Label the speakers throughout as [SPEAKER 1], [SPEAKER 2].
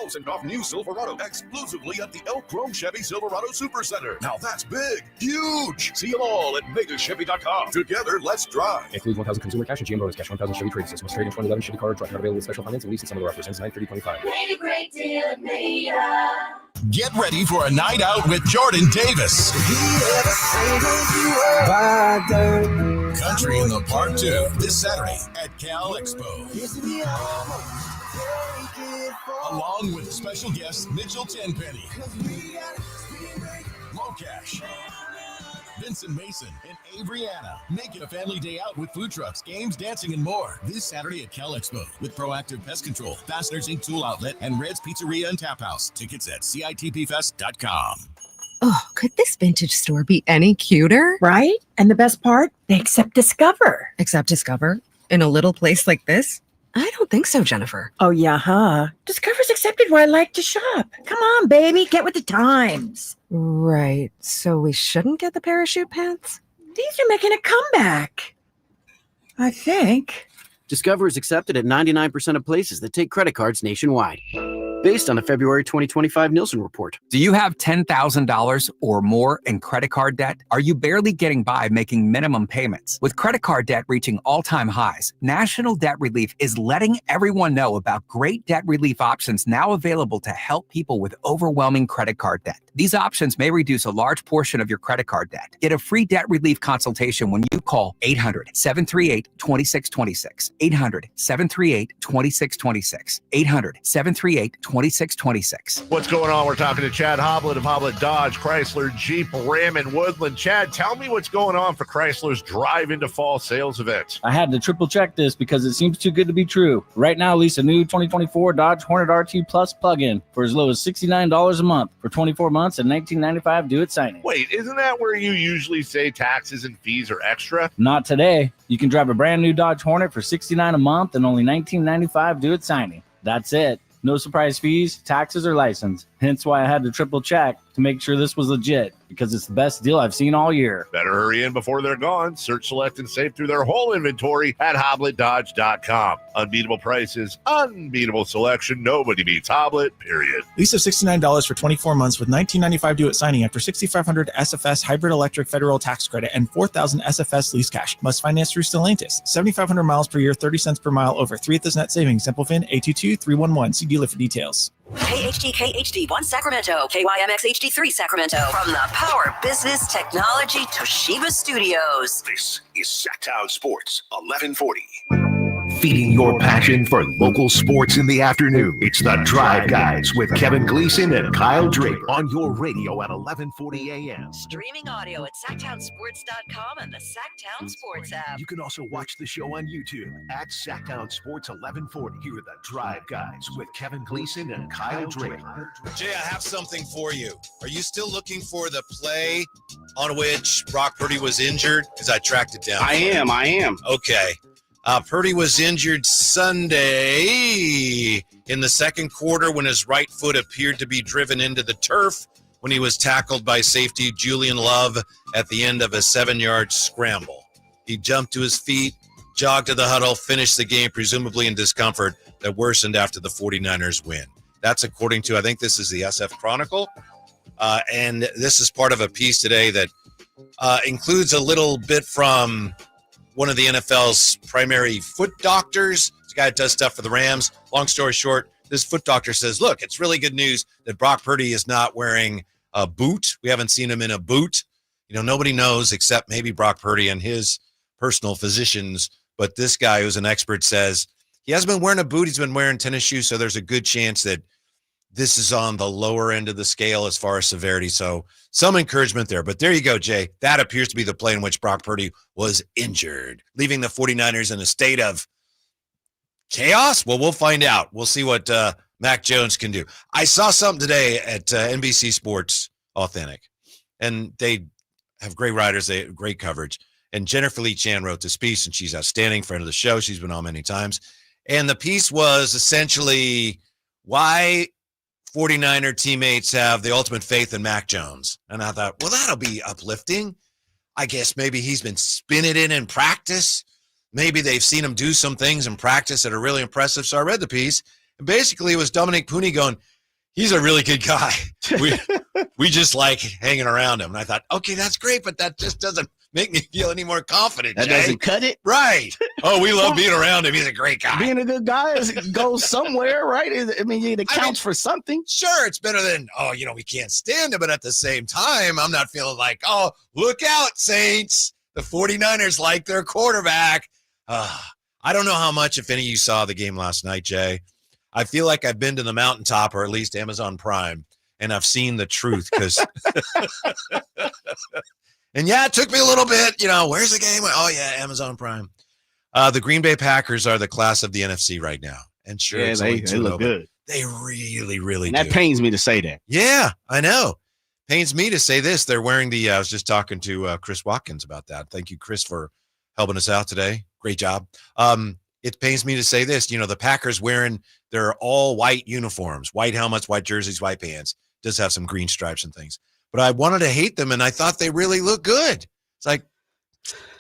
[SPEAKER 1] $10,000 off new Silverado exclusively at the Elk Chrome Chevy Silverado Supercenter. Now that's big, huge. See them all at VegasChevy.com. Together, let's drive.
[SPEAKER 2] Includes 1,000 consumer cash and GM bonus cash, 1,000 Chevy trade assist. Must trade in 2011 Chevy car or truck. Not available with special finance and lease in some of the represents 9/30/25.
[SPEAKER 3] Made a great deal at Meda.
[SPEAKER 1] Get ready for a night out with Jordan Davis. Country in the Park 2 this Saturday at Cal Expo. Along with special guest Mitchell Tenpenny, Locash, Vincent Mason, and Avriana. Make it a family day out with food trucks, games, dancing, and more. This Saturday at Cal Expo with Proactive Pest Control, Fasteners Inc. Tool Outlet, and Red's Pizzeria and Tap House. Tickets at CITPFest.com.
[SPEAKER 4] Oh, could this vintage store be any cuter?
[SPEAKER 5] Right? And the best part, they accept Discover.
[SPEAKER 4] Accept Discover? In a little place like this? I don't think so, Jennifer.
[SPEAKER 5] Oh, yeah, huh? Discover's accepted where I like to shop. Come on, baby, get with the times.
[SPEAKER 4] Right. So we shouldn't get the parachute pants?
[SPEAKER 5] These are making a comeback. I think.
[SPEAKER 6] Discover is accepted at 99% of places that take credit cards nationwide. Based on a February 2025 Nielsen report.
[SPEAKER 7] Do you have $10,000 or more in credit card debt? Are you barely getting by making minimum payments? With credit card debt reaching all-time highs, National Debt Relief is letting everyone know about great debt relief options now available to help people with overwhelming credit card debt. These options may reduce a large portion of your credit card debt. Get a free debt relief consultation when you call 800-738-2626. 800-738-2626. 800-738-2626.
[SPEAKER 8] What's going on? We're talking to Chad Hoblet of Hoblet Dodge, Chrysler, Jeep, Ram, and Woodland. Chad, tell me what's going on for Chrysler's Drive into Fall sales event.
[SPEAKER 9] I had to triple check this because it seems too good to be true. Right now, lease a new 2024 Dodge Hornet RT Plus plug-in for as low as $69 a month for 24 months and $19.95 due at signing.
[SPEAKER 8] Wait, isn't that where you usually say taxes and fees are extra?
[SPEAKER 9] Not today. You can drive a brand new Dodge Hornet for $69 a month and only $19.95 due at signing. That's it. No surprise fees, taxes, or license. Hence why I had to triple check to make sure this was legit, because it's the best deal I've seen all year.
[SPEAKER 8] Better hurry in before they're gone. Search, select, and save through their whole inventory at HobletDodge.com. Unbeatable prices, unbeatable selection. Nobody beats Hoblet, period.
[SPEAKER 10] Lease of $69 for 24 months with $19.95 due at signing after $6,500 SFS hybrid electric federal tax credit and $4,000 SFS lease cash. Must finance through Stellantis. 7,500 miles per year, 30 cents per mile over 3 at this net savings. Simple FIN 822-311. See dealer for details.
[SPEAKER 11] KHD1 Sacramento, KYMX HD3 Sacramento. From the Power Business Technology Toshiba Studios.
[SPEAKER 1] This is Sacktown Sports 1140.
[SPEAKER 12] Feeding your passion for local sports in the afternoon. It's the Drive Guys with Kevin Gleason and Kyle Draper on your radio at 1140 a.m.
[SPEAKER 11] Streaming audio at SacktownSports.com and the Sacktown Sports app.
[SPEAKER 12] You can also watch the show on YouTube at Sacktown Sports 1140. Here are the Drive Guys with Kevin Gleason and Kyle Draper.
[SPEAKER 13] Jay, I have something for you. Are you still looking for the play on which Brock Purdy was injured? Because I tracked it down.
[SPEAKER 6] I am.
[SPEAKER 13] Okay. Purdy was injured Sunday in the second quarter when his right foot appeared to be driven into the turf when he was tackled by safety Julian Love at the end of a 7-yard scramble. He jumped to his feet, jogged to the huddle, finished the game presumably in discomfort that worsened after the 49ers win. That's according to, I think this is the SF Chronicle. And this is part of a piece today that includes a little bit from one of the NFL's primary foot doctors. This guy that does stuff for the Rams. Long story short, this foot doctor says, look, it's really good news that Brock Purdy is not wearing a boot. We haven't seen him in a boot. You know, nobody knows except maybe Brock Purdy and his personal physicians. But this guy who's an expert says he hasn't been wearing a boot. He's been wearing tennis shoes. So there's a good chance that this is on the lower end of the scale as far as severity. So some encouragement there. But there you go, Jay. That appears to be the play in which Brock Purdy was injured, leaving the 49ers in a state of chaos. Well, we'll find out. We'll see what Mac Jones can do. I saw something today at NBC Sports Authentic, and they have great writers. They have great coverage. And Jennifer Lee Chan wrote this piece, and she's outstanding, friend of the show. She's been on many times. And the piece was essentially why 49er teammates have the ultimate faith in Mac Jones. And I thought, well, that'll be uplifting. I guess maybe he's been spinning it in practice. Maybe they've seen him do some things in practice that are really impressive. So I read the piece, and basically it was Dominic Pooney going, he's a really good guy. We just like hanging around him. And I thought, okay, that's great, but that just doesn't make me feel any more confident,
[SPEAKER 14] That
[SPEAKER 13] Jay.
[SPEAKER 14] doesn't cut it.
[SPEAKER 13] Right. Oh, we love being around him. He's a great guy.
[SPEAKER 14] Being a good guy goes somewhere, right? I mean, it counts for something.
[SPEAKER 13] Sure, it's better than, we can't stand him. But at the same time, I'm not feeling like, oh, look out, Saints. The 49ers like their quarterback. I don't know how much, if any, you saw the game last night, Jay. I feel like I've been to the mountaintop, or at least Amazon Prime, and I've seen the truth. Because, and yeah, it took me a little bit. Where's the game? Oh yeah, Amazon Prime. The Green Bay Packers are the class of the NFC right now, and sure,
[SPEAKER 14] Yeah,
[SPEAKER 13] it's
[SPEAKER 14] they
[SPEAKER 13] only 2-0,
[SPEAKER 14] look good.
[SPEAKER 13] They really, really
[SPEAKER 14] And
[SPEAKER 13] do.
[SPEAKER 14] that pains me to say that.
[SPEAKER 13] Yeah, I know. Pains me to say this. They're wearing the. I was just talking to Chris Watkins about that. Thank you, Chris, for helping us out today. Great job. It pains me to say this. The Packers wearing their all white uniforms, white helmets, white jerseys, white pants. Does have some green stripes and things. But I wanted to hate them, and I thought they really look good. It's like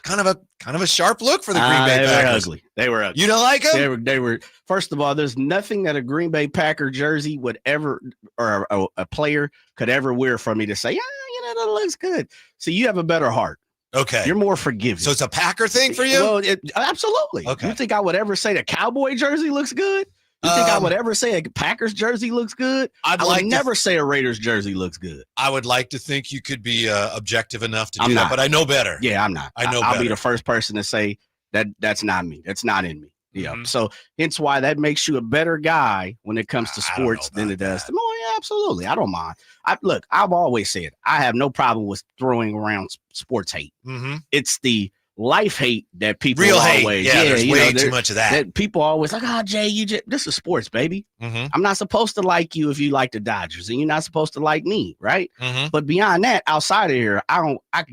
[SPEAKER 13] kind of a sharp look for the Green Bay Packers.
[SPEAKER 14] Were ugly. They were ugly.
[SPEAKER 13] You don't like them?
[SPEAKER 14] They were. First of all, there's nothing that a Green Bay Packer jersey would ever, or a player could ever wear for me to say, that looks good. So you have a better heart.
[SPEAKER 13] Okay.
[SPEAKER 14] You're more forgiving.
[SPEAKER 13] So it's a Packer thing for you?
[SPEAKER 14] Well, absolutely.
[SPEAKER 13] Okay.
[SPEAKER 14] You think I would ever say the Cowboy jersey looks good? You think I would ever say a Packers jersey looks good? I would never say a Raiders jersey looks good.
[SPEAKER 13] I would like to think you could be objective enough to do
[SPEAKER 14] I'm
[SPEAKER 13] that,
[SPEAKER 14] not.
[SPEAKER 13] but I know better.
[SPEAKER 14] Yeah, I'm not.
[SPEAKER 13] I know
[SPEAKER 14] I'll
[SPEAKER 13] better.
[SPEAKER 14] be the first person to say that's not me. That's not in me. Yeah.
[SPEAKER 13] Mm-hmm.
[SPEAKER 14] So hence why that makes you a better guy when it comes to sports than it does. Oh, yeah, absolutely. I don't mind. I've always said I have no problem with throwing around sports hate.
[SPEAKER 13] Mm-hmm.
[SPEAKER 14] It's the life hate that people
[SPEAKER 13] Real
[SPEAKER 14] always.
[SPEAKER 13] hate. Yeah, there's way too much of that.
[SPEAKER 14] People always like, Jay, this is sports, baby.
[SPEAKER 13] Mm-hmm.
[SPEAKER 14] I'm not supposed to like you if you like the Dodgers, and you're not supposed to like me, right?
[SPEAKER 13] Mm-hmm.
[SPEAKER 14] But beyond that, outside of here, I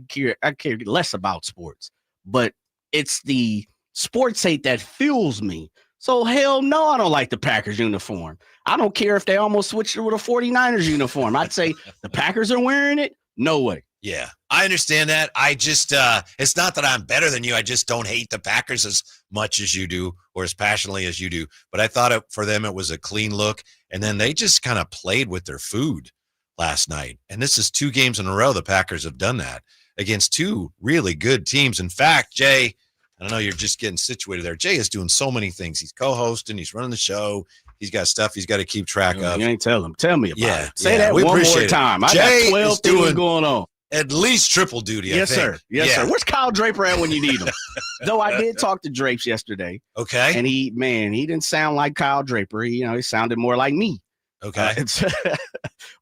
[SPEAKER 14] care less about sports. But it's the sports hate that fuels me. So hell no, I don't like the Packers uniform. I don't care if they almost switched it with a 49ers uniform. I'd say the Packers are wearing it. No way.
[SPEAKER 13] Yeah, I understand that. I just, it's not that I'm better than you. I just don't hate the Packers as much as you do or as passionately as you do. But I thought for them it was a clean look. And then they just kind of played with their food last night. And this is 2 games in a row the Packers have done that against 2 really good teams. In fact, Jay, I don't know, you're just getting situated there. Jay is doing so many things. He's co-hosting. He's running the show. He's got stuff he's got to keep track of.
[SPEAKER 14] You ain't tell him. Tell me about it. Say
[SPEAKER 13] yeah,
[SPEAKER 14] that one more time. I
[SPEAKER 13] Jay
[SPEAKER 14] got 12 things going on.
[SPEAKER 13] At least triple duty,
[SPEAKER 14] Yes,
[SPEAKER 13] I think.
[SPEAKER 14] sir. Yes, sir. Where's Kyle Draper at when you need him? Though I did talk to Drapes yesterday.
[SPEAKER 13] Okay.
[SPEAKER 14] And he didn't sound like Kyle Draper. He sounded more like me.
[SPEAKER 13] Okay.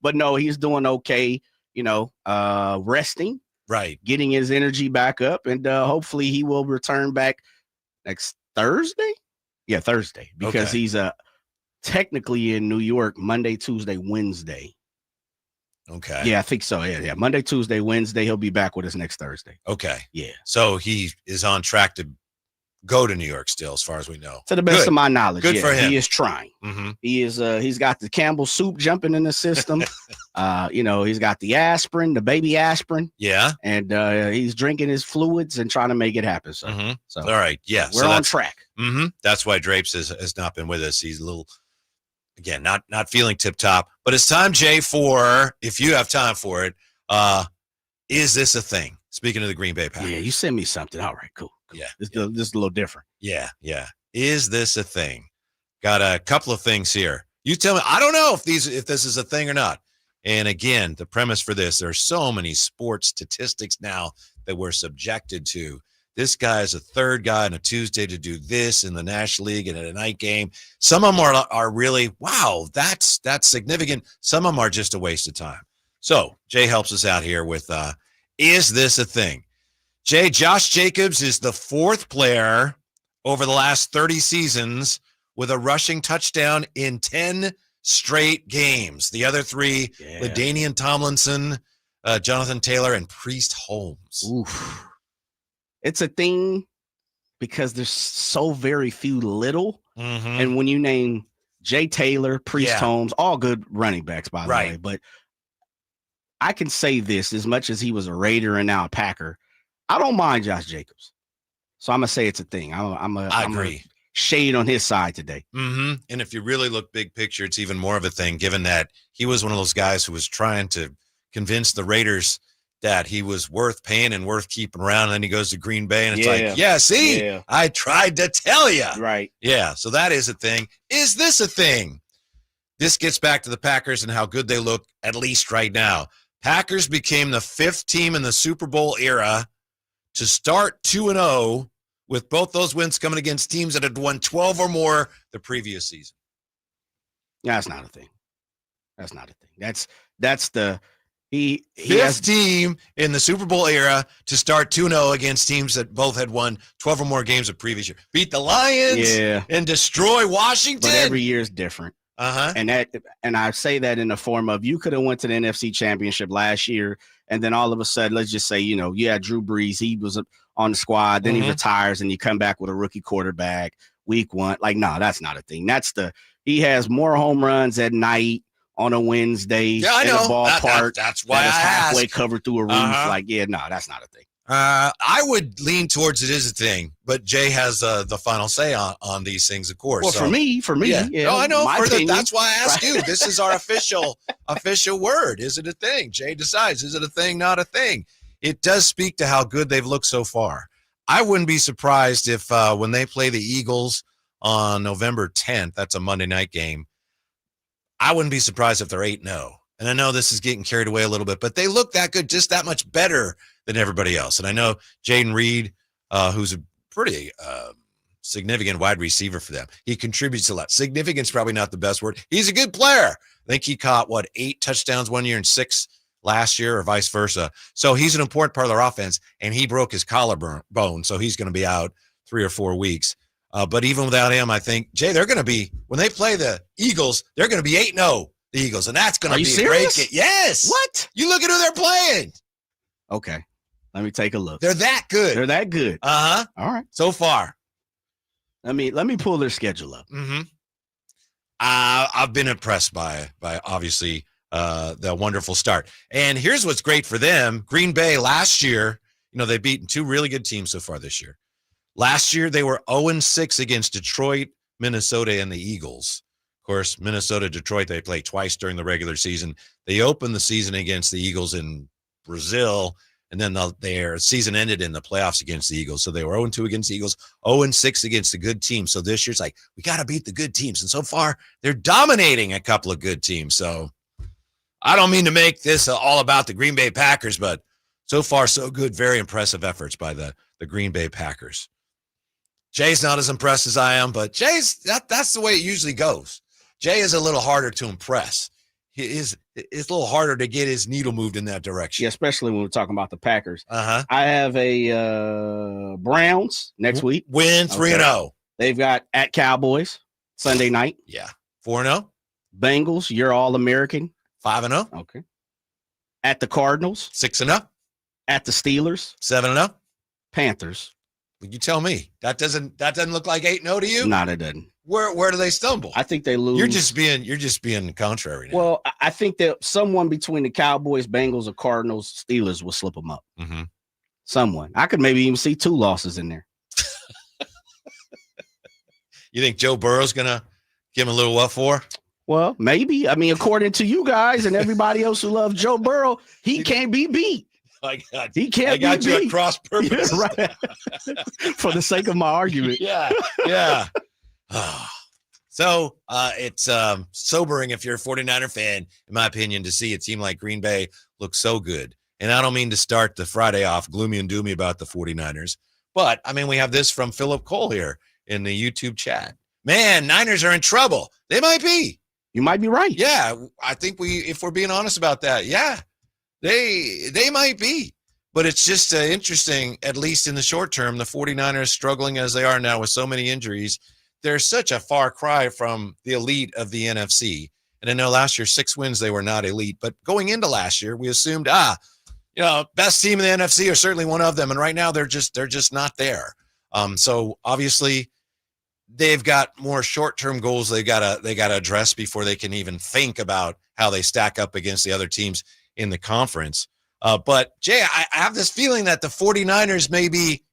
[SPEAKER 14] But no, he's doing okay, resting.
[SPEAKER 13] Right.
[SPEAKER 14] Getting his energy back up. And hopefully he will return back next Thursday. Yeah, Thursday. Because he's technically in New York Monday, Tuesday, Wednesday.
[SPEAKER 13] Okay.
[SPEAKER 14] Yeah, I think so. Yeah. Monday, Tuesday, Wednesday. He'll be back with us next Thursday.
[SPEAKER 13] Okay.
[SPEAKER 14] Yeah.
[SPEAKER 13] So he is on track to go to New York still, as far as we know.
[SPEAKER 14] To the best of my knowledge.
[SPEAKER 13] Good for him.
[SPEAKER 14] He is trying.
[SPEAKER 13] Mm-hmm.
[SPEAKER 14] He is. He's got the Campbell soup jumping in the system. He's got the aspirin, the baby aspirin.
[SPEAKER 13] Yeah.
[SPEAKER 14] And he's drinking his fluids and trying to make it happen. So,
[SPEAKER 13] mm-hmm.
[SPEAKER 14] so
[SPEAKER 13] all right. Yeah.
[SPEAKER 14] We're on track.
[SPEAKER 13] Mm-hmm. That's why Drapes has not been with us. He's a little, again, not feeling tip top. But it's time, Jay, for, if you have time for it, is this a thing? Speaking of the Green Bay Packers.
[SPEAKER 14] Yeah, you sent me something. All right, cool.
[SPEAKER 13] Yeah.
[SPEAKER 14] This is a little different.
[SPEAKER 13] Yeah. Is this a thing? Got a couple of things here. You tell me. I don't know if this is a thing or not. And again, the premise for this, there are so many sports statistics now that we're subjected to. This guy is a third guy on a Tuesday to do this in the National League and at a night game. Some of them are really, wow, that's significant. Some of them are just a waste of time. So Jay helps us out here with, is this a thing? Jay, Josh Jacobs is the 4th player over the last 30 seasons with a rushing touchdown in 10 straight games. The other 3, LaDainian Tomlinson, Jonathan Taylor, and Priest Holmes.
[SPEAKER 14] Oof. It's a thing because there's so very few little.
[SPEAKER 13] Mm-hmm.
[SPEAKER 14] And when you name Jay Taylor, Priest Holmes, all good running backs, by the way. But I can say this, as much as he was a Raider and now a Packer, I don't mind Josh Jacobs. So I'm going to say it's a thing.
[SPEAKER 13] I agree.
[SPEAKER 14] shade on his side today.
[SPEAKER 13] Mm-hmm. And if you really look big picture, it's even more of a thing, given that he was one of those guys who was trying to convince the Raiders that he was worth paying and worth keeping around. And then he goes to Green Bay, and it's like, yeah, see, I tried to tell you.
[SPEAKER 14] Right.
[SPEAKER 13] Yeah, so that is a thing. Is this a thing? This gets back to the Packers and how good they look, at least right now. Packers became the 5th team in the Super Bowl era to start 2-0 with both those wins coming against teams that had won 12 or more the previous season.
[SPEAKER 14] Yeah, that's not a thing. That's not a thing. That's the he
[SPEAKER 13] 5th team in the Super Bowl era to start 2-0 against teams that both had won 12 or more games the previous year. Beat the Lions and destroy Washington.
[SPEAKER 14] But every year is different.
[SPEAKER 13] Uh-huh.
[SPEAKER 14] And I say that in the form of you could have went to the NFC Championship last year, and then all of a sudden, let's just say, you had Drew Brees, he was on the squad, then he retires, and you come back with a rookie quarterback week 1. Like, no, that's not a thing. He has more home runs at night on a Wednesday in a ballpark.
[SPEAKER 13] That's why I
[SPEAKER 14] halfway
[SPEAKER 13] asked.
[SPEAKER 14] covered through a roof. Like, no, that's not a thing.
[SPEAKER 13] I would lean towards it is a thing, but Jay has the final say on these things, of course.
[SPEAKER 14] Well,
[SPEAKER 13] so,
[SPEAKER 14] for me,
[SPEAKER 13] yeah. No, I know.
[SPEAKER 14] That's
[SPEAKER 13] why I asked you. This is our official word. Is it a thing? Jay decides. Is it a thing? Not a thing. It does speak to how good they've looked so far. I wouldn't be surprised if when they play the Eagles on November 10th, that's a Monday night game, I wouldn't be surprised if they're 8-0. And I know this is getting carried away a little bit, but they look that good, just that much better than everybody else. And I know Jaden Reed, who's a pretty significant wide receiver for them, he contributes a lot. Significance probably not the best word. He's a good player. I think he caught, 8 touchdowns one year and 6 last year, or vice versa. So he's an important part of their offense, and he broke his collarbone, so he's going to be out 3 or 4 weeks. But even without him, I think, Jay, they're going to be, when they play the Eagles, they're going to be 8-0, the Eagles, and that's going to be
[SPEAKER 14] serious?
[SPEAKER 13] great. Yes.
[SPEAKER 14] What?
[SPEAKER 13] You look at who they're playing.
[SPEAKER 14] Okay. Let me take a look.
[SPEAKER 13] They're that good.
[SPEAKER 14] They're that good.
[SPEAKER 13] Uh-huh.
[SPEAKER 14] All right.
[SPEAKER 13] So far.
[SPEAKER 14] Let me pull their schedule up.
[SPEAKER 13] Mm-hmm. I've been impressed by obviously the wonderful start. And here's what's great for them. Green Bay last year, they've beaten 2 really good teams so far this year. Last year, they were 0-6 against Detroit, Minnesota, and the Eagles. Of course, Minnesota, Detroit, they played twice during the regular season. They opened the season against the Eagles in Brazil, and then their season ended in the playoffs against the Eagles. So they were 0-2 against the Eagles, 0-6 against the good teams. So this year's like, we got to beat the good teams. And so far, they're dominating a couple of good teams. So I don't mean to make this all about the Green Bay Packers, but so far, so good. Very impressive efforts by the Green Bay Packers. Jay's not as impressed as I am, but that's the way it usually goes. Jay is a little harder to impress. It's a little harder to get his needle moved in that direction.
[SPEAKER 14] Yeah, especially when we're talking about the Packers.
[SPEAKER 13] Uh-huh.
[SPEAKER 14] I have a Browns next week.
[SPEAKER 13] Win 3-0.
[SPEAKER 14] They've got at Cowboys Sunday night.
[SPEAKER 13] Yeah. 4-0.
[SPEAKER 14] Bengals, you're All-American.
[SPEAKER 13] 5-0.
[SPEAKER 14] Okay. At the Cardinals.
[SPEAKER 13] 6-0.
[SPEAKER 14] At the Steelers.
[SPEAKER 13] 7-0.
[SPEAKER 14] Panthers.
[SPEAKER 13] You tell me. That doesn't look like 8-0 to you?
[SPEAKER 14] No, it doesn't.
[SPEAKER 13] Where do they stumble?
[SPEAKER 14] I think they lose.
[SPEAKER 13] You're just being contrary now.
[SPEAKER 14] Well, I think that someone between the Cowboys, Bengals, or Cardinals, Steelers will slip them up.
[SPEAKER 13] Mm-hmm.
[SPEAKER 14] Someone. I could maybe even see 2 losses in there.
[SPEAKER 13] You think Joe Burrow's gonna give him a little what for?
[SPEAKER 14] Well, maybe. I mean, according to you guys and everybody else who loves Joe Burrow, he can't be beat.
[SPEAKER 13] I got
[SPEAKER 14] you
[SPEAKER 13] at cross purpose.
[SPEAKER 14] Yeah, right. For the sake of my argument.
[SPEAKER 13] Yeah. So it's sobering if you're a 49er fan, in my opinion, to see a team like Green Bay look so good. And I don't mean to start the Friday off gloomy and doomy about the 49ers, but I mean, we have this from Philip Cole here in the YouTube chat. Man, Niners are in trouble. They might be.
[SPEAKER 14] You might be right.
[SPEAKER 13] Yeah, I think if we're being honest about that, yeah. They might be, but it's just interesting, at least in the short term, the 49ers struggling as they are now with so many injuries. They're such a far cry from the elite of the NFC. And I know last year, 6 wins, they were not elite. But going into last year, we assumed, best team in the NFC, or certainly one of them. And right now, they're just not there. So obviously, they've got more short-term goals they gotta address before they can even think about how they stack up against the other teams in the conference. But Jay, I have this feeling that the 49ers may be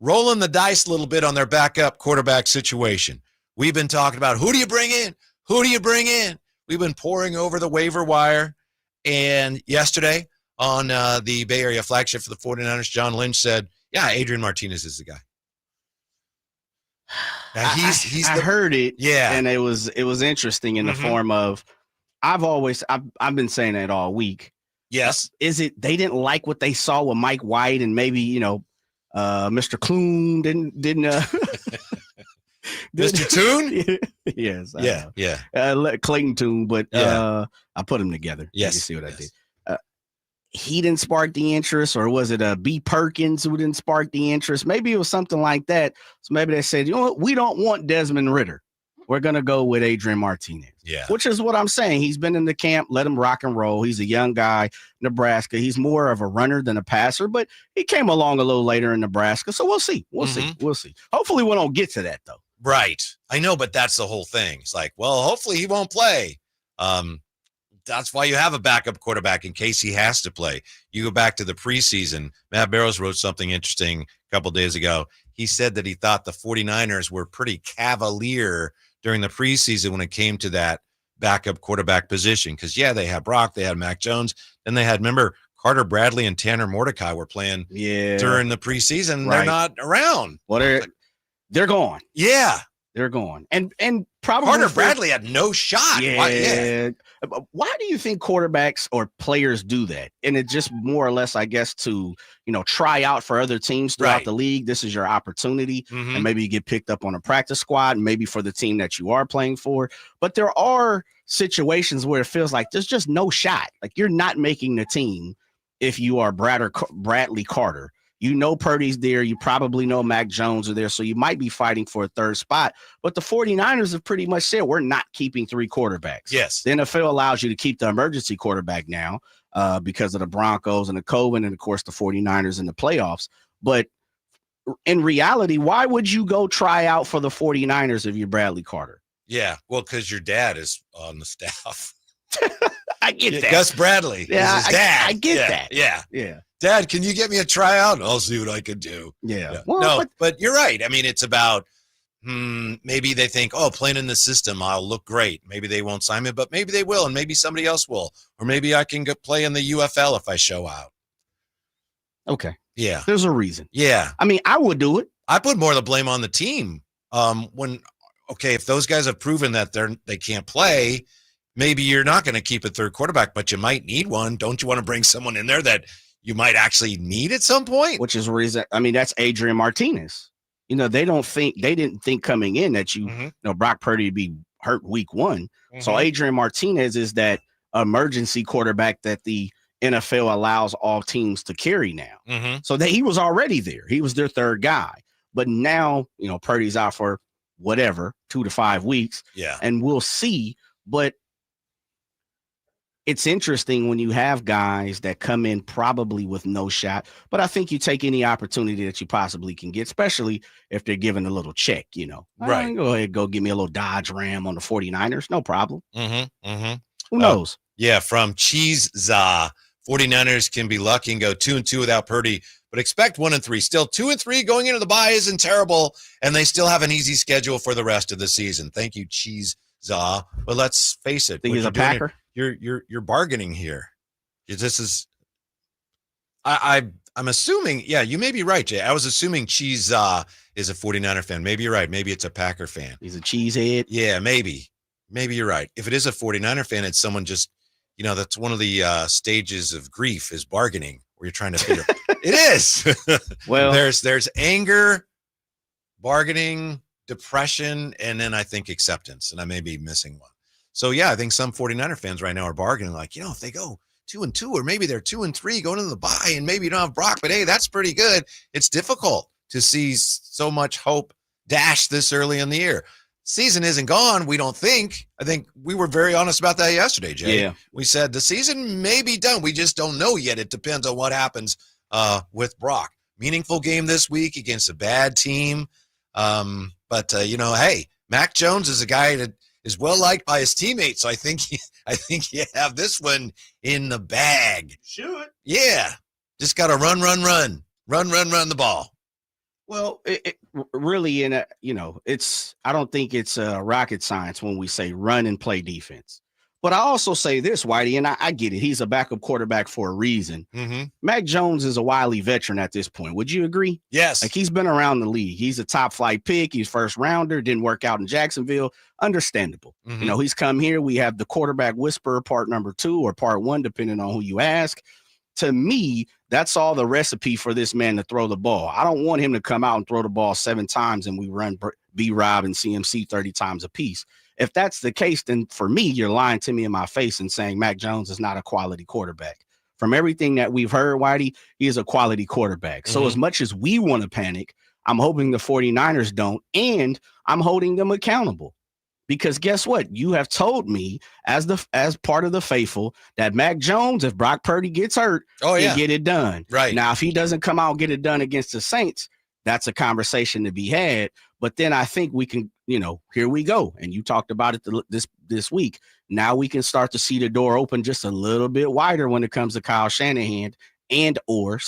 [SPEAKER 13] rolling the dice a little bit on their backup quarterback situation. We've been talking about who do you bring in? Who do you bring in? We've been pouring over the waiver wire. And yesterday on the Bay Area flagship for the 49ers, John Lynch said, yeah, Adrian Martinez is the guy. Now
[SPEAKER 14] I heard it.
[SPEAKER 13] Yeah.
[SPEAKER 14] And it was interesting in the form of, I've been saying that all week.
[SPEAKER 13] Yes.
[SPEAKER 14] Is it they didn't like what they saw with Mike White and maybe, Mr. Kloon didn't
[SPEAKER 13] Mr. Toon?
[SPEAKER 14] Yes.
[SPEAKER 13] Yeah.
[SPEAKER 14] Clayton Toon, but I put them together.
[SPEAKER 13] Yes.
[SPEAKER 14] You see what I did. He didn't spark the interest, or was it B. Perkins who didn't spark the interest? Maybe it was something like that. So maybe they said, you know what, we don't want Desmond Ridder. We're going to go with Adrian Martinez.
[SPEAKER 13] Yeah.
[SPEAKER 14] Which is what I'm saying. He's been in the camp. Let him rock and roll. He's a young guy, Nebraska. He's more of a runner than a passer, but he came along a little later in Nebraska. So we'll see. We'll see. Hopefully we don't get to that, though.
[SPEAKER 13] Right. I know, but that's the whole thing. It's like, well, hopefully he won't play. That's why you have a backup quarterback in case he has to play. You go back to the preseason. Matt Barrows wrote something interesting a couple days ago. He said that he thought the 49ers were pretty cavalier during the preseason when it came to that backup quarterback position. Because, yeah, they had Brock, they had Mac Jones, then they had, remember, Carter Bradley and Tanner Mordecai were playing during the preseason. Right. They're not around.
[SPEAKER 14] Well, they're gone.
[SPEAKER 13] Yeah.
[SPEAKER 14] They're gone. And probably
[SPEAKER 13] Carter Bradley had no shot.
[SPEAKER 14] Yeah. Why do you think quarterbacks or players do that? And it just more or less, I guess, to, try out for other teams throughout the league. This is your opportunity. And maybe you get picked up on a practice squad, maybe for the team that you are playing for. But there are situations where it feels like there's just no shot. Like you're not making the team if you are Bradley Carter. Purdy's there. You probably know Mac Jones are there. So you might be fighting for a third spot. But the 49ers have pretty much said, we're not keeping three quarterbacks.
[SPEAKER 13] Yes.
[SPEAKER 14] The NFL allows you to keep the emergency quarterback now because of the Broncos and the COVID and, of course, the 49ers in the playoffs. But in reality, why would you go try out for the 49ers if you're Bradley Carter?
[SPEAKER 13] Yeah. Well, because your dad is on the staff.
[SPEAKER 14] I get that.
[SPEAKER 13] Gus Bradley.
[SPEAKER 14] Yeah,
[SPEAKER 13] his dad.
[SPEAKER 14] I get that.
[SPEAKER 13] Yeah. Dad, can you get me a tryout? I'll see what I can do.
[SPEAKER 14] Yeah.
[SPEAKER 13] Well, but you're right. I mean, it's about maybe they think, playing in the system, I'll look great. Maybe they won't sign me, but maybe they will, and maybe somebody else will. Or maybe I can play in the UFL if I show out.
[SPEAKER 14] Okay.
[SPEAKER 13] Yeah.
[SPEAKER 14] There's a reason.
[SPEAKER 13] Yeah.
[SPEAKER 14] I mean, I would do it.
[SPEAKER 13] I put more of the blame on the team. If those guys have proven that they can't play, maybe you're not going to keep a third quarterback, but you might need one. Don't you want to bring someone in there that you might actually need at some point?
[SPEAKER 14] Which is reason. I mean, that's Adrian Martinez. They didn't think coming in that Brock Purdy would be hurt week one. So Adrian Martinez is that emergency quarterback that the NFL allows all teams to carry now. So that he was already there. He was their third guy. But now, Purdy's out for whatever, 2 to 5 weeks.
[SPEAKER 13] Yeah.
[SPEAKER 14] And we'll see. But it's interesting when you have guys that come in probably with no shot, but I think you take any opportunity that you possibly can get, especially if they're given a little check,
[SPEAKER 13] Right.
[SPEAKER 14] Go ahead, go give me a little Dodge Ram on the 49ers. No problem. Who knows?
[SPEAKER 13] From Cheese Za, 49ers can be lucky and go 2-2 without Purdy, but expect 1-3. Still 2-3 going into the bye isn't terrible, and they still have an easy schedule for the rest of the season. Thank you, Cheese Za. But let's face it.
[SPEAKER 14] Think he's a Packer?
[SPEAKER 13] You're bargaining here. This is I'm assuming, you may be right, Jay. I was assuming Cheese is a 49er fan. Maybe you're right. Maybe it's a Packer fan.
[SPEAKER 14] He's a cheesehead.
[SPEAKER 13] Yeah, maybe. Maybe you're right. If it is a 49er fan, it's someone just, that's one of the stages of grief is bargaining, where you're trying to figure it is.
[SPEAKER 14] Well,
[SPEAKER 13] there's anger, bargaining, depression, and then I think acceptance, and I may be missing one. So, I think some 49er fans right now are bargaining like, if they go 2-2, or maybe they're 2-3 going into the bye, and maybe you don't have Brock, but hey, that's pretty good. It's difficult to see so much hope dashed this early in the year. Season isn't gone, we don't think. I think we were very honest about that yesterday, Jay.
[SPEAKER 14] Yeah.
[SPEAKER 13] We said the season may be done. We just don't know yet. It depends on what happens with Brock. Meaningful game this week against a bad team. But hey, Mac Jones is a guy that is well liked by his teammates. So I think you have this one in the bag.
[SPEAKER 8] Should.
[SPEAKER 13] Yeah. Just got to run the ball.
[SPEAKER 14] Well, it really, I don't think it's rocket science when we say run and play defense. But I also say this, Whitey, and I get it. He's a backup quarterback for a reason.
[SPEAKER 13] Mm-hmm.
[SPEAKER 14] Mac Jones is a wily veteran at this point. Would you agree?
[SPEAKER 13] Yes.
[SPEAKER 14] Like, he's been around the league. He's a top flight pick. He's first rounder. Didn't work out in Jacksonville. Understandable.
[SPEAKER 13] Mm-hmm.
[SPEAKER 14] He's come here. We have the quarterback whisperer part number 2 or part 1, depending on who you ask. To me, that's all the recipe for this man to throw the ball. I don't want him to come out and throw the ball 7 times and we run B-Rob and CMC 30 times a piece. If that's the case, then for me, you're lying to me in my face and saying Mac Jones is not a quality quarterback. From everything that we've heard, Whitey, he is a quality quarterback. So as much as we want to panic, I'm hoping the 49ers don't, and I'm holding them accountable. Because guess what? You have told me as part of the faithful that Mac Jones, if Brock Purdy gets hurt, can get it done.
[SPEAKER 13] Right.
[SPEAKER 14] Now, if he doesn't come out and get it done against the Saints, that's a conversation to be had. But then I think we can, here we go. And you talked about it this week. Now we can start to see the door open just a little bit wider when it comes to Kyle Shanahan and/or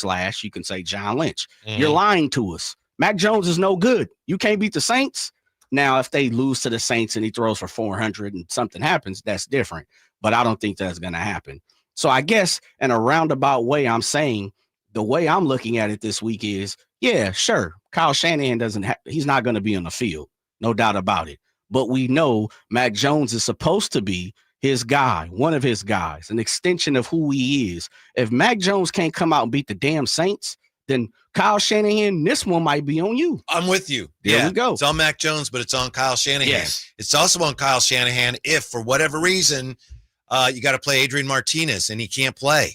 [SPEAKER 14] you can say John Lynch.
[SPEAKER 13] Mm-hmm.
[SPEAKER 14] You're lying to us. Mac Jones is no good. You can't beat the Saints. Now, if they lose to the Saints and he throws for 400 and something happens, that's different. But I don't think that's going to happen. So I guess in a roundabout way, I'm saying the way I'm looking at it this week is, yeah, sure. Kyle Shanahan he's not going to be on the field. No doubt about it. But we know Mac Jones is supposed to be his guy, one of his guys, an extension of who he is. If Mac Jones can't come out and beat the damn Saints, then Kyle Shanahan, this one might be on you.
[SPEAKER 13] I'm with you.
[SPEAKER 14] There we go.
[SPEAKER 13] It's on Mac Jones, but it's on Kyle Shanahan.
[SPEAKER 14] Yes.
[SPEAKER 13] It's also on Kyle Shanahan if, for whatever reason, you got to play Adrian Martinez and he can't play.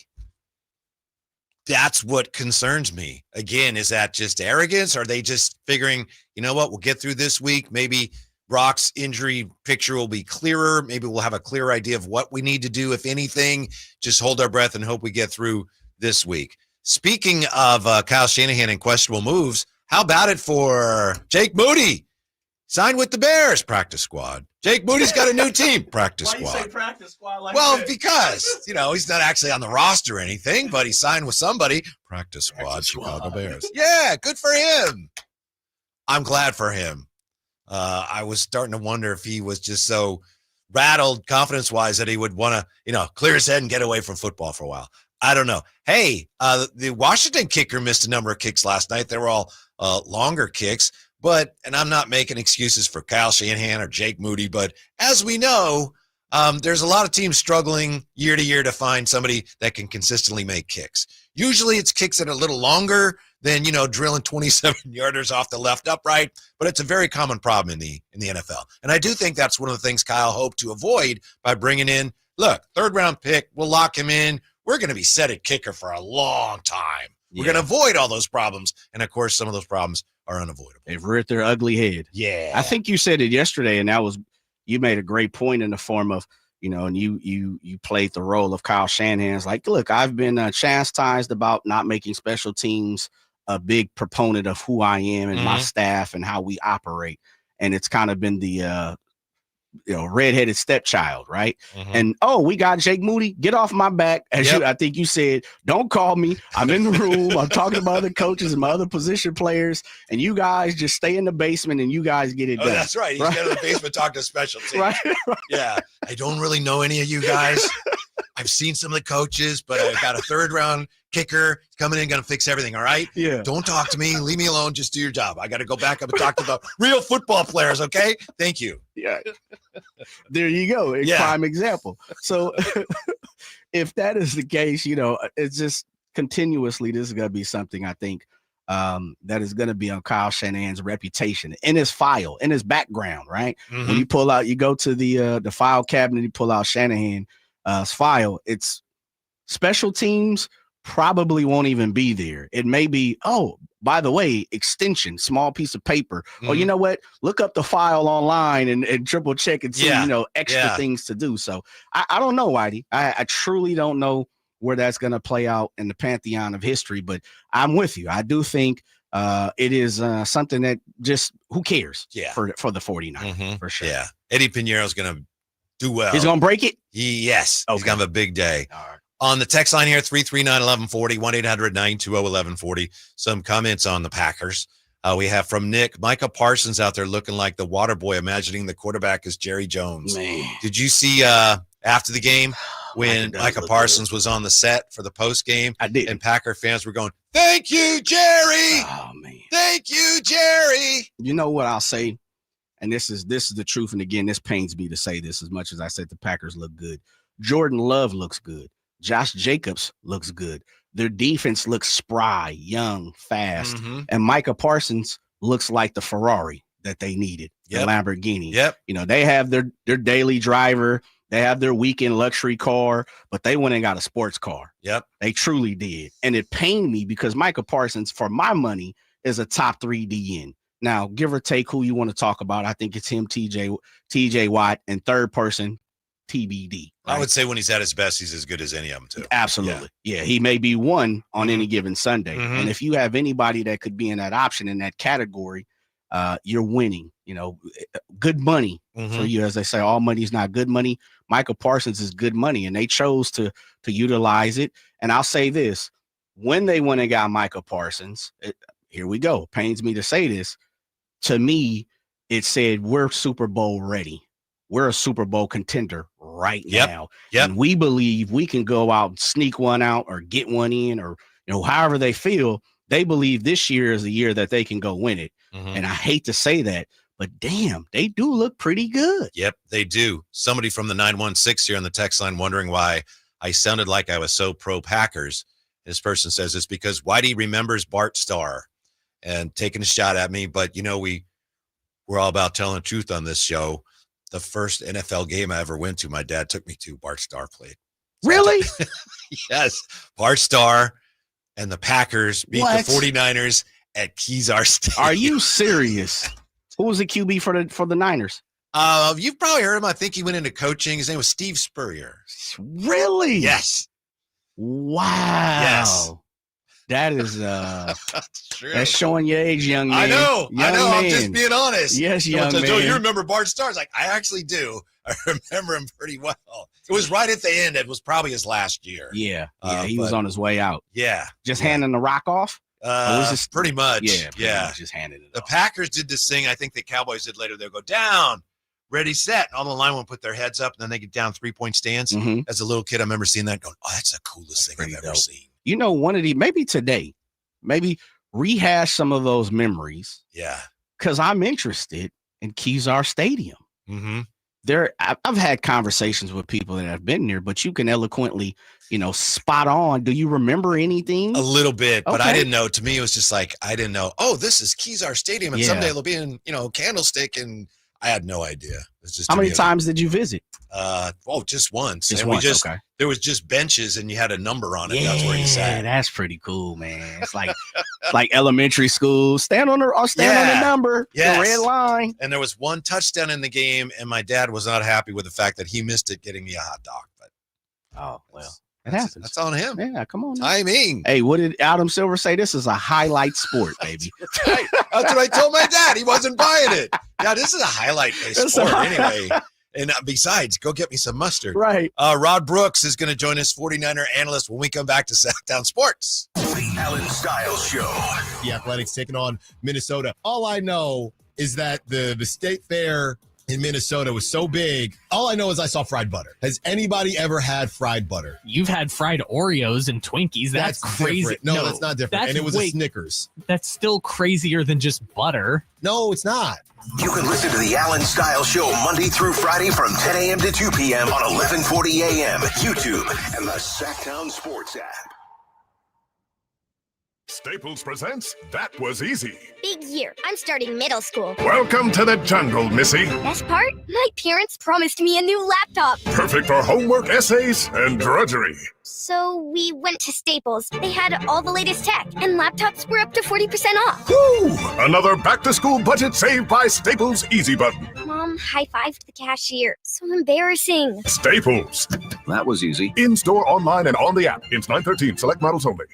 [SPEAKER 13] That's what concerns me. Again, is that just arrogance? Are they just figuring, you know what, we'll get through this week. Maybe Brock's injury picture will be clearer. Maybe we'll have a clear idea of what we need to do, if anything. Just hold our breath and hope we get through this week. Speaking of Kyle Shanahan and questionable moves, how about it for Jake Moody? Signed with the Bears practice squad. Jake Moody's got a new team practice squad.
[SPEAKER 14] Why you say practice squad like
[SPEAKER 13] well,
[SPEAKER 14] that?
[SPEAKER 13] Because, he's not actually on the roster or anything, but he signed with somebody. Practice squad, Chicago Bears. Yeah, good for him. I'm glad for him. I was starting to wonder if he was just so rattled confidence-wise that he would want to, clear his head and get away from football for a while. I don't know. Hey, the Washington kicker missed a number of kicks last night. They were all longer kicks. And I'm not making excuses for Kyle Shanahan or Jake Moody, but as we know, there's a lot of teams struggling year to year to find somebody that can consistently make kicks. Usually it's kicks that are a little longer than, drilling 27-yarders off the left upright, but it's a very common problem in the NFL. And I do think that's one of the things Kyle hoped to avoid by bringing in, look, 3rd-round pick, we'll lock him in. We're going to be set at kicker for a long time. We're going to avoid all those problems. And, of course, some of those problems are unavoidable.
[SPEAKER 14] They've reared their ugly head.
[SPEAKER 13] Yeah.
[SPEAKER 14] I think you said it yesterday, and you made a great point in the form of, and you played the role of Kyle Shanahan's like, look, I've been chastised about not making special teams a big proponent of who I am and my staff and how we operate. And it's kind of been the redheaded stepchild, right? And we got Jake Moody. Get off my back. I think you said, don't call me. I'm in the room. I'm talking to my other coaches and my other position players, and you guys just stay in the basement and you guys get it done.
[SPEAKER 13] That's right. He's got in the basement talking to special teams.
[SPEAKER 14] Right.
[SPEAKER 13] Yeah. I don't really know any of you guys. I've seen some of the coaches, but I got a 3rd-round kicker coming in, going to fix everything. All right.
[SPEAKER 14] Yeah.
[SPEAKER 13] Don't talk to me. Leave me alone. Just do your job. I got to go back up and talk to the real football players. Okay. Thank you.
[SPEAKER 14] Yeah. There you go. Prime example. So if that is the case, it's just continuously, this is going to be something I think that is going to be on Kyle Shanahan's reputation in his file, in his background, right? When you pull out, you go to the file cabinet, you pull out Shanahan's file, it's special teams probably won't even be there. It may be, by the way, extension, small piece of paper. Or you know what? Look up the file online and triple check and see, extra things to do. So I don't know, Whitey. I truly don't know where that's going to play out in the pantheon of history, but I'm with you. I do think it is something that just, who cares for the 49ers, for sure.
[SPEAKER 13] Yeah. Eddie Pinheiro's going to do well.
[SPEAKER 14] He's going to break it?
[SPEAKER 13] Yes.
[SPEAKER 14] Okay.
[SPEAKER 13] He's going to have a big day.
[SPEAKER 14] All right.
[SPEAKER 13] On the text line here, 339-1140, 1-800-920-1140. Some comments on the Packers. We have from Nick, Micah Parsons out there looking like the water boy, imagining the quarterback is Jerry Jones.
[SPEAKER 14] Man.
[SPEAKER 13] Did you see after the game when Micah Parsons was on the set for the post game?
[SPEAKER 14] I did.
[SPEAKER 13] And Packer fans were going, "Thank you, Jerry.
[SPEAKER 14] Oh man.
[SPEAKER 13] Thank you, Jerry."
[SPEAKER 14] You know what I'll say? And this is the truth. And again, this pains me to say this as much as I said the Packers look good. Jordan Love looks good. Josh Jacobs looks good. Their defense looks spry, young, fast. And Micah Parsons looks like the Ferrari that they needed, the Lamborghini. You know, they have their daily driver. They have their weekend luxury car, but they went and got a sports car. They truly did. And it pained me because Micah Parsons, for my money, is a top 3 DN. Now, give or take who you want to talk about. I think it's him, TJ Watt, and third person, TBD.
[SPEAKER 13] I would say when he's at his best, he's as good as any of them, too.
[SPEAKER 14] Absolutely. Yeah, he may be one on any given Sunday. And if you have anybody that could be in that option, in that category, you're winning. You know, good money for you. As they say, all money is not good money. Micah Parsons is good money, and they chose to utilize it. And I'll say this, when they went and got Micah Parsons, here we go. Pains me to say this. To me, it said we're Super Bowl ready. We're a Super Bowl contender right now. And we believe we can go out and sneak one out or get one in, or, you know, however they feel. They believe this year is the year that they can go win it. And I hate to say that, but damn, they do look pretty good.
[SPEAKER 13] Yep, they do. Somebody from the 916 here on the text line wondering why I sounded like I was so pro Packers. This person says it's because Whitey remembers Bart Starr and taking a shot at me. But, you know, we're all about telling the truth on this show. The first NFL game I ever went to, my dad took me to. Bart Starr played.
[SPEAKER 14] Really?
[SPEAKER 13] Yes. Bart Starr and the Packers beat
[SPEAKER 14] What?
[SPEAKER 13] the 49ers at Kezar Stadium.
[SPEAKER 14] Are you serious? Who was the QB for the Niners?
[SPEAKER 13] You've probably heard him. I think he went into coaching. His name was Steve Spurrier.
[SPEAKER 14] Really?
[SPEAKER 13] Yes.
[SPEAKER 14] Wow.
[SPEAKER 13] Yes.
[SPEAKER 14] That is
[SPEAKER 13] True.
[SPEAKER 14] that's showing your age, young man.
[SPEAKER 13] I know.
[SPEAKER 14] Young
[SPEAKER 13] I'm
[SPEAKER 14] man.
[SPEAKER 13] just being honest.
[SPEAKER 14] Yes,
[SPEAKER 13] Someone
[SPEAKER 14] young
[SPEAKER 13] says,
[SPEAKER 14] man.
[SPEAKER 13] "Joe, you remember Bart Starr?" I was like, I actually do. I remember him pretty well. It was right at the end. It was probably his last year.
[SPEAKER 14] Yeah. He was on his way out.
[SPEAKER 13] Yeah.
[SPEAKER 14] Just handing the rock off? Or was this-
[SPEAKER 13] pretty much.
[SPEAKER 14] Yeah, pretty
[SPEAKER 13] Yeah.
[SPEAKER 14] much just handing it
[SPEAKER 13] The
[SPEAKER 14] off.
[SPEAKER 13] Packers did this thing. I think the Cowboys did later. They'll go down, ready, set. And all the line will put their heads up, and then they get down 3-point stance.
[SPEAKER 14] Mhm.
[SPEAKER 13] As a little kid, I remember seeing that going, "Oh, that's the coolest thing I've ever seen."
[SPEAKER 14] You know, one of the maybe today, maybe rehash some of those memories.
[SPEAKER 13] Yeah.
[SPEAKER 14] Because I'm interested in Kezar Stadium. I've had conversations with people that have been there, but you can eloquently, you know, spot on. Do you remember anything?
[SPEAKER 13] A little bit, but I
[SPEAKER 14] Okay.
[SPEAKER 13] didn't know. To me, it was just like, I didn't know, oh, this is Kezar Stadium, and
[SPEAKER 14] Yeah.
[SPEAKER 13] someday it'll be in, Candlestick, and I had no idea. It's just
[SPEAKER 14] How
[SPEAKER 13] to
[SPEAKER 14] many
[SPEAKER 13] me,
[SPEAKER 14] times did you visit?
[SPEAKER 13] Just once.
[SPEAKER 14] Just
[SPEAKER 13] and
[SPEAKER 14] once,
[SPEAKER 13] we just
[SPEAKER 14] okay.
[SPEAKER 13] There was just benches, and you had a number on it. That's where you sat.
[SPEAKER 14] That's pretty cool, man. It's like like elementary school. Stand on the number,
[SPEAKER 13] Yes.
[SPEAKER 14] the red line.
[SPEAKER 13] And there was one touchdown in the game, and my dad was not happy with the fact that he missed it getting me a hot dog. But
[SPEAKER 14] oh well, it happens.
[SPEAKER 13] That's on him.
[SPEAKER 14] Yeah, come on. now.
[SPEAKER 13] I mean,
[SPEAKER 14] Hey, what did Adam Silver say? This is a highlight sport, baby.
[SPEAKER 13] that's what I told my dad. He wasn't buying it. Yeah, this is a highlight-based
[SPEAKER 14] It's
[SPEAKER 13] sport
[SPEAKER 14] a-
[SPEAKER 13] anyway. And besides, go get me some mustard.
[SPEAKER 14] Right.
[SPEAKER 13] Rod Brooks is going to join us, 49er analyst, when we come back to Sacktown Sports.
[SPEAKER 12] The Alan Styles Show.
[SPEAKER 15] The Athletics taking on Minnesota. All I know is that the state fair in Minnesota was so big. All I know is I saw fried butter. Has anybody ever had fried butter?
[SPEAKER 16] You've had fried Oreos and Twinkies. That's crazy.
[SPEAKER 15] Different. No, that's not different. And it was a Snickers.
[SPEAKER 16] That's still crazier than just butter.
[SPEAKER 15] No, it's not.
[SPEAKER 12] You can listen to the Alan Styles Show Monday through Friday from 10 a.m. to 2 p.m. on 1140 a.m. YouTube and the Sacktown Sports app.
[SPEAKER 17] Staples presents That Was Easy.
[SPEAKER 18] Big year. I'm starting middle school.
[SPEAKER 17] Welcome to the jungle, Missy.
[SPEAKER 18] Best part? My parents promised me a new laptop.
[SPEAKER 17] Perfect for homework, essays, and drudgery.
[SPEAKER 18] So we went to Staples. They had all the latest tech, and laptops were up to 40% off.
[SPEAKER 17] Woo! Another back-to-school budget saved by Staples Easy Button.
[SPEAKER 18] Mom high-fived the cashier. So embarrassing.
[SPEAKER 17] Staples.
[SPEAKER 2] That was easy.
[SPEAKER 17] In-store, online, and on the app. It's 9/13. Select models only.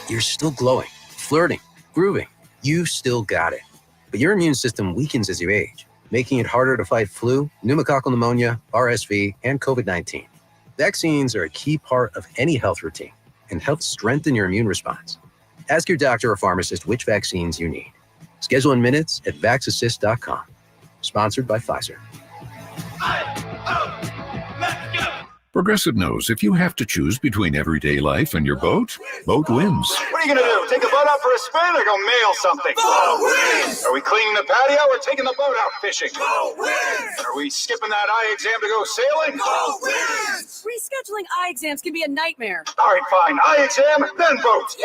[SPEAKER 2] You're still glowing, flirting, grooving. You still got it. But your immune system weakens as you age, making it harder to fight flu, pneumococcal pneumonia, RSV, and COVID-19. Vaccines are a key part of any health routine and help strengthen your immune response. Ask your doctor or pharmacist which vaccines you need. Schedule in minutes at vaxassist.com. Sponsored by Pfizer.
[SPEAKER 17] Progressive knows if you have to choose between everyday life and your boat, boat wins.
[SPEAKER 19] What are you going to do? Take the boat out for a spin or go mail something? Boat wins! Are we cleaning the patio or taking the boat out fishing? Boat wins! Are we skipping that eye exam to go sailing? Boat wins!
[SPEAKER 11] Rescheduling eye exams can be a nightmare.
[SPEAKER 19] All right, fine. Eye exam, then boat.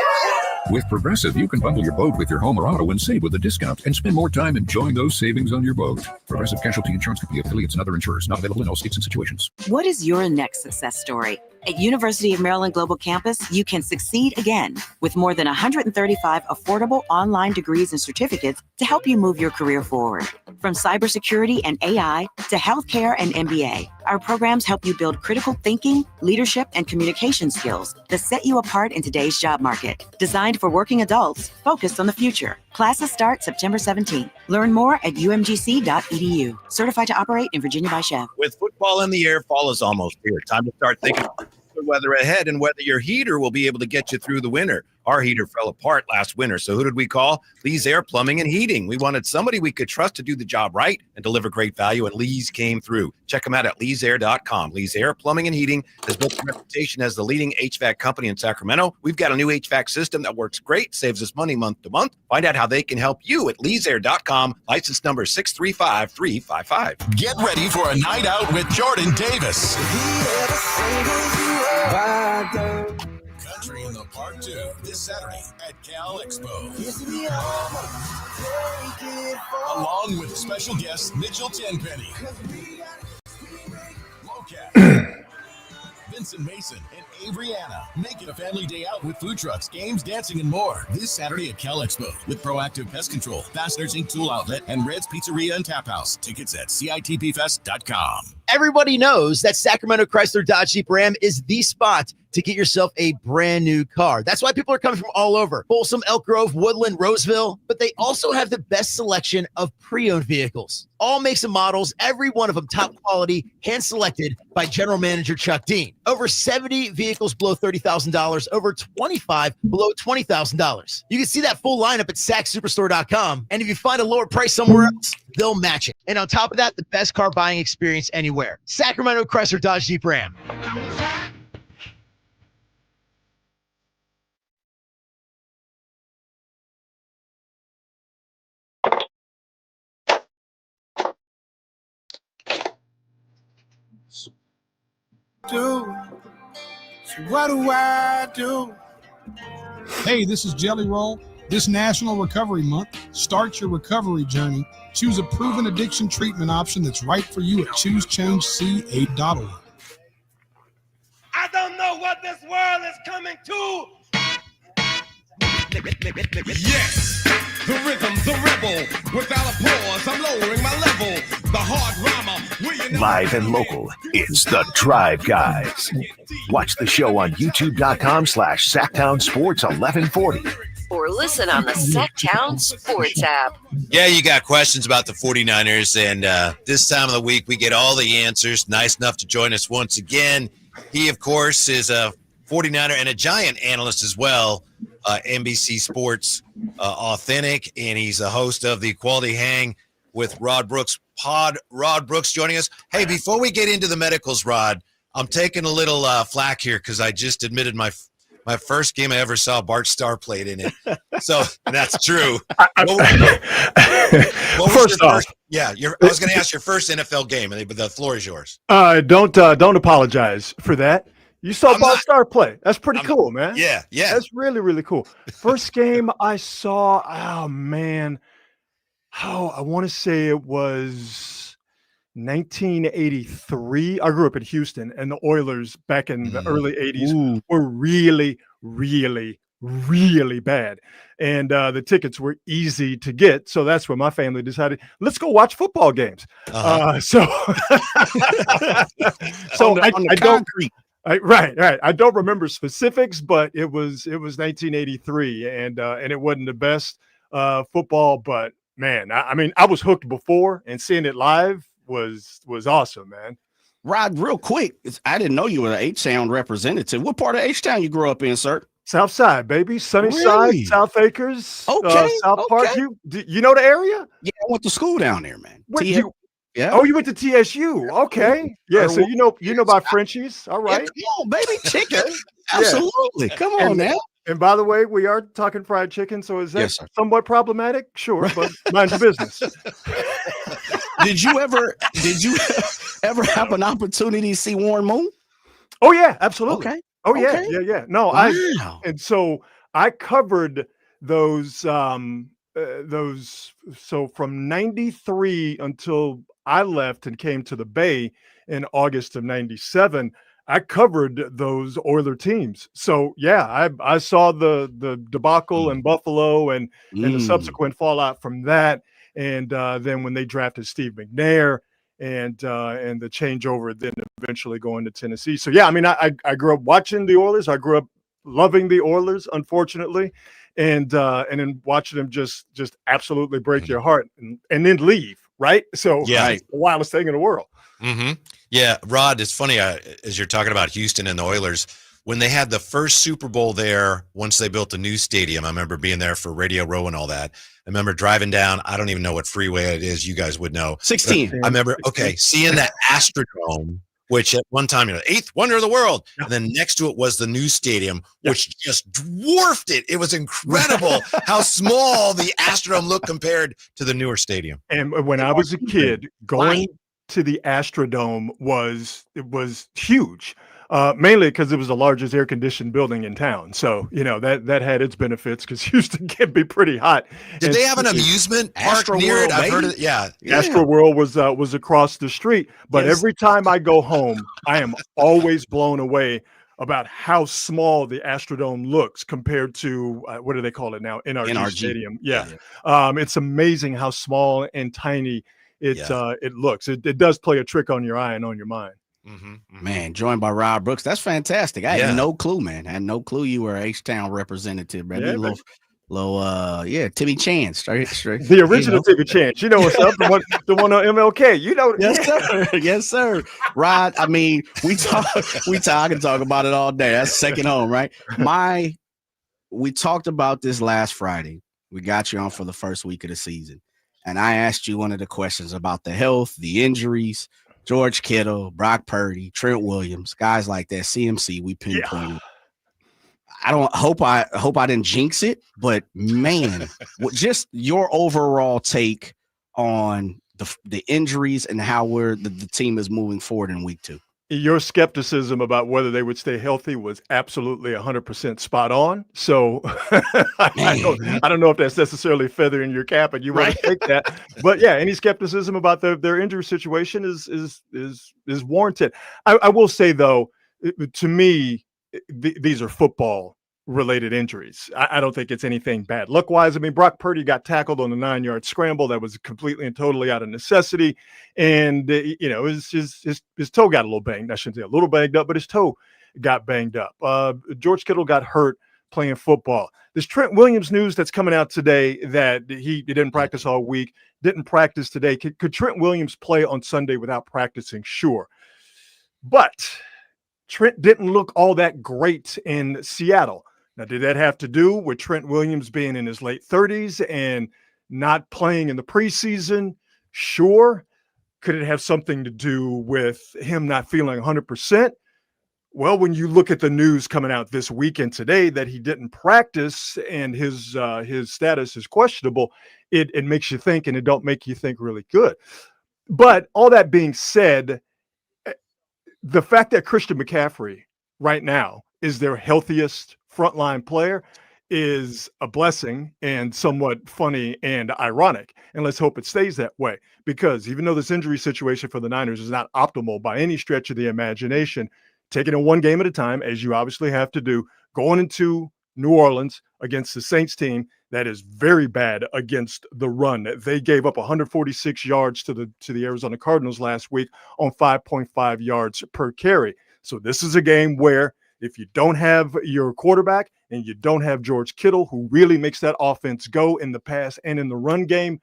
[SPEAKER 17] With Progressive, you can bundle your boat with your home or auto and save with a discount and spend more time enjoying those savings on your boat. Progressive Casualty Insurance Company, affiliates, and other insurers. Not available in all states and situations.
[SPEAKER 20] What is your next success story? At University of Maryland Global Campus, you can succeed again with more than 135 affordable online degrees and certificates to help you move your career forward. From cybersecurity and AI to healthcare and MBA, our programs help you build critical thinking, leadership, and communication skills that set you apart in today's job market. Designed for working adults focused on the future. Classes start September 17th. Learn more at umgc.edu. Certified to operate in Virginia by Chev.
[SPEAKER 13] With football in the air, fall is almost here. Time to start thinking about the weather ahead and whether your heater will be able to get you through the winter. Our heater fell apart last winter, so who did we call? Lee's Air Plumbing and Heating. We wanted somebody we could trust to do the job right and deliver great value, and Lee's came through. Check them out at leesair.com. Lee's Air Plumbing and Heating has built a reputation as the leading HVAC company in Sacramento. We've got a new HVAC system that works great, saves us money month to month. Find out how they can help you at leesair.com. License number 635355.
[SPEAKER 1] Get ready for a night out with Jordan Davis. Country in the Park 2 this Saturday at Cal Expo. Along with special guest Mitchell Tenpenny, Locat, Vincent Mason, and Averyana. Make it a family day out with food trucks, games, dancing, and more. This Saturday at Cal Expo with Proactive Pest Control, Fasteners Inc. Tool Outlet, and Red's Pizzeria and Tap House. Tickets at CITPfest.com.
[SPEAKER 21] Everybody knows that Sacramento Chrysler Dodge Jeep Ram is the spot to get yourself a brand new car. That's why people are coming from all over. Folsom, Elk Grove, Woodland, Roseville. But they also have the best selection of pre-owned vehicles. All makes and models, every one of them top quality, hand-selected by General Manager Chuck Dean. Over 70 vehicles below $30,000, over 25 below $20,000. You can see that full lineup at SacSuperstore.com. And if you find a lower price somewhere else, they'll match it. And on top of that, the best car buying experience anywhere. Sacramento Chrysler Dodge Jeep Ram.
[SPEAKER 22] So what do I do? Hey, this is Jelly Roll. This National Recovery Month, start your recovery journey. Choose a proven addiction treatment option that's right for you at ChooseChangeCA.org.
[SPEAKER 19] I don't know what this world is coming to. Yes, the rhythm, the rebel. Without a pause, I'm lowering my level. The hard rhymer.
[SPEAKER 12] Live and local, it's the Drive Guys. Watch the show on youtube.com/Sacktown Sports 1140.
[SPEAKER 11] Or listen on the Sacktown Sports app.
[SPEAKER 13] Yeah, you got questions about the 49ers, and this time of the week we get all the answers. Nice enough to join us once again. He, of course, is a 49er and a Giant analyst as well, NBC Sports Authentic, and he's a host of the Quality Hang with Rod Brooks pod. Rod Brooks joining us. Hey, before we get into the medicals, Rod, I'm taking a little flack here because I just admitted my first game I ever saw Bart Starr played in it. So that's true. What was your first? Yeah, I was going to ask your first NFL game, but the floor is yours.
[SPEAKER 23] Don't apologize for that. You saw Bart Starr play. That's pretty cool, man.
[SPEAKER 13] Yeah.
[SPEAKER 23] That's really, really cool. First game I saw, oh, man. I want to say it was 1983. I grew up in Houston, and the Oilers back in the early 80s were really, really, really bad. And the tickets were easy to get. So that's when my family decided, let's go watch football games. So I don't. Right. I don't remember specifics, but it was 1983, and it wasn't the best football. But man, I mean, I was hooked before, and seeing it live was awesome, man.
[SPEAKER 14] Rod, real quick, I didn't know you were an H-Town representative. What part of H-Town you grew up in, sir?
[SPEAKER 23] South Side, baby. Sunnyside,
[SPEAKER 14] Really?
[SPEAKER 23] South Acres,
[SPEAKER 14] Okay,
[SPEAKER 23] South Park.
[SPEAKER 14] okay.
[SPEAKER 23] You know the area?
[SPEAKER 14] Yeah, I went to school down there, man.
[SPEAKER 23] What,
[SPEAKER 14] TS
[SPEAKER 23] you,
[SPEAKER 14] yeah.
[SPEAKER 23] Oh, you went to TSU. Okay. Yeah, so you know by Frenchies. All right.
[SPEAKER 14] Yeah, come on, baby. Chicken. Absolutely. Come on now.
[SPEAKER 23] And by the way, we are talking fried chicken, so is that
[SPEAKER 14] Yes, sir.
[SPEAKER 23] somewhat problematic? Sure, but mind your business.
[SPEAKER 14] Did you ever have an opportunity to see Warren Moon?
[SPEAKER 23] Oh yeah, absolutely.
[SPEAKER 14] Okay.
[SPEAKER 23] Oh yeah,
[SPEAKER 14] Okay.
[SPEAKER 23] yeah. No,
[SPEAKER 14] Wow.
[SPEAKER 23] and so I covered those so from 93 until I left and came to the Bay in August of 97. I covered those Oiler teams. So yeah, I saw the debacle in Buffalo and the subsequent fallout from that. And then when they drafted Steve McNair and the changeover, then eventually going to Tennessee. So yeah, I mean, I grew up watching the Oilers. I grew up loving the Oilers, unfortunately, and then watching them just absolutely break your heart and then leave. Right. So
[SPEAKER 13] Yeah.
[SPEAKER 23] the wildest thing in the world.
[SPEAKER 13] Mm-hmm. Yeah, Rod, it's funny as you're talking about Houston and the Oilers, when they had the first Super Bowl there, once they built a new stadium, I remember being there for Radio Row and all that. I remember driving down, I don't even know what freeway it is, you guys would know.
[SPEAKER 14] 16.
[SPEAKER 13] I remember, seeing that Astrodome, which at one time, eighth wonder of the world. And then next to it was the new stadium, which just dwarfed it. It was incredible how small the Astrodome looked compared to the newer stadium.
[SPEAKER 23] And when I was a kid, going to the Astrodome was huge, mainly because it was the largest air-conditioned building in town. So that had its benefits because Houston can be pretty hot.
[SPEAKER 13] Did they have an amusement park near it? I've heard of it. Yeah.
[SPEAKER 23] Astro World was across the street. But every time I go home, I am always blown away about how small the Astrodome looks compared to what do they call it now? NRG. Stadium. Yeah. It's amazing how small and tiny it looks. It does play a trick on your eye and on your mind.
[SPEAKER 14] Man, joined by Rod Brooks. That's fantastic. I had no clue, man. I had no clue you were H-Town representative, man.
[SPEAKER 23] Yeah,
[SPEAKER 14] Timmy Chan, straight.
[SPEAKER 23] The original Timmy Chan. You know what's up? The one on MLK. You know.
[SPEAKER 14] Yes, sir. Yes, sir. Rod, I mean, I can talk about it all day. That's second home, right? We talked about this last Friday. We got you on for the first week of the season. And I asked you one of the questions about the health, the injuries, George Kittle, Brock Purdy, Trent Williams, guys like that. CMC, we pinpointed. I hope I didn't jinx it, but man, just your overall take on the injuries and how the team is moving forward in week 2.
[SPEAKER 23] Your skepticism about whether they would stay healthy was absolutely 100% spot on. So I don't know if that's necessarily feather in your cap and you want to take that, but yeah, any skepticism about their injury situation is warranted. I will say though, to me, these are football related injuries. I don't think it's anything bad luck wise. I mean, Brock Purdy got tackled on the 9-yard scramble. That was completely and totally out of necessity. And, his toe got a little banged. I shouldn't say a little banged up, but his toe got banged up. George Kittle got hurt playing football. This Trent Williams news that's coming out today that he didn't practice all week, didn't practice today. Could Trent Williams play on Sunday without practicing? Sure. But Trent didn't look all that great in Seattle. Now, did that have to do with Trent Williams being in his late 30s and not playing in the preseason? Sure. Could it have something to do with him not feeling 100%? Well, when you look at the news coming out this weekend today that he didn't practice and his status is questionable, it makes you think, and it don't make you think really good. But all that being said, the fact that Christian McCaffrey right now is their healthiest frontline player is a blessing and somewhat funny and ironic. And let's hope it stays that way, because even though this injury situation for the Niners is not optimal by any stretch of the imagination, taking it one game at a time, as you obviously have to do, going into New Orleans against the Saints team that is very bad against the run. They gave up 146 yards to the Arizona Cardinals last week on 5.5 yards per carry. So this is a game where if you don't have your quarterback and you don't have George Kittle, who really makes that offense go in the pass and in the run game,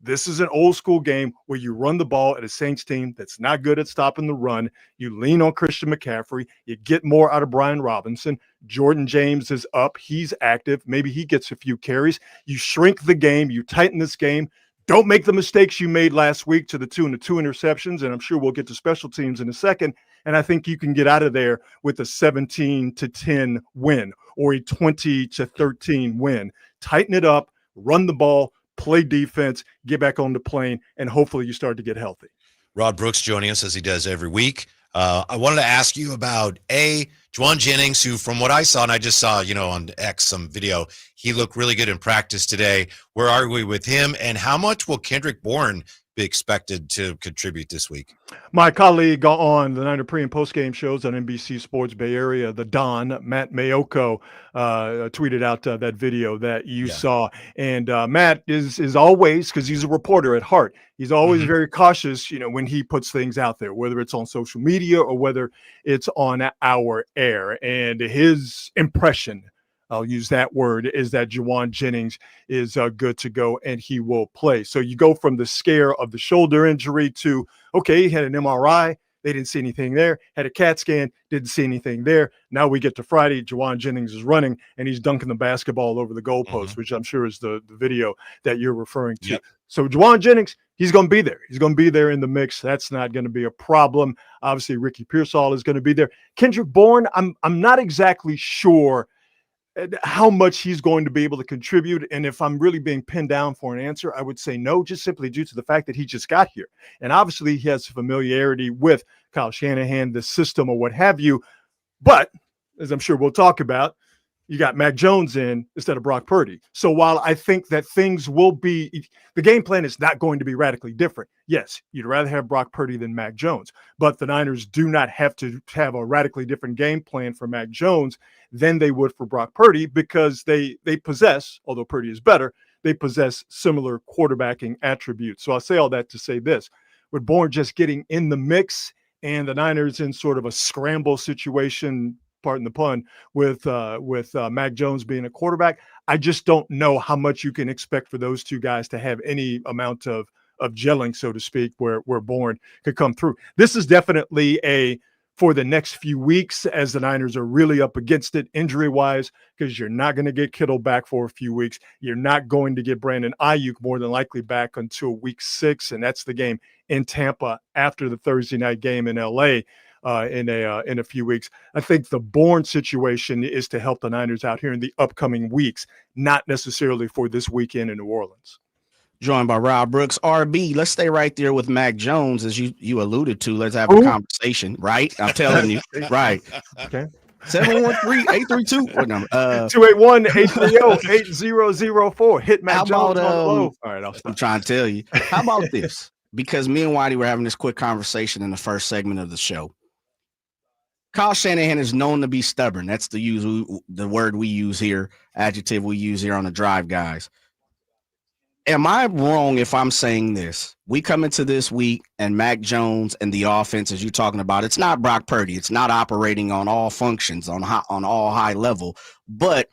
[SPEAKER 23] This is an old school game where you run the ball at a Saints team that's not good at stopping the run. You lean on Christian McCaffrey. You get more out of Brian Robinson. Jordan James is up. He's active. Maybe he gets a few carries. You shrink the game. You tighten this game. Don't make the mistakes you made last week to the tune of 2 interceptions. And I'm sure we'll get to special teams in a second. And I think you can get out of there with a 17-10 win or a 20-13 win. Tighten it up, run the ball, play defense, get back on the plane, and hopefully you start to get healthy.
[SPEAKER 13] Rod Brooks joining us as he does every week. I wanted to ask you about Jauan Jennings, who from what I saw, and I just saw, on X some video, he looked really good in practice today. Where are we with him, and how much will Kendrick Bourne be expected to contribute this week?
[SPEAKER 23] My colleague on the Niner pre and post game shows on NBC Sports Bay Area, the Don, Matt Mayoko, tweeted out that video that you saw. And Matt is always, because he's a reporter at heart, he's always very cautious, when he puts things out there, whether it's on social media or whether it's on our air. And his impression, I'll use that word, is that Jauan Jennings is good to go and he will play. So you go from the scare of the shoulder injury to, okay, he had an MRI. They didn't see anything there. Had a CAT scan. Didn't see anything there. Now we get to Friday. Jauan Jennings is running and he's dunking the basketball over the goalpost, which I'm sure is the video that you're referring to. Yep. So Jauan Jennings, he's going to be there. He's going to be there in the mix. That's not going to be a problem. Obviously, Ricky Pearsall is going to be there. Kendrick Bourne, I'm not exactly sure how much he's going to be able to contribute. And if I'm really being pinned down for an answer, I would say no, just simply due to the fact that he just got here. And obviously he has familiarity with Kyle Shanahan, the system or what have you. But as I'm sure we'll talk about, you got Mac Jones in instead of Brock Purdy. So while I think that things will be, the game plan is not going to be radically different. Yes, you'd rather have Brock Purdy than Mac Jones, but the Niners do not have to have a radically different game plan for Mac Jones than they would for Brock Purdy because they possess, although Purdy is better, they possess similar quarterbacking attributes. So I'll say all that to say this, with Bourne just getting in the mix and the Niners in sort of a scramble situation, pardon the pun, with Mac Jones being a quarterback, I just don't know how much you can expect for those two guys to have any amount of gelling, so to speak, where Bourne could come through. This is definitely for the next few weeks as the Niners are really up against it injury-wise, because you're not going to get Kittle back for a few weeks. You're not going to get Brandon Ayuk more than likely back until week 6, and that's the game in Tampa after the Thursday night game in LA. In a few weeks. I think the Bourne situation is to help the Niners out here in the upcoming weeks, not necessarily for this weekend in New Orleans.
[SPEAKER 14] Joined by Rod Brooks. RB, let's stay right there with Mac Jones, as you alluded to. Let's have a conversation, right? I'm telling you, right.
[SPEAKER 23] Okay.
[SPEAKER 14] 713-832. What number?
[SPEAKER 23] 281-830-8004. Hit Mac Jones on the low. All right,
[SPEAKER 14] I'm trying to tell you. How about this? Because me and Whitey were having this quick conversation in the first segment of the show. Kyle Shanahan is known to be stubborn. That's the word we use here, adjective we use here on the Drive Guys. Am I wrong if I'm saying this? We come into this week and Mac Jones and the offense, as you're talking about, it's not Brock Purdy. It's not operating on all functions, on all high level. But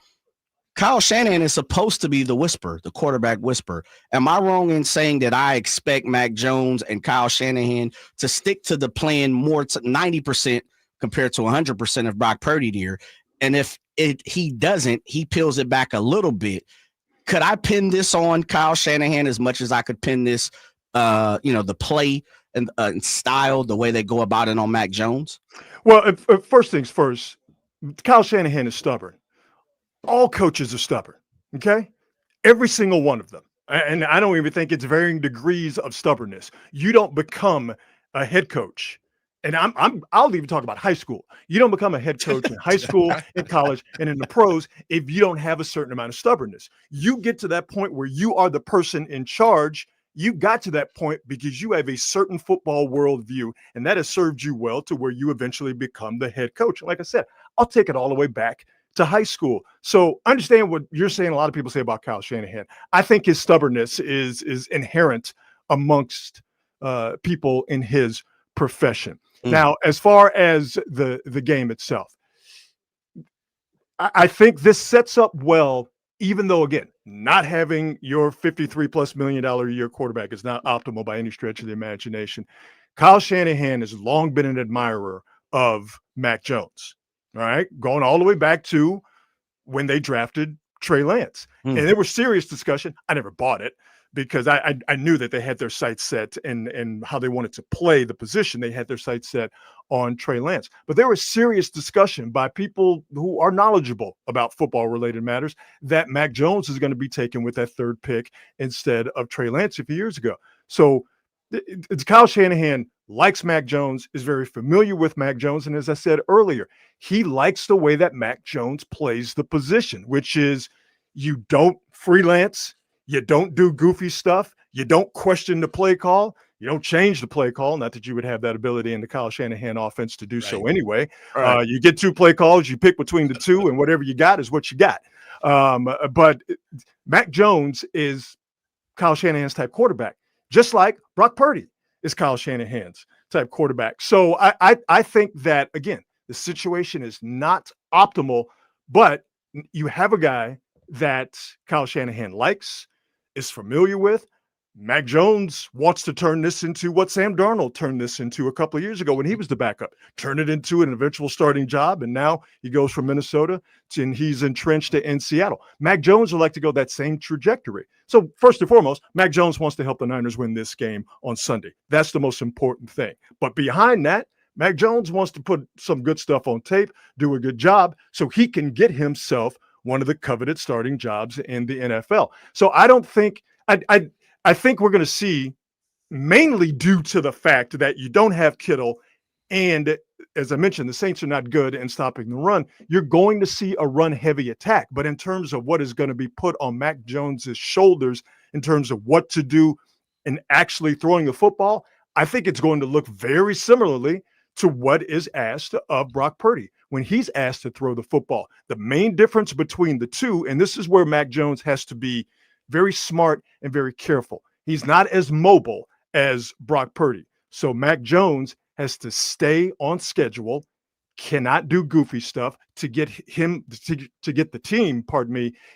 [SPEAKER 14] Kyle Shanahan is supposed to be the whisperer, the quarterback whisperer. Am I wrong in saying that I expect Mac Jones and Kyle Shanahan to stick to the plan more to 90% compared to 100% of Brock Purdy here? And if he doesn't, he peels it back a little bit. Could I pin this on Kyle Shanahan as much as I could pin this, the play and style, the way they go about it on Mac Jones?
[SPEAKER 23] Well, first things first, Kyle Shanahan is stubborn. All coaches are stubborn, okay? Every single one of them. And I don't even think it's varying degrees of stubbornness. You don't become a head coach. And I'll even talk about high school. You don't become a head coach in high school, in college, and in the pros if you don't have a certain amount of stubbornness. You get to that point where you are the person in charge. You got to that point because you have a certain football worldview, and that has served you well to where you eventually become the head coach. Like I said, I'll take it all the way back to high school. So understand what you're saying. A lot of people say about Kyle Shanahan. I think his stubbornness is inherent amongst people in his profession. Now, as far as the game itself, I think this sets up well even though, again, not having your $53+ million a year quarterback is not optimal by any stretch of the imagination, Kyle Shanahan has long been an admirer of Mac Jones. All right, going all the way back to when they drafted Trey Lance. And there was serious discussion. I never bought it because I knew that they had their sights set and how they wanted to play the position. They had their sights set on Trey Lance. But there was serious discussion by people who are knowledgeable about football-related matters that Mac Jones is going to be taken with that third pick instead of Trey Lance a few years ago. So it's Kyle Shanahan likes Mac Jones, is very familiar with Mac Jones. And as I said earlier, he likes the way that Mac Jones plays the position, which is you don't freelance, you don't do goofy stuff, you don't question the play call, you don't change the play call. Not that you would have that ability in the Kyle Shanahan offense to do so anyway. Right. You get 2 play calls, you pick between the 2, and whatever you got is what you got. But Mac Jones is Kyle Shanahan's type quarterback, just like Brock Purdy is Kyle Shanahan's type quarterback. So I think that, again, the situation is not optimal, but you have a guy that Kyle Shanahan likes, is familiar with. Mac Jones wants to turn this into what Sam Darnold turned this into a couple of years ago when he was the backup, turn it into an eventual starting job. And now he goes from Minnesota and he's entrenched in Seattle. Mac Jones would like to go that same trajectory. So first and foremost, Mac Jones wants to help the Niners win this game on Sunday. That's the most important thing. But behind that, Mac Jones wants to put some good stuff on tape, do a good job so he can get himself one of the coveted starting jobs in the NFL. So I don't think I think we're going to see, mainly due to the fact that you don't have Kittle, and as I mentioned, the Saints are not good in stopping the run. You're going to see a run-heavy attack. But in terms of what is going to be put on Mac Jones's shoulders in terms of what to do in actually throwing the football, I think it's going to look very similarly to what is asked of Brock Purdy when he's asked to throw the football. The main difference between the two, and this is where Mac Jones has to be very smart and very careful. He's not as mobile as Brock Purdy. So Mac Jones has to stay on schedule, cannot do goofy stuff to get him to get the team,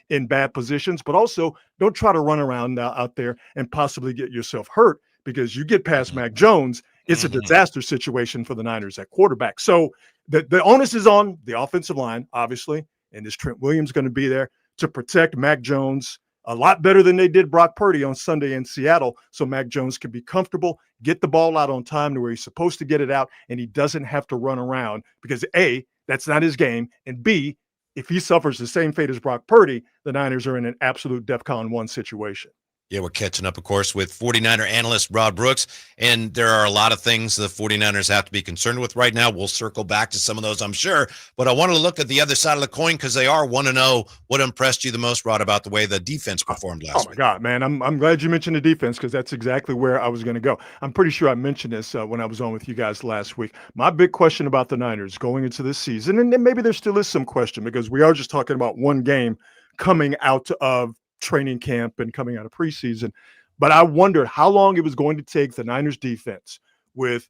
[SPEAKER 23] in bad positions, but also don't try to run around out there and possibly get yourself hurt, because you get past Mac Jones, it's a disaster situation for the Niners at quarterback. So the onus is on the offensive line, obviously, and is Trent Williams going to be there to protect Mac Jones a lot better than they did Brock Purdy on Sunday in Seattle, so Mac Jones can be comfortable, get the ball out on time to where he's supposed to get it out, and he doesn't have to run around because, A, that's not his game, and B, if he suffers the same fate as Brock Purdy, the Niners are in an absolute DEFCON 1 situation.
[SPEAKER 13] Yeah, we're catching up, of course, with 49er analyst Rod Brooks, and there are a lot of things the 49ers have to be concerned with right now. We'll circle back to some of those, I'm sure, but I want to look at the other side of the coin because they are 1-0. What impressed you the most, Rod, about the way the defense performed last week?
[SPEAKER 23] Oh, my God, man. I'm glad you mentioned the defense because that's exactly where I was going to go. I'm pretty sure I mentioned this when I was on with you guys last week. My big question about the Niners going into this season, and maybe there still is some question because we are just talking about one game coming out of training camp and coming out of preseason, but I wondered how long it was going to take the Niners defense with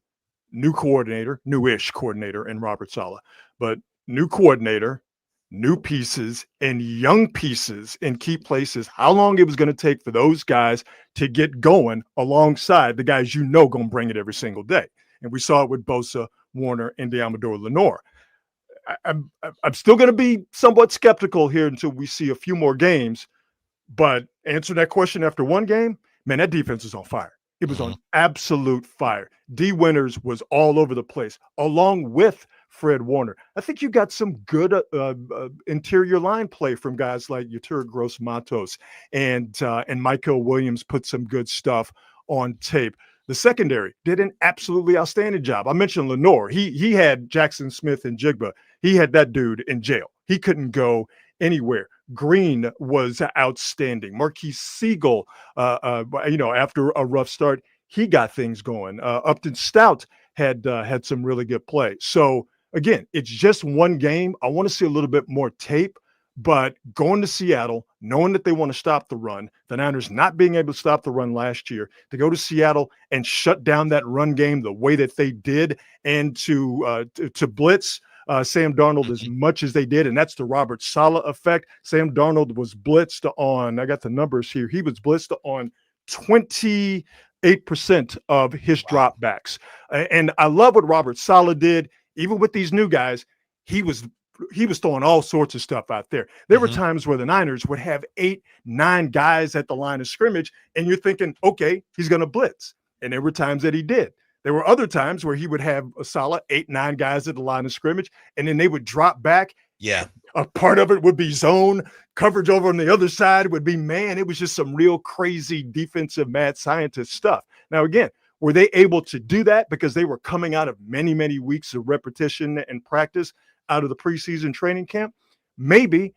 [SPEAKER 23] newish coordinator in Robert Saleh, but new coordinator, new pieces, and young pieces in key places, how long it was going to take for those guys to get going alongside the guys going to bring it every single day. And we saw it with Bosa, Warner, and Deommodore Lenoir. I'm still going to be somewhat skeptical here until we see a few more games. But answer that question after one game, man, that defense is on fire. It was on absolute fire. D. Winters was all over the place, along with Fred Warner. I think you got some good interior line play from guys like Yetur Gross-Matos and Michael Williams put some good stuff on tape. The secondary did an absolutely outstanding job. I mentioned Lenoir. He had Jackson Smith and Jigba. He had that dude in jail. He couldn't go anywhere. Green was outstanding. Marquise Siegel, after a rough start, he got things going. Upton Stout had some really good play. So again, it's just one game. I want to see a little bit more tape, but going to Seattle, knowing that they want to stop the run, the Niners not being able to stop the run last year, to go to Seattle and shut down that run game the way that they did, and to blitz Sam Darnold as much as they did, and that's the Robert Saleh effect. Sam Darnold was blitzed on, I got the numbers here, he was blitzed on 28% of his dropbacks. And I love what Robert Saleh did. Even with these new guys, he was throwing all sorts of stuff out there. There were times where the Niners would have 8, 9 guys at the line of scrimmage, and you're thinking, okay, he's going to blitz. And there were times that he did. There were other times where he would have a solid 8, 9 guys at the line of scrimmage, and then they would drop back.
[SPEAKER 13] Yeah.
[SPEAKER 23] A part of it would be zone. Coverage over on the other side would be man. It was just some real crazy defensive mad scientist stuff. Now, again, were they able to do that because they were coming out of many, many weeks of repetition and practice out of the preseason training camp? Maybe,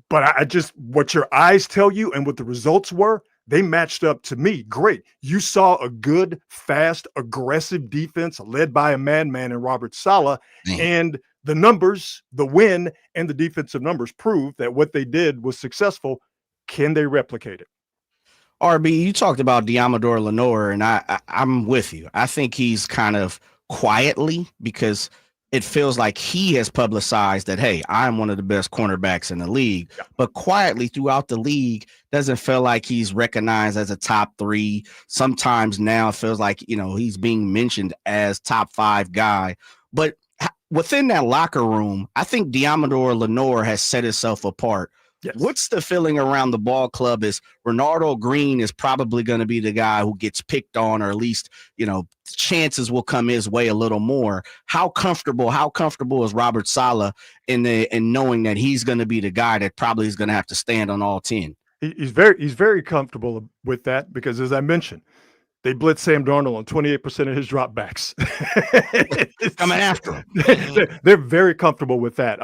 [SPEAKER 23] but I just, what your eyes tell you and what the results were, they matched up to me. Great. You saw a good, fast, aggressive defense led by a madman in Robert Saleh, and the numbers, the win and the defensive numbers prove that what they did was successful. Can they replicate it?
[SPEAKER 14] RB, you talked about Diamador Lenore, and I'm with you. I think he's kind of quietly, because it feels like he has publicized that, hey, I'm one of the best cornerbacks in the league, but quietly throughout the league doesn't feel like he's recognized as a top 3. Sometimes now it feels like, he's being mentioned as top 5 guy, but within that locker room, I think Diamador Lenore has set itself apart.
[SPEAKER 23] Yes.
[SPEAKER 14] What's the feeling around the ball club is Renardo Green is probably going to be the guy who gets picked on, or at least, chances will come his way a little more. How comfortable is Robert Saleh in knowing that he's going to be the guy that probably is going to have to stand on all 10?
[SPEAKER 23] He's very comfortable with that because, as I mentioned, they blitz Sam Darnold on 28% of his dropbacks.
[SPEAKER 14] Coming after him.
[SPEAKER 23] They're very comfortable with that.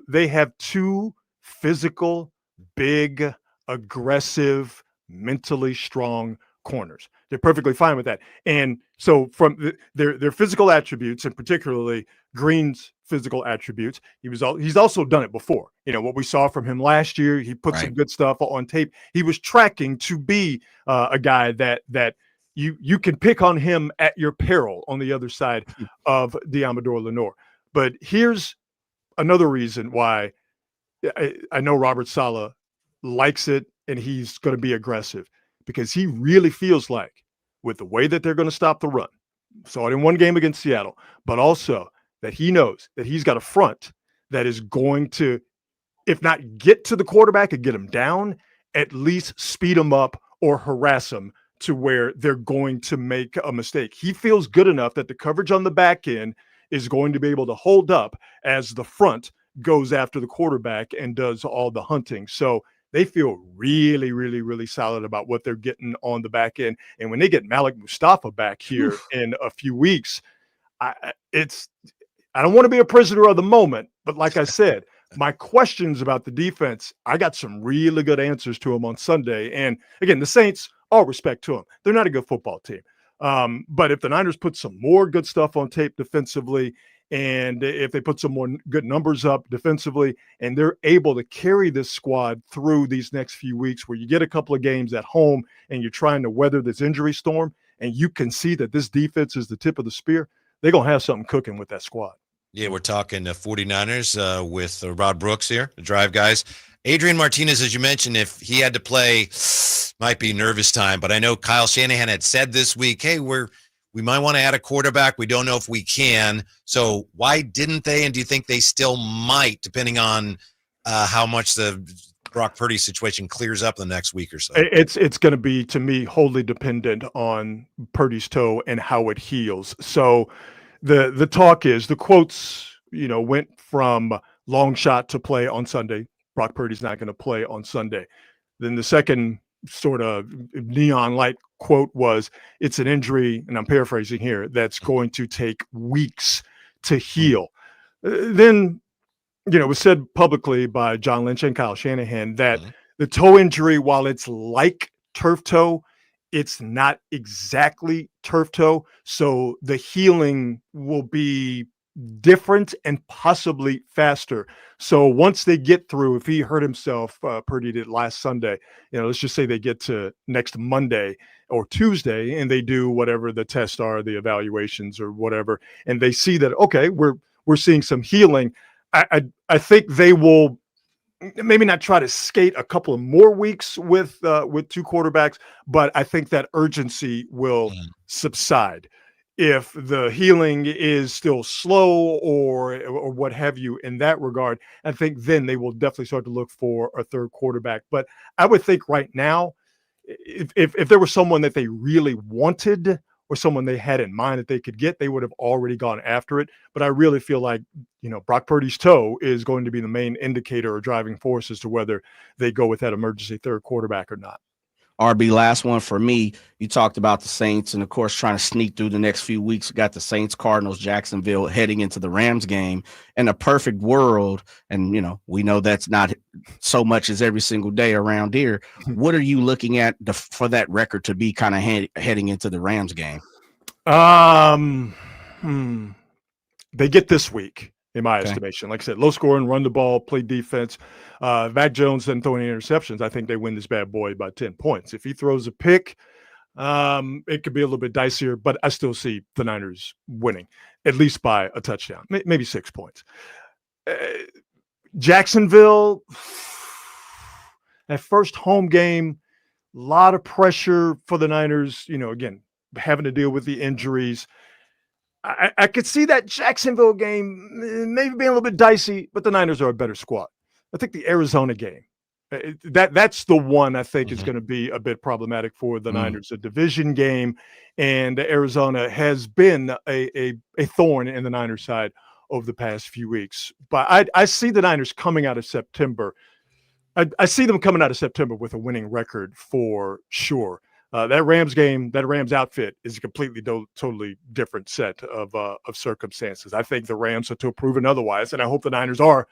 [SPEAKER 23] They have 2 physical, big, aggressive, mentally strong corners. They're perfectly fine with that. And so from their physical attributes, and particularly Green's physical attributes, he's also done it before. What we saw from him last year, he put some good stuff on tape. He was tracking to be a guy that you can pick on him at your peril on the other side of Diamador Lenore. But here's another reason why I know Robert Saleh likes it and he's going to be aggressive, because he really feels like, with the way that they're going to stop the run, saw it in one game against Seattle, but also that he knows that he's got a front that is going to, if not get to the quarterback and get him down, at least speed him up or harass him to where they're going to make a mistake. He feels good enough that the coverage on the back end is going to be able to hold up as the front goes after the quarterback and does all the hunting. So they feel really, really, really solid about what they're getting on the back end. And when they get Malik Mustafa back here in a few weeks, I don't want to be a prisoner of the moment, but like I said, my questions about the defense, I got some really good answers to them on Sunday. And again, the Saints, all respect to them, they're not a good football team. But if the Niners put some more good stuff on tape defensively, and if they put some more good numbers up defensively, and they're able to carry this squad through these next few weeks where you get a couple of games at home and you're trying to weather this injury storm, and you can see that this defense is the tip of the spear, they're going to have something cooking with that squad.
[SPEAKER 13] Yeah, we're talking 49ers with Rod Brooks here, the Drive Guys. Adrian Martinez, as you mentioned, if he had to play, might be nervous time, but I know Kyle Shanahan had said this week, hey, we might want to add a quarterback. We don't know if we can. So why didn't they? And do you think they still might, depending on how much the Brock Purdy situation clears up in the next week or so?
[SPEAKER 23] It's going to be, to me, wholly dependent on Purdy's toe and how it heals. So the talk is, the quotes, went from long shot to play on Sunday. Brock Purdy's not going to play on Sunday. Then the second sort of neon light quote was, it's an injury, and I'm paraphrasing here, that's going to take weeks to heal. Then, it was said publicly by John Lynch and Kyle Shanahan that the toe injury, while it's like turf toe, it's not exactly turf toe. So the healing will be different and possibly faster. So once they get through, if he hurt himself, Purdy did last Sunday, let's just say they get to next Monday or Tuesday and they do whatever the tests are, the evaluations or whatever, and they see that, okay, we're we're seeing some healing. I think they will maybe not try to skate a couple of more weeks with 2 quarterbacks, but I think that urgency will subside. If the healing is still slow or what have you in that regard, I think then they will definitely start to look for a third quarterback. But I would think right now, if there was someone that they really wanted or someone they had in mind that they could get, they would have already gone after it. But I really feel like, Brock Purdy's toe is going to be the main indicator or driving force as to whether they go with that emergency third quarterback or not.
[SPEAKER 14] RB, last one for me. You talked about the Saints and, of course, trying to sneak through the next few weeks. You got the Saints, Cardinals, Jacksonville heading into the Rams game. In a perfect world, and, we know that's not so much as every single day around here. What are you looking at for that record to be kind of heading into the Rams game?
[SPEAKER 23] They get this week, in my estimation. Like I said, low scoring, run the ball, play defense. Mac Jones doesn't throw any interceptions. I think they win this bad boy by 10 points. If he throws a pick, it could be a little bit dicier, but I still see the Niners winning, at least by a touchdown, maybe 6 points. Jacksonville, that first home game, a lot of pressure for the Niners, again, having to deal with the injuries. I could see that Jacksonville game maybe being a little bit dicey, but the Niners are a better squad. I think the Arizona game, that's the one I think is going to be a bit problematic for the Niners. A division game, and Arizona has been a thorn in the Niners side over the past few weeks. But I see the Niners coming out of September. I see them coming out of September with a winning record for sure. That Rams game, that Rams outfit is a completely totally different set of circumstances. I think the Rams are to have proven otherwise, and I hope the Niners are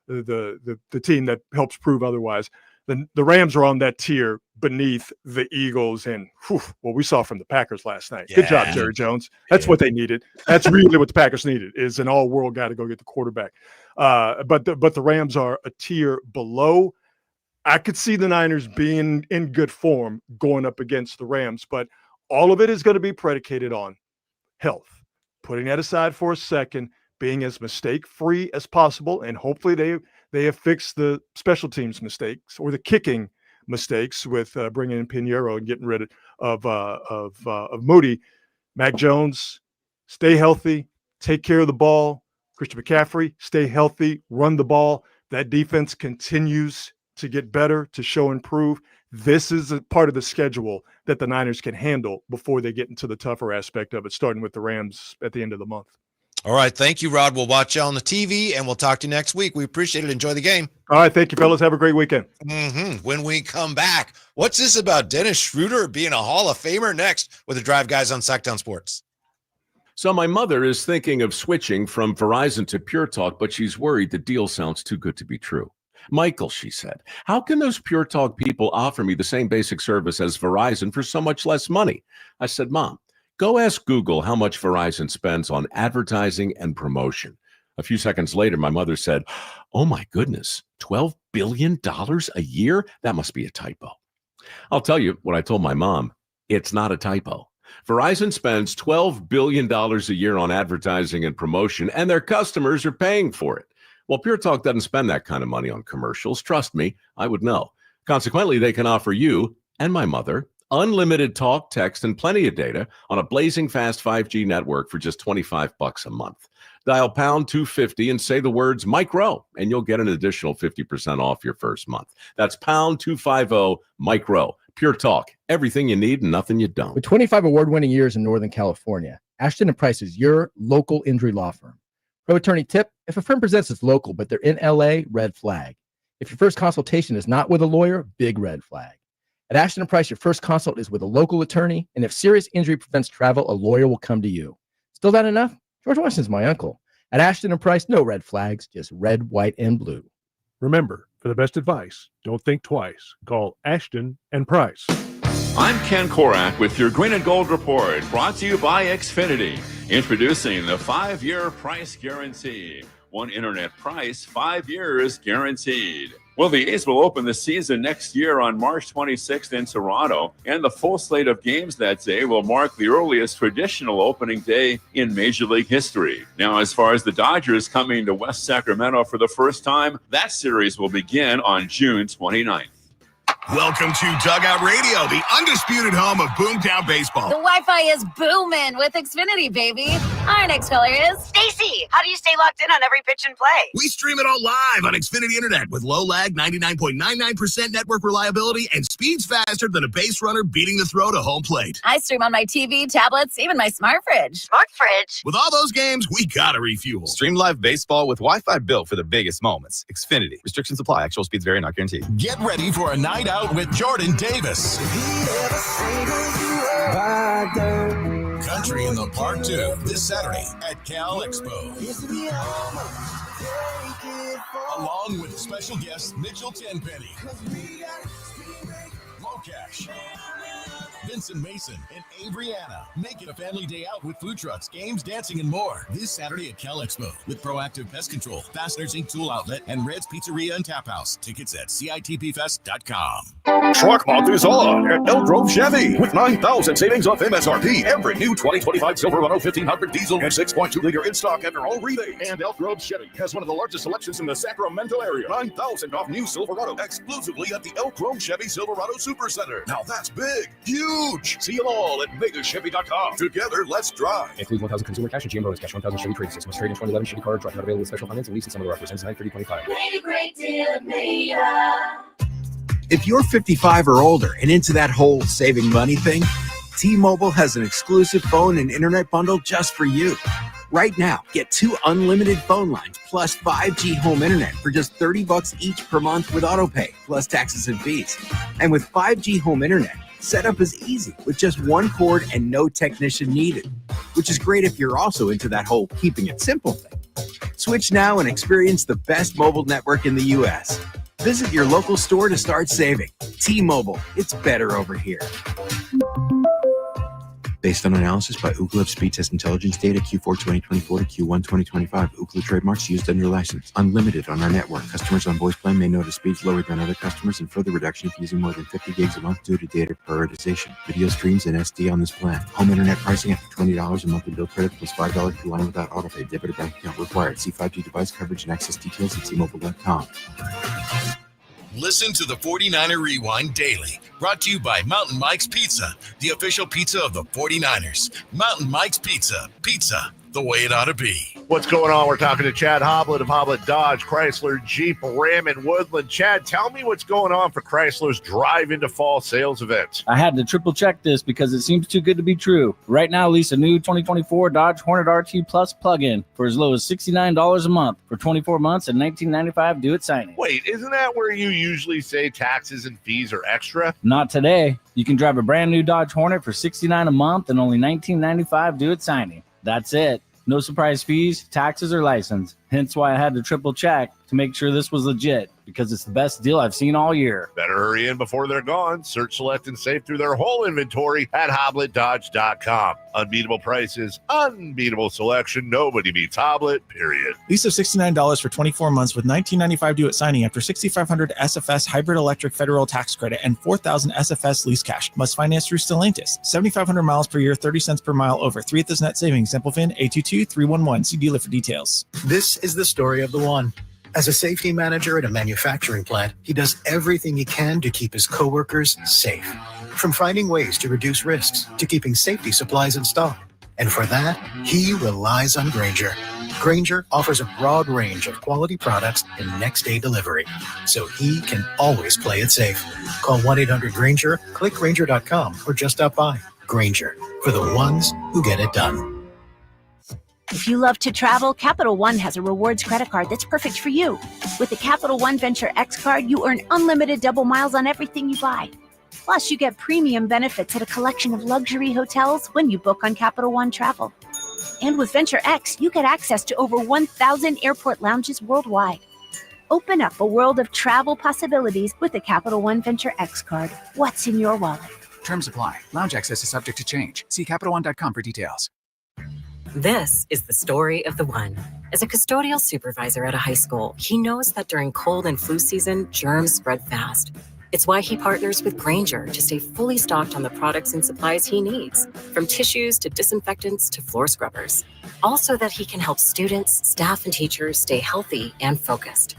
[SPEAKER 23] the team that helps prove otherwise. The Rams are on that tier beneath the Eagles and what we saw from the Packers last night. Good job, Jerry Jones. That's what they needed. That's really what the Packers needed, is an all-world guy to go get the quarterback. But the Rams are a tier below. I could see the Niners being in good form going up against the Rams, but all of it is going to be predicated on health. Putting that aside for a second, being as mistake-free as possible, and hopefully they have fixed the special teams mistakes or the kicking mistakes with bringing in Pinheiro and getting rid of Moody. Mac Jones, stay healthy, take care of the ball. Christian McCaffrey, stay healthy, run the ball. That defense continues to get better, to show improve. This is a part of the schedule that the Niners can handle before they get into the tougher aspect of it, starting with the Rams at the end of the month.
[SPEAKER 13] All right. Thank you, Rod. We'll watch you on the TV, and we'll talk to you next week. We appreciate it. Enjoy the game.
[SPEAKER 23] All right. Thank you, fellas. Have a great weekend.
[SPEAKER 13] When we come back, what's this about Dennis Schroeder being a Hall of Famer? Next with the Drive Guys on Sacktown Sports.
[SPEAKER 3] So my mother is thinking of switching from Verizon to Pure Talk, but she's worried the deal sounds too good to be true. Michael, she said, how can those Pure Talk people offer me the same basic service as Verizon for so much less money? I said, Mom, go ask Google how much Verizon spends on advertising and promotion. A few seconds later, my mother said, oh my goodness, $12 billion a year? That must be a typo. I'll tell you what I told my mom. It's not a typo. Verizon spends $12 billion a year on advertising and promotion, and their customers are paying for it. Well, Pure Talk doesn't spend that kind of money on commercials. Trust me, I would know. Consequently, they can offer you and my mother unlimited talk, text, and plenty of data on a blazing fast 5G network for just $25 a month. Dial pound 250 and say the words Mike Rowe, and you'll get an additional 50% off your first month. That's pound 250 Mike Rowe. Pure Talk, everything you need and nothing you don't.
[SPEAKER 4] With 25 award-winning years in Northern California, Ashton & Price is your local injury law firm. Pro attorney tip, if a firm presents as local, but they're in LA, red flag. If your first consultation is not with a lawyer, big red flag. At Ashton & Price, your first consult is with a local attorney, and if serious injury prevents travel, a lawyer will come to you. Still not enough? George Washington's my uncle. At Ashton & Price, no red flags, just red, white, and blue.
[SPEAKER 23] Remember, for the best advice, don't think twice. Call Ashton & Price.
[SPEAKER 5] I'm Ken Korak with your Green and Gold Report, brought to you by Xfinity. Introducing the 5-year price guarantee. One internet price, 5 years guaranteed. Well, the A's will open the season next year on March 26th in Toronto, and the full slate of games that day will mark the earliest traditional opening day in Major League history. Now, as far as the Dodgers coming to West Sacramento for the first time, that series will begin on June 29th.
[SPEAKER 1] Welcome to Dugout Radio, the undisputed home of Boomtown Baseball.
[SPEAKER 7] The Wi-Fi is booming with Xfinity, baby. Our next caller is
[SPEAKER 11] Stacy, how do you stay locked in on every pitch and play?
[SPEAKER 1] We stream it all live on Xfinity Internet with low lag, 99.99% network reliability, and speeds faster than a base runner beating the throw to home plate.
[SPEAKER 7] I stream on my TV, tablets, even my smart fridge.
[SPEAKER 11] Smart fridge?
[SPEAKER 1] With all those games, we gotta refuel.
[SPEAKER 9] Stream live baseball with Wi-Fi built for the biggest moments. Xfinity. Restrictions apply. Actual speeds vary, not guaranteed.
[SPEAKER 1] Get ready for a night out with Jordan Davis. Country in the Park 2 this Saturday at Cal Expo. Along with special guest Mitchell Tenpenny, Mocash, Vincent Mason, and Abriana. Make it a family day out with food trucks, games, dancing, and more. This Saturday at Cal Expo with Proactive Pest Control, Fasteners Inc. Tool Outlet, and Red's Pizzeria and Tap House. Tickets at CITPFest.com.
[SPEAKER 12] Truck Month is on at Elk Grove Chevy with 9,000 savings off MSRP. Every new 2025 Silverado 1500 diesel and 6.2 liter in stock after all rebates. And Elk Grove Chevy has one of the largest selections in the Sacramento area. 9,000 off new Silverado exclusively at the Elk Grove Chevy Silverado Supercenter. Now that's big, huge. See them all at MegaChevy.com. Together, let's drive.
[SPEAKER 10] Includes 1,000 consumer cash and GM bonus cash, 1,000 Chevy trade assist. Must trade in 2011 Chevy car truck not available with special finance and lease in some of the represents 9/30/25.
[SPEAKER 11] Made a great deal of Maya.
[SPEAKER 24] If you're 55 or older and into that whole saving money thing, T-Mobile has an exclusive phone and internet bundle just for you. Right now, get 2 unlimited phone lines plus 5G home internet for just $30 each per month with autopay, plus taxes and fees. And with 5G home internet, setup is easy with just one cord and no technician needed, which is great if you're also into that whole keeping it simple thing. Switch now and experience the best mobile network in the U.S. Visit your local store to start saving. T-Mobile, it's better over here. Based on analysis by Ookla of speed test intelligence data Q4 2024 to Q1 2025, Ookla trademarks used under license. Unlimited on our network. Customers on voice plan may notice speeds lower than other customers and further reduction if using more than 50 gigs a month due to data prioritization. Video streams and SD on this plan. Home internet pricing after $20 a monthly bill credit plus $5 per line without autopay. Debit or bank account required. See 5G device coverage and access details at T-Mobile.com.
[SPEAKER 1] Listen to the 49er Rewind daily. Brought to you by Mountain Mike's Pizza, the official pizza of the 49ers. Mountain Mike's Pizza. Pizza the way it ought to be.
[SPEAKER 8] What's going on? We're talking to Chad Hoblet of Hoblet Dodge, Chrysler, Jeep, Ram, and Woodland. Chad, tell me what's going on for Chrysler's Drive into Fall sales event.
[SPEAKER 25] I had to triple check this because it seems too good to be true. Right now, lease a new 2024 Dodge Hornet RT Plus plug-in for as low as $69 a month for 24 months and $19.95 due at signing.
[SPEAKER 8] Wait, isn't that where you usually say taxes and fees are extra?
[SPEAKER 25] Not today. You can drive a brand new Dodge Hornet for $69 a month and only $19.95 due at signing. That's it. No surprise fees, taxes, or license. Hence why I had to triple check to make sure this was legit, because it's the best deal I've seen all year.
[SPEAKER 8] Better hurry in before they're gone. Search, select, and save through their whole inventory at HobletDodge.com. Unbeatable prices, unbeatable selection. Nobody beats Hoblet, period.
[SPEAKER 26] Lease of $69 for 24 months with $19.95 due at signing after $6,500 SFS hybrid electric federal tax credit and $4,000 SFS lease cash. Must finance through Stellantis. 7,500 miles per year, 30 cents per mile over. 3 at this net savings. Simple VIN A22311. See dealer for details.
[SPEAKER 27] This is the story of the one. As a safety manager at a manufacturing plant, he does everything he can to keep his coworkers safe. From finding ways to reduce risks to keeping safety supplies in stock. And for that, he relies on Grainger. Grainger offers a broad range of quality products and next-day delivery, so he can always play it safe. Call 1-800-GRAINGER, click Grainger.com, or just stop by. Grainger, for the ones who get it done.
[SPEAKER 28] If you love to travel, Capital One has a rewards credit card that's perfect for you. With the Capital One Venture X card, you earn unlimited double miles on everything you buy. Plus, you get premium benefits at a collection of luxury hotels when you book on Capital One Travel. And with Venture X, you get access to over 1,000 airport lounges worldwide. Open up a world of travel possibilities with the Capital One Venture X card. What's in your wallet?
[SPEAKER 29] Terms apply. Lounge access is subject to change. See CapitalOne.com for details.
[SPEAKER 2] This is the story of the one. As a custodial supervisor at a high school, he knows that during cold and flu season, germs spread fast. It's why he partners with Grainger to stay fully stocked on the products and supplies he needs, from tissues to disinfectants to floor scrubbers. Also that he can help students, staff, and teachers stay healthy and focused.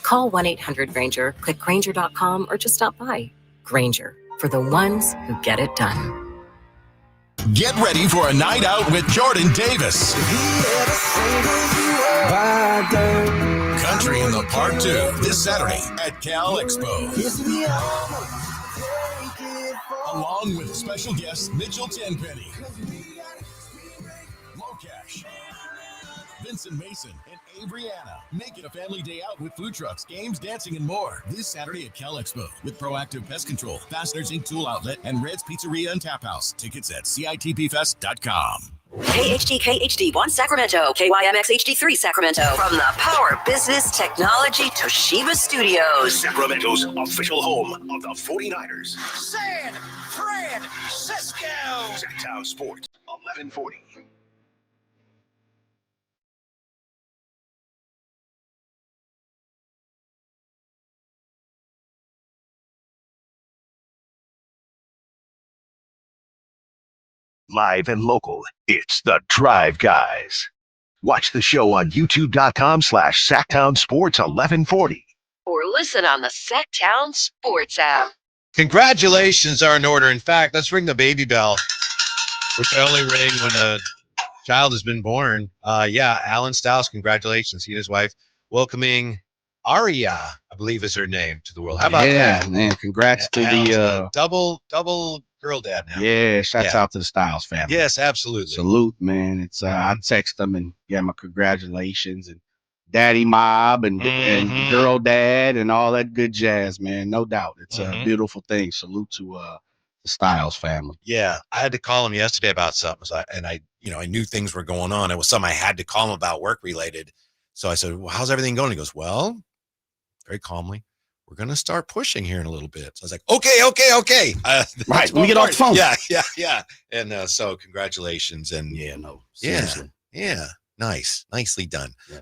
[SPEAKER 2] Call 1-800-GRAINGER, click Grainger.com, or just stop by. Grainger, for the ones who get it done.
[SPEAKER 1] Get ready for a night out with Jordan Davis. Country in the Park 2 this Saturday at Cal Expo. Along with special guests Mitchell Tenpenny, Locash, Vincent Mason, and Abriana. Make it a family day out with food trucks, games, dancing, and more. This Saturday at Cal Expo with Proactive Pest Control, Fasteners Inc. Tool Outlet, and Red's Pizzeria and Tap House. Tickets at CITPFest.com.
[SPEAKER 11] KHD1 Sacramento, KYMX HD3 Sacramento. From the Power Business Technology Toshiba Studios.
[SPEAKER 12] Sacramento's official home of the 49ers.
[SPEAKER 6] San Francisco.
[SPEAKER 12] Sacktown Sports, 1140. Live and local, it's the Drive Guys. Watch the show on youtube.com/Sacktown Sports 1140.
[SPEAKER 15] Or listen on the Sacktown Sports app.
[SPEAKER 13] Congratulations are in order. In fact, let's ring the baby bell, which I only ring when a child has been born. Alan Stouse, congratulations. He and his wife welcoming Aria, I believe is her name, to the world. How about that?
[SPEAKER 14] Man, congrats to the
[SPEAKER 13] double girl dad now.
[SPEAKER 14] Yeah, shouts out to the Styles family.
[SPEAKER 13] Yes, absolutely.
[SPEAKER 14] Salute, man. It's I text them and get my congratulations and daddy mob and girl dad and all that good jazz, man. No doubt. It's a beautiful thing. Salute to the Styles family.
[SPEAKER 13] Yeah, I had to call him yesterday about something. I knew things were going on. It was something I had to call him about work related. So I said, well, how's everything going? He goes, well, very calmly, we're going to start pushing here in a little bit. So I was like, okay.
[SPEAKER 14] Right. Let me get off the phone.
[SPEAKER 13] Yeah. And so congratulations. And
[SPEAKER 14] seriously.
[SPEAKER 13] Yeah. Nicely done.
[SPEAKER 14] Yes,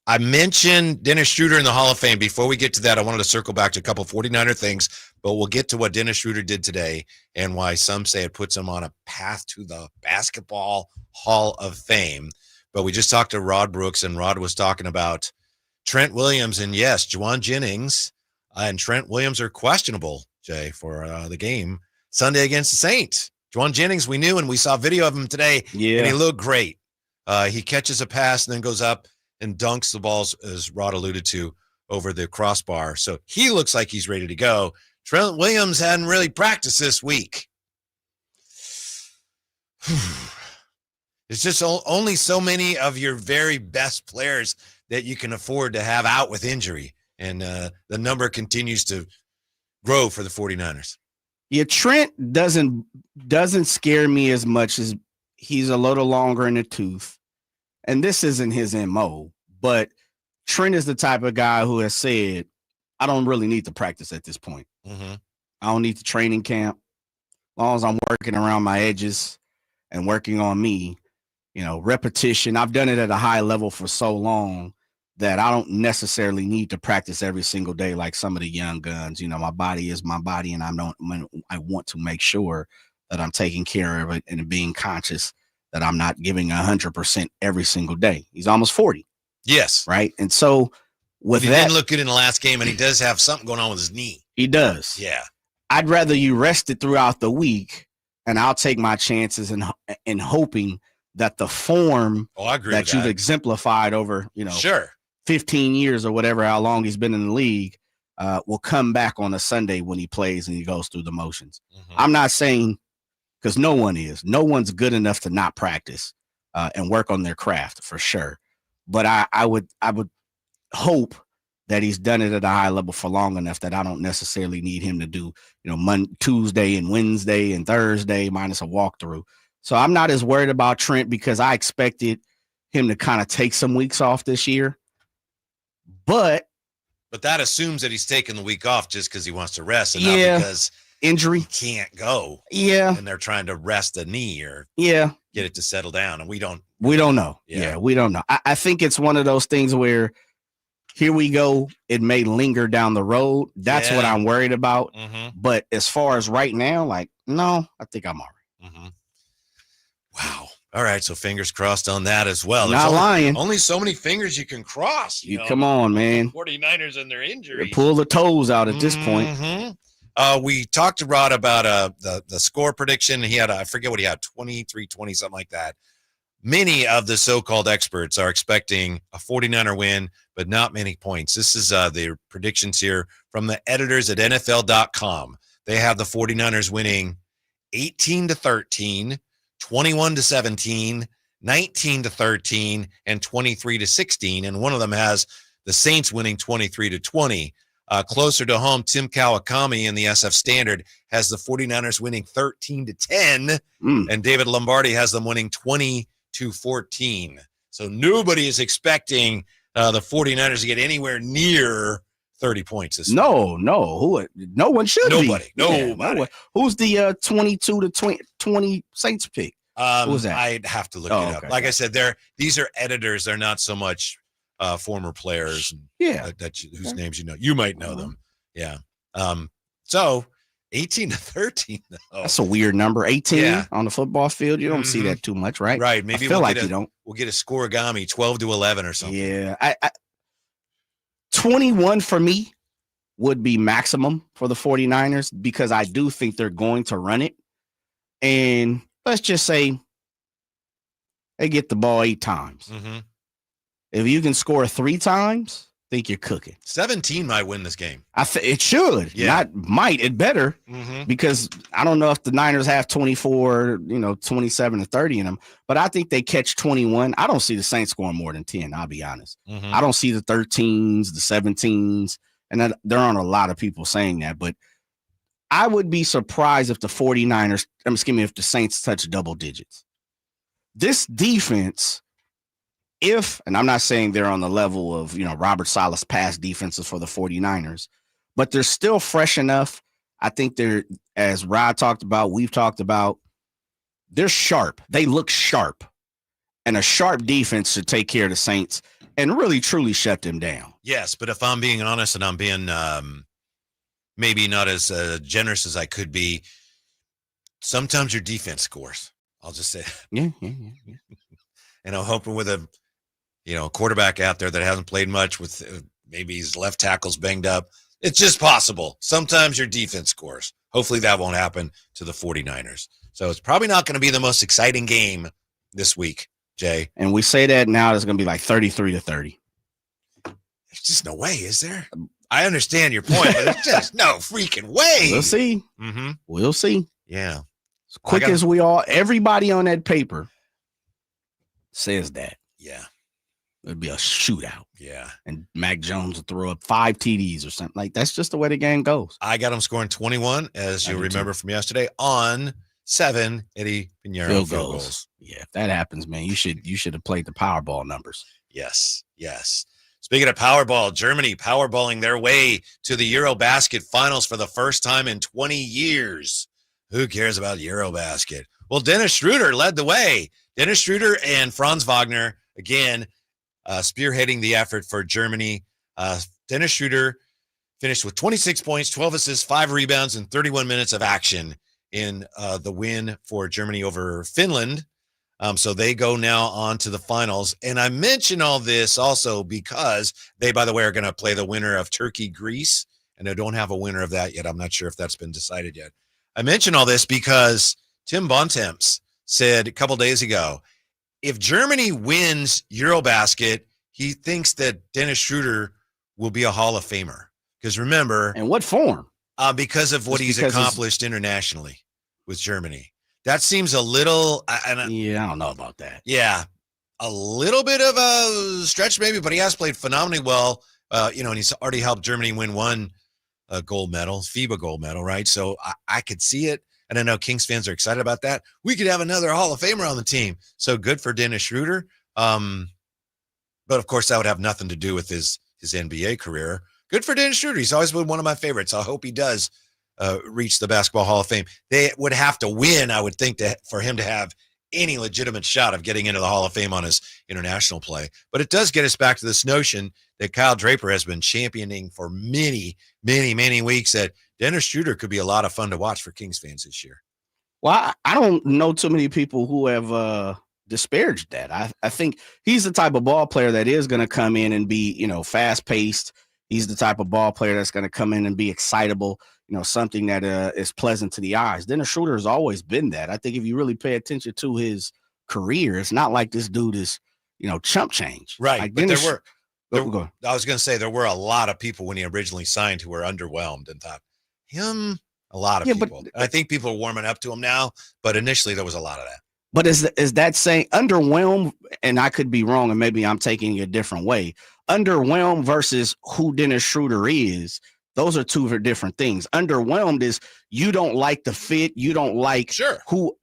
[SPEAKER 13] I mentioned Dennis Schroeder in the Hall of Fame. Before we get to that, I wanted to circle back to a couple 49er things, but we'll get to what Dennis Schroeder did today and why some say it puts him on a path to the Basketball Hall of Fame. But we just talked to Rod Brooks, and Rod was talking about Trent Williams, and yes, Juwan Jennings and Trent Williams are questionable, Jay, for the game Sunday against the Saints. Juwan Jennings, we knew, and we saw video of him today, and he looked great. He catches a pass and then goes up and dunks the balls, as Rod alluded to, over the crossbar. So he looks like he's ready to go. Trent Williams hadn't really practiced this week. It's just only so many of your very best players that you can afford to have out with injury. And the number continues to grow for the 49ers.
[SPEAKER 14] Yeah, Trent doesn't scare me as much as he's a little longer in the tooth. And this isn't his MO, but Trent is the type of guy who has said, I don't really need to practice at this point. I don't need the training camp. As long as I'm working around my edges and working on me, repetition. I've done it at a high level for so long that I don't necessarily need to practice every single day like some of the young guns. My body is my body, and I want to make sure that I'm taking care of it and being conscious that I'm not giving 100% every single day. He's almost 40.
[SPEAKER 13] Yes.
[SPEAKER 14] Right. And so with
[SPEAKER 13] he
[SPEAKER 14] that,
[SPEAKER 13] didn't look good in the last game, and he does have something going on with his knee.
[SPEAKER 14] He does.
[SPEAKER 13] Yeah.
[SPEAKER 14] I'd rather you rest it throughout the week, and I'll take my chances in hoping that the form that you've exemplified over, 15 years or whatever, how long he's been in the league, will come back on a Sunday when he plays and he goes through the motions. I'm not saying, because no one's good enough to not practice and work on their craft for sure. But I would hope that he's done it at a high level for long enough that I don't necessarily need him to do, Tuesday and Wednesday and Thursday minus a walkthrough. So I'm not as worried about Trent because I expected him to kind of take some weeks off this year. But
[SPEAKER 13] that assumes that he's taking the week off just because he wants to rest and not because
[SPEAKER 14] injury
[SPEAKER 13] he can't go.
[SPEAKER 14] Yeah.
[SPEAKER 13] And they're trying to rest the knee or.
[SPEAKER 14] Yeah.
[SPEAKER 13] get it to settle down, and we don't
[SPEAKER 14] know.
[SPEAKER 13] Yeah.
[SPEAKER 14] Yeah, we don't know. I think it's one of those things where here we go. It may linger down the road. That's what I'm worried about. But as far as right now, like, no, I think I'm all right.
[SPEAKER 13] Wow. All right. So fingers crossed on that as well.
[SPEAKER 14] Not lying.
[SPEAKER 13] Only so many fingers you can cross.
[SPEAKER 14] You come on, man.
[SPEAKER 13] 49ers and their injuries.
[SPEAKER 14] Pull the toes out at this point.
[SPEAKER 13] We talked to Rod about the score prediction. He had, I forget what he had, 23-20, something like that. Many of the so-called experts are expecting a 49er win, but not many points. This is the predictions here from the editors at NFL.com. They have the 49ers winning 18-13, 21-17, 19-13, and 23-16. And one of them has the Saints winning 23-20. Closer to home, Tim Kawakami in the SF Standard has the 49ers winning 13-10, and David Lombardi has them winning 20-14. So nobody is expecting the 49ers to get anywhere near 30 points this
[SPEAKER 14] No one should
[SPEAKER 13] Nobody.
[SPEAKER 14] be. Nobody. Who's the 22-20 Saints pick? Who was that?
[SPEAKER 13] I'd have to look it up.
[SPEAKER 14] Okay.
[SPEAKER 13] Like I said, these are editors. They're not so much former players. Whose names you know. You might know them. Yeah. So 18-13. Though.
[SPEAKER 14] That's a weird number. 18 on the football field. You don't see that too much, right?
[SPEAKER 13] Right. Maybe
[SPEAKER 14] I feel like
[SPEAKER 13] you
[SPEAKER 14] don't.
[SPEAKER 13] We'll get a scoregami 12-11 or something.
[SPEAKER 14] Yeah. I 21 for me would be maximum for the 49ers because I do think they're going to run it. And let's just say they get the ball 8 times. If you can score 3 times, I think you're cooking.
[SPEAKER 13] 17 might win this game.
[SPEAKER 14] It should. Not might. It better. Because I don't know if the Niners have 24, 27 to 30 in them, but I think they catch 21. I don't see the Saints scoring more than 10, I'll be honest. I don't see the 13s, the 17s, and there aren't a lot of people saying that, but I would be surprised if the 49ers, if the Saints touch double digits. This defense, and I'm not saying they're on the level of, Robert Saleh's past defenses for the 49ers, but they're still fresh enough. I think they're, as Rod talked about, we've talked about, they're sharp. They look sharp. And a sharp defense should take care of the Saints and really, truly shut them down.
[SPEAKER 13] Yes, but if I'm being honest and I'm being maybe not as generous as I could be, sometimes your defense scores. I'll just say that.
[SPEAKER 14] Yeah.
[SPEAKER 13] And I'm hoping with a quarterback out there that hasn't played much with maybe his left tackle's banged up. It's just possible. Sometimes your defense scores. Hopefully that won't happen to the 49ers. So it's probably not going to be the most exciting game this week, Jay.
[SPEAKER 14] And we say that now it's going to be like 33-30.
[SPEAKER 13] There's just no way, is there? I understand your point, but it's just no freaking way.
[SPEAKER 14] We'll see. We'll see.
[SPEAKER 13] Yeah.
[SPEAKER 14] As quick as everybody on that paper says that.
[SPEAKER 13] Yeah.
[SPEAKER 14] It'd be a shootout.
[SPEAKER 13] Yeah.
[SPEAKER 14] And Mac Jones will throw up 5 TDs or something. Like, that's just the way the game goes.
[SPEAKER 13] I got him scoring 21, as you remember from yesterday, on 7 Eddie Pinheiro field goals.
[SPEAKER 14] Yeah, if that happens, man, you should have played the Powerball numbers.
[SPEAKER 13] Yes. Speaking of Powerball, Germany powerballing their way to the Eurobasket finals for the first time in 20 years. Who cares about Eurobasket? Well, Dennis Schroeder led the way. Dennis Schroeder and Franz Wagner, again, spearheading the effort for Germany. Dennis Schroeder finished with 26 points, 12 assists, 5 rebounds, and 31 minutes of action in the win for Germany over Finland. So they go now on to the finals. And I mention all this also because they, by the way, are going to play the winner of Turkey-Greece. And they don't have a winner of that yet. I'm not sure if that's been decided yet. I mention all this because Tim Bontemps said a couple days ago, if Germany wins Eurobasket, he thinks that Dennis Schroeder will be a Hall of Famer. Because remember.
[SPEAKER 14] In what form?
[SPEAKER 13] Because of what he's accomplished internationally with Germany. That seems a little.
[SPEAKER 14] I don't know about that.
[SPEAKER 13] Yeah. A little bit of a stretch maybe, but he has played phenomenally well. And he's already helped Germany win one gold medal, FIBA gold medal, right? So I could see it. And I know Kings fans are excited about that. We could have another Hall of Famer on the team. So good for Dennis Schroeder. But of course, that would have nothing to do with his NBA career. Good for Dennis Schroeder. He's always been one of my favorites. I hope he does reach the Basketball Hall of Fame. They would have to win, I would think, for him to have any legitimate shot of getting into the Hall of Fame on his international play. But it does get us back to this notion that Kyle Draper has been championing for many, many, many weeks, that Dennis Schroeder could be a lot of fun to watch for Kings fans this year.
[SPEAKER 14] Well, I don't know too many people who have disparaged that. I think he's the type of ball player that is going to come in and be, fast paced. He's the type of ball player that's going to come in and be excitable, something that is pleasant to the eyes. Dennis Schroeder has always been that. I think if you really pay attention to his career, it's not like this dude is, chump change.
[SPEAKER 13] Right.
[SPEAKER 14] Like
[SPEAKER 13] but
[SPEAKER 14] Dennis,
[SPEAKER 13] I was going to say there were a lot of people when he originally signed who were underwhelmed and thought him. A lot of people. But I think people are warming up to him now, but initially there was a lot of that.
[SPEAKER 14] But is that saying underwhelmed? And I could be wrong, and maybe I'm taking it a different way. Underwhelmed versus who Dennis Schroeder is, those are two different things. Underwhelmed is you don't like the fit, you don't like who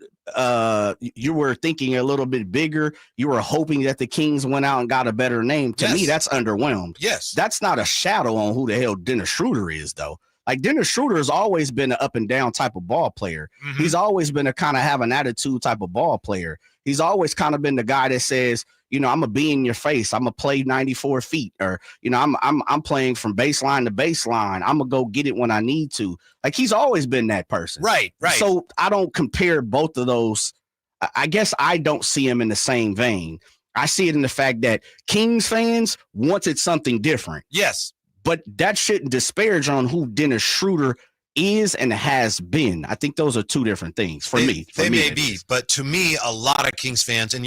[SPEAKER 14] you were thinking a little bit bigger. You were hoping that the Kings went out and got a better name. To me, that's underwhelmed.
[SPEAKER 13] Yes,
[SPEAKER 14] that's not a shadow on who the hell Dennis Schroeder is, though. Like Dennis Schroeder has always been an up and down type of ball player. Mm-hmm. He's always been a kind of have an attitude type of ball player. He's always kind of been the guy that says, I'm gonna be in your face. I'm gonna play 94 feet, or I'm playing from baseline to baseline. I'm gonna go get it when I need to. Like he's always been that person.
[SPEAKER 13] Right.
[SPEAKER 14] So I don't compare both of those. I guess I don't see him in the same vein. I see it in the fact that Kings fans wanted something different.
[SPEAKER 13] Yes.
[SPEAKER 14] But that shouldn't disparage on who Dennis Schroeder is and has been. I think those are two different things for me.
[SPEAKER 13] They may be, but to me, a lot of Kings fans, and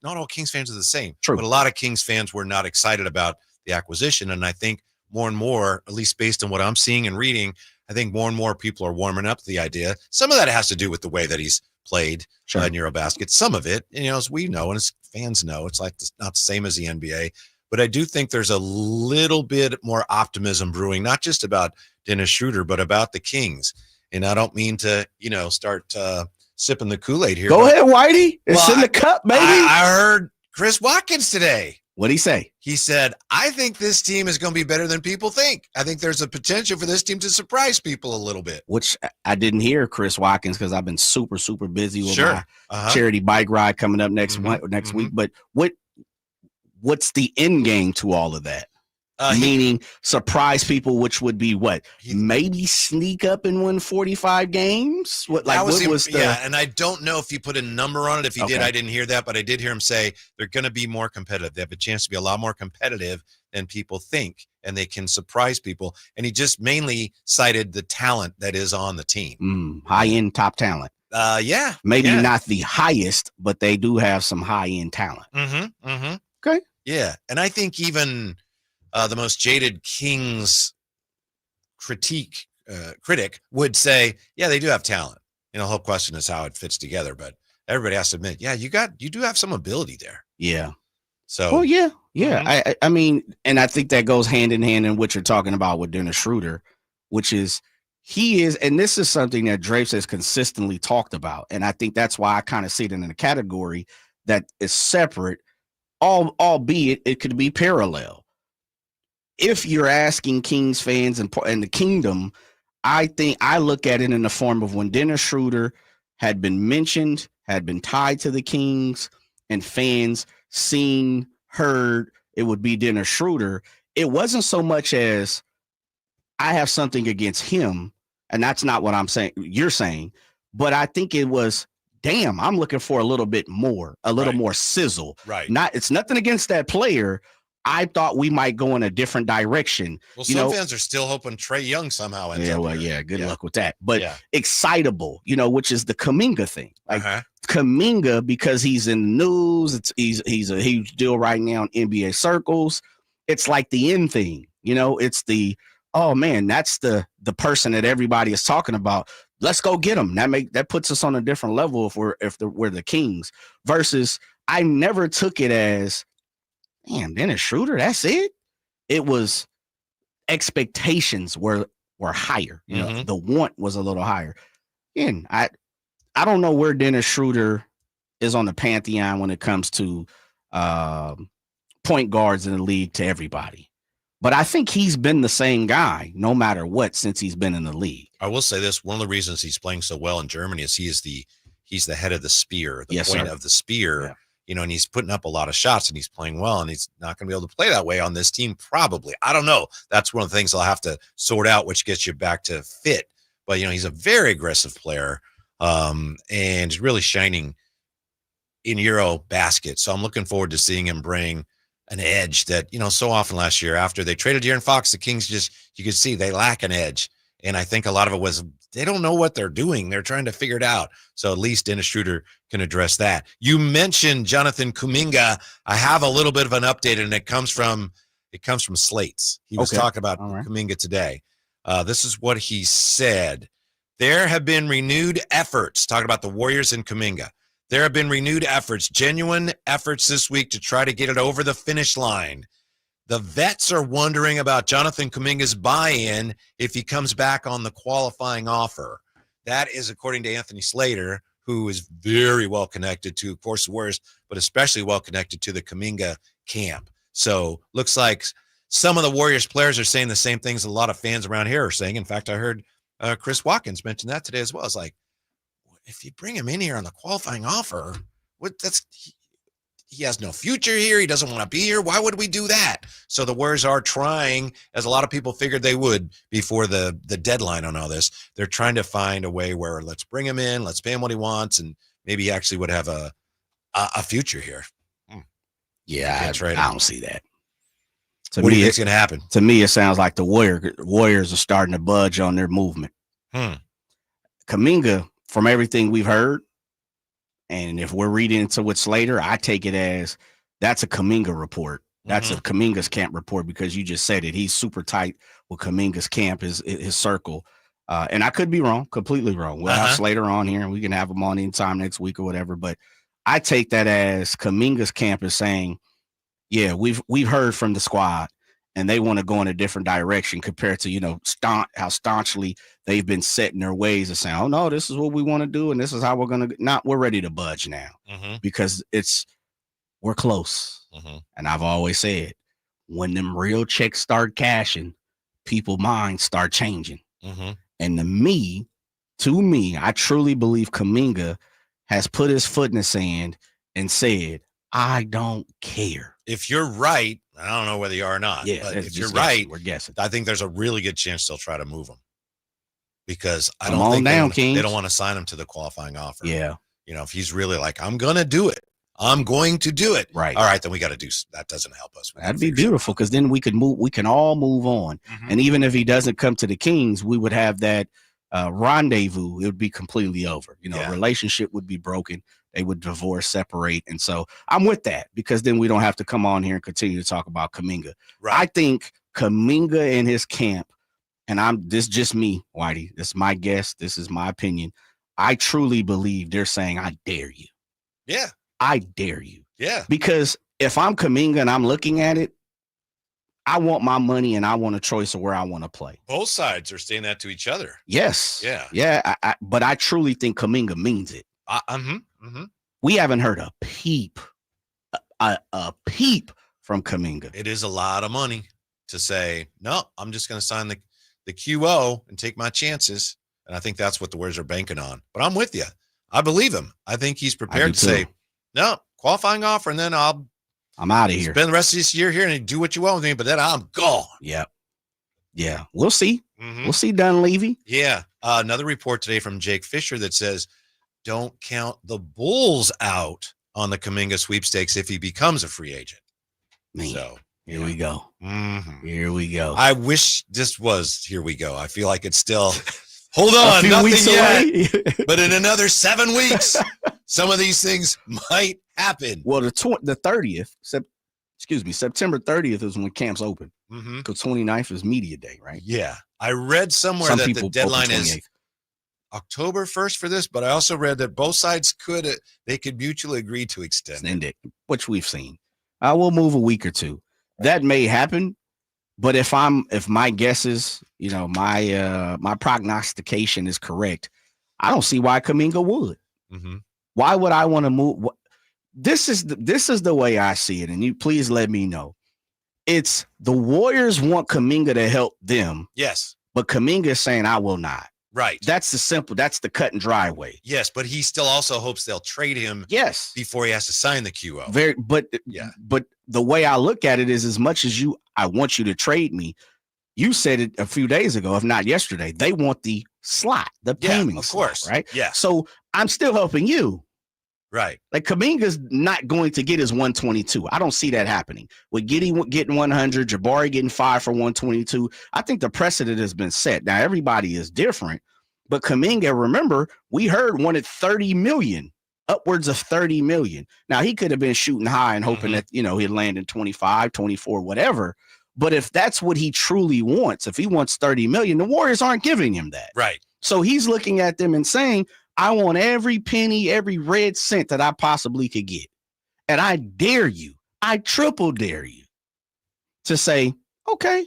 [SPEAKER 13] not all Kings fans are the same.
[SPEAKER 14] True.
[SPEAKER 13] But a lot of Kings fans were not excited about the acquisition, and I think more and more, at least based on what I'm seeing and reading, I think more and more people are warming up to the idea. Some of that has to do with the way that he's played in Eurobasket. Some of it, as we know and as fans know, it's like not the same as the NBA. But I do think there's a little bit more optimism brewing, not just about Dennis Schroeder, but about the Kings. And I don't mean to, start sipping the Kool-Aid here.
[SPEAKER 14] Go ahead, Whitey. It's in the cup, baby.
[SPEAKER 13] I heard Chris Watkins today.
[SPEAKER 14] What'd he say?
[SPEAKER 13] He said, I think this team is going to be better than people think. I think there's a potential for this team to surprise people a little bit.
[SPEAKER 14] Which I didn't hear Chris Watkins because I've been super, super busy with my charity bike ride coming up next week. But what's the end game to all of that? Meaning surprise people, which would be what? Maybe sneak up and win 45 games?
[SPEAKER 13] And I don't know if he put a number on it. If he did, I didn't hear that, but I did hear him say they're going to be more competitive. They have a chance to be a lot more competitive than people think, and they can surprise people. And he just mainly cited the talent that is on the team.
[SPEAKER 14] High-end top talent. Maybe not the highest, but they do have some high-end talent. Okay.
[SPEAKER 13] Yeah, and I think even the most jaded Kings critic would say, they do have talent. The whole question is how it fits together, but everybody has to admit, you do have some ability there.
[SPEAKER 14] Yeah.
[SPEAKER 13] So.
[SPEAKER 14] I mean, and I think that goes hand in hand in what you're talking about with Dennis Schroeder, which is and this is something that Drapes has consistently talked about, and I think that's why I kind of see it in a category that is separate, albeit it could be parallel. If you're asking Kings fans and the Kingdom, I think I look at it in the form of when Dennis Schroeder had been mentioned, had been tied to the Kings, and fans seen, heard it would be Dennis Schroeder. It wasn't so much as I have something against him, and that's not what I'm saying. You're saying, but I think it was, damn, I'm looking for a little bit more, more sizzle.
[SPEAKER 13] Right.
[SPEAKER 14] It's nothing against that player. I thought we might go in a different direction.
[SPEAKER 13] Well, some fans are still hoping Trae Young somehow ends up here.
[SPEAKER 14] Good luck with that. But excitable, which is the Kuminga thing. Like Kuminga, because he's in the news, he's a huge deal right now in NBA circles. It's like the end thing, it's the, oh man, that's the person that everybody is talking about. Let's go get him. That puts us on a different level if we're the Kings. Versus, I never took it as, damn, Dennis Schroeder, that's it. It was expectations were higher. The want was a little higher. And I don't know where Dennis Schroeder is on the pantheon when it comes to point guards in the league to everybody. But I think he's been the same guy no matter what since he's been in the league.
[SPEAKER 13] I will say this. One of the reasons he's playing so well in Germany is he he's the head of the spear, the
[SPEAKER 14] Yes,
[SPEAKER 13] point
[SPEAKER 14] sir.
[SPEAKER 13] of the spear.
[SPEAKER 14] Yeah.
[SPEAKER 13] You know, and he's putting up a lot of shots and he's playing well, and he's not going to be able to play that way on this team. Probably. I don't know. That's one of the things I'll have to sort out, which gets you back to fit. But, you know, he's a very aggressive player and really shining in Euro basket. So I'm looking forward to seeing him bring an edge that, you know, so often last year after they traded De'Aaron Fox, the Kings just, you could see they lack an edge. And I think a lot of it was they don't know what they're doing. They're trying to figure it out. So at least Dennis Schroeder can address that. You mentioned Jonathan Kuminga. I have a little bit of an update, and it comes from Slates. He was talking about Kuminga today. This is what he said. There have been renewed efforts, talking about the Warriors and Kuminga. There have been renewed efforts, genuine efforts this week to try to get it over the finish line. The vets are wondering about Jonathan Kuminga's buy-in if he comes back on the qualifying offer. That is according to Anthony Slater, who is very well connected to, of course, the Warriors, but especially well connected to the Kuminga camp. So looks like some of the Warriors players are saying the same things a lot of fans around here are saying. In fact, I heard Chris Watkins mention that today as well. It's like, if you bring him in here on the qualifying offer, he has no future here. He doesn't want to be here. Why would we do that? So the Warriors are trying, as a lot of people figured they would before the deadline on all this, they're trying to find a way where let's bring him in, let's pay him what he wants, and maybe he actually would have a future here.
[SPEAKER 14] Yeah, I don't see that.
[SPEAKER 13] What do you think's going to happen?
[SPEAKER 14] To me, it sounds like the Warriors are starting to budge on their movement. Kuminga, from everything we've heard, and if we're reading into what Slater, I take it as that's a Kuminga report. That's a Kuminga's camp report because you just said it. He's super tight with Kuminga's camp, his circle. And I could be wrong, completely wrong. We'll have Slater on here, and we can have him on anytime next week or whatever. But I take that as Kuminga's camp is saying, yeah, we've heard from the squad, and they want to go in a different direction compared to, you know, how staunchly they've been set in their ways of saying, oh, no, this is what we want to do, and this is how we're going to – we're ready to budge now because we're close. And I've always said, when them real checks start cashing, people's minds start changing. And to me, I truly believe Kuminga has put his foot in the sand and said, I don't care.
[SPEAKER 13] If you're right, I don't know whether you are or not.
[SPEAKER 14] Yeah,
[SPEAKER 13] but if you're right,
[SPEAKER 14] we're guessing.
[SPEAKER 13] I think there's a really good chance they'll try to move him because I
[SPEAKER 14] Come
[SPEAKER 13] don't
[SPEAKER 14] on
[SPEAKER 13] think
[SPEAKER 14] down,
[SPEAKER 13] they don't want to sign him to the qualifying offer.
[SPEAKER 14] Yeah.
[SPEAKER 13] You know, if he's really like, I'm going to do it. I'm going to do it.
[SPEAKER 14] Right.
[SPEAKER 13] All right, then we got to do that. Doesn't help us.
[SPEAKER 14] That'd be beautiful because then we can all move on. And even if he doesn't come to the Kings, we would have that rendezvous. It would be completely over. You know, relationship would be broken. They would divorce, separate. And so I'm with that because then we don't have to come on here and continue to talk about Kuminga. Right. I think Kuminga and his camp, and this is just me, Whitey. This is my guess. This is my opinion. I truly believe they're saying, I dare you.
[SPEAKER 13] Yeah.
[SPEAKER 14] I dare you.
[SPEAKER 13] Yeah.
[SPEAKER 14] Because if I'm Kuminga and I'm looking at it, I want my money and I want a choice of where I want to play.
[SPEAKER 13] Both sides are saying that to each other.
[SPEAKER 14] Yes.
[SPEAKER 13] Yeah.
[SPEAKER 14] Yeah. But I truly think Kuminga means it. We haven't heard a peep from Kuminga.
[SPEAKER 13] It is a lot of money to say, no, I'm just going to sign the QO and take my chances. And I think that's what the Warriors are banking on. But I'm with you. I believe him. I think he's prepared to say, no, qualifying offer, and then I'm
[SPEAKER 14] out of here.
[SPEAKER 13] Spend the rest of this year here and do what you want with me, but then I'm gone.
[SPEAKER 14] Yep. Yeah. We'll see. We'll see Dunleavy.
[SPEAKER 13] Yeah. Another report today from Jake Fisher that says, don't count the Bulls out on the Kuminga sweepstakes if he becomes a free agent.
[SPEAKER 14] So here we go. Here we go.
[SPEAKER 13] I wish this was here we go. I feel like it's still hold on, nothing yet. But in another 7 weeks, some of these things might happen.
[SPEAKER 14] Well, the 30th, September 30th is when camps open. Because 29th is media day, right?
[SPEAKER 13] Yeah. I read somewhere that the deadline is October 1st for this, but I also read that both sides could mutually agree to extend
[SPEAKER 14] it, which we've seen. I will move a week or two. That may happen, but if my guess is, you know, my prognostication is correct, I don't see why Kuminga would. Why would I want to move? This is the way I see it, and you please let me know. It's the Warriors want Kuminga to help them.
[SPEAKER 13] Yes.
[SPEAKER 14] But Kuminga is saying, I will not.
[SPEAKER 13] Right.
[SPEAKER 14] That's the cut and dry way.
[SPEAKER 13] Yes, but he still also hopes they'll trade him.
[SPEAKER 14] Yes.
[SPEAKER 13] Before he has to sign the QO.
[SPEAKER 14] But the way I look at it is, as much as I want you to trade me, you said it a few days ago, if not yesterday, they want the slot, the payment.
[SPEAKER 13] Of course.
[SPEAKER 14] Slot, right?
[SPEAKER 13] Yeah.
[SPEAKER 14] So I'm still helping you.
[SPEAKER 13] Right.
[SPEAKER 14] Like Kuminga's not going to get his 122. I don't see that happening. With Giddey getting 100, Jabari getting 5 for 122. I think the precedent has been set. Now everybody is different, but Kuminga, remember, we heard wanted 30 million, upwards of 30 million. Now he could have been shooting high and hoping that, he'd land in 25, 24, whatever. But if that's what he truly wants, if he wants 30 million, the Warriors aren't giving him that.
[SPEAKER 13] Right.
[SPEAKER 14] So he's looking at them and saying, I want every penny, every red cent that I possibly could get. And I dare you, I triple dare you to say, okay,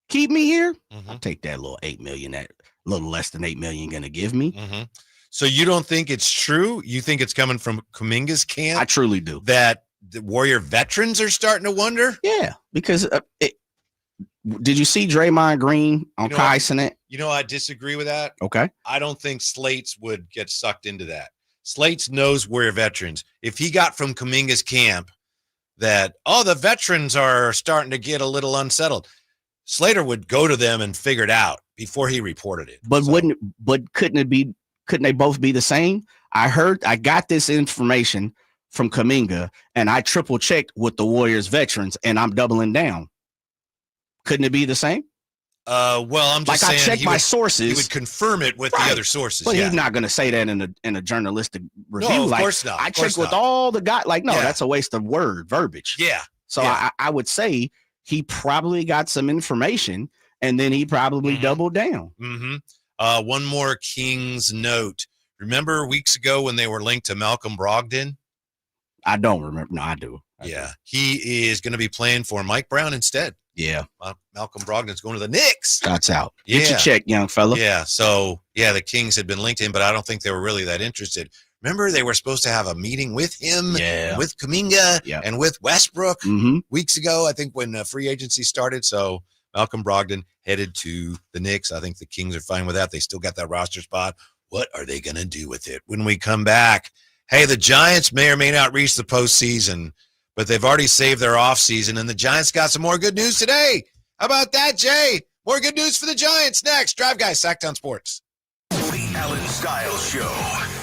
[SPEAKER 14] keep me here. I'll take that little 8 million, that little less than 8 million going to give me.
[SPEAKER 13] So you don't think it's true? You think it's coming from Kuminga's camp?
[SPEAKER 14] I truly do.
[SPEAKER 13] That the Warrior veterans are starting to wonder?
[SPEAKER 14] Yeah, because did you see Draymond Green on Kai Cenat?
[SPEAKER 13] I disagree with that.
[SPEAKER 14] Okay.
[SPEAKER 13] I don't think Slates would get sucked into that. Slates knows Warrior veterans. If he got from Kuminga's camp that, the veterans are starting to get a little unsettled, Slater would go to them and figure it out before he reported it.
[SPEAKER 14] But couldn't they both be the same? I got this information from Kuminga and I triple checked with the Warriors veterans and I'm doubling down. Couldn't it be the same?
[SPEAKER 13] Well, I'm just saying
[SPEAKER 14] I checked my sources.
[SPEAKER 13] He would confirm it with the other sources.
[SPEAKER 14] But he's not going to say that in a journalistic review.
[SPEAKER 13] No, of course not.
[SPEAKER 14] I checked with all the guys. That's a waste of verbiage.
[SPEAKER 13] Yeah.
[SPEAKER 14] So I would say he probably got some information and then he probably doubled down.
[SPEAKER 13] One more Kings note. Remember weeks ago when they were linked to Malcolm Brogdon?
[SPEAKER 14] I don't remember. No, I do.
[SPEAKER 13] He is going to be playing for Mike Brown instead.
[SPEAKER 14] Yeah.
[SPEAKER 13] Malcolm Brogdon's going to the Knicks.
[SPEAKER 14] Shots out. Get your check, young fella.
[SPEAKER 13] Yeah. So, the Kings had been linked to him, but I don't think they were really that interested. Remember, they were supposed to have a meeting with him, with Kuminga, and with Westbrook weeks ago, I think, when free agency started. So, Malcolm Brogdon headed to the Knicks. I think the Kings are fine with that. They still got that roster spot. What are they going to do with it? When we come back, hey, the Giants may or may not reach the postseason, but they've already saved their offseason, and the Giants got some more good news today. How about that, Jay? More good news for the Giants next. Drive Guys, Sacktown Sports.
[SPEAKER 12] The Alan Styles Show.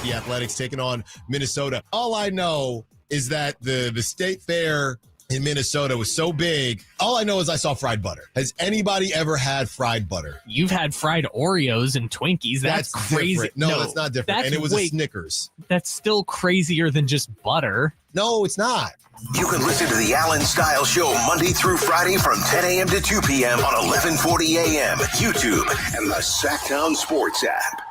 [SPEAKER 3] The Athletics taking on Minnesota. All I know is that the state fair in Minnesota was so big. All I know is I saw fried butter. Has anybody ever had fried butter?
[SPEAKER 16] You've had fried Oreos and Twinkies. That's crazy.
[SPEAKER 3] Different. No, that's not different. And it was a Snickers.
[SPEAKER 16] That's still crazier than just butter.
[SPEAKER 3] No, it's not.
[SPEAKER 12] You can listen to the Alan Styles Show Monday through Friday from 10 a.m. to 2 p.m. on 1140 a.m., YouTube, and the Sacktown Sports app.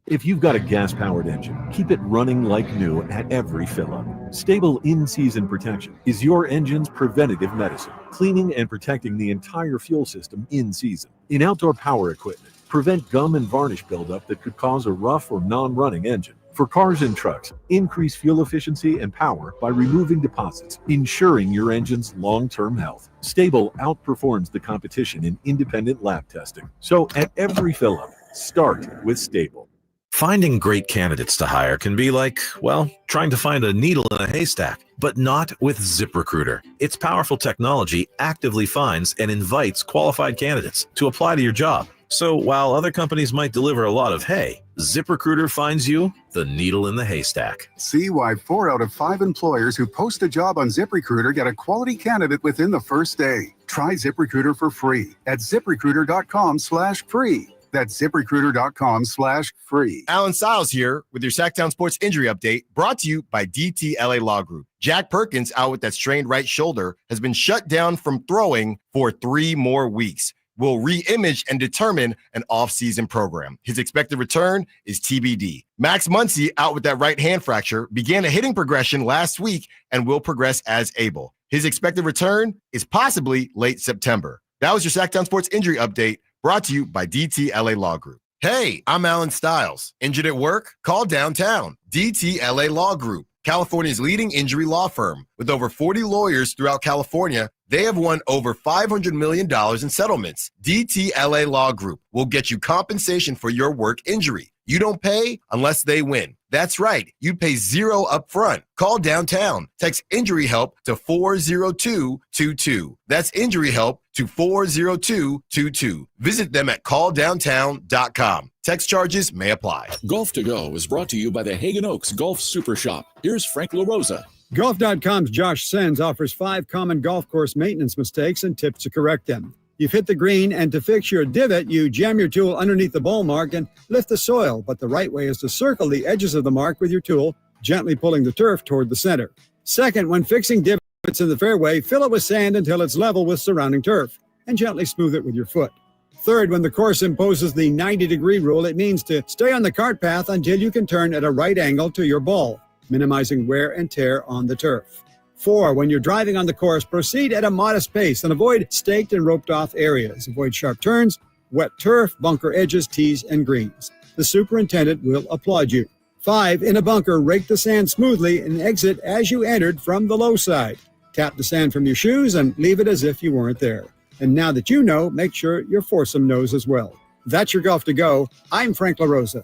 [SPEAKER 17] If you've got a gas-powered engine, keep it running like new at every fill-up. Stable in-season protection is your engine's preventative medicine, cleaning and protecting the entire fuel system in season. In outdoor power equipment, prevent gum and varnish buildup that could cause a rough or non-running engine. For cars and trucks, increase fuel efficiency and power by removing deposits, ensuring your engine's long-term health. Stable outperforms the competition in independent lab testing. So at every fill-up, start with Stable.
[SPEAKER 18] Finding great candidates to hire can be like, well, trying to find a needle in a haystack, but not with ZipRecruiter. Its powerful technology actively finds and invites qualified candidates to apply to your job. So while other companies might deliver a lot of hay, ZipRecruiter finds you the needle in the haystack.
[SPEAKER 19] See why 4 out of 5 employers who post a job on ZipRecruiter get a quality candidate within the first day. Try ZipRecruiter for free at ZipRecruiter.com/free. That's ZipRecruiter.com/free.
[SPEAKER 3] Alan Styles here with your Sacktown Sports Injury Update, brought to you by DTLA Law Group. Jack Perkins, out with that strained right shoulder, has been shut down from throwing for 3 more weeks. Will re-image and determine an off-season program. His expected return is TBD. Max Muncy, out with that right hand fracture, began a hitting progression last week and will progress as able. His expected return is possibly late September. That was your Sacktown Sports Injury Update, brought to you by DTLA Law Group. Hey, I'm Alan Styles. Injured at work? Call downtown. DTLA Law Group, California's leading injury law firm. With over 40 lawyers throughout California, They have won over $500 million in settlements. DTLA Law Group will get you compensation for your work injury. You don't pay unless they win. That's right. You pay zero up front. Call downtown. Text Injury Help to 40222. That's Injury Help to 40222. Visit them at calldowntown.com. Text charges may apply.
[SPEAKER 4] Golf to Go is brought to you by the Hagen Oaks Golf Super Shop. Here's Frank LaRosa.
[SPEAKER 5] Golf.com's Josh Sens offers 5 common golf course maintenance mistakes and tips to correct them. You've hit the green, and to fix your divot, you jam your tool underneath the ball mark and lift the soil, but the right way is to circle the edges of the mark with your tool, gently pulling the turf toward the center. Second, when fixing divots in the fairway, fill it with sand until it's level with surrounding turf, and gently smooth it with your foot. Third, when the course imposes the 90-degree rule, it means to stay on the cart path until you can turn at a right angle to your ball, minimizing wear and tear on the turf. 4, when you're driving on the course, proceed at a modest pace and avoid staked and roped off areas. Avoid sharp turns, wet turf, bunker edges, tees, and greens. The superintendent will applaud you. 5, in a bunker, rake the sand smoothly and exit as you entered from the low side. Tap the sand from your shoes and leave it as if you weren't there. And now that you know, make sure your foursome knows as well. That's your Golf to Go. I'm Frank LaRosa.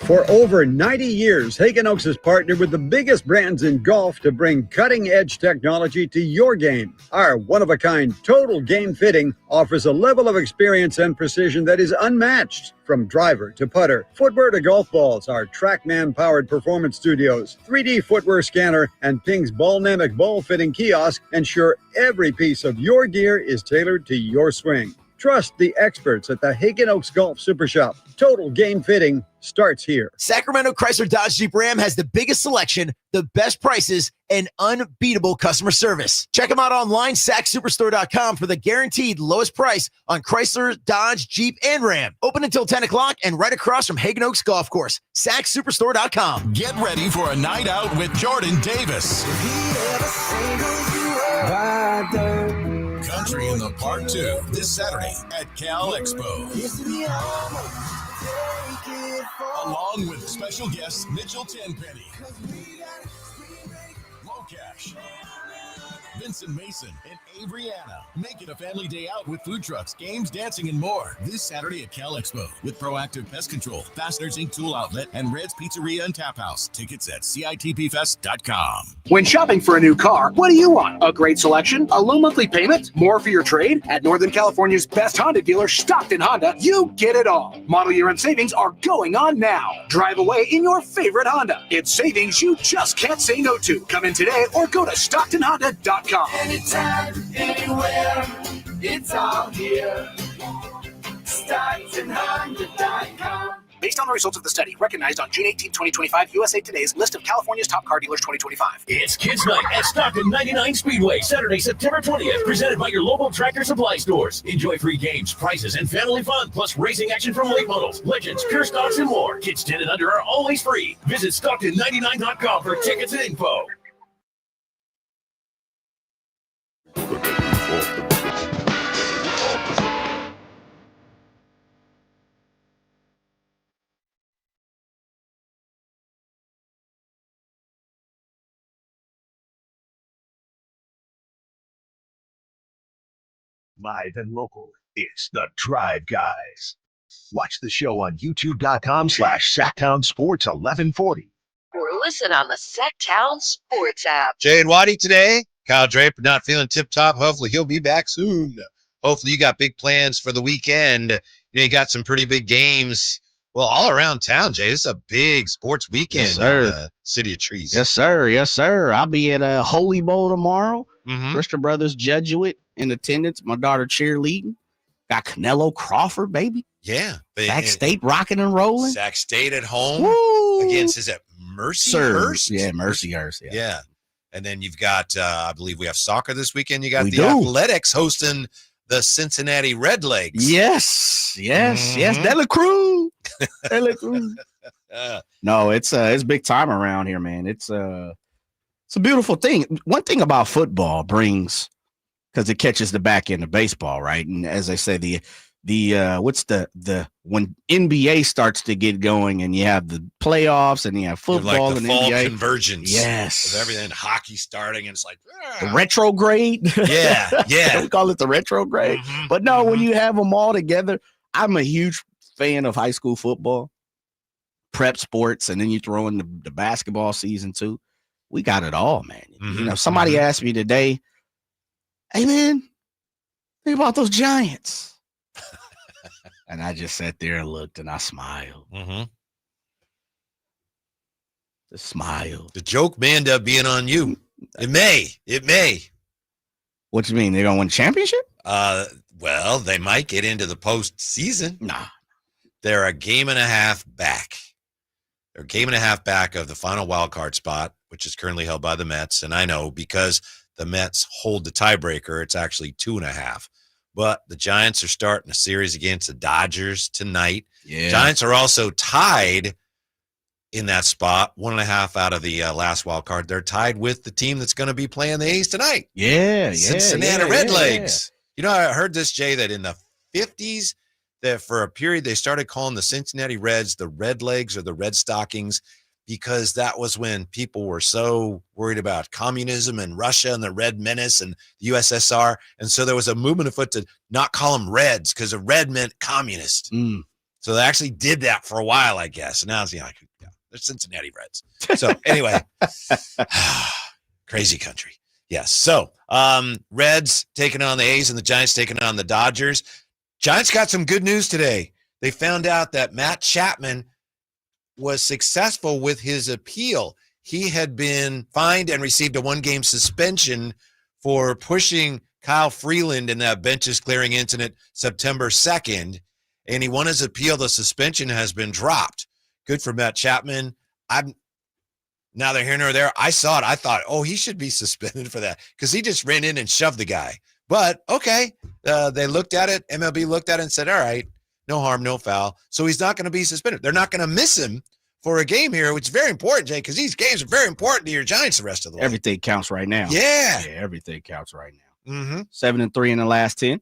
[SPEAKER 5] For over 90 years, Hagen Oaks has partnered with the biggest brands in golf to bring cutting-edge technology to your game. Our one-of-a-kind total game fitting offers a level of experience and precision that is unmatched. From driver to putter, footwear to golf balls, our TrackMan-powered performance studios, 3D footwear scanner, and Ping's Ballnamic ball fitting kiosk ensure every piece of your gear is tailored to your swing. Trust the experts at the Hagen Oaks Golf Super Shop. Total game fitting starts here.
[SPEAKER 7] Sacramento Chrysler Dodge Jeep Ram has the biggest selection, the best prices, and unbeatable customer service. Check them out online, sacsuperstore.com, for the guaranteed lowest price on Chrysler, Dodge, Jeep, and Ram. Open until 10 o'clock and right across from Hagen Oaks Golf Course. sacsuperstore.com.
[SPEAKER 1] Get ready for a night out with Jordan Davis. Country in the Park 2 this Saturday at Cal Expo. Along with special guests Mitchell Tenpenny, Locash, Vincent Mason, and Averyana. Make it a family day out with food trucks, games, dancing, and more this Saturday at Cal Expo with Proactive Pest Control, Fasteners Inc. Tool Outlet, and Red's Pizzeria and Tap House. Tickets at CITPfest.com.
[SPEAKER 6] When shopping for a new car, what do you want? A great selection? A low monthly payment? More for your trade? At Northern California's best Honda dealer, Stockton Honda, you get it all. Model year-end savings are going on now. Drive away in your favorite Honda. It's savings you just can't say no to. Come in today or go to StocktonHonda.com.
[SPEAKER 9] Anytime, anywhere, it's all here. StocktonHonda.com.
[SPEAKER 6] Based on the results of the study, recognized on June 18, 2025, USA Today's list of California's top car dealers 2025.
[SPEAKER 20] It's Kids Night at Stockton 99 Speedway, Saturday, September 20th, presented by your local Tractor Supply stores. Enjoy free games, prizes, and family fun, plus racing action from late models, legends, pure stocks, and more. Kids 10 and under are always free. Visit Stockton99.com for tickets and info.
[SPEAKER 21] Live and local, it's the Drive Guys. Watch the show on youtube.com/SacktownSports1140.
[SPEAKER 15] Or listen on the Sacktown Sports app.
[SPEAKER 13] Jay and Waddy today. Kyle Draper not feeling tip-top. Hopefully he'll be back soon. Hopefully you got big plans for the weekend. You got some pretty big games. Well, all around town, Jay. This is a big sports weekend in the City of Trees.
[SPEAKER 14] Yes, sir. Yes, sir. I'll be at a Holy Bowl tomorrow. Bristol Brothers Jesuit in attendance. My daughter cheerleading. Got Canelo Crawford, baby.
[SPEAKER 13] Yeah.
[SPEAKER 14] Sac State rocking and rolling.
[SPEAKER 13] Sac State at home.
[SPEAKER 14] Woo!
[SPEAKER 13] Against, is it Mercyhurst?
[SPEAKER 14] Yeah, Mercyhurst.
[SPEAKER 13] Yeah. And then you've got, I believe we have soccer this weekend. You got the Athletics hosting the Cincinnati Redlegs.
[SPEAKER 14] Yes. Dela Cruz. No, it's big time around here, man. It's a beautiful thing. One thing about football brings, because it catches the back end of baseball, right? And as I say, the what's the when NBA starts to get going and you have the playoffs and you have football
[SPEAKER 13] like the
[SPEAKER 14] and
[SPEAKER 13] fall
[SPEAKER 14] NBA
[SPEAKER 13] convergence.
[SPEAKER 14] Yes.
[SPEAKER 13] Of everything, hockey starting, and it's like
[SPEAKER 14] the retrograde.
[SPEAKER 13] Yeah.
[SPEAKER 14] We call it the retrograde.
[SPEAKER 13] Mm-hmm.
[SPEAKER 14] But no, when you have them all together, I'm a huge fan of high school football, prep sports, and then you throw in the basketball season too. We got it all, man.
[SPEAKER 13] Mm-hmm.
[SPEAKER 14] You know, somebody asked me today, hey man, think about those Giants. And I just sat there and looked and I smiled.
[SPEAKER 13] Mm-hmm.
[SPEAKER 14] The smile.
[SPEAKER 13] The joke may end up being on you. It may.
[SPEAKER 14] What you mean? They're gonna win the championship?
[SPEAKER 13] Well, they might get into the postseason.
[SPEAKER 14] Nah.
[SPEAKER 13] They're a game and a half back. They're a game and a half back of the final wild card spot, which is currently held by the Mets. And I know because the Mets hold the tiebreaker, it's actually 2.5. But the Giants are starting a series against the Dodgers tonight.
[SPEAKER 14] Yeah.
[SPEAKER 13] Giants are also tied in that spot, 1.5 out of the last wild card. They're tied with the team that's going to be playing the A's tonight. Cincinnati Redlegs. You know, I heard this, Jay, that in the 50s, that for a period they started calling the Cincinnati Reds the Redlegs or the Red Stockings, because that was when people were so worried about communism and Russia and the Red Menace and the USSR. And so there was a movement afoot to not call them Reds because a red meant communist. So they actually did that for a while, I guess. And now it's, they're Cincinnati Reds. So anyway, crazy country. Yes. So Reds taking on the A's and the Giants taking on the Dodgers. Giants got some good news today. They found out that Matt Chapman was successful with his appeal. He had been fined and received a 1-game suspension for pushing Kyle Freeland in that benches clearing incident September 2nd, and he won his appeal. The suspension has been dropped. Good for Matt Chapman. Now they're here nor there. I saw it. I thought, he should be suspended for that because he just ran in and shoved the guy. But, okay, they looked at it. MLB looked at it and said, all right, no harm, no foul. So he's not going to be suspended. They're not going to miss him for a game here, which is very important, Jay, because these games are very important to your Giants the rest of the way.
[SPEAKER 14] Everything counts right now.
[SPEAKER 13] Yeah.
[SPEAKER 14] Everything counts right now.
[SPEAKER 13] Mm-hmm.
[SPEAKER 14] 7-3 in the last 10.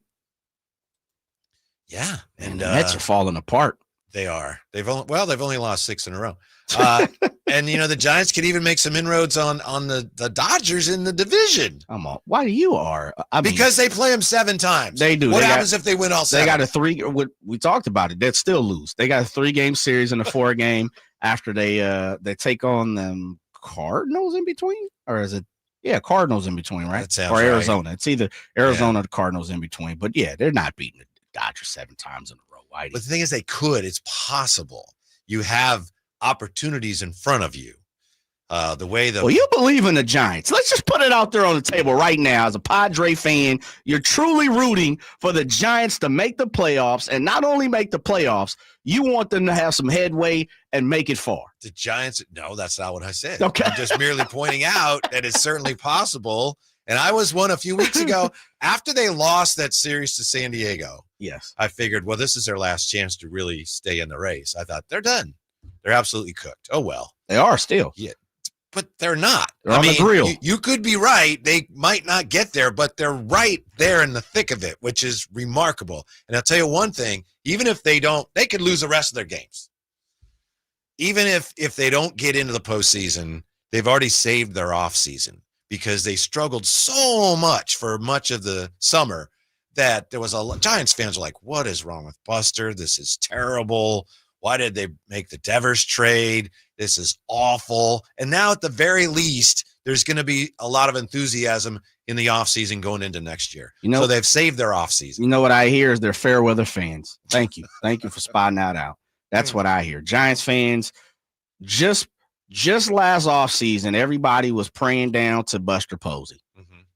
[SPEAKER 13] Yeah.
[SPEAKER 14] And the Mets are falling apart.
[SPEAKER 13] They are. They've only lost 6 in a row. And the Giants could even make some inroads on the Dodgers in the division.
[SPEAKER 14] Why you are?
[SPEAKER 13] Because they play them 7 times.
[SPEAKER 14] They do.
[SPEAKER 13] What happens if they win all 7?
[SPEAKER 14] They got a 3. We talked about it. They'd still lose. They got a 3-game series and a 4-game after they take on them Cardinals in between, or is it? Yeah, Cardinals in between, right?
[SPEAKER 13] That sounds
[SPEAKER 14] or Arizona.
[SPEAKER 13] right.
[SPEAKER 14] It's either Arizona or the Cardinals in between. But yeah, they're not beating the Dodgers 7 times in a row.
[SPEAKER 13] But the thing is, they could. It's possible. You have opportunities in front of you. Well,
[SPEAKER 14] you believe in the Giants. Let's just put it out there on the table right now. As a Padre fan, you're truly rooting for the Giants to make the playoffs, and not only make the playoffs, you want them to have some headway and make it far.
[SPEAKER 13] The Giants, no, that's not what I said.
[SPEAKER 14] Okay.
[SPEAKER 13] I'm just merely pointing out that it's certainly possible. And I was one a few weeks ago after they lost that series to San Diego.
[SPEAKER 14] Yes.
[SPEAKER 13] I figured, well, this is their last chance to really stay in the race. I thought they're done. They're absolutely cooked. Oh, well.
[SPEAKER 14] They are still.
[SPEAKER 13] Yeah. But they're not.
[SPEAKER 14] They're on the grill.
[SPEAKER 13] You could be right. They might not get there, but they're right there in the thick of it, which is remarkable. And I'll tell you one thing, even if they don't, they could lose the rest of their games. Even if they don't get into the postseason, they've already saved their offseason because they struggled so much for much of the summer that there was Giants fans were like, what is wrong with Buster? This is terrible. Why did they make the Devers trade? This is awful. And now at the very least, there's going to be a lot of enthusiasm in the offseason going into next year. So they've saved their offseason.
[SPEAKER 14] You know what I hear is they're fair weather fans. Thank you. Thank you for spotting that out. That's what I hear. Giants fans, just last offseason, everybody was praying down to Buster Posey.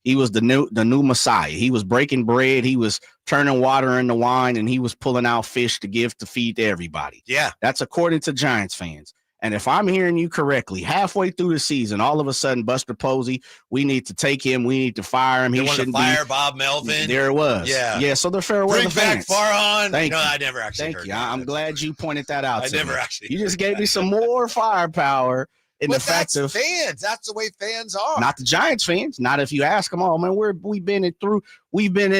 [SPEAKER 14] He was the new Messiah. He was breaking bread. He was turning water into wine, and he was pulling out fish to feed to everybody.
[SPEAKER 13] Yeah.
[SPEAKER 14] That's according to Giants fans. And if I'm hearing you correctly, halfway through the season, all of a sudden, Buster Posey, we need to take him. We need to fire him.
[SPEAKER 13] He shouldn't fire Bob Melvin.
[SPEAKER 14] There it was.
[SPEAKER 13] Yeah.
[SPEAKER 14] Yeah. So they're fair weather fans.
[SPEAKER 13] Bring back Farhan.
[SPEAKER 14] Thank you.
[SPEAKER 13] I never actually
[SPEAKER 14] Thank
[SPEAKER 13] heard
[SPEAKER 14] you.
[SPEAKER 13] that.
[SPEAKER 14] I'm glad you pointed that out.
[SPEAKER 13] I never actually.
[SPEAKER 14] You just gave me some more firepower in the fact of
[SPEAKER 13] fans. That's the way fans are.
[SPEAKER 14] Not the Giants fans. Not if you ask them, oh man, we've been in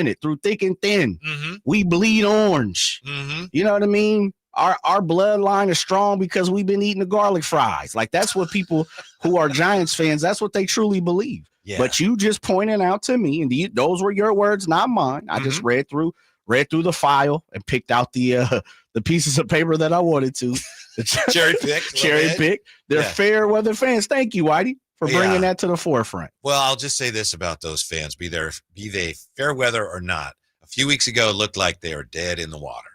[SPEAKER 14] it through thick and thin.
[SPEAKER 13] Mm-hmm.
[SPEAKER 14] We bleed orange.
[SPEAKER 13] Mm-hmm.
[SPEAKER 14] You know what I mean? Our bloodline is strong because we've been eating the garlic fries. Like that's what people who are Giants fans, that's what they truly believe.
[SPEAKER 13] Yeah.
[SPEAKER 14] But you just pointed out to me, and those were your words, not mine. I just read through the file and picked out the pieces of paper that I wanted to.
[SPEAKER 13] Cherry pick.
[SPEAKER 14] They're fair weather fans. Thank you, Whitey, for bringing that to the forefront.
[SPEAKER 13] Well, I'll just say this about those fans: be they fair weather or not. A few weeks ago, it looked like they were dead in the water.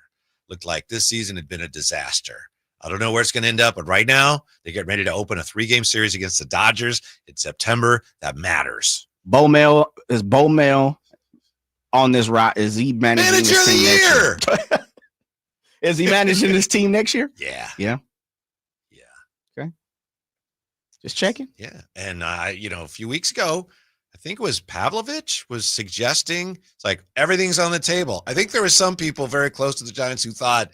[SPEAKER 13] Looked like this season had been a disaster. I don't know where it's going to end up, but right now they get ready to open a 3-game series against the Dodgers in September. That matters.
[SPEAKER 14] Bo Mel on this route? Is he managing
[SPEAKER 13] Manager
[SPEAKER 14] this
[SPEAKER 13] of the
[SPEAKER 14] team
[SPEAKER 13] year?
[SPEAKER 14] Next year? Is he managing this team next year?
[SPEAKER 13] Yeah.
[SPEAKER 14] Yeah. Okay. Just checking.
[SPEAKER 13] Yeah. And a few weeks ago, I think it was Pavlovich was suggesting it's like everything's on the table. I think there were some people very close to the Giants who thought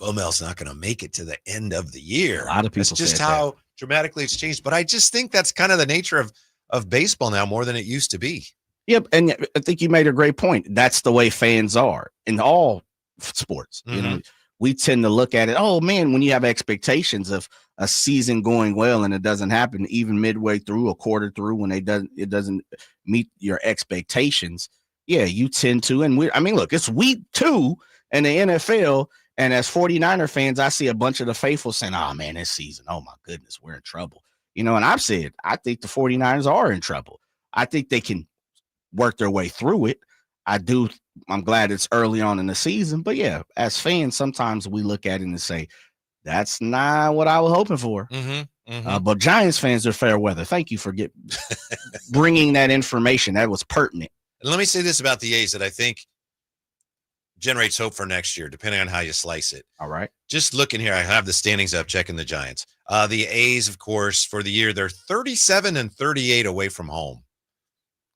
[SPEAKER 13] Bomel's not going to make it to the end of the year.
[SPEAKER 14] A lot of people
[SPEAKER 13] That's just
[SPEAKER 14] said
[SPEAKER 13] how dramatically it's changed. But I just think that's kind of the nature of baseball now more than it used to be.
[SPEAKER 14] Yep. And I think you made a great point. That's the way fans are in all sports.
[SPEAKER 13] Mm-hmm.
[SPEAKER 14] You know, we tend to look at it. Oh man, when you have expectations of a season going well and it doesn't happen even midway through, a quarter through, when it doesn't meet your expectations. Yeah, you tend to. And look, it's week 2 in the NFL. And as 49er fans, I see a bunch of the faithful saying, oh, man, this season, oh, my goodness, we're in trouble. And I've said, I think the 49ers are in trouble. I think they can work their way through it. I'm glad it's early on in the season. But, yeah, as fans, sometimes we look at it and say, that's not what I was hoping for.
[SPEAKER 13] Mm-hmm. Mm-hmm.
[SPEAKER 14] But Giants fans are fair weather. Thank you for bringing that information. That was pertinent.
[SPEAKER 13] And let me say this about the A's that I think generates hope for next year, depending on how you slice it.
[SPEAKER 14] All right.
[SPEAKER 13] Just looking here, I have the standings up, checking the Giants. The A's, of course, for the year, they're 37-38 away from home.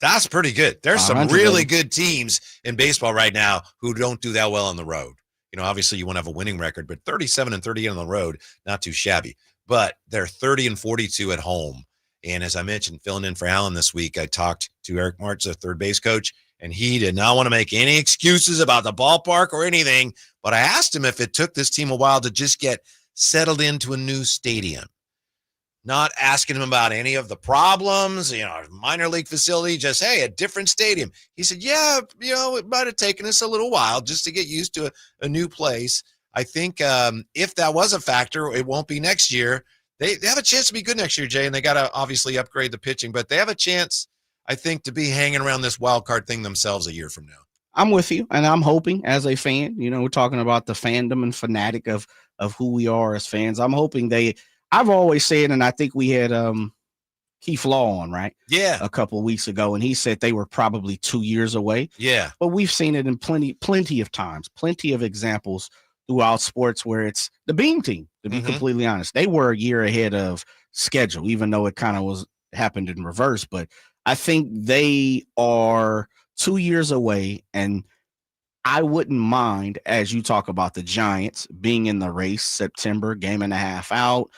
[SPEAKER 13] That's pretty good. There's some really good teams in baseball right now who don't do that well on the road. Obviously you want to have a winning record, but 37-38 on the road, not too shabby. But they're 30-42 at home. And as I mentioned, filling in for Alan this week, I talked to Eric Martz, the third base coach, and he did not want to make any excuses about the ballpark or anything. But I asked him if it took this team a while to just get settled into a new stadium. Not asking him about any of the problems, minor league facility, just, hey, a different stadium. He said, yeah, it might have taken us a little while just to get used to a new place. I think if that was a factor, it won't be next year. They have a chance to be good next year, Jay, and they got to obviously upgrade the pitching, but they have a chance, I think, to be hanging around this wild card thing themselves a year from now.
[SPEAKER 14] I'm with you, and I'm hoping as a fan, we're talking about the fandom and fanatic of who we are as fans. I'm hoping I've always said, and I think we had Keith Law on, right?
[SPEAKER 13] Yeah.
[SPEAKER 14] A couple of weeks ago, and he said they were probably 2 years away.
[SPEAKER 13] Yeah.
[SPEAKER 14] But we've seen it in plenty of times, plenty of examples throughout sports where it's the Beam team, to be completely honest. They were a year ahead of schedule, even though it kind of happened in reverse. But I think they are 2 years away, and I wouldn't mind, as you talk about the Giants being in the race, September, game and a half out,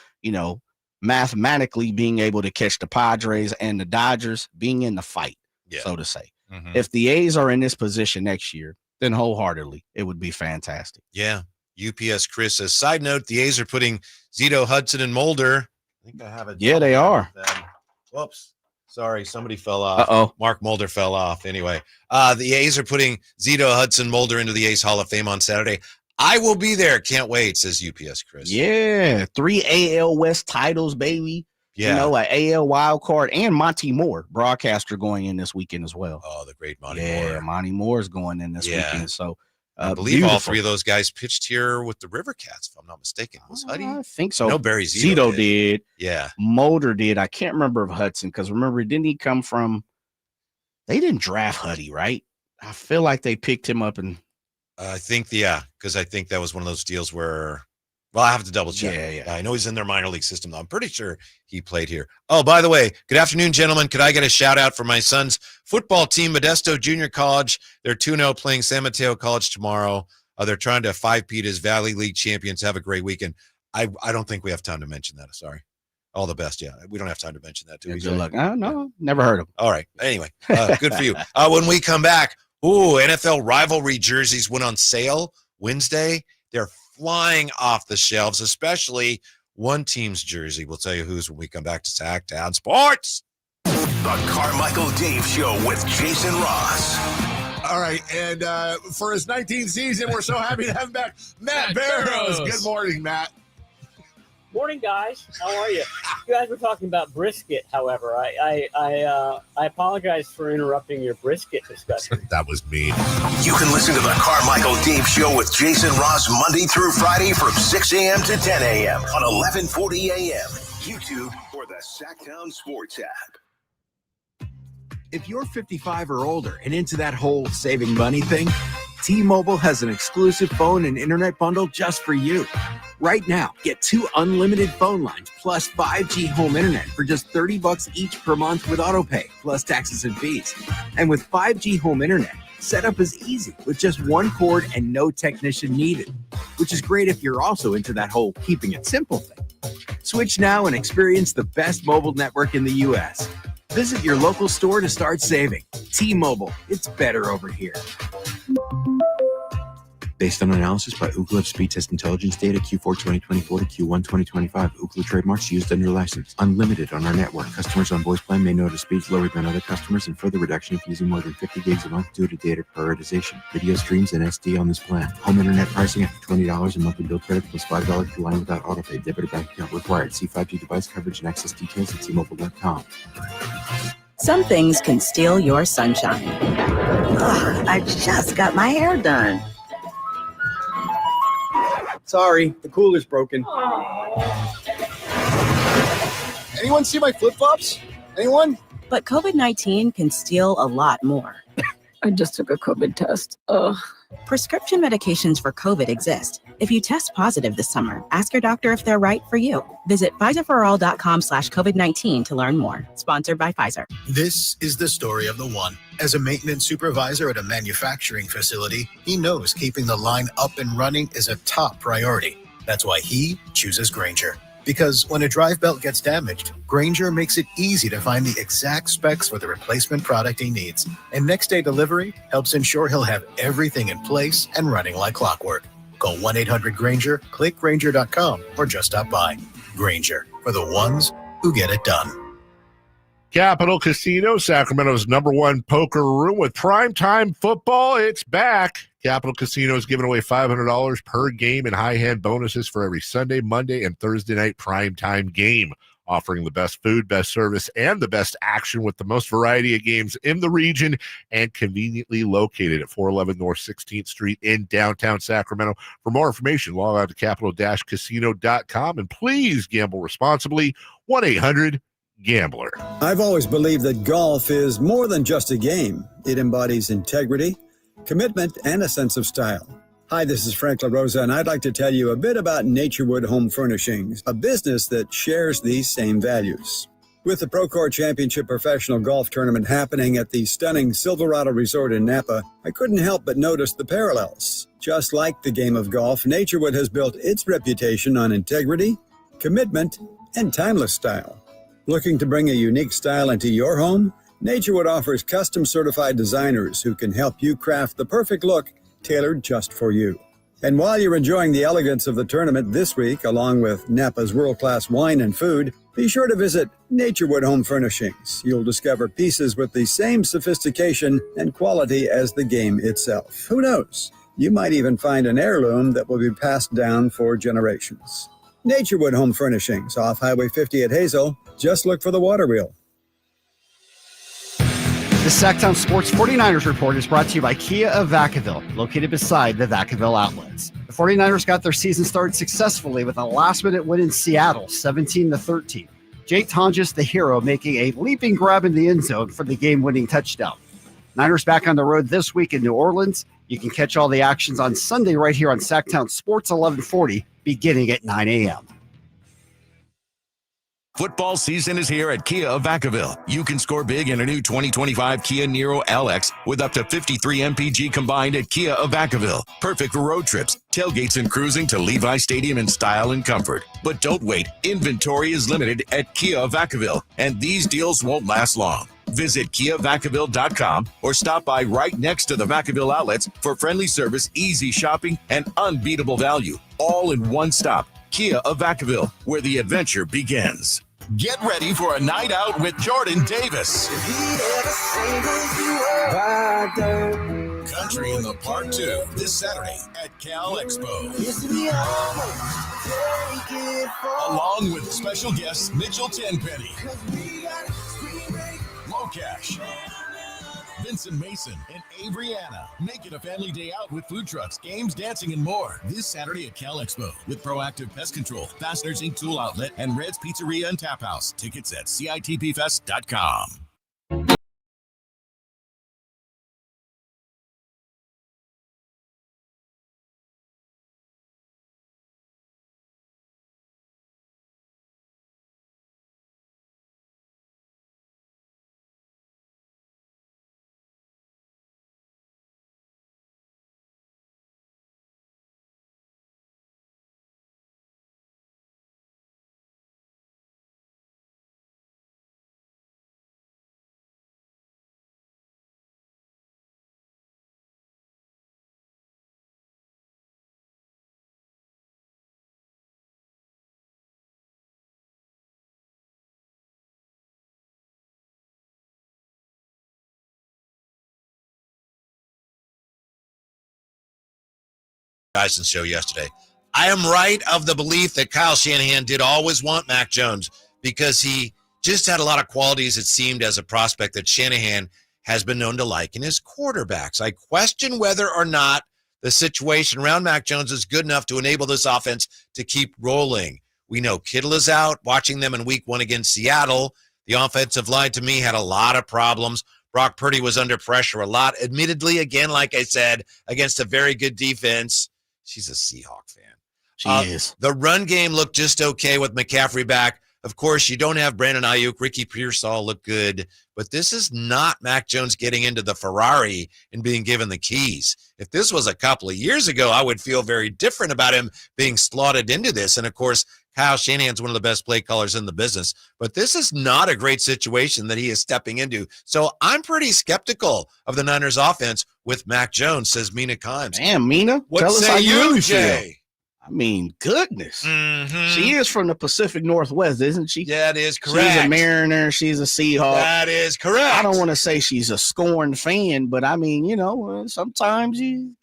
[SPEAKER 14] mathematically being able to catch the Padres and the Dodgers, being in the fight, so to say.
[SPEAKER 13] Mm-hmm.
[SPEAKER 14] If the A's are in this position next year, then wholeheartedly, it would be fantastic.
[SPEAKER 13] Yeah. UPS Chris says, side note, the A's are putting Zito, Hudson, and Mulder. I think I have it.
[SPEAKER 14] Yeah, they are.
[SPEAKER 13] Whoops. Sorry, somebody fell off.
[SPEAKER 14] Uh-oh.
[SPEAKER 13] Mark Mulder fell off. Anyway, the A's are putting Zito, Hudson, Mulder into the A's Hall of Fame on Saturday. I will be there. Can't wait, says UPS Chris.
[SPEAKER 14] Yeah. 3 AL West titles, baby.
[SPEAKER 13] Yeah.
[SPEAKER 14] An AL wild card, and Monty Moore, broadcaster, going in this weekend as well.
[SPEAKER 13] Oh, the great Monty Moore.
[SPEAKER 14] Yeah, Monty Moore is going in this weekend. So
[SPEAKER 13] I believe all three of those guys pitched here with the River Cats, if I'm not mistaken. Was Huddy?
[SPEAKER 14] I think so.
[SPEAKER 13] No, Barry Zito
[SPEAKER 14] did.
[SPEAKER 13] Yeah.
[SPEAKER 14] Mulder did. I can't remember of Hudson, because remember, didn't he come from – they didn't draft Huddy, right? I feel like they picked him up and
[SPEAKER 13] I think, because I think that was one of those deals where – well, I have to double check.
[SPEAKER 14] Yeah.
[SPEAKER 13] I know he's in their minor league system, though. I'm pretty sure he played here. Oh, by the way, good afternoon, gentlemen. Could I get a shout out for my son's football team, Modesto Junior College? They're 2-0 playing San Mateo College tomorrow. They're trying to 5-peat as Valley League champions. Have a great weekend. I don't think we have time to mention that. Sorry. All the best. Yeah, we don't have time to mention that, do we?
[SPEAKER 14] Good luck. No, never heard of him.
[SPEAKER 13] All right. Anyway, good for you. When we come back, NFL rivalry jerseys went on sale Wednesday. They're flying off the shelves, especially one team's jersey. We'll tell you who's when we come back to Sacktown Sports.
[SPEAKER 12] The Carmichael Dave Show with Jason Ross.
[SPEAKER 8] All right, and for his 19th season, we're so happy to have him back, Matt Barrows. Good morning, Matt.
[SPEAKER 10] Morning, guys. How are you? You guys were talking about brisket, however. I apologize for interrupting your brisket discussion.
[SPEAKER 8] That was me.
[SPEAKER 12] You can listen to the Carmichael Dave Show with Jason Ross Monday through Friday from 6 a.m. to 10 a.m. on 1140 a.m. YouTube or the Sacktown Sports app.
[SPEAKER 22] If you're 55 or older and into that whole saving money thing, T-Mobile has an exclusive phone and internet bundle just for you. Right now, get 2 unlimited phone lines plus 5G home internet for just $30 each per month with autopay, plus taxes and fees. And with 5G home internet, setup is easy with just one cord and no technician needed, which is great if you're also into that whole keeping it simple thing. Switch now and experience the best mobile network in the U.S. Visit your local store to start saving. T-Mobile, it's better over here. Based on analysis by Ookla of speed test intelligence data Q4 2024 to Q1 2025. Ookla trademarks used under license. Unlimited on our network. Customers on voice plan may notice speeds lower than other customers and further reduction if using more than 50 gigs a month due to data prioritization. Video streams and SD on this plan. Home internet pricing after $20 a monthly bill credit plus $5 per line without autopay. Debit or bank account required. See 5G device coverage and access details at T-Mobile.com.
[SPEAKER 23] Some things can steal your sunshine.
[SPEAKER 24] Ugh, I just got my hair done.
[SPEAKER 22] Sorry, the cooler's broken. Anyone see my flip-flops? Anyone?
[SPEAKER 23] But COVID-19 can steal a lot more. I just took a COVID test. Ugh. Prescription medications for COVID exist. If you test positive this summer, ask your doctor if they're right for you. Visit PfizerForAll.com/COVID-19 to learn more. Sponsored by Pfizer.
[SPEAKER 25] This is the story of the one. As a maintenance supervisor at a manufacturing facility, he knows keeping the line up and running is a top priority. That's why he chooses Grainger. Because when a drive belt gets damaged, Grainger makes it easy to find the exact specs for the replacement product he needs. And next day delivery helps ensure he'll have everything in place and running like clockwork. Call 1-800-GRAINGER, click Grainger.com, or just stop by. Grainger, for the ones who get it done.
[SPEAKER 8] Capital Casino, Sacramento's #1 poker room with primetime football. It's back. Capital Casino is giving away $500 per game and high-hand bonuses for every Sunday, Monday, and Thursday night primetime game, offering the best food, best service, and the best action with the most variety of games in the region and conveniently located at 411 North 16th Street in downtown Sacramento. For more information, log on to capital-casino.com, and please gamble responsibly. 1-800-GAMBLER.
[SPEAKER 5] I've always believed that golf is more than just a game. It embodies integrity, commitment, and a sense of style. Hi, this is Frank LaRosa, and I'd like to tell you a bit about Naturewood Home Furnishings, a business that shares these same values. With the Procore Championship Professional Golf Tournament happening at the stunning Silverado Resort in Napa, I couldn't help but notice the parallels. Just like the game of golf, Naturewood has built its reputation on integrity, commitment, and timeless style. Looking to bring a unique style into your home? Naturewood offers custom certified designers who can help you craft the perfect look tailored just for you. And while you're enjoying the elegance of the tournament this week, along with Napa's world-class wine and food, be sure to visit Naturewood Home Furnishings. You'll discover pieces with the same sophistication and quality as the game itself. Who knows? You might even find an heirloom that will be passed down for generations. Naturewood Home Furnishings, off Highway 50 at Hazel. Just look for the water wheel.
[SPEAKER 26] The Sacktown Sports 49ers Report is brought to you by Kia of Vacaville, located beside the Vacaville Outlets. The 49ers got their season started successfully with a last-minute win in Seattle, 17-13. Jake Tonjes, the hero, making a leaping grab in the end zone for the game-winning touchdown. Niners back on the road this week in New Orleans. You can catch all the actions on Sunday right here on Sacktown Sports 1140, beginning at 9 a.m.
[SPEAKER 1] Football season is here at Kia of Vacaville. You can score big in a new 2025 Kia Niro LX with up to 53 MPG combined at Kia of Vacaville. Perfect for road trips, tailgates, and cruising to Levi Stadium in style and comfort. But don't wait. Inventory is limited at Kia of Vacaville, and these deals won't last long. Visit KiaVacaville.com or stop by right next to the Vacaville outlets for friendly service, easy shopping, and unbeatable value. All in one stop. Kia of Vacaville, where the adventure begins. Get ready for a night out with Jordan Davis. Country in the Park 2 this Saturday at Cal Expo. Along with special guests Mitchell Tenpenny, Locash, Vincent Mason, and Averyana. Make it a family day out with food trucks, games, dancing, and more. This Saturday at Cal Expo with Proactive Pest Control, Fasteners Inc. Tool Outlet, and Red's Pizzeria and Tap House. Tickets at CITPFest.com.
[SPEAKER 13] Tyson show yesterday. I am right of the belief that Kyle Shanahan did always want Mac Jones because he just had a lot of qualities, it seemed, as a prospect that Shanahan has been known to like in his quarterbacks. I question whether or not the situation around Mac Jones is good enough to enable this offense to keep rolling. We know Kittle is out. Watching them in week 1 against Seattle, the offensive line, to me, had a lot of problems. Brock Purdy was under pressure a lot. Admittedly, again, like I said, against a very good defense. She's a Seahawk fan.
[SPEAKER 14] She is.
[SPEAKER 13] The run game looked just okay with McCaffrey back. Of course, you don't have Brandon Ayuk. Ricky Pearsall looked good. But this is not Mac Jones getting into the Ferrari and being given the keys. If this was a couple of years ago, I would feel very different about him being slotted into this. And, of course, Kyle Shanahan's one of the best play callers in the business. But this is not a great situation that he is stepping into. So I'm pretty skeptical of the Niners offense with Mac Jones, says Mina Kimes.
[SPEAKER 14] Damn, Mina.
[SPEAKER 13] What
[SPEAKER 14] Tell us
[SPEAKER 13] say
[SPEAKER 14] how you really
[SPEAKER 13] Jay?
[SPEAKER 14] feel. I mean, goodness.
[SPEAKER 13] Mm-hmm.
[SPEAKER 14] She is from the Pacific Northwest, isn't she?
[SPEAKER 13] That is correct.
[SPEAKER 14] She's a Mariner. She's a Seahawk.
[SPEAKER 13] That is correct.
[SPEAKER 14] I don't want to say she's a scorned fan, but I mean, you know, sometimes you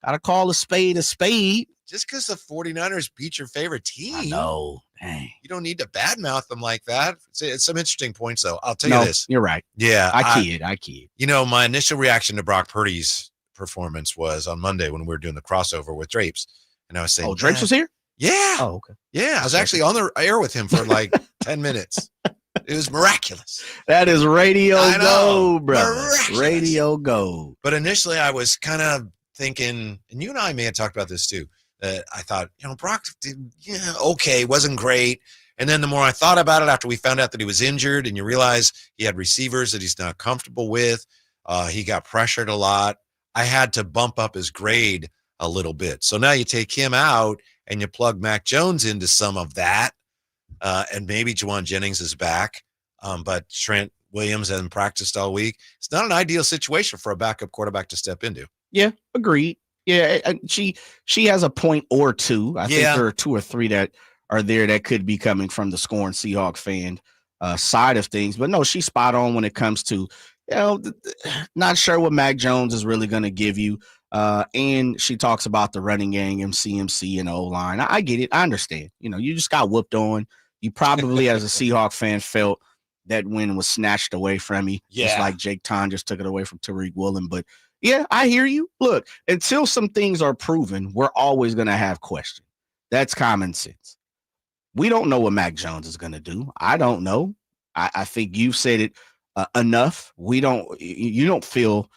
[SPEAKER 14] got to call a spade a spade.
[SPEAKER 13] Just because the 49ers beat your favorite team.
[SPEAKER 14] I know. Dang.
[SPEAKER 13] You don't need to badmouth them like that. It's some interesting points, though. I'll tell you this.
[SPEAKER 14] You're right.
[SPEAKER 13] Yeah.
[SPEAKER 14] I kid.
[SPEAKER 13] You know, my initial reaction to Brock Purdy's performance was on Monday when we were doing the crossover with Drapes. And I was saying,
[SPEAKER 14] Drapes was here?
[SPEAKER 13] Yeah.
[SPEAKER 14] Oh, okay.
[SPEAKER 13] Yeah. I was actually on the air with him for like 10 minutes. It was miraculous.
[SPEAKER 14] That is radio gold, brother.
[SPEAKER 13] Miraculous.
[SPEAKER 14] Radio gold.
[SPEAKER 13] But initially I was kind of thinking, and you and I may have talked about this too, that I thought, you know, Brock did, okay, wasn't great. And then the more I thought about it after we found out that he was injured and you realize he had receivers that he's not comfortable with, he got pressured a lot, I had to bump up his grade a little bit. So now you take him out and you plug Mac Jones into some of that, and maybe Juwan Jennings is back, but Trent Williams hasn't practiced all week. It's not an ideal situation for a backup quarterback to step into.
[SPEAKER 14] Yeah, agreed. Yeah, she has a point or two. I think there are 2 or 3 that are there that could be coming from the scorned Seahawk fan side of things. But no, she's spot on when it comes to, you know, not sure what Mac Jones is really going to give you. And she talks about the running game, CMC and O-line. I get it. I understand. You know, you just got whooped on. You probably, as a Seahawk fan, felt that win was snatched away from you.
[SPEAKER 13] Yeah.
[SPEAKER 14] Just like Jake Ton just took it away from Tariq Woolen. But yeah, I hear you. Look, until some things are proven, we're always going to have questions. That's common sense. We don't know what Mac Jones is going to do. I don't know. I think you've said it enough. You don't feel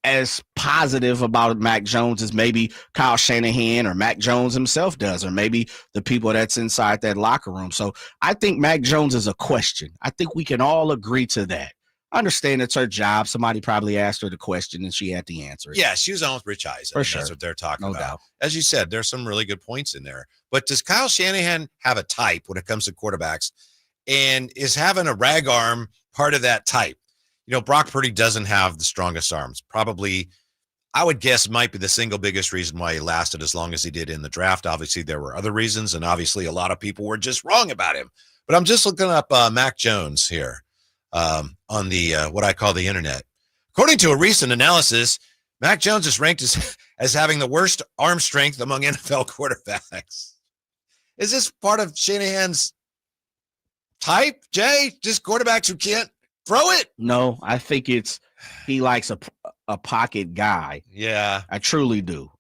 [SPEAKER 14] as positive about Mac Jones as maybe Kyle Shanahan or Mac Jones himself does, or maybe the people that's inside that locker room. So I think Mac Jones is a question. I think we can all agree to that. I understand it's her job. Somebody probably asked her the question and she had to answer it.
[SPEAKER 13] Yeah, she was on with Rich Eisen.
[SPEAKER 14] For sure.
[SPEAKER 13] That's what they're talking
[SPEAKER 14] No
[SPEAKER 13] about.
[SPEAKER 14] doubt.
[SPEAKER 13] As you said, there's some really good points in there. But does Kyle Shanahan have a type when it comes to quarterbacks? And is having a rag arm part of that type? You know, Brock Purdy doesn't have the strongest arms. Probably, I would guess, might be the single biggest reason why he lasted as long as he did in the draft. Obviously, there were other reasons, and obviously a lot of people were just wrong about him. But I'm just looking up Mac Jones here on the what I call the internet. According to a recent analysis, Mac Jones is ranked as having the worst arm strength among NFL quarterbacks. Is this part of Shanahan's type, Jay? Just quarterbacks who can't throw it?
[SPEAKER 14] No, I think he likes a pocket guy.
[SPEAKER 13] Yeah.
[SPEAKER 14] I truly do.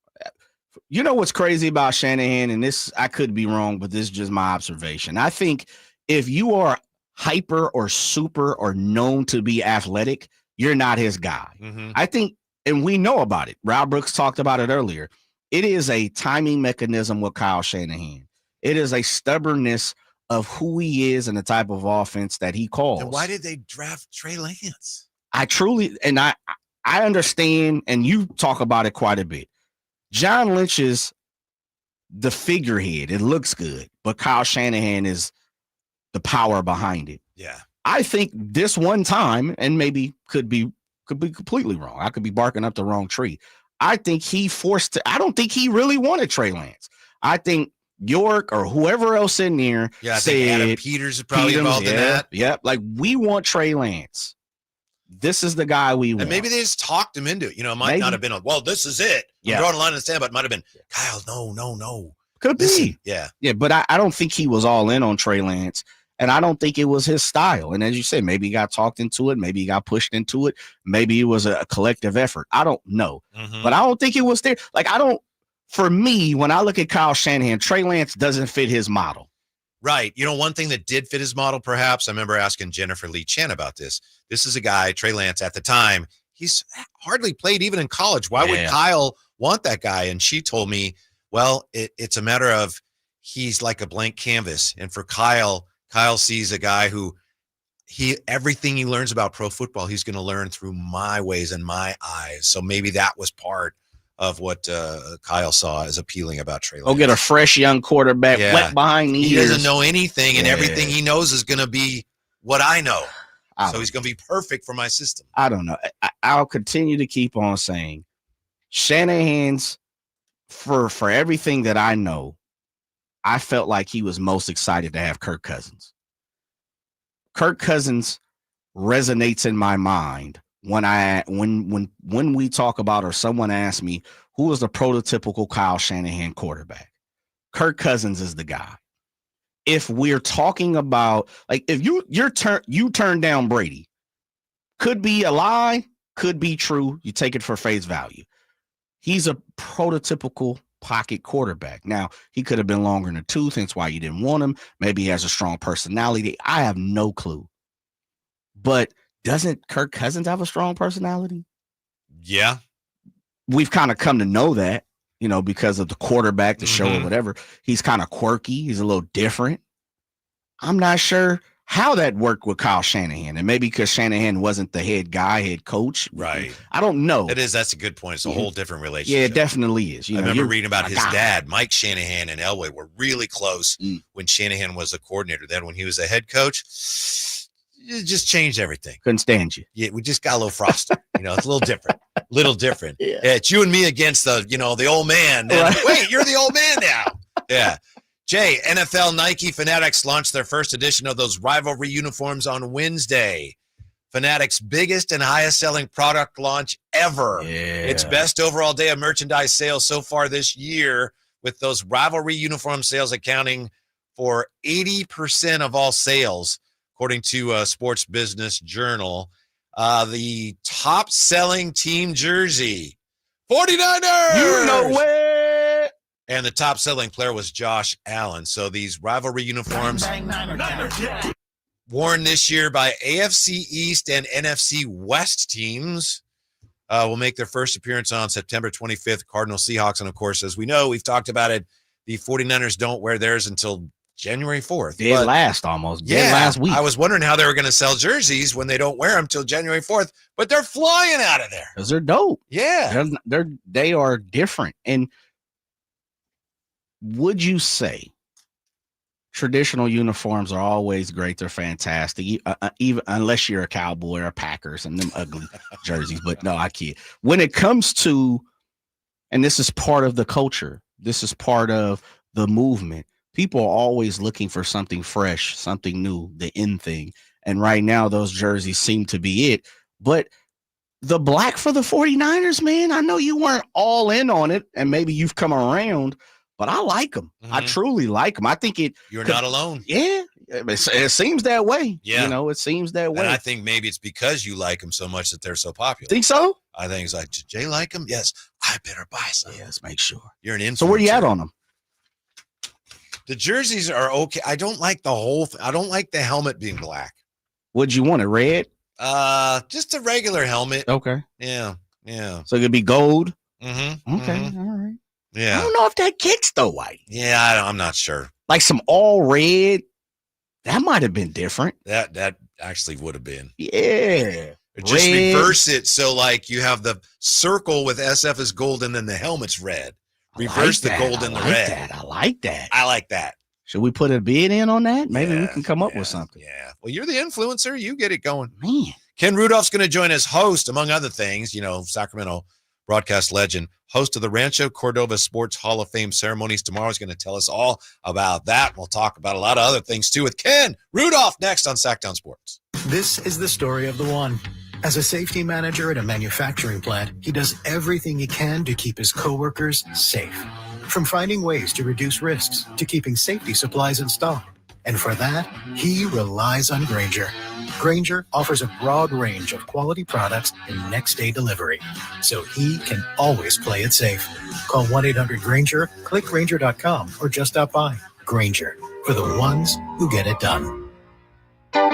[SPEAKER 14] You know what's crazy about Shanahan, and this, I could be wrong, but this is just my observation. I think if you are hyper or super or known to be athletic, you're not his guy.
[SPEAKER 13] Mm-hmm.
[SPEAKER 14] I think, and we know about it. Rob Brooks talked about it earlier. It is a timing mechanism with Kyle Shanahan. It is a stubbornness of who he is and the type of offense that he calls.
[SPEAKER 13] And why did they draft Trey Lance?
[SPEAKER 14] I truly, and I understand, and you talk about it quite a bit. John Lynch is the figurehead. It looks good, but Kyle Shanahan is the power behind it.
[SPEAKER 13] Yeah.
[SPEAKER 14] I think this one time, and maybe could be completely wrong. I could be barking up the wrong tree. I think I don't think he really wanted Trey Lance. I think York or whoever else in there
[SPEAKER 13] I
[SPEAKER 14] said,
[SPEAKER 13] think Adam Peters is probably involved in that.
[SPEAKER 14] Yep. Like, we want Trey Lance. This is the guy we want.
[SPEAKER 13] And maybe they just talked him into it. You know, it might not have been well, this is it.
[SPEAKER 14] Yeah.
[SPEAKER 13] I'm drawing a line in the sand, but it might have been, Kyle, no.
[SPEAKER 14] Could be.
[SPEAKER 13] Yeah.
[SPEAKER 14] Yeah, but I don't think he was all in on Trey Lance. And I don't think it was his style. And as you said, maybe he got talked into it. Maybe he got pushed into it. Maybe it was a collective effort. I don't know.
[SPEAKER 13] Mm-hmm.
[SPEAKER 14] But I don't think it was there. Like, for me, when I look at Kyle Shanahan, Trey Lance doesn't fit his model.
[SPEAKER 13] Right. You know, one thing that did fit his model, perhaps, I remember asking Jennifer Lee Chen about this. This is a guy, Trey Lance, at the time, he's hardly played even in college. Why would Kyle want that guy? And she told me, well, it's a matter of he's like a blank canvas. And for Kyle sees a guy who everything he learns about pro football, he's going to learn through my ways and my eyes. So maybe that was part of what Kyle saw as appealing about Trey Lance.
[SPEAKER 14] Go get a fresh young quarterback, wet behind the ears.
[SPEAKER 13] He doesn't know anything, and everything he knows is going to be what I know. So he's going to be perfect for my system.
[SPEAKER 14] I don't know. I'll continue to keep on saying Shanahan's, for everything that I know, I felt like he was most excited to have Kirk Cousins. Kirk Cousins resonates in my mind when we talk about, or someone asks me, who is the prototypical Kyle Shanahan quarterback? Kirk Cousins is the guy. If we're talking about, like, if you turn down Brady, could be a lie, could be true. You take it for face value. He's a prototypical pocket quarterback. Now, he could have been longer in the tooth, hence why you didn't want him. Maybe he has a strong personality. I have no clue. But doesn't Kirk Cousins have a strong personality?
[SPEAKER 13] Yeah.
[SPEAKER 14] We've kind of come to know that, because of the quarterback, the show, or whatever. He's kind of quirky. He's a little different. I'm not sure how that worked with Kyle Shanahan. And maybe because Shanahan wasn't the head coach.
[SPEAKER 13] Right.
[SPEAKER 14] I don't know.
[SPEAKER 13] That's a good point. It's a whole different relationship.
[SPEAKER 14] Yeah, it definitely is.
[SPEAKER 13] I remember reading about his dad, Mike Shanahan, and Elway were really close when Shanahan was a coordinator. Then when he was a head coach, it just changed everything.
[SPEAKER 14] Couldn't stand you.
[SPEAKER 13] Yeah, we just got a little frosty. It's a little different. Yeah. It's you and me against the old man. Right. Wait, you're the old man now. Yeah. Jay, NFL Nike Fanatics launched their first edition of those rivalry uniforms on Wednesday. Fanatics' biggest and highest selling product launch ever.
[SPEAKER 14] Yeah.
[SPEAKER 13] Its best overall day of merchandise sales so far this year, with those rivalry uniform sales accounting for 80% of all sales, according to Sports Business Journal. The top selling team jersey, 49ers.
[SPEAKER 14] You know where.
[SPEAKER 13] And the top selling player was Josh Allen. So these rivalry uniforms worn this year by AFC East and NFC West teams. will make their first appearance on September 25th, Cardinals Seahawks. And of course, as we know, we've talked about it, the 49ers don't wear theirs until January 4th.
[SPEAKER 14] Dead last week.
[SPEAKER 13] I was wondering how they were going to sell jerseys when they don't wear them till January 4th, but they're flying out of there.
[SPEAKER 14] Because they're dope.
[SPEAKER 13] Yeah.
[SPEAKER 14] They are different. And would you say traditional uniforms are always great? They're fantastic, even unless you're a Cowboy or Packers and them ugly jerseys. But no, I kid. When it comes to, and this is part of the culture, this is part of the movement, people are always looking for something fresh, something new, the in thing. And right now, those jerseys seem to be it. But the black for the 49ers, man, I know you weren't all in on it, and maybe you've come around, but I like them. I truly like them. I think
[SPEAKER 13] You're not alone.
[SPEAKER 14] Yeah. It seems that way.
[SPEAKER 13] Yeah.
[SPEAKER 14] It seems that way.
[SPEAKER 13] And I think maybe it's because you like them so much that they're so popular.
[SPEAKER 14] Think so?
[SPEAKER 13] I think it's like, did Jay like them? Yes. I better buy some.
[SPEAKER 14] Yes, make sure.
[SPEAKER 13] You're an influencer.
[SPEAKER 14] So where you at on them?
[SPEAKER 13] The jerseys are okay. I don't like the whole I don't like the helmet being black.
[SPEAKER 14] Would you want it red?
[SPEAKER 13] Just a regular helmet.
[SPEAKER 14] Okay.
[SPEAKER 13] Yeah.
[SPEAKER 14] So it could be gold.
[SPEAKER 13] Mm-hmm.
[SPEAKER 14] Okay. All right.
[SPEAKER 13] Yeah.
[SPEAKER 14] I don't know if that kicks the white.
[SPEAKER 13] Yeah, I'm not sure.
[SPEAKER 14] Like some all red. That might have been different.
[SPEAKER 13] That actually would have been.
[SPEAKER 14] Yeah.
[SPEAKER 13] Or just
[SPEAKER 14] Red.
[SPEAKER 13] reverse it so like you have the circle with SF is gold and then the helmet's red. Reverse the gold and the red.
[SPEAKER 14] I like that.
[SPEAKER 13] I like that.
[SPEAKER 14] Should we put a bid in on that? Maybe we can come up with something.
[SPEAKER 13] Yeah. Well, you're the influencer. You get it going.
[SPEAKER 14] Man.
[SPEAKER 13] Ken Rudolph's going to join as host, among other things, Sacramento broadcast legend, host of the Rancho Cordova Sports Hall of Fame ceremonies tomorrow. He's going to tell us all about that. We'll talk about a lot of other things too with Ken Rudolph next on Sacktown Sports.
[SPEAKER 25] This is the story of the one. As a safety manager at a manufacturing plant, he does everything he can to keep his coworkers safe. From finding ways to reduce risks to keeping safety supplies in stock. And for that, he relies on Grainger. Grainger offers a broad range of quality products and next-day delivery, so he can always play it safe. Call 1-800-GRAINGER, click Grainger.com, or just stop by. Grainger, for the ones who get it done.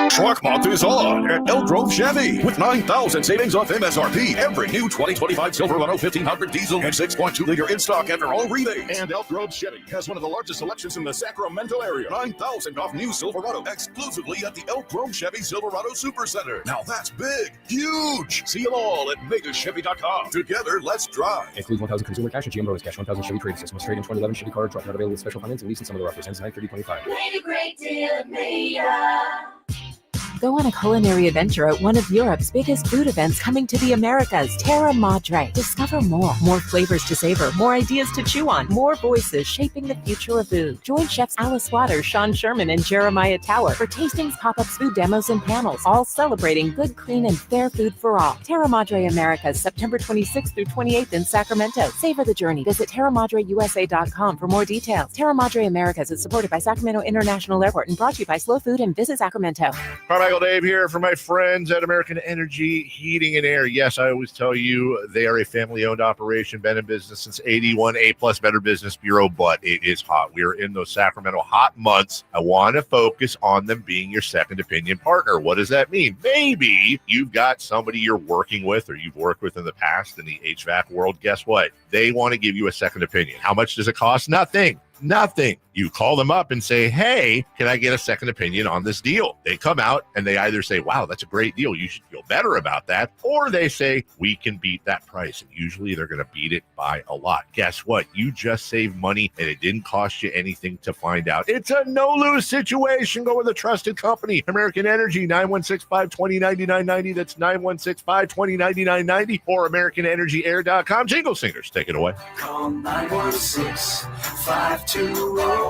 [SPEAKER 12] Truck Month is on at Elk Grove Chevy with 9,000 savings off MSRP. Every new 2025 Silverado 1500 diesel and 6.2 liter in stock after all rebates. And Elk Grove Chevy has one of the largest selections in the Sacramento area. 9,000 off new Silverado exclusively at the Elk Grove Chevy Silverado Supercenter. Now that's big, huge. See them all at megachevy.com. Together, let's drive.
[SPEAKER 2] Includes 1,000 consumer cash and GM bonus cash, 1,000 Chevy trade assist. Must trade in 2011 Chevy car or truck. Not available with special financing, lease, and some of the offers. Ends 9/30/25.
[SPEAKER 9] Made a great deal at Maya.
[SPEAKER 11] Go on a culinary adventure at one of Europe's biggest food events coming to the Americas, Terra Madre. Discover more flavors to savor, more ideas to chew on, more voices shaping the future of food. Join chefs Alice Waters, Sean Sherman, and Jeremiah Tower for tastings, pop-ups, food demos, and panels, all celebrating good, clean, and fair food for all. Terra Madre Americas, September 26th through 28th in Sacramento. Savor the journey. Visit TerraMadreUSA.com for more details. Terra Madre Americas is supported by Sacramento International Airport and brought to you by Slow Food and Visit Sacramento.
[SPEAKER 8] Michael Dave here for my friends at American Energy Heating and Air. Yes, I always tell you they are a family-owned operation, been in business since 81, A-plus Better Business Bureau, but it is hot. We are in those Sacramento hot months. I want to focus on them being your second opinion partner. What does that mean? Maybe you've got somebody you're working with or you've worked with in the past in the HVAC world. Guess what? They want to give you a second opinion. How much does it cost? Nothing. You call them up and say, hey, can I get a second opinion on this deal? They come out and they either say, wow, that's a great deal. You should feel better about that. Or they say, we can beat that price. And usually they're going to beat it by a lot. Guess what? You just saved money and it didn't cost you anything to find out. It's a no-lose situation. Go with a trusted company. American Energy, 916-520-9990. That's 916-520-9990 or AmericanEnergyAir.com. Jingle Singers, take it away.
[SPEAKER 9] Call 916-520-9990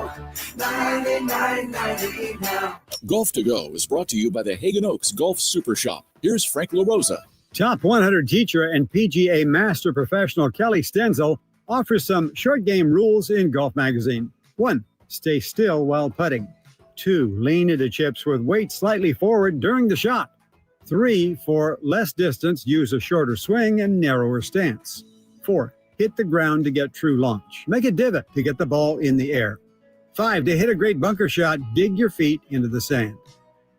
[SPEAKER 9] now.
[SPEAKER 4] Golf to Go is brought to you by the Hagen Oaks Golf Super Shop. Here's Frank LaRosa.
[SPEAKER 5] Top 100 teacher and PGA Master Professional Kelly Stenzel offers some short game rules in Golf Magazine. 1. Stay still while putting. 2. Lean into chips with weight slightly forward during the shot. 3. For less distance, use a shorter swing and narrower stance. 4. Hit the ground to get true launch. Make a divot to get the ball in the air. 5. To hit a great bunker shot, dig your feet into the sand.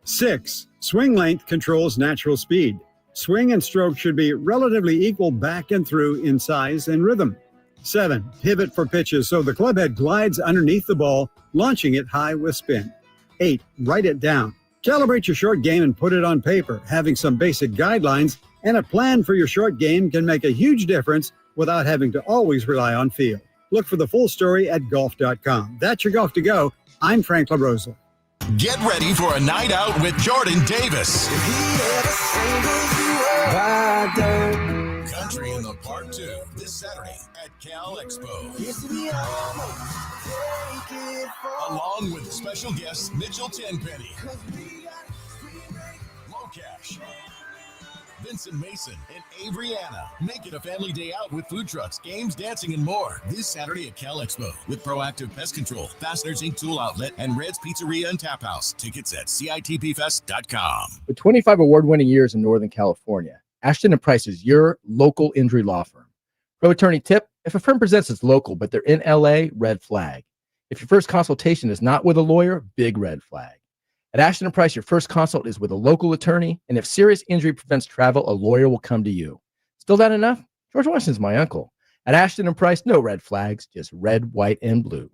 [SPEAKER 5] 6. Swing length controls natural speed. Swing and stroke should be relatively equal back and through in size and rhythm. 7. Pivot for pitches so the club head glides underneath the ball, launching it high with spin. 8. Write it down. Calibrate your short game and put it on paper. Having some basic guidelines and a plan for your short game can make a huge difference without having to always rely on feel. Look for the full story at golf.com. That's your Golf to Go. I'm Frank LaRosa.
[SPEAKER 1] Get ready for a night out with Jordan Davis. Country in the Park 2 this Saturday at Cal Expo. Along with special guests Mitchell Tenpenny, Locash, Vincent Mason, and Avriana. Make it a family day out with food trucks, games, dancing, and more this Saturday at Cal Expo with Proactive Pest Control, Fasteners Inc. Tool Outlet, and Red's Pizzeria and Tap House. Tickets at CITPFest.com.
[SPEAKER 3] With 25 award-winning years in Northern California, Ashton & Price is your local injury law firm. Pro attorney tip: if a firm presents as local but they're in LA, red flag. If your first consultation is not with a lawyer, big red flag. At Ashton & Price, your first consult is with a local attorney, and if serious injury prevents travel, a lawyer will come to you. Still not enough? George Washington's my uncle. At Ashton & Price, no red flags, just red, white, and blue.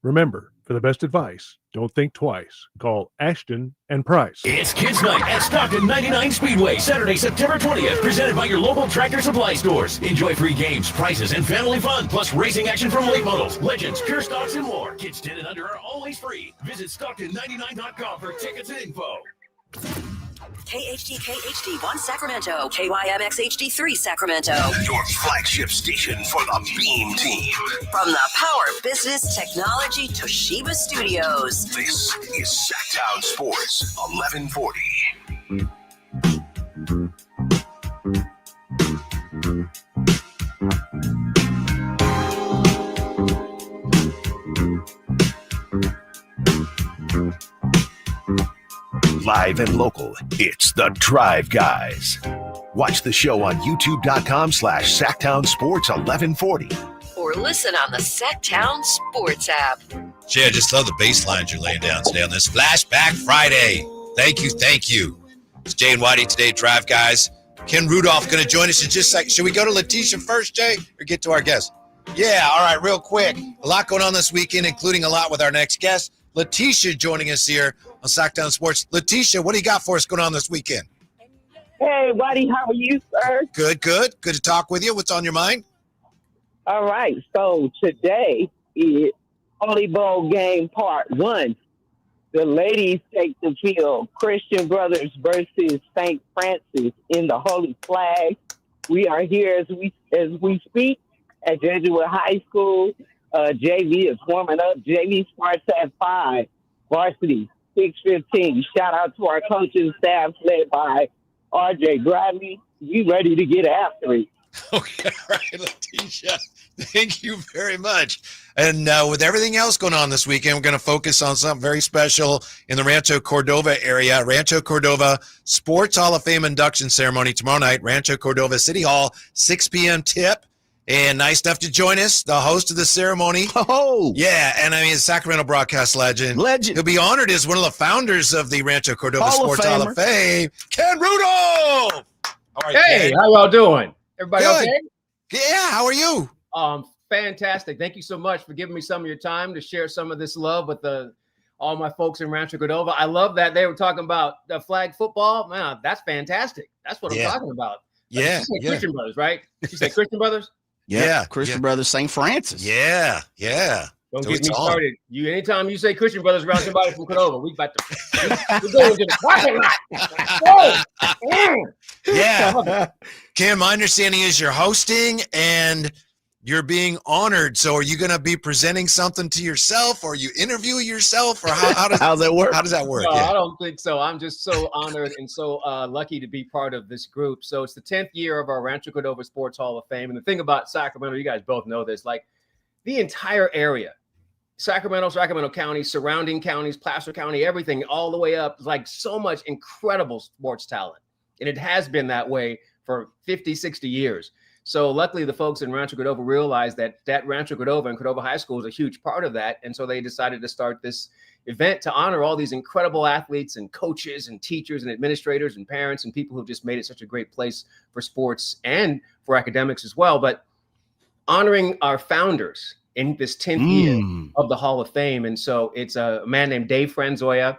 [SPEAKER 7] Remember, for the best advice, don't think twice. Call Ashton & Price.
[SPEAKER 20] It's Kids Night at Stockton 99 Speedway, Saturday, September 20th, presented by your local Tractor Supply stores. Enjoy free games, prizes, and family fun, plus racing action from late models, legends, pure stocks, and more. Kids 10 and under are always free. Visit Stockton99.com for tickets and info.
[SPEAKER 15] KHD1 Sacramento, KYMX HD3 Sacramento.
[SPEAKER 21] Your flagship station for the Beam Team.
[SPEAKER 15] From the Power Business Technology Toshiba Studios.
[SPEAKER 21] This is Sacktown Sports 1140. Live and local, it's the Drive Guys. Watch the show on youtube.com/Sacktown Sports 1140.
[SPEAKER 15] Or listen on the Sacktown Sports app.
[SPEAKER 13] Jay, I just love the bass lines you're laying down today on this Flashback Friday. Thank you, thank you. It's Jay and Whitey today, Drive Guys. Ken Rudolph going to join us in just a second. Should we go to Letitia first, Jay, or get to our guest? Yeah, all right, real quick. A lot going on this weekend, including a lot with our next guest. Letitia joining us here on Sacktown Sports. Letitia, what do you got for us going on this weekend?
[SPEAKER 16] Hey, Whitey, how are you, sir?
[SPEAKER 13] Good, good. Good to talk with you. What's on your mind?
[SPEAKER 16] All right, so today is Holy Bowl game part 1. The ladies take the field. Christian Brothers versus St. Francis in the Holy Flag. We are here as we speak at Jesuit High School. JV is warming up. JV starts at 5. Varsity 6:15. Shout out to our coaching staff led by RJ Bradley. We ready to get after it.
[SPEAKER 13] Okay, all right, Letitia. Thank you very much. And with everything else going on this weekend, we're going to focus on something very special in the Rancho Cordova area. Rancho Cordova Sports Hall of Fame induction ceremony tomorrow night. Rancho Cordova City Hall, 6 p.m. tip. And nice enough to join us, the host of the ceremony.
[SPEAKER 14] Oh,
[SPEAKER 13] yeah, and I mean, Sacramento broadcast legend. He'll be honored as one of the founders of the Rancho Cordova Sports Hall of Fame, Ken Rudolph.
[SPEAKER 17] All right, hey, how y'all doing? Everybody
[SPEAKER 13] Good.
[SPEAKER 17] okay?
[SPEAKER 13] Yeah, how are you?
[SPEAKER 17] Fantastic. Thank you so much for giving me some of your time to share some of this love with all my folks in Rancho Cordova. I love that they were talking about the flag football. Man, that's fantastic. That's what I'm talking about.
[SPEAKER 13] Yeah,
[SPEAKER 17] she said Christian Brothers, right? She said Christian Brothers.
[SPEAKER 14] Yeah, Christian Brothers, St. Francis.
[SPEAKER 13] Yeah.
[SPEAKER 17] Don't get me started. Anytime you say Christian Brothers around somebody from Cordova, we about to we go into the parking lot.
[SPEAKER 13] Yeah. Kim, my understanding is you're hosting and you're being honored. So are you going to be presenting something to yourself, or you interview yourself, or how's that work? How does that work?
[SPEAKER 17] No, I don't think so. I'm just so honored and so lucky to be part of this group. So it's the 10th year of our Rancho Cordova Sports Hall of Fame. And the thing about Sacramento, you guys both know this, like the entire area, Sacramento County, surrounding counties, Placer County, everything all the way up, like so much incredible sports talent. And it has been that way for 50, 60 years. So luckily, the folks in Rancho Cordova realized that Rancho Cordova and Cordova High School is a huge part of that. And so they decided to start this event to honor all these incredible athletes and coaches and teachers and administrators and parents and people who've just made it such a great place for sports and for academics as well. But honoring our founders in this 10th year of the Hall of Fame. And so it's a man named Dave Franzoya,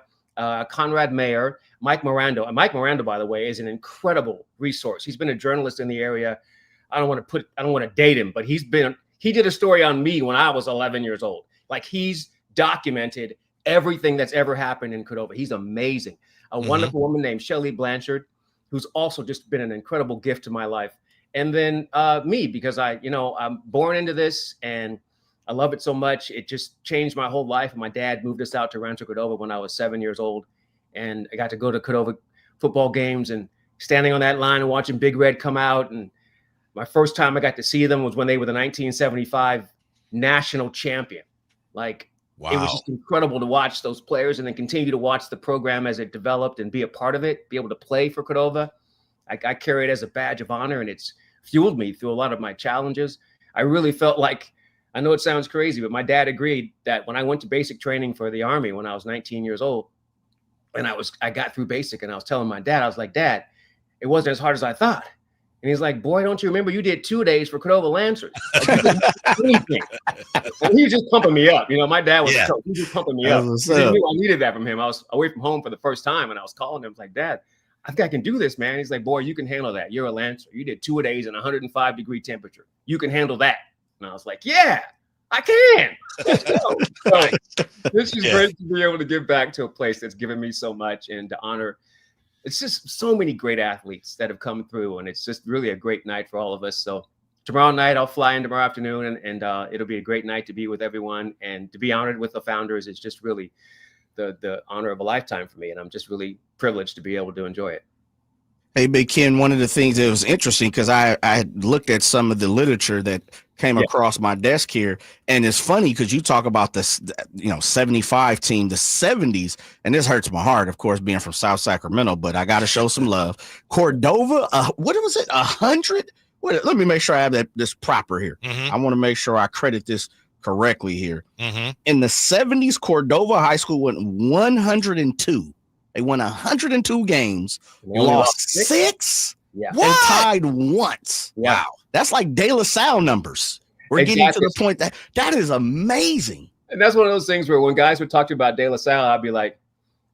[SPEAKER 17] Conrad Mayer, Mike Miranda. And Mike Miranda, by the way, is an incredible resource. He's been a journalist in the area. I don't want to date him, but he did a story on me when I was 11 years old. Like, he's documented everything that's ever happened in Cordova. He's amazing. A wonderful woman named Shelley Blanchard, who's also just been an incredible gift to my life. And then me, because I'm born into this and I love it so much. It just changed my whole life. My dad moved us out to Rancho Cordova when I was 7 years old. And I got to go to Cordova football games and standing on that line and watching Big Red come out. And my first time I got to see them was when they were the 1975 national champion. Like, It was just incredible to watch those players and then continue to watch the program as it developed and be a part of it, be able to play for Cordova. I carry it as a badge of honor, and it's fueled me through a lot of my challenges. I really felt like, I know it sounds crazy, but my dad agreed that when I went to basic training for the Army when I was 19 years old, and I got through basic, and I was telling my dad, I was like, Dad, it wasn't as hard as I thought. And he's like, boy, don't you remember you did 2 days for Cordova Lancers? Anything. And he was just pumping me up. My dad was a coach. He was just pumping me up. He knew I needed that from him. I was away from home for the first time, and I was calling him. I was like, Dad, I think I can do this, man. He's like, boy, you can handle that. You're a Lancer. You did 2 days in 105-degree temperature. You can handle that. And I was like, yeah, I can. So this is great to be able to give back to a place that's given me so much and to honor. It's just so many great athletes that have come through, and it's just really a great night for all of us. So tomorrow night, I'll fly in tomorrow afternoon, and it'll be a great night to be with everyone and to be honored with the founders. It's just really the honor of a lifetime for me, and I'm just really privileged to be able to enjoy it.
[SPEAKER 14] Hey, Big Ken, one of the things that was interesting, because I looked at some of the literature that came across my desk here, and it's funny because you talk about this, 75 team, the 70s, and this hurts my heart, of course, being from South Sacramento, but I got to show some love. Cordova, what was it, 100? Let me make sure I have this proper here. I want to make sure I credit this correctly here. In the 70s, Cordova High School went 102. They won 102 games, lost 6, and tied once. Wow. That's like De La Salle numbers. We're getting to the point that is amazing.
[SPEAKER 17] And that's one of those things where when guys would talk to you about De La Salle, I'd be like,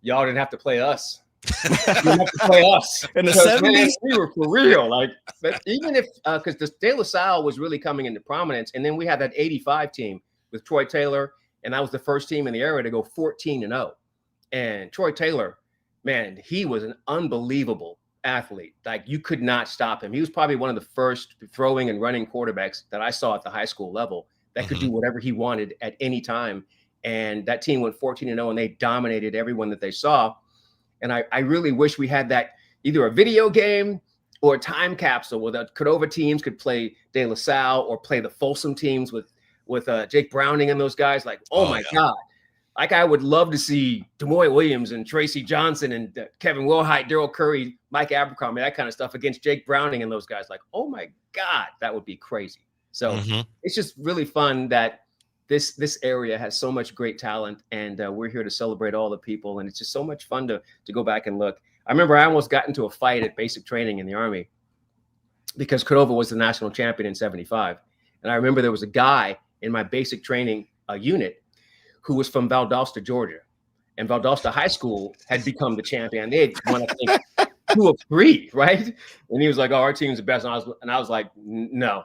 [SPEAKER 17] y'all didn't have to play us. You didn't have to play us.
[SPEAKER 14] In the 70s?
[SPEAKER 17] Man, we were for real. Like, but even if, because the De La Salle was really coming into prominence, and then we had that 85 team with Troy Taylor, and that was the first team in the area to go 14-0. And Troy Taylor, man, he was an unbelievable athlete. Like, you could not stop him. He was probably one of the first throwing and running quarterbacks that I saw at the high school level that could do whatever he wanted at any time. And that team went 14-0, and they dominated everyone that they saw. And I really wish we had that, either a video game or a time capsule where the Cordova teams could play De La Salle or play the Folsom teams with Jake Browning and those guys. Like, oh my God. Like, I would love to see Demoy Williams and Tracy Johnson and Kevin Wilhite, Daryl Curry, Mike Abercrombie, that kind of stuff against Jake Browning and those guys. Like, oh my God, that would be crazy. So it's just really fun that this area has so much great talent, and we're here to celebrate all the people. And it's just so much fun to go back and look. I remember I almost got into a fight at basic training in the Army because Cordova was the national champion in 75. And I remember there was a guy in my basic training unit who was from Valdosta, Georgia. And Valdosta High School had become the champion. They had won, I think, 2 of 3, right? And he was like, oh, our team's the best. And I was like, no,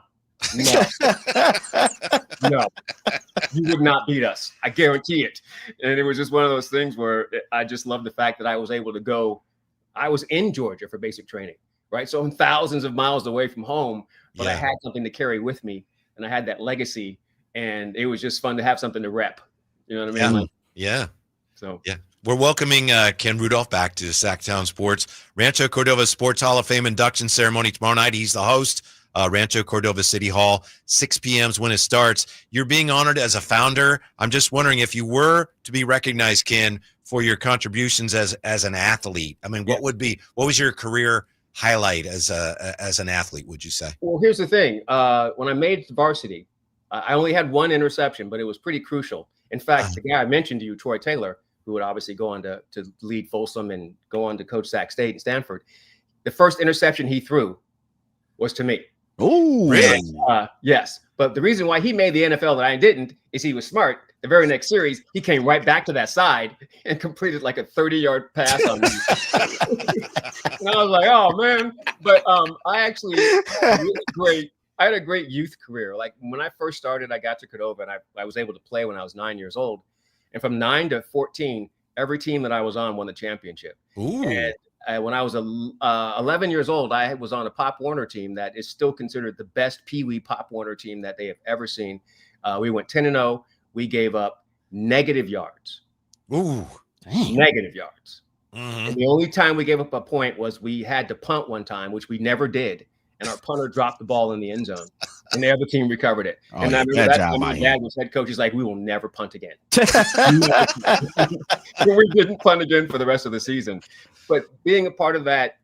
[SPEAKER 17] you would not beat us. I guarantee it. And it was just one of those things where I just love the fact that I was able to go. I was in Georgia for basic training, right? So I'm thousands of miles away from home, but I had something to carry with me, and I had that legacy, and it was just fun to have something to rep. You know what I mean? So
[SPEAKER 13] we're welcoming Ken Rudolph back to Sacktown Sports. Rancho Cordova Sports Hall of Fame induction ceremony tomorrow night. He's the host. Rancho Cordova City Hall, 6 p.m. is when it starts. You're being honored as a founder. I'm just wondering, if you were to be recognized, Ken, for your contributions as an athlete, I mean, what was your career highlight as an athlete, would you say?
[SPEAKER 17] Well, here's the thing. When I made varsity, I only had 1 interception, but it was pretty crucial. In fact, the guy I mentioned to you, Troy Taylor, who would obviously go on to lead Folsom and go on to coach Sac State and Stanford. The first interception he threw was to me.
[SPEAKER 14] Oh,
[SPEAKER 13] really?
[SPEAKER 17] Yes. But the reason why he made the NFL that I didn't is he was smart. The very next series, he came right back to that side and completed like a 30-yard pass on me. And I was like, oh, man. But I actually I had a great youth career. Like when I first started, I got to Cordova and I was able to play when I was 9 years old. And from 9 to 14, every team that I was on won the championship.
[SPEAKER 13] Ooh.
[SPEAKER 17] And when I was 11 years old, I was on a Pop Warner team that is still considered the best Pee Wee Pop Warner team that they have ever seen. We went 10-0. We gave up negative yards.
[SPEAKER 13] Ooh,
[SPEAKER 14] dang.
[SPEAKER 17] Negative yards.
[SPEAKER 13] Mm-hmm.
[SPEAKER 17] And the only time we gave up a point was we had to punt one time, which we never did. And our punter dropped the ball in the end zone, and the other team recovered it.
[SPEAKER 14] Oh,
[SPEAKER 17] and I remember that time my dad was head coach. He's like, we will never punt again. We didn't punt again for the rest of the season. But being a part of that,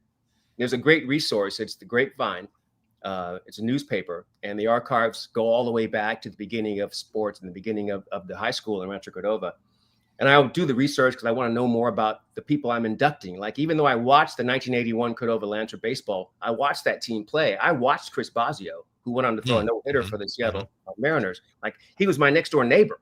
[SPEAKER 17] there's a great resource. It's the Grapevine. It's a newspaper, and the archives go all the way back to the beginning of sports and the beginning of the high school in Rancho Cordova. And I'll do the research because I want to know more about the people I'm inducting. Like, even though I watched the 1981 Cordova Lancer baseball, I watched that team play. I watched Chris Bosio, who went on to throw a no-hitter for the Seattle Mariners. Like, he was my next door neighbor.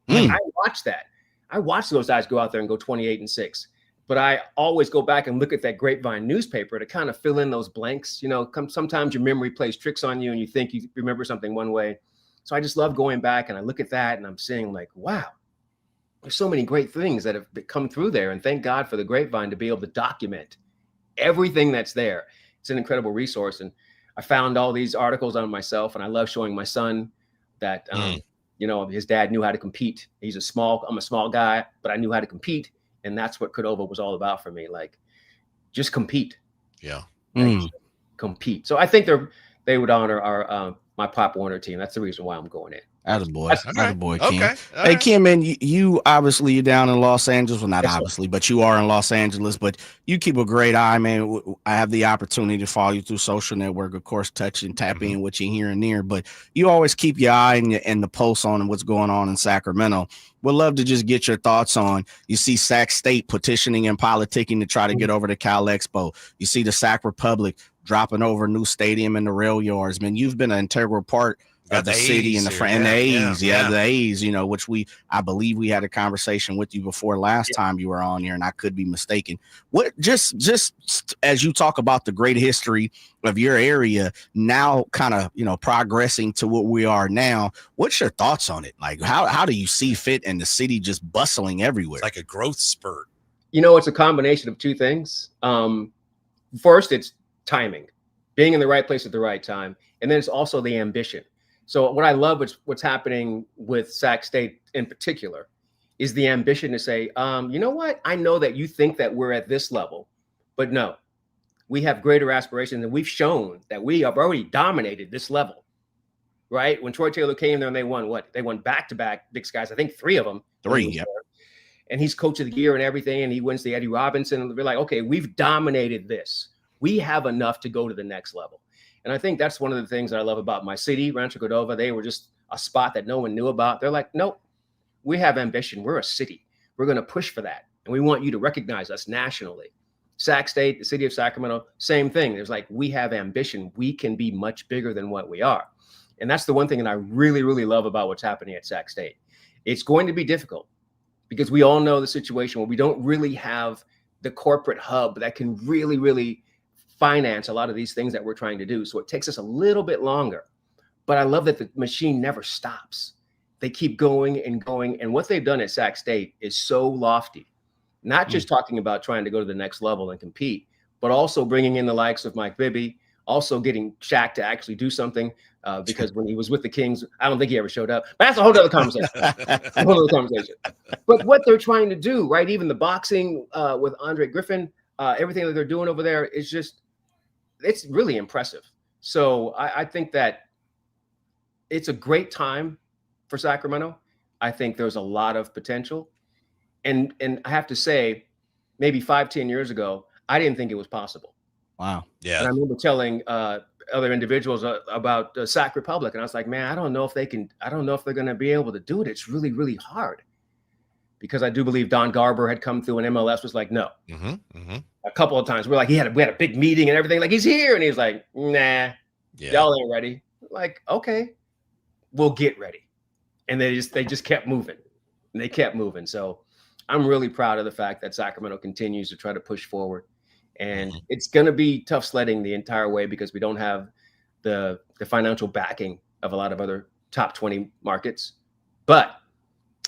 [SPEAKER 17] Like, I watched that. I watched those guys go out there and go 28-6. But I always go back and look at that Grapevine newspaper to kind of fill in those blanks. You know, sometimes your memory plays tricks on you and you think you remember something one way. So I just love going back and I look at that and I'm saying, like, wow, there's so many great things that have come through there. And thank God for the Grapevine to be able to document everything that's there. It's an incredible resource. And I found all these articles on myself, and I love showing my son that, you know, his dad knew how to compete. I'm a small guy, but I knew how to compete. And that's what Cordova was all about for me. Like, just compete.
[SPEAKER 13] Yeah.
[SPEAKER 17] Like, compete. So I think they would honor our my Pop Warner team. That's the reason why I'm going in.
[SPEAKER 14] Attaboy. Attaboy, Kim.
[SPEAKER 13] Okay.
[SPEAKER 14] Hey, Kim, man, you obviously you're down in Los Angeles. Well, not obviously, but you are in Los Angeles. But you keep a great eye, man. I have the opportunity to follow you through social network, of course, touch and tap in what you here and there. But you always keep your eye and the pulse on what's going on in Sacramento. Would love to just get your thoughts on. You see Sac State petitioning and politicking to try to get over to Cal Expo. You see the Sac Republic dropping over a new stadium in the rail yards. Man, you've been an integral part of the city and the A's, the A's, you know, which I believe we had a conversation with you before last time you were on here, and I could be mistaken. What just as you talk about the great history of your area now, kind of, you know, progressing to what we are now, what's your thoughts on it? Like, how do you see fit and the city just bustling everywhere?
[SPEAKER 13] It's like a growth spurt.
[SPEAKER 17] You know, it's a combination of two things. First, it's timing, being in the right place at the right time, and then it's also the ambition. So what I love what's happening with Sac State in particular is the ambition to say, you know what? I know that you think that we're at this level, but no, we have greater aspirations, and we've shown that we have already dominated this level, right? When Troy Taylor came there and they won what? They won back-to-back Big Skies, I think 3 of them.
[SPEAKER 14] 3, yeah.
[SPEAKER 17] And he's coach of the year and everything, and he wins the Eddie Robinson. And they're like, okay, we've dominated this. We have enough to go to the next level. And I think that's one of the things that I love about my city, Rancho Cordova. They were just a spot that no one knew about. They're like, nope, we have ambition. We're a city. We're going to push for that. And we want you to recognize us nationally. Sac State, the city of Sacramento, same thing. There's like, we have ambition. We can be much bigger than what we are. And that's the one thing that I really, really love about what's happening at Sac State. It's going to be difficult because we all know the situation where we don't really have the corporate hub that can really, really finance a lot of these things that we're trying to do. So it takes us a little bit longer, but I love that the machine never stops. They keep going and going. And what they've done at Sac State is so lofty, not just talking about trying to go to the next level and compete, but also bringing in the likes of Mike Bibby, also getting Shaq to actually do something because when he was with the Kings, I don't think he ever showed up, but that's a whole other conversation. But what they're trying to do, right? Even the boxing with Andre Griffin, everything that they're doing over there is just, it's really impressive. So I think that it's a great time for Sacramento. I think there's a lot of potential. And I have to say, maybe 5-10 years ago, I didn't think it was possible.
[SPEAKER 14] Wow.
[SPEAKER 13] Yeah.
[SPEAKER 17] And I remember telling other individuals about Sac Republic. And I was like, man, I don't know if they're going to be able to do it. It's really, really hard because I do believe Don Garber had come through and MLS was like, no.
[SPEAKER 13] Mm-hmm.
[SPEAKER 17] A couple of times we're like, we had a big meeting and everything. Like, he's here. And he's like, nah, y'all ain't ready. Like, okay, we'll get ready. And they just kept moving. And they kept moving. So I'm really proud of the fact that Sacramento continues to try to push forward. And it's going to be tough sledding the entire way because we don't have the financial backing of a lot of other top 20 markets. But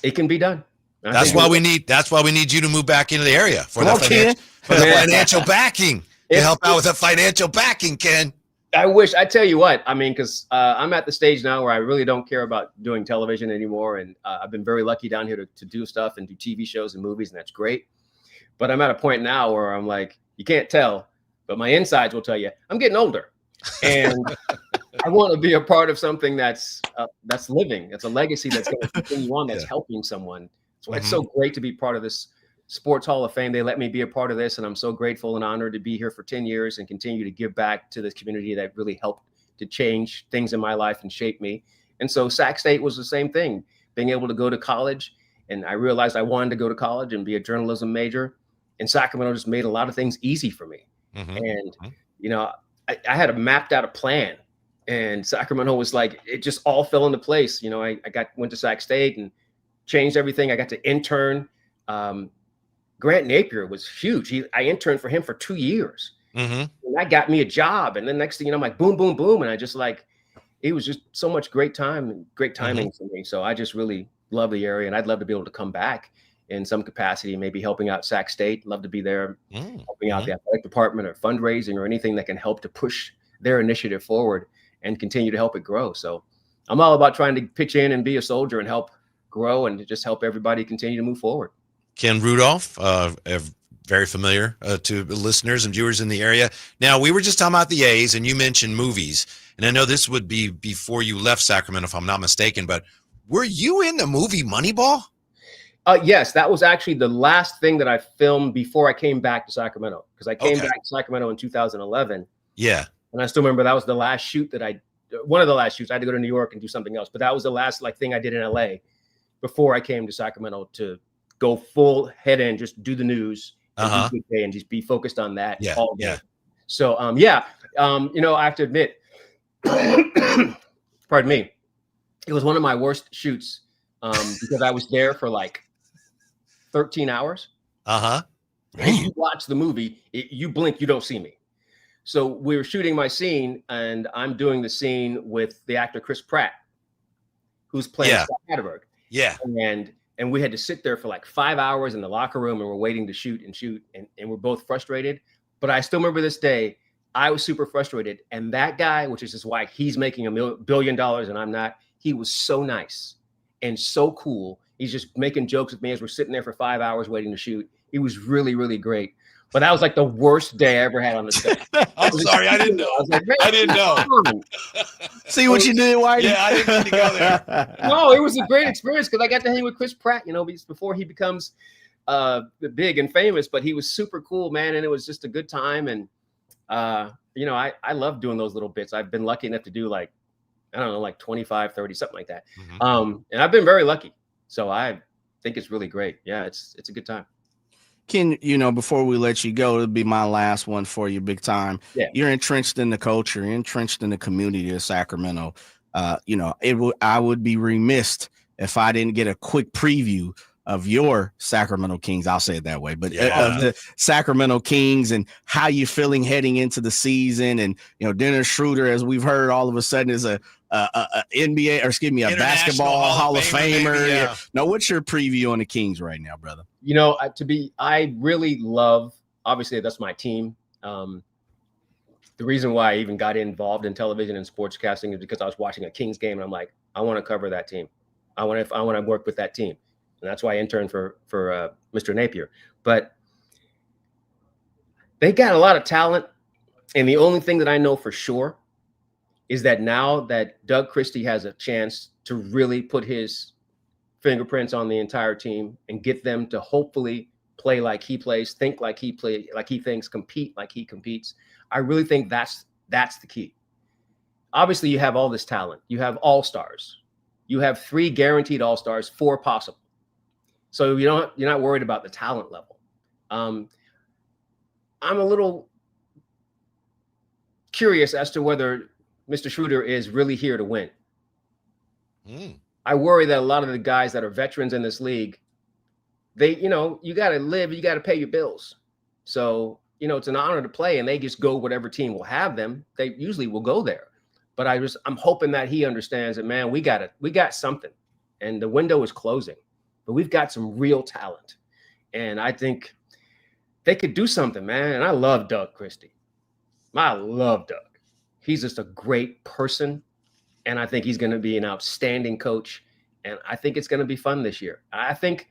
[SPEAKER 17] it can be done.
[SPEAKER 13] That's why we need you to move back into the area for the financial backing. To help out with the financial backing, Ken.
[SPEAKER 17] I tell you what, I mean, because I'm at the stage now where I really don't care about doing television anymore. And I've been very lucky down here to do stuff and do TV shows and movies, and that's great. But I'm at a point now where I'm like, you can't tell, but my insides will tell you I'm getting older. And I want to be a part of something that's living. It's a legacy that's going to continue on, that's helping someone. So it's so great to be part of this Sports Hall of Fame. They let me be a part of this, and I'm so grateful and honored to be here for 10 years and continue to give back to this community that really helped to change things in my life and shape me. And so Sac State was the same thing, being able to go to college. And I realized I wanted to go to college and be a journalism major. And Sacramento just made a lot of things easy for me. And, you know, I had mapped out a plan, and Sacramento was like, it just all fell into place. You know, I went to Sac State and changed everything. I got to intern. Grant Napier was huge. I interned for him for 2 years. And that got me a job. And then next thing you know, I'm like, boom, boom, boom. And I just it was just so much great time and great timing for me. So I just really love the area, and I'd love to be able to come back in some capacity, maybe helping out Sac State. Love to be there, helping out the athletic department or fundraising or anything that can help to push their initiative forward and continue to help it grow. So I'm all about trying to pitch in and be a soldier and help grow and just help everybody continue to move forward.
[SPEAKER 13] Ken Rudolph, very familiar to listeners and viewers in the area. Now, we were just talking about the A's, and you mentioned movies. And I know this would be before you left Sacramento, if I'm not mistaken, but were you in the movie Moneyball?
[SPEAKER 17] Yes, that was actually the last thing that I filmed before I came back to Sacramento, because I came back to Sacramento in 2011.
[SPEAKER 13] Yeah.
[SPEAKER 17] And I still remember that was the last shoot one of the last shoots. I had to go to New York and do something else, but that was the last thing I did in LA before I came to Sacramento to go full head in, just do the news and just be focused on that all day. Yeah. So, you know, I have to admit, pardon me, it was one of my worst shoots because I was there for 13 hours. You watch the movie, you blink, you don't see me. So we were shooting my scene, and I'm doing the scene with the actor Chris Pratt, who's playing Scott Hatterberg.
[SPEAKER 13] Yeah.
[SPEAKER 17] And we had to sit there for 5 hours in the locker room, and we're waiting to shoot, and we're both frustrated. But I still remember this day, I was super frustrated. And that guy, which is just why he's making $1 billion and I'm not, he was so nice and so cool. He's just making jokes with me as we're sitting there for 5 hours waiting to shoot. He was really, really great. But that was the worst day I ever had on the set.
[SPEAKER 13] I'm sorry, I didn't know. I didn't know.
[SPEAKER 14] See what you did, Whitey?
[SPEAKER 13] Yeah, I didn't mean to go there.
[SPEAKER 17] No, it was a great experience because I got to hang with Chris Pratt, before he becomes big and famous. But he was super cool, man, and it was just a good time. And I love doing those little bits. I've been lucky enough to do 25, 30, something like that. And I've been very lucky. So I think it's really great. Yeah, it's a good time.
[SPEAKER 14] Ken, before we let you go, it'll be my last one for you, big time.
[SPEAKER 17] Yeah.
[SPEAKER 14] You're entrenched in the culture, you're entrenched in the community of Sacramento. I would be remiss if I didn't get a quick preview of your Sacramento Kings. I'll say it that way, but of the Sacramento Kings and how you're feeling heading into the season. And, Dennis Schroeder, as we've heard, all of a sudden is a basketball Hall of Famer. Now, what's your preview on the Kings right now, brother?
[SPEAKER 17] I really love, obviously that's my team. The reason why I even got involved in television and sportscasting is because I was watching a Kings game and I'm like, I want to cover that team. I want to work with that team. And that's why I interned for Mr. Napier. But they got a lot of talent. And the only thing that I know for sure is that now that Doug Christie has a chance to really put his fingerprints on the entire team and get them to hopefully play like he plays, think like he thinks, compete like he competes. I really think that's the key. Obviously, you have all this talent. You have all-stars. You have 3 guaranteed all-stars, 4 possible. So you're not worried about the talent level. I'm a little curious as to whether Mr. Schroeder is really here to win. I worry that a lot of the guys that are veterans in this league, you got to live, you got to pay your bills. So, it's an honor to play, and they just go whatever team will have them. They usually will go there. But I'm hoping that he understands that, man, we got something, and the window is closing, but we've got some real talent. And I think they could do something, man. And I love Doug Christie. I love Doug. He's just a great person. And I think he's going to be an outstanding coach. And I think it's going to be fun this year. I think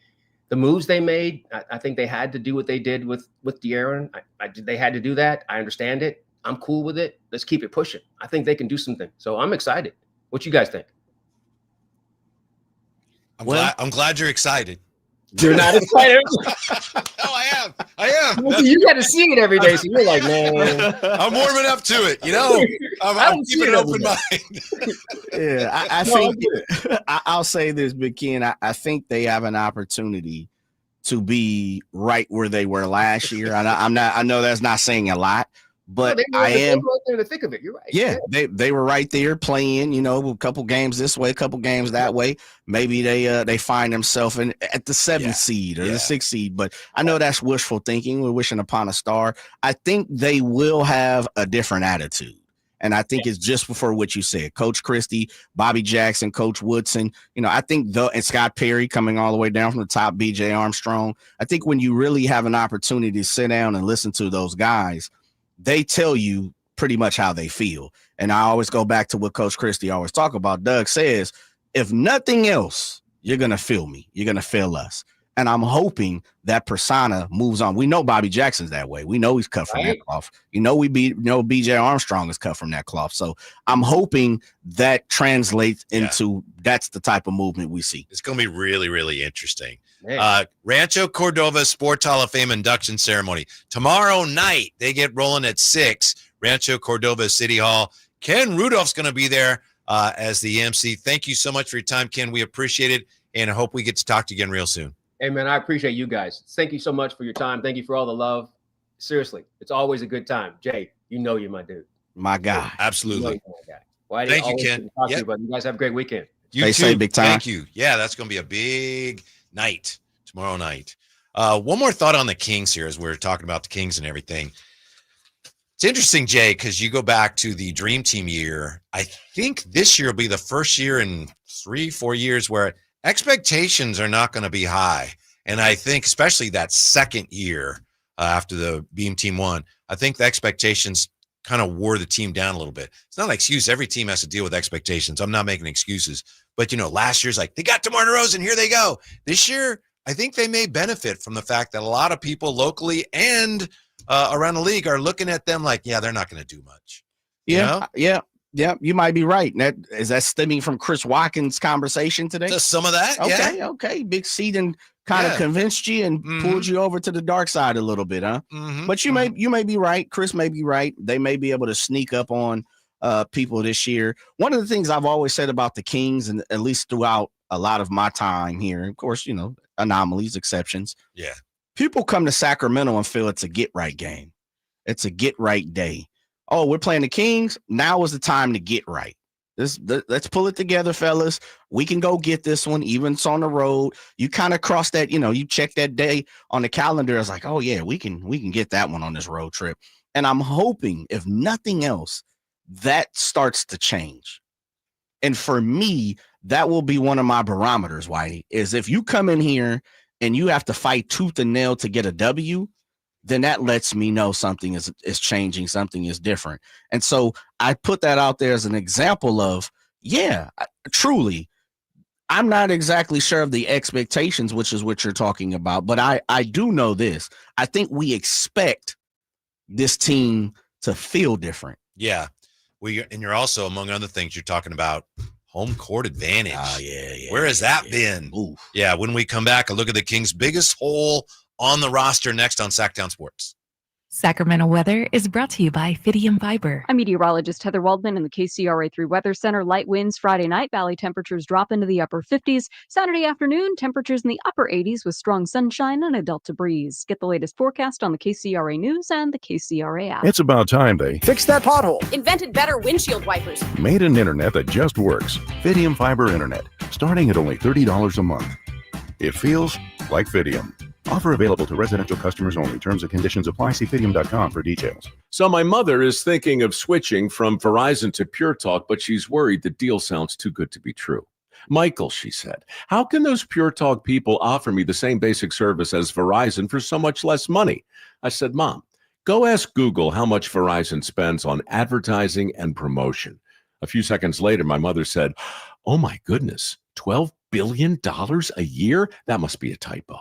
[SPEAKER 17] the moves they made, I think they had to do what they did with De'Aaron. They had to do that. I understand it. I'm cool with it. Let's keep it pushing. I think they can do something. So I'm excited. What you guys think?
[SPEAKER 13] I'm glad you're excited.
[SPEAKER 17] You're not excited?
[SPEAKER 13] No, I am.
[SPEAKER 17] Well, you got to see it every day. So you're like, man.
[SPEAKER 13] I'm warming up to it. I'm keeping an open mind.
[SPEAKER 14] Yeah, I think I'll say this, Big Ken. I think they have an opportunity to be right where they were last year. I know that's not saying a lot, but I am
[SPEAKER 17] right there in the thick of it. You're right.
[SPEAKER 14] Yeah, they were right there playing, a couple games this way, a couple games that way. Maybe they find themselves at the 7th seed or the 6th seed. But I know that's wishful thinking. We're wishing upon a star. I think they will have a different attitude. And I think it's just before what you said. Coach Christie, Bobby Jackson, Coach Woodson, I think and Scott Perry coming all the way down from the top, BJ Armstrong. I think when you really have an opportunity to sit down and listen to those guys, they tell you pretty much how they feel. And I always go back to what Coach Christie always talk about. Doug says, if nothing else, you're going to feel me. You're going to feel us. And I'm hoping that persona moves on. We know Bobby Jackson's that way. We know he's cut from that cloth. BJ Armstrong is cut from that cloth. So I'm hoping that translates into that's the type of movement we see.
[SPEAKER 13] It's going to be really, really interesting. Rancho Cordova Sports Hall of Fame induction ceremony. Tomorrow night, they get rolling at 6. Rancho Cordova City Hall. Ken Rudolph's going to be there as the MC. Thank you so much for your time, Ken. We appreciate it, and I hope we get to talk to you again real soon.
[SPEAKER 17] Hey, man, I appreciate you guys. Thank you so much for your time. Thank you for all the love. Seriously, it's always a good time. Jay, you're my dude.
[SPEAKER 14] My guy.
[SPEAKER 13] Absolutely.
[SPEAKER 17] Well,
[SPEAKER 13] thank you, Ken.
[SPEAKER 17] You, but you guys have a great weekend.
[SPEAKER 13] You
[SPEAKER 14] too. Big time.
[SPEAKER 13] Thank you. Yeah, that's going to be a big night tomorrow night. One more thought on the Kings here as we're talking about the Kings and everything. It's interesting, Jay, because you go back to the Dream Team year. I think this year will be the first year in 3-4 years where expectations are not going to be high. And I think especially that second year after the Beam Team won, I think the expectations kind of wore the team down a little bit. It's not an excuse. Every team has to deal with expectations. I'm not making excuses. But, last year's like, they got DeMar DeRozan, here they go. This year, I think they may benefit from the fact that a lot of people locally and around the league are looking at them like, they're not going to do much.
[SPEAKER 14] Yeah, you might be right. Is that stemming from Chris Watkins' conversation today?
[SPEAKER 13] Just some of that.
[SPEAKER 14] Okay. Big C and kind of convinced you and pulled you over to the dark side a little bit, huh? But you may be right. Chris may be right. They may be able to sneak up on people this year. One of the things I've always said about the Kings, and at least throughout a lot of my time here, of course, anomalies, exceptions.
[SPEAKER 13] Yeah.
[SPEAKER 14] People come to Sacramento and feel it's a get right game. It's a get right day. Oh, we're playing the Kings. Now is the time to get right. Let's pull it together, fellas. We can go get this one, even it's on the road. You kind of cross that, you check that day on the calendar. It's like, oh yeah, we can get that one on this road trip. And I'm hoping, if nothing else, that starts to change. And for me, that will be one of my barometers, Whitey, is if you come in here and you have to fight tooth and nail to get a W, then that lets me know something is changing, something is different. And so I put that out there as an example of, truly, I'm not exactly sure of the expectations, which is what you're talking about, but I do know this. I think we expect this team to feel different.
[SPEAKER 13] Yeah. And you're also, among other things, you're talking about home court advantage.
[SPEAKER 14] Oh, yeah.
[SPEAKER 13] Where has that been?
[SPEAKER 14] Ooh.
[SPEAKER 13] Yeah, when we come back, a look at the Kings' biggest hole on the roster next on Sacktown Sports.
[SPEAKER 6] Sacramento weather is brought to you by Fidium Fiber.
[SPEAKER 10] I'm meteorologist Heather Waldman in the KCRA 3 Weather Center. Light winds Friday night. Valley temperatures drop into the upper 50s. Saturday afternoon, temperatures in the upper 80s with strong sunshine and a delta breeze. Get the latest forecast on the KCRA News and the KCRA app.
[SPEAKER 12] It's about time they
[SPEAKER 26] Fix that pothole.
[SPEAKER 10] Invented better windshield wipers.
[SPEAKER 12] made an internet that just works. Fidium Fiber Internet, starting at only $30 a month. It feels like Fidium. Offer available to residential customers only. Terms and conditions apply. See Fidium.com for details.
[SPEAKER 18] So my mother is thinking of switching from Verizon to Pure Talk, but she's worried the deal sounds too good to be true. Michael, she said, how can those Pure Talk people offer me the same basic service as Verizon for so much less money? I said, Mom, go ask Google how much Verizon spends on advertising and promotion. A few seconds later, my mother said, oh my goodness, $12 billion a year? That must be a typo.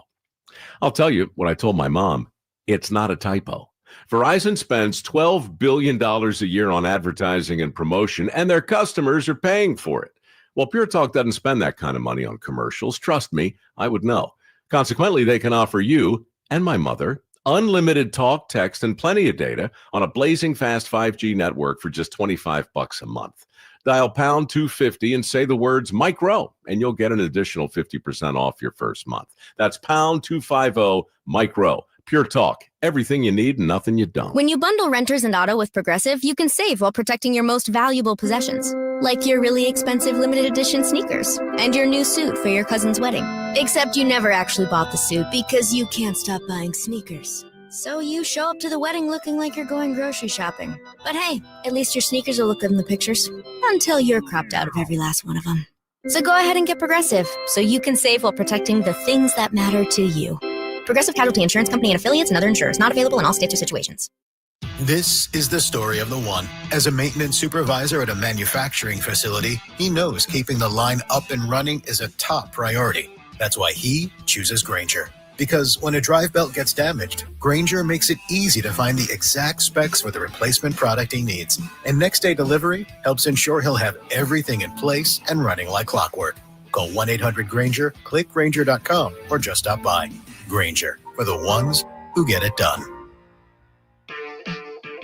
[SPEAKER 18] I'll tell you what I told my mom. It's not a typo. Verizon spends $12 billion a year on advertising and promotion, and their customers are paying for it. Well, Pure Talk doesn't spend that kind of money on commercials. Trust me, I would know. Consequently, they can offer you and my mother unlimited talk, text, and plenty of data on a blazing fast 5G network for just $25 a month. Dial pound 250 and say the words Mike Rowe, and you'll get an additional 50% off your first month. That's pound 250 Mike Rowe. Pure Talk. Everything you need and nothing you don't.
[SPEAKER 19] When you bundle renters and auto with Progressive, you can save while protecting your most valuable possessions, like your really expensive limited edition sneakers and your new suit for your cousin's wedding. Except you never actually bought the suit because you can't stop buying sneakers. So you show up to the wedding looking like you're going grocery shopping. But hey, at least your sneakers will look good in the pictures, until you're cropped out of every last one of them. So go ahead and get Progressive, so you can save while protecting the things that matter to you. Progressive Casualty Insurance Company and affiliates and other insurers. Not available in all states or situations.
[SPEAKER 25] This is the story of the one. As a maintenance supervisor at a manufacturing facility, he knows keeping the line up and running is a top priority. That's why he chooses Grainger. Because when a drive belt gets damaged, Grainger makes it easy to find the exact specs for the replacement product he needs. And next day delivery helps ensure he'll have everything in place and running like clockwork. Call 1-800-GRAINGER, click Grainger.com, or just stop by. Grainger, for the ones who get it done.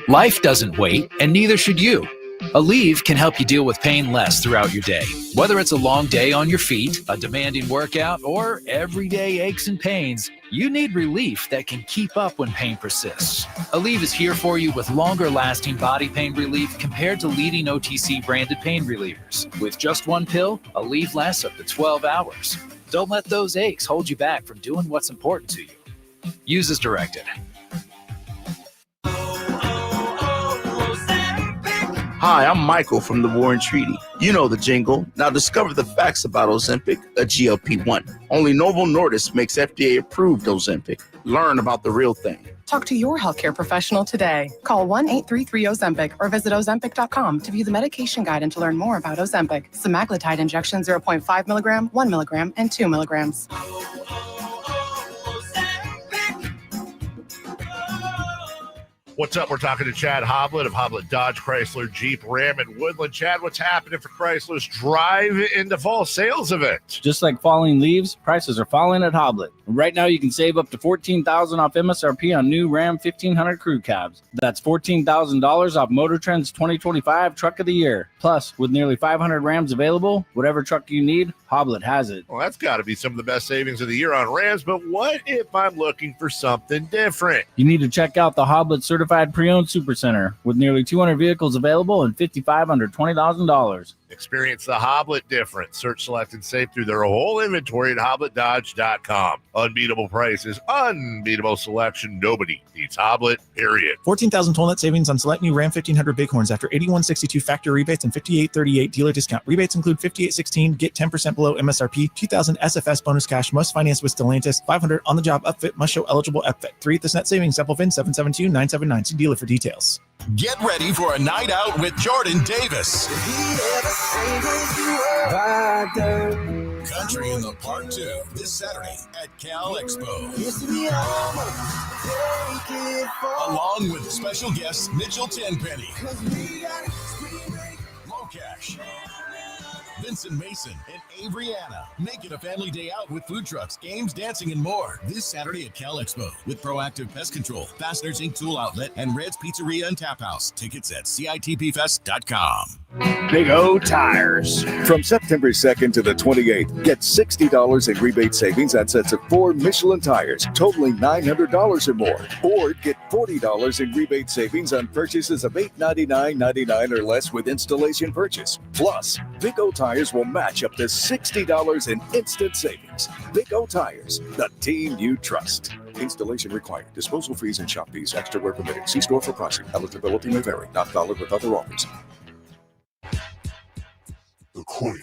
[SPEAKER 22] Life doesn't wait, and neither should you. Aleve can help you deal with pain less throughout your day. Whether it's a long day on your feet, a demanding workout, or everyday aches and pains, you need relief that can keep up when pain persists. Aleve is here for you with longer-lasting body pain relief compared to leading OTC branded pain relievers. With just one pill, Aleve lasts up to 12 hours. Don't let those aches hold you back from doing what's important to you. Use as directed.
[SPEAKER 24] Hi, I'm Michael from the Warren Treaty. You know the jingle. Now discover the facts about Ozempic, a GLP-1. Only Novo Nordisk makes FDA-approved Ozempic. Learn about the real thing.
[SPEAKER 27] Talk to your healthcare professional today. Call 1-833-OZEMPIC or visit Ozempic.com to view the medication guide and to learn more about Ozempic. Semaglutide injection 0.5 milligram, 1 milligram, and 2 milligrams.
[SPEAKER 8] What's up? We're talking to Chad Hoblet of Hoblet Dodge, Chrysler, Jeep, Ram, and Woodland. Chad, what's happening for Chrysler's Drive into Fall sales event?
[SPEAKER 28] Just like falling leaves, prices are falling at Hoblet. Right now, you can save up to $14,000 off MSRP on new Ram 1500 crew cabs. That's $14,000 off Motor Trend's 2025 Truck of the Year. Plus, with nearly 500 Rams available, whatever truck you need, Hoblet has it.
[SPEAKER 8] Well, that's got to be some of the best savings of the year on Rams, but what if I'm looking for something different?
[SPEAKER 28] You need to check out the Hoblet Certified Pre-Owned Supercenter with nearly 200 vehicles available and 55 under $20,000.
[SPEAKER 8] Experience the Hoblet difference. Search, select, and save through their whole inventory at HobletDodge.com. Unbeatable prices, unbeatable selection. Nobody beats Hoblet, period.
[SPEAKER 29] 14,000 total net savings on select new Ram 1500 Bighorns after 8162 factory rebates and 5838 dealer discount. Rebates include 5816, get 10% below MSRP, 2,000 SFS bonus cash, must finance with Stellantis, 500 on the job upfit, must show eligible upfit. 3 this net savings, sample VIN 772979. See dealer for details.
[SPEAKER 1] Get ready for a night out with Jordan Davis. Country in the Park 2 this Saturday at Cal Expo. Along with special guests Mitchell Tenpenny, Low Cash, Vincent Mason and Averyana. Make it a family day out with food trucks, games, dancing, and more. This Saturday at Cal Expo with Proactive Pest Control, Fasteners Inc. Tool Outlet, and Red's Pizzeria and Tap House. Tickets at CITPFest.com.
[SPEAKER 12] Big O Tires. From September 2nd to the 28th, get $60 in rebate savings on sets of 4 Michelin tires, totaling $900 or more. Or get $40 in rebate savings on purchases of $899.99 or less with installation purchase. Plus, Big O Tires will match up to $60 in instant savings. Big O Tires, the team you trust. Installation required. Disposal fees and shop fees. Extra where permitted. See store for pricing. Eligibility may vary. Not valid with other offers.
[SPEAKER 2] The Queen.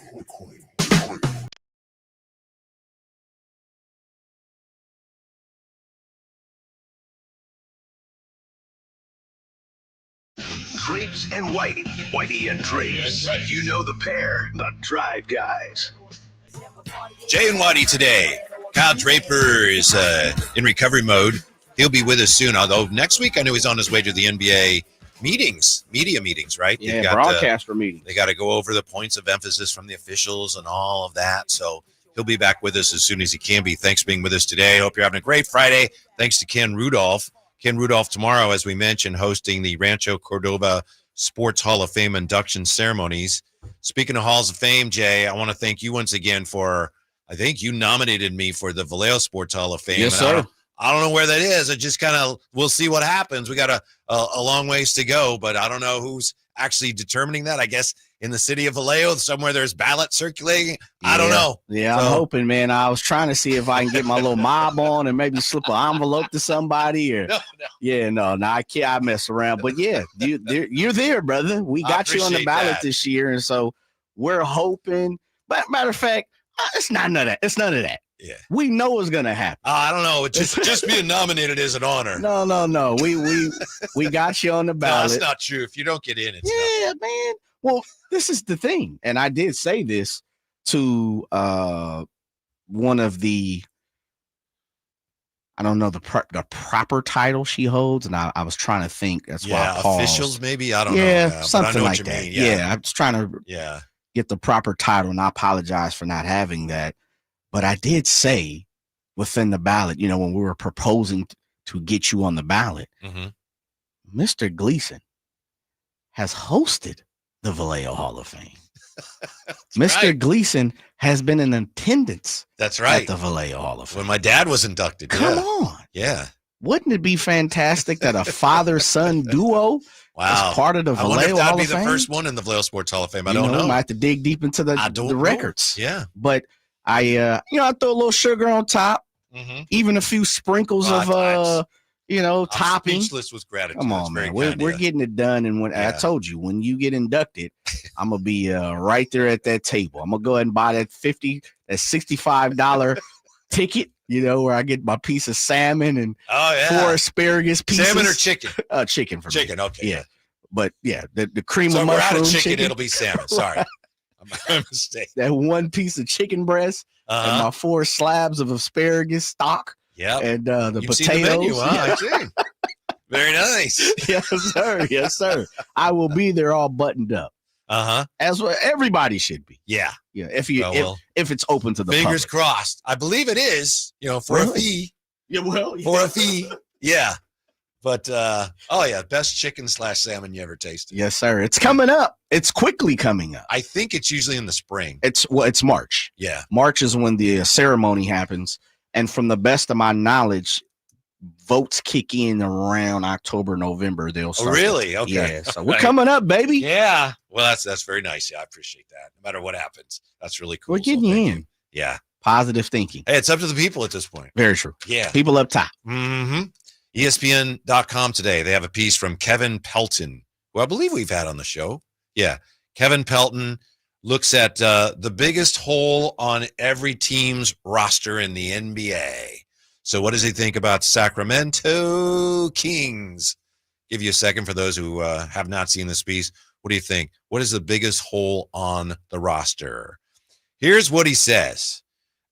[SPEAKER 21] Drapes and Whitey. Whitey and Drapes. You know the pair. The Drive Guys.
[SPEAKER 13] Jay and Whitey today. Kyle Draper is in recovery mode. He'll be with us soon. Although next week, I know he's on his way to the NBA media meetings, right?
[SPEAKER 14] Yeah, broadcaster meetings.
[SPEAKER 13] They got to go over the points of emphasis from the officials and all of that. So he'll be back with us as soon as he can be. Thanks for being with us today. Hope you're having a great Friday. Thanks to Ken Rudolph. Ken Rudolph tomorrow, as we mentioned, hosting the Rancho Cordova Sports Hall of Fame induction ceremonies. Speaking of Halls of Fame, Jay, I want to thank you once again for, I think you nominated me for the Vallejo Sports Hall of Fame.
[SPEAKER 14] Yes, sir.
[SPEAKER 13] I don't know where that is. It just kind of, we'll see what happens. We got a long ways to go, but I don't know who's actually determining that. I guess in the city of Vallejo, somewhere there's ballots circulating. I don't know.
[SPEAKER 14] Yeah, I'm hoping, man. I was trying to see if I can get my little mob on and maybe slip an envelope to somebody. Or no, I can't. I mess around. But yeah, you're there, brother. We got you on the ballot this year, and so we're hoping. But matter of fact, it's not none of that. It's none of that.
[SPEAKER 13] Yeah,
[SPEAKER 14] we know it's gonna happen.
[SPEAKER 13] I don't know. Just being nominated is an honor.
[SPEAKER 14] No. We got you on the ballot.
[SPEAKER 13] No, that's not true. If you don't get in, it's
[SPEAKER 14] man. Well, this is the thing, and I did say this to one of the, I don't know the proper title she holds, and I was trying to think. That's why I paused.
[SPEAKER 13] Officials maybe. I don't know.
[SPEAKER 14] Yeah, something like that.
[SPEAKER 13] Mean.
[SPEAKER 14] Yeah, I was trying to get the proper title, and I apologize for not having that. But I did say within the ballot, when we were proposing to get you on the ballot, Mr. Gleason has hosted the Vallejo Hall of Fame. Mr. Gleason has been in attendance.
[SPEAKER 13] That's right.
[SPEAKER 14] At the Vallejo Hall of Fame.
[SPEAKER 13] When my dad was inducted.
[SPEAKER 14] Come on.
[SPEAKER 13] Yeah.
[SPEAKER 14] Wouldn't it be fantastic that a father-son duo is part of the Vallejo Hall of Fame? I wonder if that'd be
[SPEAKER 13] the first one in the Vallejo Sports Hall of Fame. I don't know.
[SPEAKER 14] I might have to dig deep into the records.
[SPEAKER 13] Yeah.
[SPEAKER 14] But I throw a little sugar on top, even a few sprinkles of, topping.
[SPEAKER 13] Speechless with gratitude.
[SPEAKER 14] Come on, man. We're getting it done. And when I told you, when you get inducted, I'm going to be right there at that table. I'm going to go ahead and buy that $65 ticket, where I get my piece of salmon and 4 asparagus pieces.
[SPEAKER 13] Salmon or chicken?
[SPEAKER 14] Chicken for me.
[SPEAKER 13] Chicken, okay.
[SPEAKER 14] Yeah. But the cream of mushroom
[SPEAKER 13] we're out of chicken.
[SPEAKER 14] It'll
[SPEAKER 13] be salmon. Sorry. My mistake.
[SPEAKER 14] That 1 piece of chicken breast and my 4 slabs of asparagus stock.
[SPEAKER 13] Yeah,
[SPEAKER 14] and the
[SPEAKER 13] You've
[SPEAKER 14] potatoes.
[SPEAKER 13] Seen the menu, huh? I've seen. Very nice.
[SPEAKER 14] Yes, sir. I will be there all buttoned up. As well, everybody should be.
[SPEAKER 13] Yeah.
[SPEAKER 14] If it's open to the
[SPEAKER 13] fingers
[SPEAKER 14] public.
[SPEAKER 13] crossed. I believe it is. For a fee.
[SPEAKER 14] Yeah. Well.
[SPEAKER 13] For a fee. Yeah. But best chicken / salmon you ever tasted.
[SPEAKER 14] Yes, sir. It's coming up. It's quickly coming up.
[SPEAKER 13] I think it's usually in the spring.
[SPEAKER 14] It's March.
[SPEAKER 13] Yeah.
[SPEAKER 14] March is when the ceremony happens, and from the best of my knowledge, votes kick in around October, November. They'll start.
[SPEAKER 13] Oh, really? Okay.
[SPEAKER 14] Yeah. So we're coming up, baby.
[SPEAKER 13] Yeah. Well, that's very nice. Yeah, I appreciate that. No matter what happens, that's really cool.
[SPEAKER 14] We're getting in.
[SPEAKER 13] Yeah.
[SPEAKER 14] Positive thinking.
[SPEAKER 13] Hey, it's up to the people at this point.
[SPEAKER 14] Very true.
[SPEAKER 13] Yeah.
[SPEAKER 14] People up top.
[SPEAKER 13] ESPN.com today, they have a piece from Kevin Pelton, who I believe we've had on the show. Yeah. Kevin Pelton looks at the biggest hole on every team's roster in the NBA. So what does he think about Sacramento Kings? Give you a second for those who have not seen this piece. What do you think? What is the biggest hole on the roster? Here's what he says.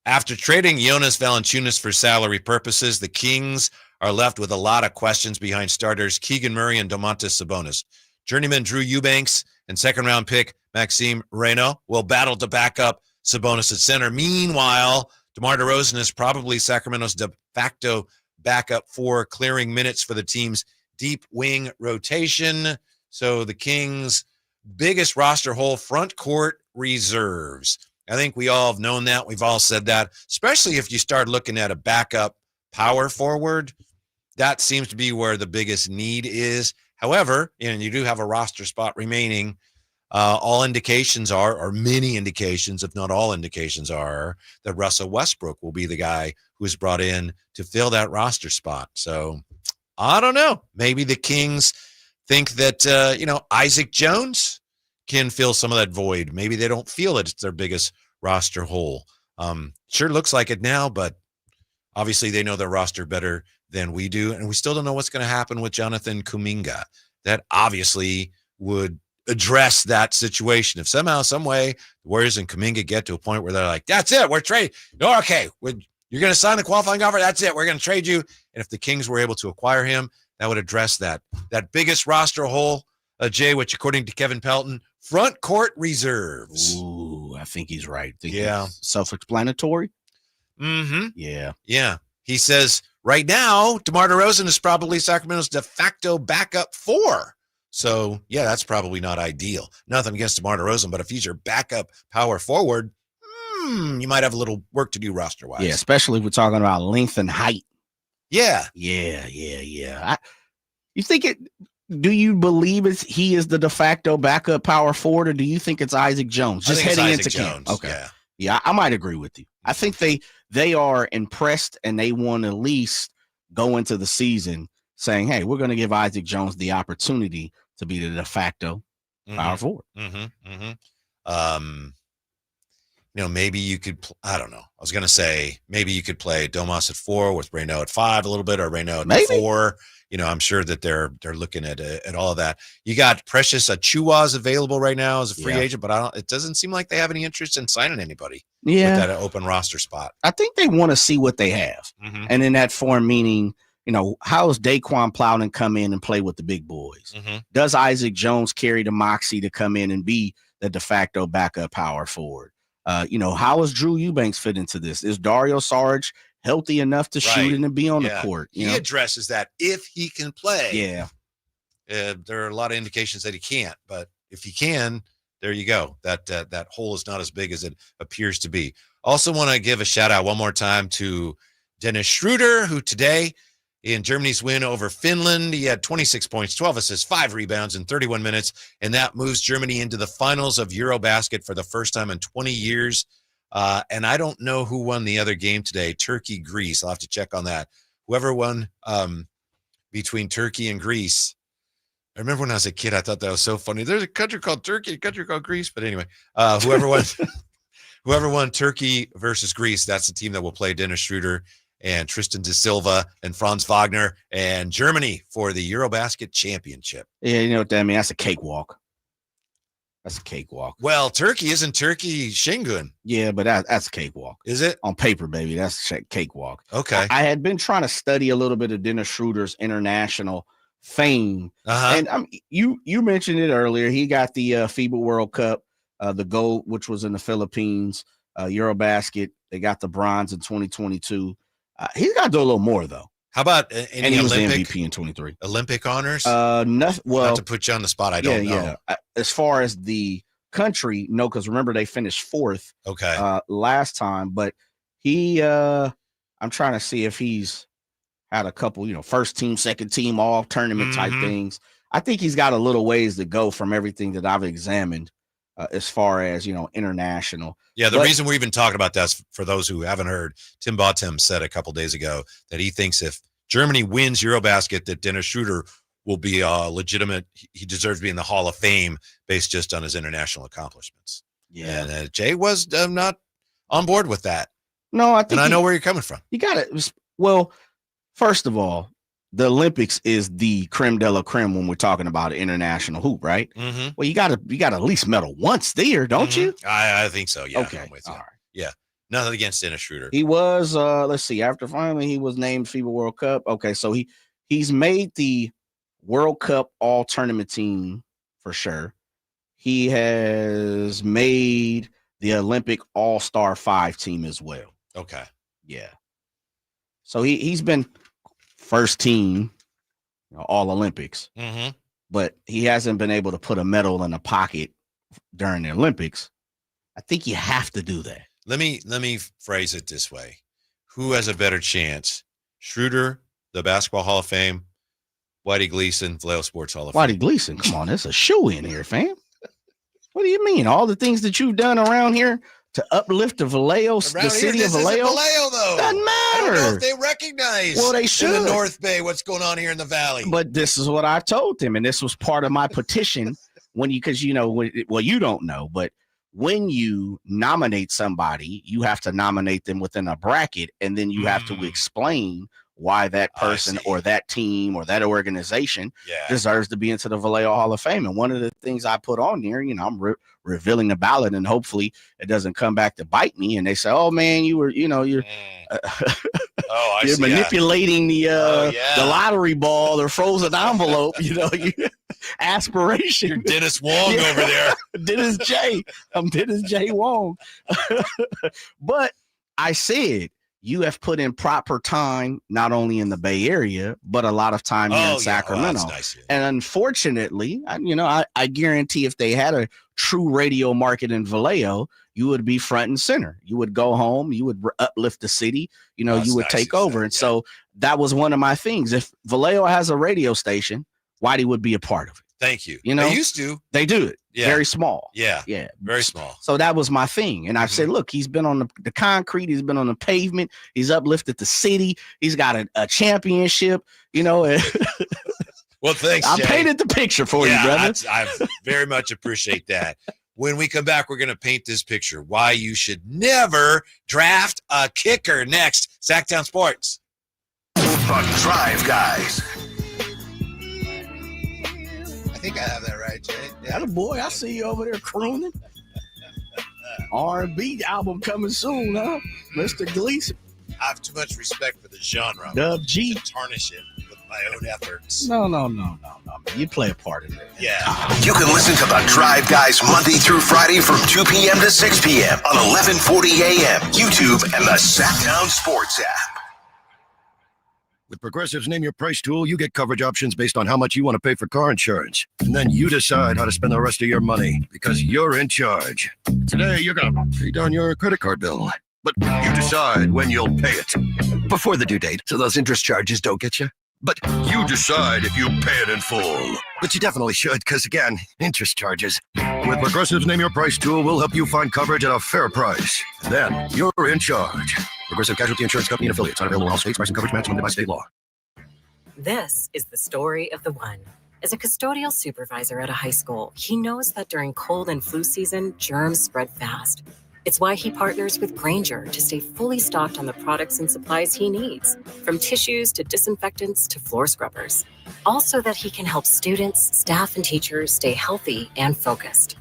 [SPEAKER 13] After trading Jonas Valanciunas for salary purposes, the Kings are left with a lot of questions behind starters Keegan Murray and Domantas Sabonis. Journeyman Drew Eubanks and second-round pick Maxime Reynaud will battle to back up Sabonis at center. Meanwhile, DeMar DeRozan is probably Sacramento's de facto backup for clearing minutes for the team's deep wing rotation. So the Kings' biggest roster hole, front court reserves. I think we all have known that. We've all said that, especially if you start looking at a backup power forward. That seems to be where the biggest need is. However, and you do have a roster spot remaining. All indications are, or many indications, if not all indications are, that Russell Westbrook will be the guy who is brought in to fill that roster spot. So I don't know. Maybe the Kings think that, Isaac Jones can fill some of that void. Maybe they don't feel it's their biggest roster hole. Sure looks like it now, but obviously they know their roster better than we do. And we still don't know what's going to happen with Jonathan Kuminga. That obviously would address that situation. If somehow, some way, the Warriors and Kuminga get to a point where they're like, that's it, we're trading. No, okay, you're going to sign the qualifying offer. That's it. We're going to trade you. And if the Kings were able to acquire him, that would address that biggest roster hole, Jay, which according to Kevin Pelton, front court reserves.
[SPEAKER 14] Ooh, I think he's right.
[SPEAKER 13] Yeah.
[SPEAKER 14] Self-explanatory.
[SPEAKER 13] Mm-hmm.
[SPEAKER 14] Yeah.
[SPEAKER 13] Yeah. He says right now, DeMar DeRozan is probably Sacramento's de facto backup 4. So, yeah, that's probably not ideal. Nothing against DeMar DeRozan, but if he's your backup power forward, you might have a little work to do roster-wise.
[SPEAKER 14] Yeah, especially if we're talking about length and height.
[SPEAKER 13] Yeah.
[SPEAKER 14] Yeah. You think it? Do you believe he is the de facto backup power forward, or do you think it's Isaac Jones? Just heading into camp. Okay. Yeah, I might agree with you. I think they are impressed and they want to at least go into the season saying, hey, we're going to give Isaac Jones the opportunity to be the de facto power forward.
[SPEAKER 13] Maybe you could, I don't know. I was going to say, maybe you could play Domas at 4 with Reynaud at 5 a little bit, or Reynaud at 4. I'm sure that they're looking at all of that. You got Precious Achiuwa available right now as a free agent, but it doesn't seem like they have any interest in signing anybody with that open roster spot.
[SPEAKER 14] I think they want to see what they have. And in that form, meaning, how does Daquan Plowden come in and play with the big boys? Does Isaac Jones carry the moxie to come in and be the de facto backup power forward? How does Drew Eubanks fit into this? Is Dario Saric healthy enough to shoot and to be on the court?
[SPEAKER 13] He addresses that if he can play.
[SPEAKER 14] Yeah.
[SPEAKER 13] There are a lot of indications that he can't, but if he can, there you go. That hole is not as big as it appears to be. Also want to give a shout out one more time to Dennis Schroeder, who today in Germany's win over Finland, he had 26 points, 12 assists, 5 rebounds in 31 minutes, and that moves Germany into the finals of Eurobasket for the first time in 20 years. And I don't know who won the other game today, Turkey, Greece. I'll have to check on that. Whoever won between Turkey and Greece. I remember when I was a kid, I thought that was so funny. There's a country called Turkey, a country called Greece. But anyway, whoever won Turkey versus Greece, that's the team that will play Dennis Schroeder and Tristan da Silva and Franz Wagner and Germany for the Eurobasket championship.
[SPEAKER 14] Yeah, you know what that means? That's a cakewalk. That's a cakewalk.
[SPEAKER 13] Well, isn't Turkey Şengün?
[SPEAKER 14] Yeah, but that's a cakewalk.
[SPEAKER 13] Is it?
[SPEAKER 14] On paper, baby, that's a cakewalk.
[SPEAKER 13] Okay.
[SPEAKER 14] I had been trying to study a little bit of Dennis Schroeder's international fame. And you mentioned it earlier. He got the FIBA World Cup, the gold, which was in the Philippines, Eurobasket. They got the bronze in 2022. He's got to do a little more, though.
[SPEAKER 13] How about
[SPEAKER 14] and he was the MVP in 23.
[SPEAKER 13] Olympic honors?
[SPEAKER 14] Nothing. Well,
[SPEAKER 13] not to put you on the spot, I don't know.
[SPEAKER 14] Yeah. As far as the country, no, because remember they finished 4th.
[SPEAKER 13] Okay.
[SPEAKER 14] Last time, but he, I'm trying to see if he's had a couple, first team, second team, all tournament type things. I think he's got a little ways to go from everything that I've examined. As far as, international.
[SPEAKER 13] Yeah, the reason we're even talking about that is for those who haven't heard, Tim Botem said a couple days ago that he thinks if Germany wins Eurobasket, that Dennis Schroeder will be legitimate. He deserves to be in the Hall of Fame based just on his international accomplishments.
[SPEAKER 14] Yeah.
[SPEAKER 13] And Jay was not on board with that.
[SPEAKER 14] No, I think.
[SPEAKER 13] And I know where you're coming from.
[SPEAKER 14] You got it. Well, first of all, the Olympics is the creme de la creme when we're talking about international hoop, right? Well, you got to at least medal once there, don't you?
[SPEAKER 13] I think so. Yeah.
[SPEAKER 14] Okay.
[SPEAKER 13] I'm with you.
[SPEAKER 14] All right.
[SPEAKER 13] Yeah. Nothing against Dennis Schroeder.
[SPEAKER 14] He was, let's see, after finally he was named FIBA World Cup. Okay. So he's made the World Cup all tournament team for sure. he has made the Olympic All-Star 5 team as well.
[SPEAKER 13] Okay.
[SPEAKER 14] Yeah. So he's been first team, all Olympics, but he hasn't been able to put a medal in a pocket during the Olympics. I think you have to do that.
[SPEAKER 13] Let me phrase it this way. Who has a better chance? Schroeder, the Basketball Hall of Fame, Whitey Gleason, Vallejo Sports Hall of Fame.
[SPEAKER 14] Whitey Gleason, come on, that's a shoe in here, fam. What do you mean? All the things that you've done around here to uplift the Vallejo, the city of Vallejo?
[SPEAKER 13] Vallejo, though.
[SPEAKER 14] Doesn't matter.
[SPEAKER 13] I don't know if they recognize
[SPEAKER 14] they should.
[SPEAKER 13] in the North Bay what's going on here in the Valley.
[SPEAKER 14] But this is what I told them, and this was part of my petition because you don't know, but when you nominate somebody, you have to nominate them within a bracket, and then you have to explain why that person or that team or that organization deserves to be into the Vallejo Hall of Fame. And one of the things I put on there, I'm revealing the ballot, and hopefully it doesn't come back to bite me. And they say, "Oh man, you're you're manipulating the lottery ball or frozen envelope." Aspiration.
[SPEAKER 13] You're Dennis Wong over there.
[SPEAKER 14] Dennis J. I'm Dennis J. Wong. But I said, you have put in proper time, not only in the Bay Area, but a lot of time here in Sacramento.
[SPEAKER 13] That's nice.
[SPEAKER 14] And unfortunately, I guarantee if they had a true radio market in Vallejo, you would be front and center. You would go home, you would uplift the city, you would take over. And so that was one of my things. If Vallejo has a radio station, Whitey would be a part of it.
[SPEAKER 13] Thank you. They used to.
[SPEAKER 14] They do it.
[SPEAKER 13] Yeah.
[SPEAKER 14] Very small.
[SPEAKER 13] Yeah.
[SPEAKER 14] Yeah.
[SPEAKER 13] Very small.
[SPEAKER 14] So that was my thing. And I said, look, he's been on the concrete. He's been on the pavement. He's uplifted the city. He's got a championship, Well,
[SPEAKER 13] thanks,
[SPEAKER 14] I
[SPEAKER 13] Jay.
[SPEAKER 14] painted the picture for you, brother.
[SPEAKER 13] I very much appreciate that. When we come back, we're going to paint this picture. Why you should never draft a kicker next. Sacktown Sports.
[SPEAKER 21] The Drive Guys.
[SPEAKER 13] I think I have that right, Jay.
[SPEAKER 14] Yeah, boy, I see you over there crooning. R&B album coming soon, huh? Mr. Gleason.
[SPEAKER 13] I have too much respect for the genre.
[SPEAKER 14] Dub G.
[SPEAKER 13] To tarnish it with my own efforts.
[SPEAKER 14] No. You play a part in it.
[SPEAKER 13] Yeah.
[SPEAKER 21] You can listen to The Drive Guys Monday through Friday from 2 p.m. to 6 p.m. on 1140 a.m., YouTube, and the Sacktown Sports app.
[SPEAKER 2] With Progressive's Name Your Price tool, you get coverage options based on how much you want to pay for car insurance. And then you decide how to spend the rest of your money because you're in charge. Today, you're going to pay down your credit card bill. But you decide when you'll pay it. Before the due date, so those interest charges don't get you. But you decide if you pay it in full. But you definitely should, because again, interest charges. With Progressive's Name Your Price tool, we'll help you find coverage at a fair price. Then you're in charge. Progressive Casualty Insurance Company and affiliates. Not available in all states. Price and coverage match limited by state law.
[SPEAKER 3] This is the story of the one. As a custodial supervisor at a high school, he knows that during cold and flu season, germs spread fast. It's why he partners with Grainger to stay fully stocked on the products and supplies he needs, from tissues to disinfectants to floor scrubbers. All so that he can help students, staff, and teachers stay healthy and focused.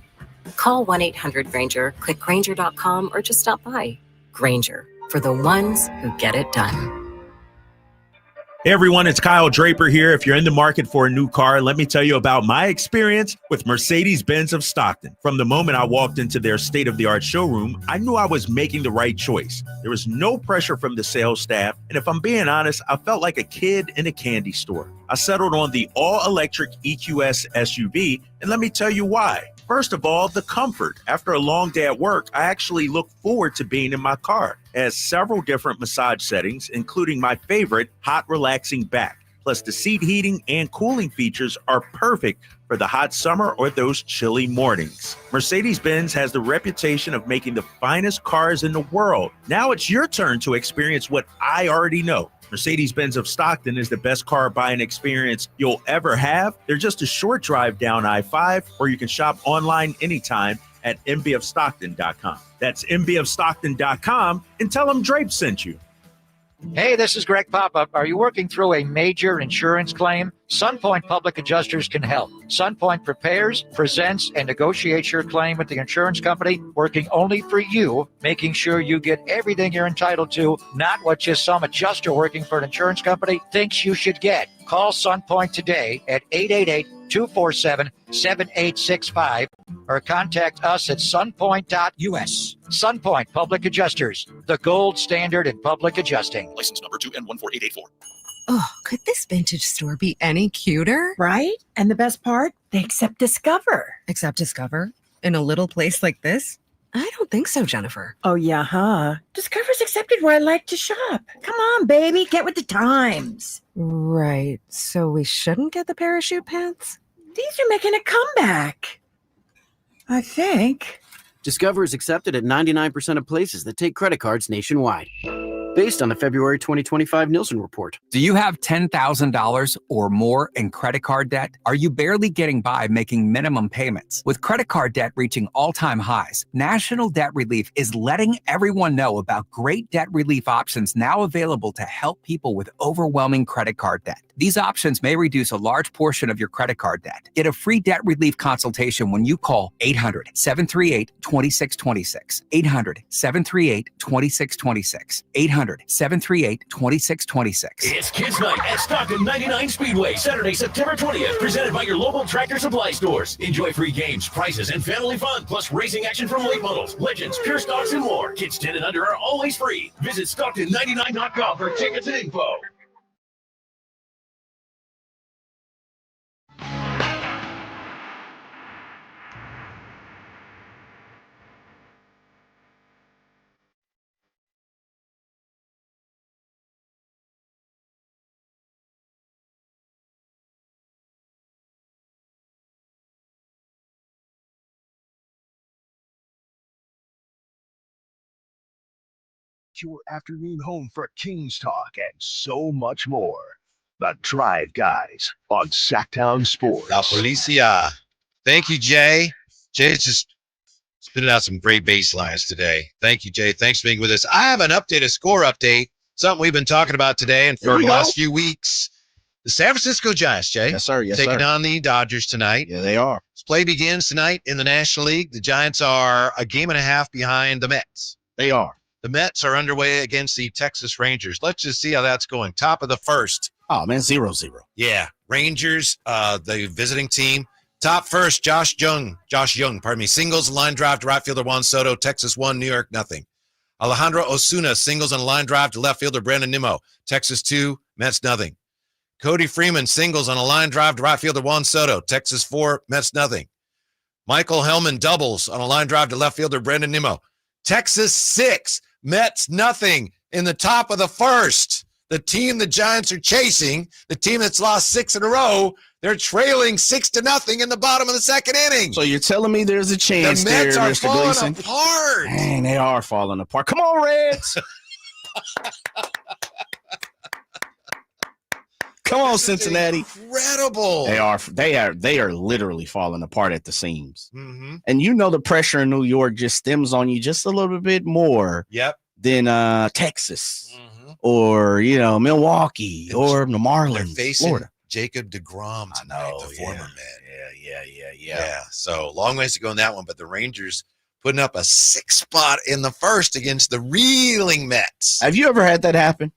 [SPEAKER 3] Call 1-800-GRAINGER, click Grainger.com, or just stop by. Grainger, for the ones who get it done.
[SPEAKER 4] Hey everyone, it's Kyle Draper here. If you're in the market for a new car, let me tell you about my experience with Mercedes-Benz of Stockton. From the moment I walked into their state-of-the-art showroom, I knew I was making the right choice. There was no pressure from the sales staff, and if I'm being honest, I felt like a kid in a candy store. I settled on the all-electric EQS SUV, and let me tell you why. First of all, the comfort. After a long day at work, I actually look forward to being in my car. It has several different massage settings, including my favorite, hot relaxing back. Plus, the seat heating and cooling features are perfect for the hot summer or those chilly mornings. Mercedes-Benz has the reputation of making the finest cars in the world. Now it's your turn to experience what I already know. Mercedes-Benz of Stockton is the best car buying experience you'll ever have. They're just a short drive down I-5, or you can shop online anytime at mbofstockton.com. That's mbofstockton.com, and tell them Drape sent you.
[SPEAKER 5] Hey, this is Greg Pop-Up. Are you working through a major insurance claim? SunPoint Public Adjusters can help. SunPoint prepares, presents, and negotiates your claim with the insurance company, working only for you, making sure you get everything you're entitled to, not what just some adjuster working for an insurance company thinks you should get. Call SunPoint today at 247-7865 or contact us at sunpoint.us. Sunpoint Public Adjusters, the gold standard in public adjusting.
[SPEAKER 12] License number 2N14884.
[SPEAKER 6] Oh, could this vintage store be any cuter?
[SPEAKER 7] Right? And the best part? They accept Discover.
[SPEAKER 6] Accept Discover? In a little place like this? I don't think so, Jennifer.
[SPEAKER 7] Oh, yeah, huh? Discover's accepted where I like to shop. Come on, baby, get with the times.
[SPEAKER 6] Right. So we shouldn't get the parachute pants?
[SPEAKER 7] These are making a comeback. I think.
[SPEAKER 9] Discover is accepted at 99% of places that take credit cards nationwide. Based on the February 2025 Nielsen report.
[SPEAKER 11] Do you have $10,000 or more in credit card debt? Are you barely getting by making minimum payments? With credit card debt reaching all-time highs, National Debt Relief is letting everyone know about great debt relief options now available to help people with overwhelming credit card debt. These options may reduce a large portion of your credit card debt. Get a free debt relief consultation when you call 800-738-2626. 800-738-2626. 800-738-2626.
[SPEAKER 21] It's Kids Night at Stockton 99 Speedway, Saturday, September 20th, presented by your local Tractor Supply stores. Enjoy free games, prizes, and family fun, plus racing action from late models, legends, pure stocks, and more. Kids 10 and under are always free. Visit Stockton99.com for tickets and info. Your afternoon home for Kings Talk and so much more. The Drive Guys on Sacktown Sports.
[SPEAKER 13] La Policia. Thank you, Jay. Jay's just spitting out some great bass lines today. Thank you, Jay. Thanks for being with us. I have an update, a score update, something we've been talking about today and for the last few weeks. The San Francisco Giants, Jay.
[SPEAKER 15] Yes, sir. Yes,
[SPEAKER 13] taking
[SPEAKER 15] sir.
[SPEAKER 13] on the Dodgers tonight.
[SPEAKER 15] Yeah, they are.
[SPEAKER 13] This play begins tonight in the National League. The Giants are a game and a half behind the Mets.
[SPEAKER 15] They are.
[SPEAKER 13] The Mets are underway against the Texas Rangers. Let's just see how that's going. Top of the first.
[SPEAKER 15] Oh, man, 0-0.
[SPEAKER 13] Yeah. Rangers, the visiting team. Top first, Josh Young, singles and line drive to right fielder Juan Soto, Texas 1, New York nothing. Alejandro Osuna, singles and line drive to left fielder Brandon Nimmo, Texas 2, Mets nothing. Cody Freeman, singles on a line drive to right fielder Juan Soto, Texas 4, Mets nothing. Michael Hellman doubles on a line drive to left fielder Brandon Nimmo, Texas 6, Mets nothing in the top of the first. The team the Giants are chasing, the team that's lost 6 in a row, they're trailing 6-0 in the bottom of the second inning.
[SPEAKER 15] So you're telling me there's a chance
[SPEAKER 13] the Mets
[SPEAKER 15] there,
[SPEAKER 13] are
[SPEAKER 15] Mr.
[SPEAKER 13] falling
[SPEAKER 15] Gleason?
[SPEAKER 13] apart.
[SPEAKER 15] Dang, they are falling apart. Come on, Reds. Come on, Cincinnati.
[SPEAKER 13] Incredible.
[SPEAKER 15] They are literally falling apart at the seams.
[SPEAKER 13] Mm-hmm.
[SPEAKER 15] And you know the pressure in New York just stems on you just a little bit more than Texas or Milwaukee or the Marlins.
[SPEAKER 13] They're facing
[SPEAKER 15] Florida.
[SPEAKER 13] Jacob DeGrom tonight, the former man.
[SPEAKER 15] Yeah.
[SPEAKER 13] So long ways to go in that one, but the Rangers putting up a 6th spot in the first against the reeling Mets.
[SPEAKER 15] Have you ever had that happen?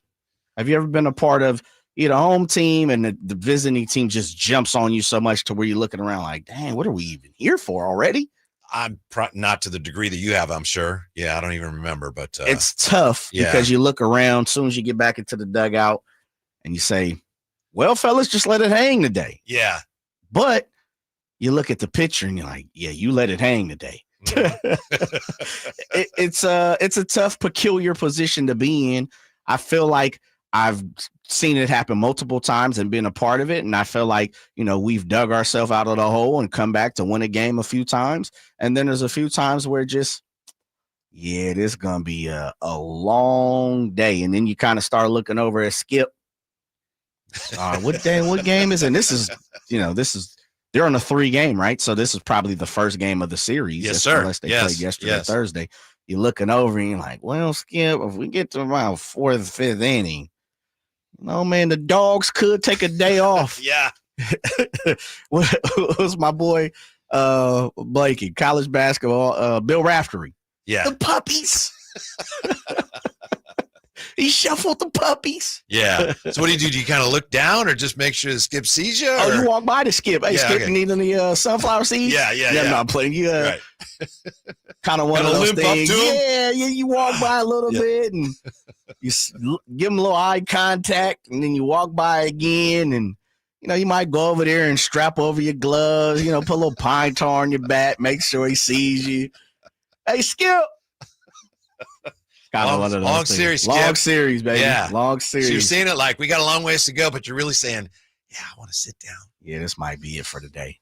[SPEAKER 15] Have you ever been a part of home team and the visiting team just jumps on you so much to where you're looking around like, dang, what are we even here for already?
[SPEAKER 13] I'm not to the degree that you have, I'm sure. Yeah, I don't even remember, but
[SPEAKER 15] it's tough because you look around as soon as you get back into the dugout and you say, well, fellas, just let it hang today.
[SPEAKER 13] Yeah.
[SPEAKER 15] But you look at the picture and you're like, yeah, you let it hang today. It's a tough, peculiar position to be in. I feel like I've seen it happen multiple times and been a part of it. And I feel like, we've dug ourselves out of the hole and come back to win a game a few times. And then there's a few times where this is going to be a long day. And then you kind of start looking over at Skip. What game is it? And this is they're on a 3-game, right? So this is probably the first game of the series.
[SPEAKER 13] Yes, sir.
[SPEAKER 15] Unless they played yesterday, Thursday. You're looking over and you're like, well, Skip, if we get to around 4th, 5th inning, man, the dogs could take a day off.
[SPEAKER 13] Yeah.
[SPEAKER 15] What was my boy Blakey, college basketball, Bill Raftery.
[SPEAKER 13] Yeah.
[SPEAKER 15] The puppies. He shuffled the puppies.
[SPEAKER 13] Yeah. So what do? Do you kind of look down or just make sure the Skip sees you?
[SPEAKER 15] Oh,
[SPEAKER 13] or?
[SPEAKER 15] you walk by the Skip. Hey,
[SPEAKER 13] Yeah,
[SPEAKER 15] Skip,
[SPEAKER 13] okay.
[SPEAKER 15] you need any sunflower seeds?
[SPEAKER 13] Yeah.
[SPEAKER 15] I'm not playing. You
[SPEAKER 13] Right.
[SPEAKER 15] kind of one
[SPEAKER 13] Kinda
[SPEAKER 15] of those
[SPEAKER 13] limp up
[SPEAKER 15] things.
[SPEAKER 13] to him?
[SPEAKER 15] Yeah, you walk by a little bit and you give him a little eye contact, and then you walk by again, and you might go over there and strap over your gloves. Put a little pine tar on your back, make sure he sees you. Hey, Skip. Kind of one of those
[SPEAKER 13] long
[SPEAKER 15] things.
[SPEAKER 13] series,
[SPEAKER 15] Long
[SPEAKER 13] Skip.
[SPEAKER 15] series, baby.
[SPEAKER 13] Yeah.
[SPEAKER 15] Long series.
[SPEAKER 13] So you're saying it like we got a long ways to go, but you're really saying, yeah, I want to sit down.
[SPEAKER 15] Yeah, this might be it for the day.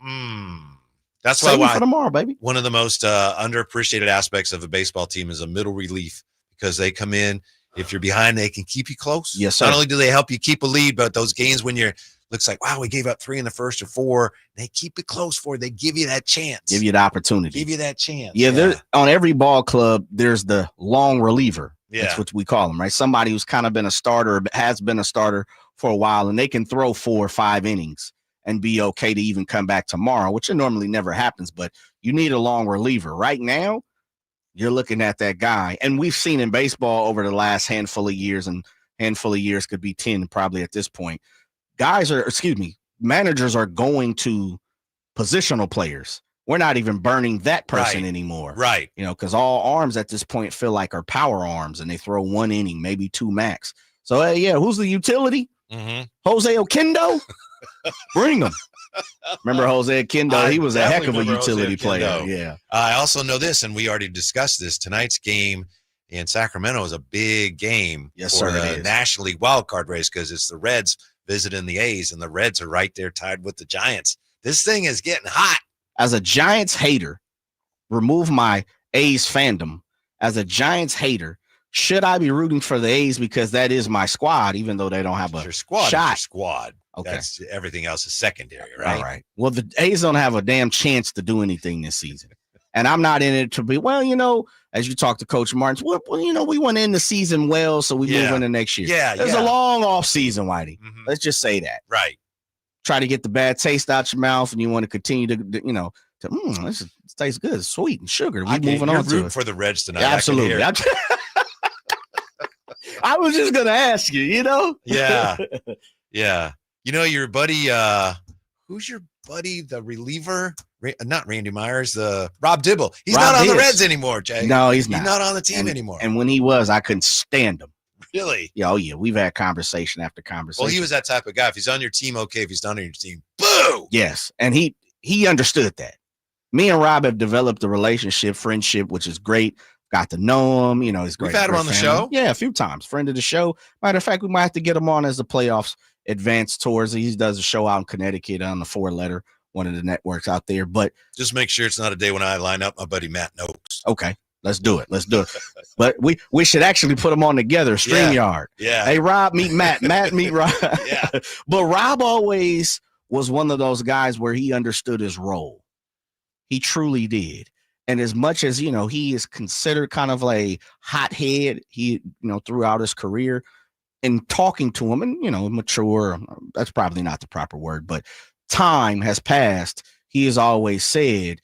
[SPEAKER 13] That's
[SPEAKER 15] Save
[SPEAKER 13] why
[SPEAKER 15] it for tomorrow, baby.
[SPEAKER 13] One of the most underappreciated aspects of a baseball team is a middle relief, because they come in. If you're behind, they can keep you close.
[SPEAKER 15] Yes, sir.
[SPEAKER 13] Not only do they help you keep a lead, but those games when you're looks like, wow, we gave up 3 in the first or 4, they keep it close for you. They give you that chance.
[SPEAKER 15] Give you the opportunity.
[SPEAKER 13] Give you that chance.
[SPEAKER 15] Yeah, there on every ball club, there's the long reliever.
[SPEAKER 13] Yeah.
[SPEAKER 15] That's what we call them, right? Somebody who's kind of been a starter, has been a starter for a while, and they can throw 4 or 5 innings and be okay to even come back tomorrow, which normally never happens, but you need a long reliever. Right now, you're looking at that guy, and we've seen in baseball over the last handful of years, and handful of years could be 10 probably at this point. Managers are going to positional players. We're not even burning that person anymore.
[SPEAKER 13] Right.
[SPEAKER 15] Because all arms at this point feel like are power arms, and they throw 1 inning, maybe 2 max. So, who's the utility?
[SPEAKER 13] Mm-hmm.
[SPEAKER 15] Jose Oquendo? Bring him. Remember Jose Oquendo? He was a heck of a utility player. Yeah.
[SPEAKER 13] I also know this, and we already discussed this. Tonight's game in Sacramento is a big game for the National League wild card race, because it's the Reds visiting the A's, and the Reds are right there tied with the Giants. This thing is getting hot.
[SPEAKER 15] As a Giants hater, remove my A's fandom. As a Giants hater, should I be rooting for the A's because that is my squad, even though they don't have a
[SPEAKER 13] Squad is
[SPEAKER 15] shot?
[SPEAKER 13] your squad.
[SPEAKER 15] Okay.
[SPEAKER 13] That's, everything else is secondary, right?
[SPEAKER 15] All right. Well, the A's don't have a damn chance to do anything this season. And I'm not in it to be, as you talk to Coach Martins, we want to end the season well, so we move into next year.
[SPEAKER 13] Yeah,
[SPEAKER 15] There's a long off season, Whitey. Let's just say that.
[SPEAKER 13] Right.
[SPEAKER 15] Try to get the bad taste out your mouth, and you want to continue this tastes good, it's sweet and sugar. We're moving on to
[SPEAKER 13] rooting
[SPEAKER 15] it.
[SPEAKER 13] for the Reds tonight.
[SPEAKER 15] Yeah, absolutely. I was just going to ask you,
[SPEAKER 13] Yeah. Yeah. Your buddy, who's your buddy, the reliever? Not Randy Myers, the Rob Dibble. He's not on the Reds anymore, Jay.
[SPEAKER 15] No, he's not.
[SPEAKER 13] He's not on the team anymore.
[SPEAKER 15] And when he was, I couldn't stand him.
[SPEAKER 13] Really?
[SPEAKER 15] Yeah, we've had conversation after conversation.
[SPEAKER 13] Well, he was that type of guy. If he's on your team, okay. If he's not on your team, boo!
[SPEAKER 15] Yes, and he understood that. Me and Rob have developed a relationship, friendship, which is great. Got to know him. He's great.
[SPEAKER 13] We've had him on the show?
[SPEAKER 15] Yeah, a few times. Friend of the show. Matter of fact, we might have to get him on as the playoffs advance towards. He does a show out in Connecticut on the 4-letter, one of the networks out there. But
[SPEAKER 13] just make sure it's not a day when I line up my buddy Matt Noakes.
[SPEAKER 15] Okay, let's do it. But we should actually put them on together. StreamYard.
[SPEAKER 13] Yeah.
[SPEAKER 15] Hey, Rob, meet Matt. Matt, meet Rob.
[SPEAKER 13] Yeah.
[SPEAKER 15] But Rob always was one of those guys where he understood his role. He truly did. And as much as, he is considered kind of a hothead, throughout his career, and talking to him and, mature, that's probably not the proper word, but time has passed. He has always said,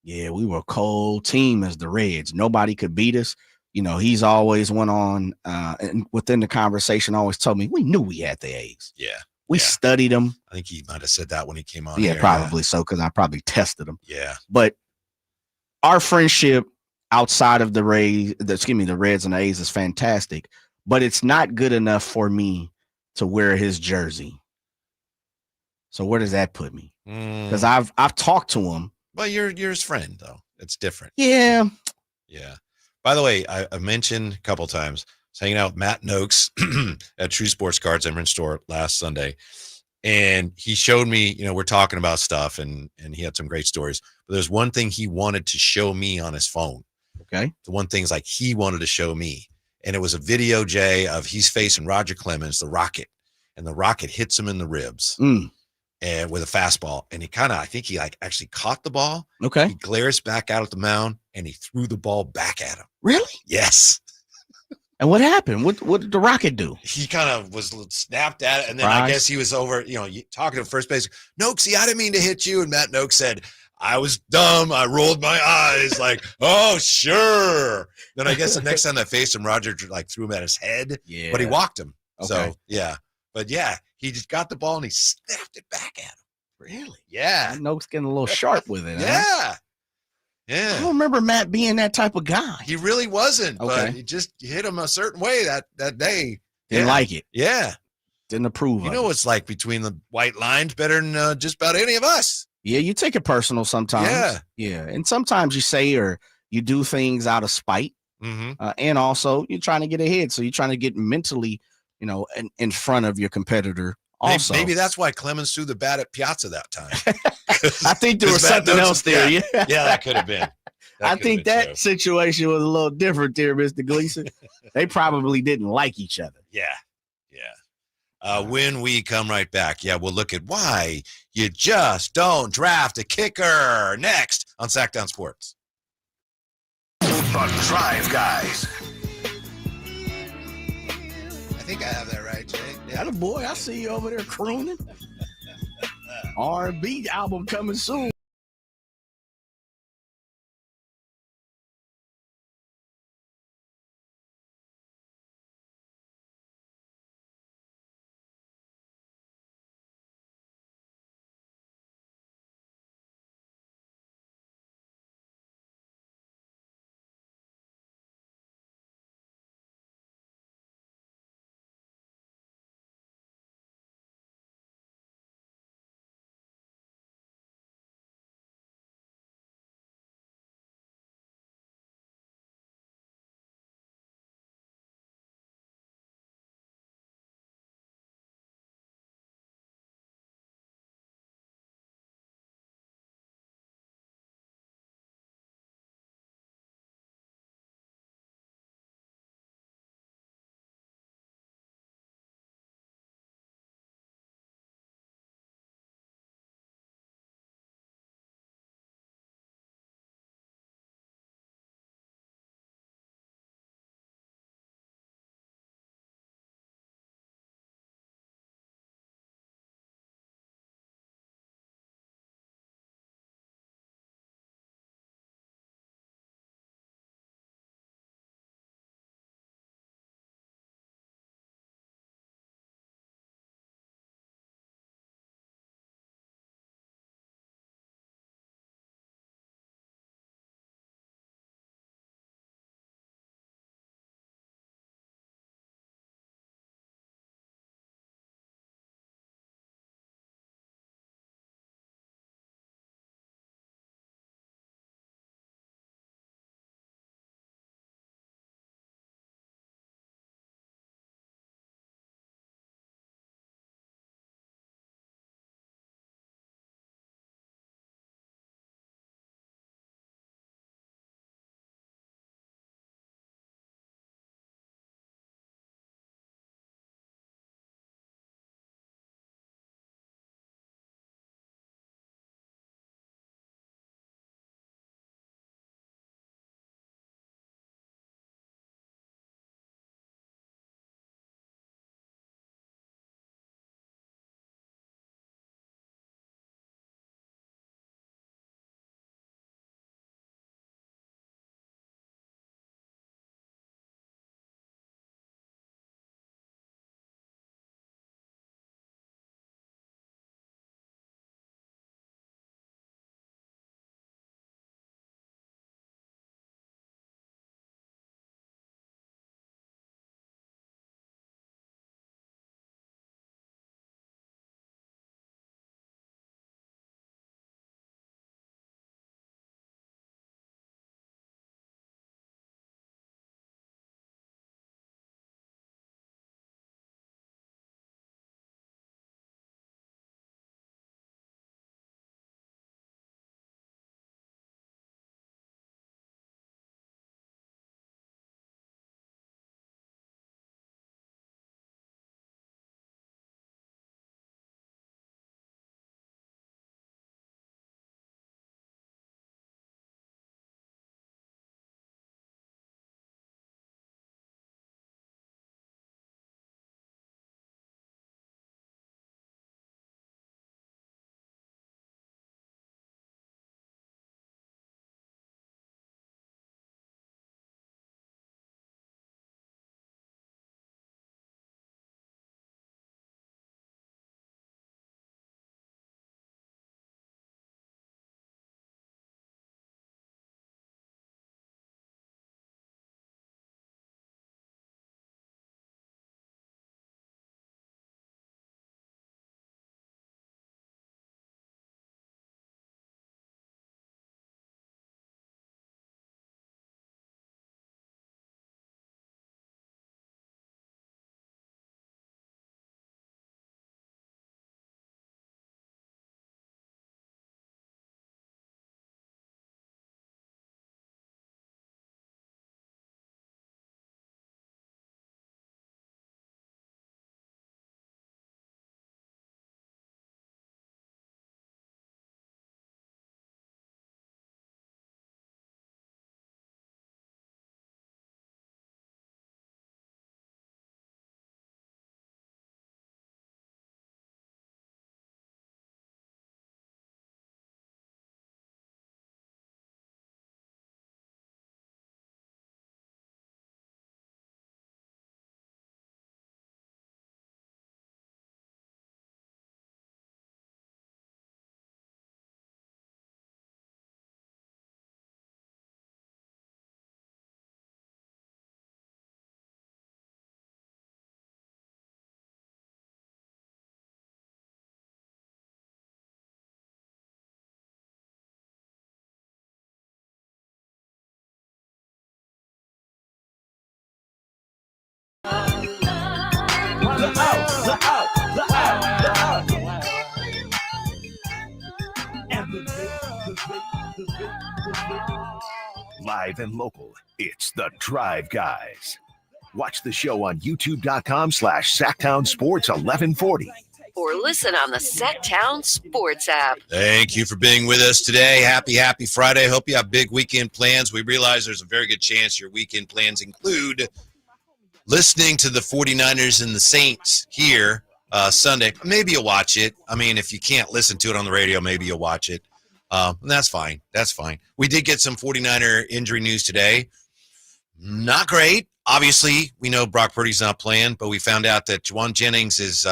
[SPEAKER 15] yeah, we were a cold team as the Reds. Nobody could beat us. He's always went on and within the conversation always told me, we knew we had the A's.
[SPEAKER 13] Yeah.
[SPEAKER 15] We studied them.
[SPEAKER 13] I think he might have said that when he came on.
[SPEAKER 15] Yeah,
[SPEAKER 13] here.
[SPEAKER 15] probably so, because I probably tested him.
[SPEAKER 13] Yeah.
[SPEAKER 15] But our friendship outside of the Reds and the A's is fantastic, but it's not good enough for me to wear his jersey. So where does that put me? Because I've talked to him.
[SPEAKER 13] Well, you're his friend, though. It's different.
[SPEAKER 15] Yeah.
[SPEAKER 13] Yeah. By the way, I mentioned a couple times, I was hanging out with Matt Noakes at True Sports Cards Emerald Store last Sunday. And he showed me, we're talking about stuff and he had some great stories. But there's one thing he wanted to show me on his phone.
[SPEAKER 15] Okay.
[SPEAKER 13] The one thing's like he wanted to show me. And it was a video, Jay, of he's facing Roger Clemens, the Rocket. And the Rocket hits him in the ribs. And with a fastball. And I think he actually caught the ball.
[SPEAKER 15] Okay.
[SPEAKER 13] He glares back out at the mound and he threw the ball back at him.
[SPEAKER 15] Really?
[SPEAKER 13] Yes.
[SPEAKER 15] And what happened? What did the Rocket do?
[SPEAKER 13] He kind of was snapped at it. And then I guess he was over, talking to first base. Noakes, I didn't mean to hit you. And Matt Noakes said, I was dumb. I rolled my eyes like, oh, sure. Then I guess the next time I faced him, Roger like threw him at his head, but he walked him.
[SPEAKER 15] Okay.
[SPEAKER 13] So, yeah. But, yeah, he just got the ball and he snapped it back at him.
[SPEAKER 15] Really?
[SPEAKER 13] Yeah.
[SPEAKER 15] That note's getting a little sharp with it.
[SPEAKER 13] Yeah.
[SPEAKER 15] Huh?
[SPEAKER 13] Yeah.
[SPEAKER 15] I don't remember Matt being that type of guy.
[SPEAKER 13] He really wasn't, but
[SPEAKER 15] Okay.
[SPEAKER 13] he just hit him a certain way that day.
[SPEAKER 15] Didn't like it.
[SPEAKER 13] Yeah.
[SPEAKER 15] Didn't approve
[SPEAKER 13] You
[SPEAKER 15] of
[SPEAKER 13] know
[SPEAKER 15] it.
[SPEAKER 13] what's like between the white lines better than just about any of us.
[SPEAKER 15] Yeah, you take it personal sometimes.
[SPEAKER 13] Yeah.
[SPEAKER 15] Yeah. And sometimes you say or you do things out of spite.
[SPEAKER 13] Mm-hmm.
[SPEAKER 15] And also you're trying to get ahead. So you're trying to get mentally, in front of your competitor. Also,
[SPEAKER 13] Maybe that's why Clemens threw the bat at Piazza that time.
[SPEAKER 15] I think there was something else there. Yeah.
[SPEAKER 13] Yeah, that could have been.
[SPEAKER 15] I think that situation was a little different there, Mr. Gleason. They probably didn't like each other.
[SPEAKER 13] Yeah. When we come right back, we'll look at why you just don't draft a kicker next on Sackdown Sports.
[SPEAKER 12] The Drive Guys.
[SPEAKER 13] I think I have that right, Jay.
[SPEAKER 15] Yeah, boy, I see you over there crooning. R&B album coming soon.
[SPEAKER 12] Live and local, it's the Drive Guys. Watch the show on youtube.com/Sacktown Sports 1140.
[SPEAKER 10] Or listen on the Sacktown Sports app.
[SPEAKER 13] Thank you for being with us today. Happy Friday. Hope you have big weekend plans. We realize there's a very good chance your weekend plans include listening to the 49ers and the Saints here Sunday. Maybe you'll watch it. I mean, if you can't listen to it on the radio, maybe you'll watch it. And that's fine. That's fine. We did get some 49er injury news today. Not great. Obviously, we know Brock Purdy's not playing, but we found out that Juwan Jennings is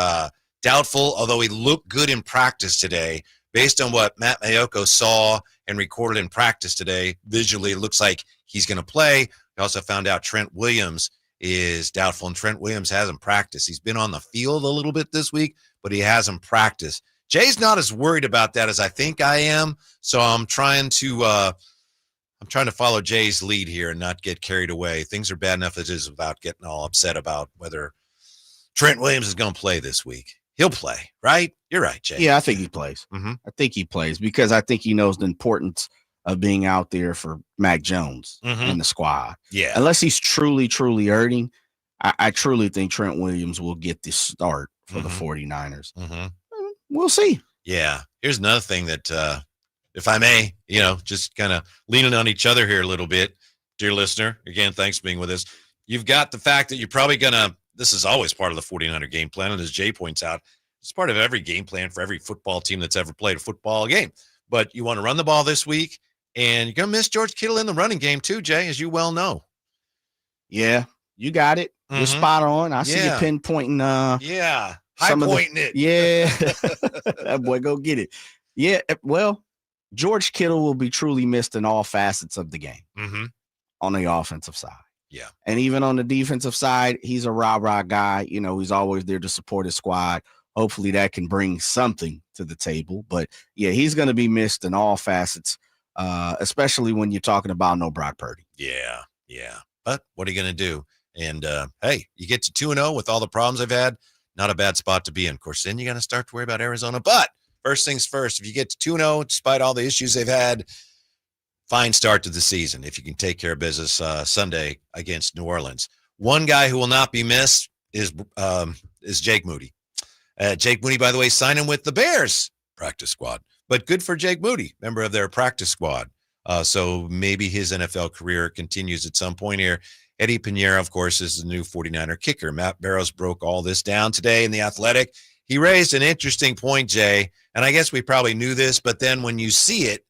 [SPEAKER 13] doubtful, although he looked good in practice today. Based on what Matt Mayoko saw and recorded in practice today, visually it looks like he's going to play. We also found out Trent Williams is doubtful, and Trent Williams hasn't practiced. He's been on the field a little bit this week, but he hasn't practiced. Jay's not as worried about that as I think I am, so I'm trying to follow Jay's lead here and not get carried away. Things are bad enough as it is without getting all upset about whether Trent Williams is going to play this week. He'll play, right? You're right, Jay.
[SPEAKER 15] Yeah, I think he plays.
[SPEAKER 13] Mm-hmm.
[SPEAKER 15] I think he plays because I think he knows the importance of being out there for Mac Jones in the squad.
[SPEAKER 13] Yeah.
[SPEAKER 15] Unless he's truly, truly hurting, I truly think Trent Williams will get the start for the 49ers. We'll see.
[SPEAKER 13] Yeah. Here's another thing that, if I may, just kind of leaning on each other here a little bit, dear listener. Again, thanks for being with us. You've got the fact that you're probably going to, this is always part of the 49er game plan, and as Jay points out, it's part of every game plan for every football team that's ever played a football game. But you want to run the ball this week, and you're going to miss George Kittle in the running game too, Jay, as you well know.
[SPEAKER 15] Yeah, you got it. You're spot on. I see you pinpointing.
[SPEAKER 13] High-pointing it.
[SPEAKER 15] Yeah, that boy go get it. Yeah, well, George Kittle will be truly missed in all facets of the game on the offensive side.
[SPEAKER 13] Yeah.
[SPEAKER 15] And even on the defensive side, he's a rah-rah guy. He's always there to support his squad. Hopefully that can bring something to the table. But, yeah, he's going to be missed in all facets, especially when you're talking about no Brock Purdy.
[SPEAKER 13] Yeah. But what are you going to do? And, hey, you get to 2-0 with all the problems they've had. Not a bad spot to be in. Of course, then you got to start to worry about Arizona. But first things first, if you get to 2-0, despite all the issues they've had, fine start to the season if you can take care of business Sunday against New Orleans. One guy who will not be missed is Jake Moody. Jake Moody, by the way, signing with the Bears practice squad. But good for Jake Moody, member of their practice squad. So maybe his NFL career continues at some point here. Eddie Pinheiro, of course, is the new 49er kicker. Matt Barrows broke all this down today in The Athletic. He raised an interesting point, Jay, and I guess we probably knew this, but then when you see it,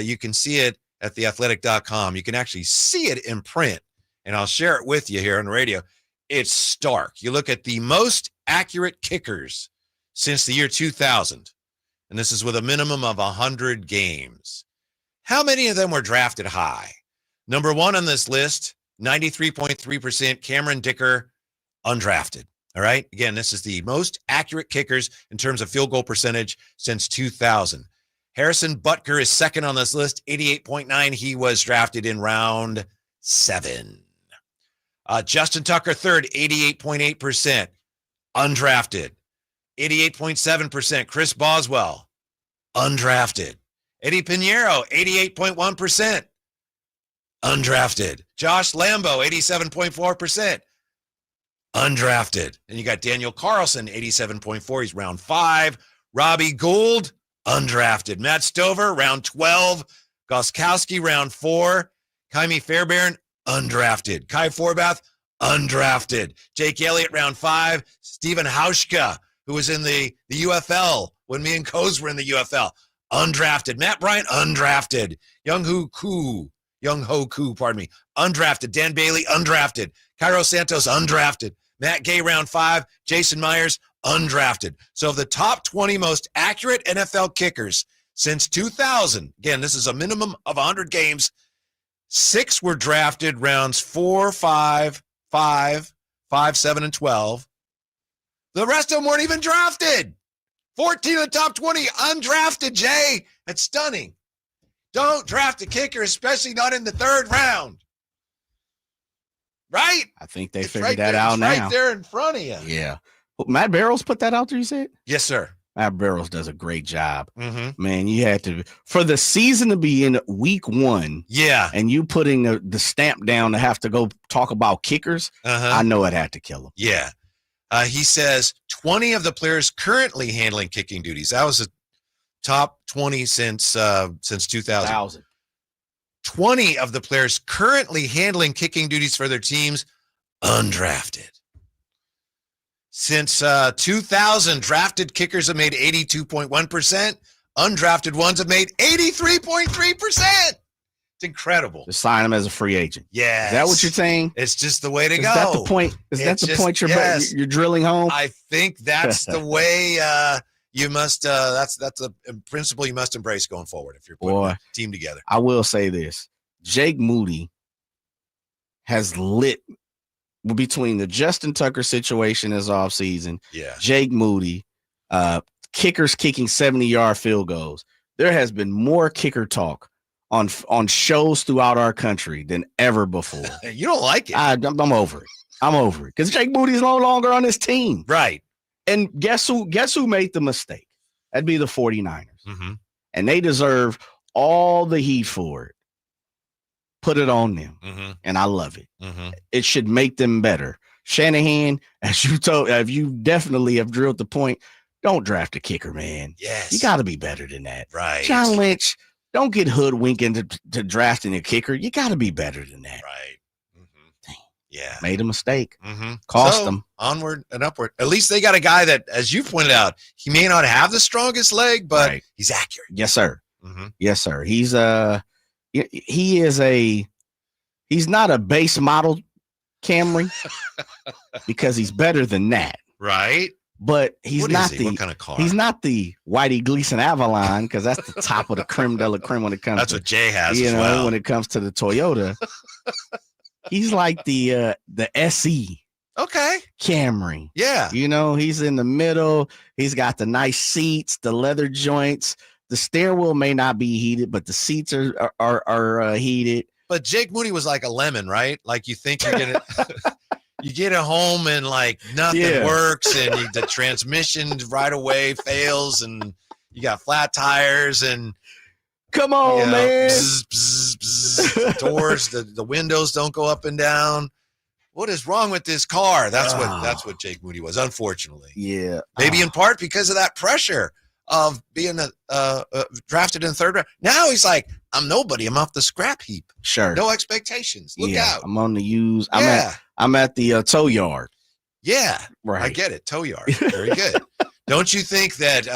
[SPEAKER 13] you can see it at theathletic.com. You can actually see it in print, and I'll share it with you here on the radio. It's stark. You look at the most accurate kickers since the year 2000, and this is with a minimum of 100 games. How many of them were drafted high? Number one on this list, 93.3%, Cameron Dicker, undrafted. All right. Again, this is the most accurate kickers in terms of field goal percentage since 2000. Harrison Butker is second on this list, 88.9. He was drafted in round 7. Justin Tucker, third, 88.8%, undrafted. 88.7%, Chris Boswell, undrafted. Eddie Pinheiro, 88.1%, undrafted. Josh Lambo, 87.4%. Undrafted. And you got Daniel Carlson, 87.4. He's round 5. Robbie Gould, undrafted. Matt Stover, round 12. Goskowski, round 4. Kaimi Fairbairn, undrafted. Kai Forbath, undrafted. Jake Elliott, round 5. Stephen Hauschka, who was in the UFL when me and Coz were in the UFL, undrafted. Matt Bryant, undrafted. Young Ho Koo, undrafted. Dan Bailey, undrafted. Cairo Santos, undrafted. Matt Gay, round 5. Jason Myers, undrafted. So of the top 20 most accurate NFL kickers since 2000, again, this is a minimum of 100 games, 6 were drafted rounds 4, 5, 5, 5, 7, and 12. The rest of them weren't even drafted. 14 of the top 20 undrafted, Jay. That's stunning. Don't draft a kicker, especially not in the 3rd round. Right?
[SPEAKER 15] I think they figured that out now.
[SPEAKER 13] Right there in front of you.
[SPEAKER 15] Yeah. Well, Matt Barrows put that out there, you said?
[SPEAKER 13] Yes, sir.
[SPEAKER 15] Matt Barrows does a great job.
[SPEAKER 13] Mm-hmm.
[SPEAKER 15] Man, you had to for the season to be in week 1.
[SPEAKER 13] Yeah.
[SPEAKER 15] And you putting the stamp down to have to go talk about kickers. I know it had to kill him.
[SPEAKER 13] Yeah. He says 20 of the players currently handling kicking duties. That was a top 20 since 2000. 20 of the players currently handling kicking duties for their teams undrafted. Since 2000, drafted kickers have made 82.1%. Undrafted ones have made 83.3%. It's incredible.
[SPEAKER 15] Just sign him as a free agent.
[SPEAKER 13] Yeah.
[SPEAKER 15] Is that what you're saying?
[SPEAKER 13] It's just the way to go.
[SPEAKER 15] Is that the point? Is that the point you're drilling home?
[SPEAKER 13] I think that's the way you must. That's a principle you must embrace going forward if you're putting a team together.
[SPEAKER 15] I will say this: Jake Moody has lit between the Justin Tucker situation this offseason.
[SPEAKER 13] Yeah,
[SPEAKER 15] Jake Moody, kickers kicking 70-yard field goals. There has been more kicker talk on shows throughout our country than ever before.
[SPEAKER 13] You don't like it?
[SPEAKER 15] I'm over it. I'm over it because Jake Moody's no longer on this team.
[SPEAKER 13] Right.
[SPEAKER 15] And guess who made the mistake? That'd be the 49ers.
[SPEAKER 13] Mm-hmm.
[SPEAKER 15] And they deserve all the heat for it. Put it on them.
[SPEAKER 13] Mm-hmm.
[SPEAKER 15] And I love it.
[SPEAKER 13] Mm-hmm.
[SPEAKER 15] It should make them better. Shanahan, as you definitely have drilled the point, don't draft a kicker, man.
[SPEAKER 13] Yes.
[SPEAKER 15] You got to be better than that.
[SPEAKER 13] Right.
[SPEAKER 15] John Lynch, don't get hoodwinked into drafting a kicker. You got to be better than that.
[SPEAKER 13] Right. Yeah.
[SPEAKER 15] Made a mistake.
[SPEAKER 13] Mm-hmm.
[SPEAKER 15] Cost them.
[SPEAKER 13] Onward and upward. At least they got a guy that, as you pointed out, he may not have the strongest leg, but he's accurate.
[SPEAKER 15] Yes, sir.
[SPEAKER 13] Mm-hmm.
[SPEAKER 15] Yes, sir. He's not a base model Camry because he's better than that.
[SPEAKER 13] Right.
[SPEAKER 15] But he's
[SPEAKER 13] What
[SPEAKER 15] not
[SPEAKER 13] is he?
[SPEAKER 15] the
[SPEAKER 13] What kind of car?
[SPEAKER 15] He's not the Whitey Gleason Avalon because that's the top of the creme de la creme when it comes.
[SPEAKER 13] That's what Jay has.
[SPEAKER 15] You
[SPEAKER 13] as
[SPEAKER 15] know,
[SPEAKER 13] well.
[SPEAKER 15] when it comes to the Toyota. He's like the SE.
[SPEAKER 13] Okay.
[SPEAKER 15] Camry.
[SPEAKER 13] Yeah.
[SPEAKER 15] You know, he's in the middle. He's got the nice seats, the leather joints. The steering wheel may not be heated, but the seats are heated.
[SPEAKER 13] But Jake Moody was like a lemon, right? Like you think you're gonna you get it home and like nothing works, and the transmission right away fails, and you got flat tires, and
[SPEAKER 15] come on, man.
[SPEAKER 13] Bzz, bzz, bzz, doors, the windows don't go up and down. What is wrong with this car? That's what Jake Moody was, unfortunately.
[SPEAKER 15] Yeah.
[SPEAKER 13] Maybe in part because of that pressure of being drafted in third round. Now he's like, I'm nobody. I'm off the scrap heap.
[SPEAKER 15] Sure.
[SPEAKER 13] No expectations. Look out.
[SPEAKER 15] I'm on the use. I'm at the tow yard.
[SPEAKER 13] Yeah.
[SPEAKER 15] Right.
[SPEAKER 13] I get it. Tow yard. Very good. Don't you think that,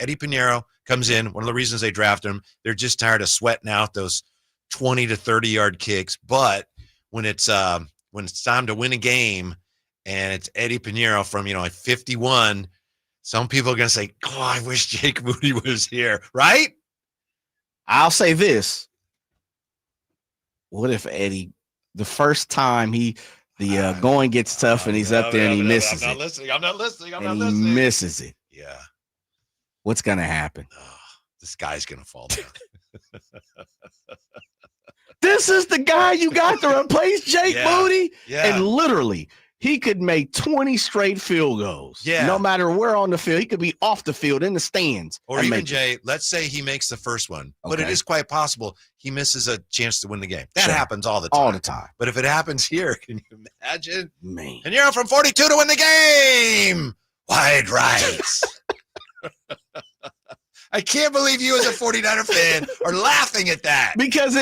[SPEAKER 13] Eddie Pinheiro comes in, one of the reasons they drafted him, they're just tired of sweating out those 20 to 30 yard kicks. But when it's time to win a game and it's Eddie Pinheiro from, 51, some people are going to say, oh, I wish Jake Moody was here. Right?
[SPEAKER 15] I'll say this. What if Eddie, the first time going gets tough and he's up there and he misses it?
[SPEAKER 13] I'm not listening.
[SPEAKER 15] He misses it.
[SPEAKER 13] Yeah.
[SPEAKER 15] What's going to happen?
[SPEAKER 13] This guy's going to fall down.
[SPEAKER 15] This is the guy you got to replace Jake Moody?
[SPEAKER 13] Yeah.
[SPEAKER 15] And literally, he could make 20 straight field goals.
[SPEAKER 13] Yeah.
[SPEAKER 15] No matter where on the field. He could be off the field, in the stands.
[SPEAKER 13] Or even, Jay, let's say he makes the first one. But it
[SPEAKER 15] Okay.
[SPEAKER 13] is quite possible he misses a chance to win the game. That happens all the time.
[SPEAKER 15] All the time.
[SPEAKER 13] But if it happens here, can you imagine?
[SPEAKER 15] Man.
[SPEAKER 13] And you're from 42 to win the game. Wide rights. I can't believe you as a 49er fan are laughing at that.
[SPEAKER 15] Because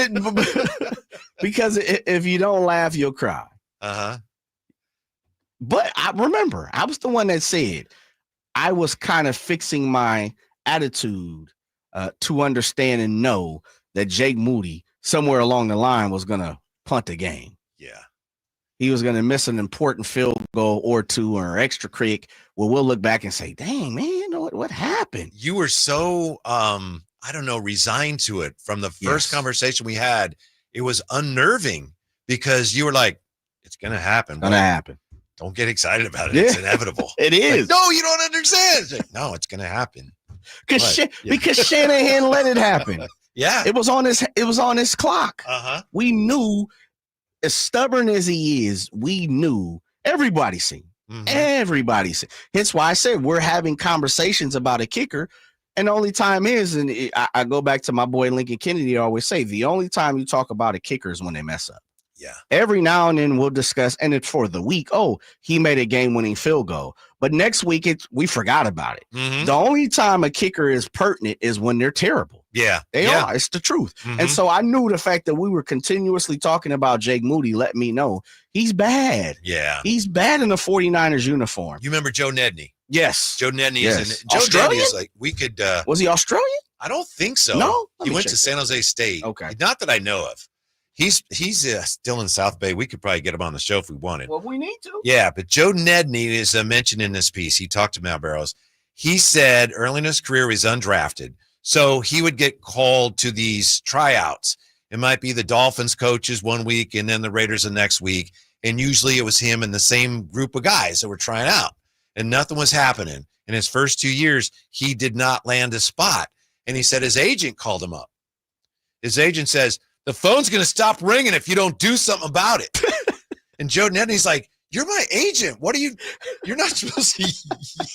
[SPEAKER 15] if you don't laugh, you'll cry.
[SPEAKER 13] Uh-huh.
[SPEAKER 15] But I remember, I was the one that said I was kind of fixing my attitude to understand and know that Jake Moody somewhere along the line was going to punt the game.
[SPEAKER 13] Yeah.
[SPEAKER 15] He was going to miss an important field goal or two or extra kick where we'll look back and say, dang, man, what happened?
[SPEAKER 13] You were so, resigned to it from the first conversation we had. It was unnerving because you were like, it's going to happen.
[SPEAKER 15] Going to happen.
[SPEAKER 13] Don't get excited about it. It's inevitable.
[SPEAKER 15] It is.
[SPEAKER 13] Like, no, you don't understand. It's like, no, it's going to happen.
[SPEAKER 15] Because Shanahan let it happen.
[SPEAKER 13] Yeah.
[SPEAKER 15] It was on his clock.
[SPEAKER 13] Uh-huh.
[SPEAKER 15] We knew, as stubborn as he is, we knew, everybody seen. Everybody's. Hence why I said we're having conversations about a kicker. And the only time is, and I go back to my boy Lincoln Kennedy, I always say, the only time you talk about a kicker is when they mess up.
[SPEAKER 13] Yeah.
[SPEAKER 15] Every now and then we'll discuss, and it's for the week. Oh, he made a game-winning field goal. But next week, we forgot about it. The only time a kicker is pertinent is when they're terrible.
[SPEAKER 13] Yeah.
[SPEAKER 15] They are. It's the truth. And so I knew the fact that we were continuously talking about Jake Moody let me know he's bad.
[SPEAKER 13] Yeah.
[SPEAKER 15] He's bad in the 49ers uniform.
[SPEAKER 13] You remember Joe Nedney?
[SPEAKER 15] Yes.
[SPEAKER 13] Joe Nedney
[SPEAKER 15] Yes.
[SPEAKER 13] is in. Joe
[SPEAKER 15] Australian?
[SPEAKER 13] Nedney is like, we could.
[SPEAKER 15] Was he Australian?
[SPEAKER 13] I don't think so.
[SPEAKER 15] No?
[SPEAKER 13] He went to San Jose State.
[SPEAKER 15] Okay.
[SPEAKER 13] Not that I know of. He's still in South Bay. We could probably get him on the show if we wanted.
[SPEAKER 15] Well, we need to.
[SPEAKER 13] Yeah, but Joe Nedney is mentioned in this piece. He talked to Mal Barrows. He said early in his career he's undrafted, so he would get called to these tryouts. It might be the Dolphins coaches one week and then the Raiders the next week, and usually it was him and the same group of guys that were trying out, and nothing was happening. In his first 2 years, he did not land a spot, and he said his agent called him up. His agent says, the phone's going to stop ringing if you don't do something about it. And Joe Nedney's like, you're my agent. You're not supposed to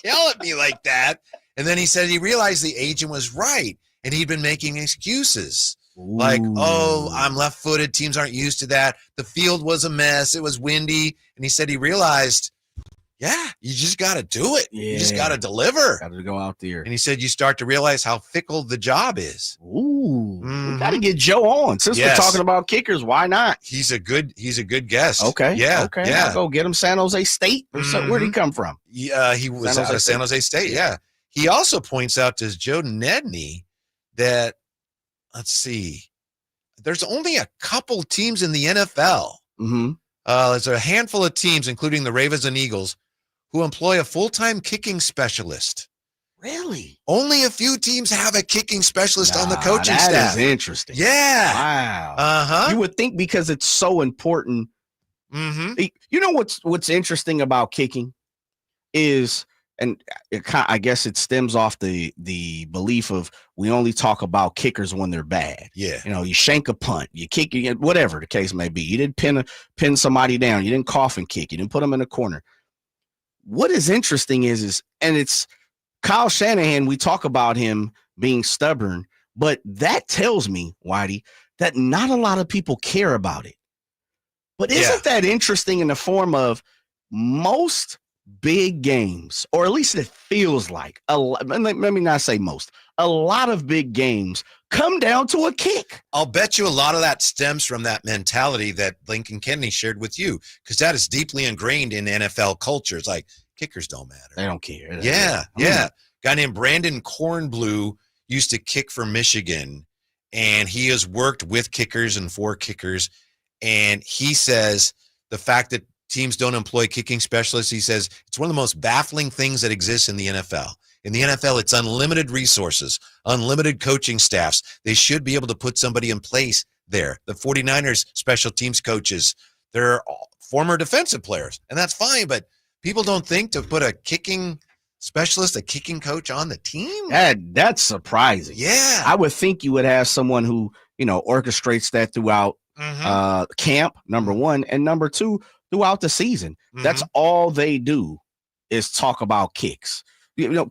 [SPEAKER 13] yell at me like that. And then he said he realized the agent was right. And he'd been making excuses. Like, oh, I'm left-footed. Teams aren't used to that. The field was a mess. It was windy. And he said he realized, yeah, you just got to do it. You just got to deliver.
[SPEAKER 15] Got to go out there.
[SPEAKER 13] And he said you start to realize how fickle the job is.
[SPEAKER 15] Ooh, we got to get Joe on. Since we're talking about kickers, why not?
[SPEAKER 13] He's a good guest.
[SPEAKER 15] Okay.
[SPEAKER 13] Yeah.
[SPEAKER 15] Okay.
[SPEAKER 13] Yeah.
[SPEAKER 15] I'll go get him San Jose State. Or something. Where'd he come from?
[SPEAKER 13] He was out of San Jose State. Yeah. He also points out to Joe Nedney that, let's see, there's only a couple teams in the NFL. There's a handful of teams, including the Ravens and Eagles, who employ a full-time kicking specialist.
[SPEAKER 15] Really?
[SPEAKER 13] Only a few teams have a kicking specialist on the coaching
[SPEAKER 15] that
[SPEAKER 13] staff.
[SPEAKER 15] That is interesting.
[SPEAKER 13] Yeah.
[SPEAKER 15] Wow. You would think because it's so important. You know what's interesting about kicking is, and I guess it stems off the belief of we only talk about kickers when they're bad.
[SPEAKER 13] Yeah.
[SPEAKER 15] You know, you shank a punt, you kick, whatever the case may be. You didn't pin somebody down. You didn't coffin kick. You didn't put them in a corner. What is interesting is, and it's Kyle Shanahan, we talk about him being stubborn, but that tells me, Whitey, that not a lot of people care about it. But isn't that interesting in the form of most big games, or at least it feels like, let me not say most, a lot of big games come down to a kick.
[SPEAKER 13] I'll bet you a lot of that stems from that mentality that Lincoln Kennedy shared with you, because that is deeply ingrained in NFL culture. It's like, kickers don't matter.
[SPEAKER 15] They don't care.
[SPEAKER 13] Yeah. Guy named Brandon Kornblue used to kick for Michigan, and he has worked with kickers and for kickers, and he says the fact that teams don't employ kicking specialists, he says it's one of the most baffling things that exists in the NFL. In the NFL, it's unlimited resources, unlimited coaching staffs. They should be able to put somebody in place there. The 49ers special teams coaches, they're former defensive players, and that's fine, but people don't think to put a kicking specialist, a kicking coach on the team?
[SPEAKER 15] That's surprising.
[SPEAKER 13] Yeah.
[SPEAKER 15] I would think you would have someone who, orchestrates that throughout camp, number one, and number two, throughout the season. That's all they do is talk about kicks.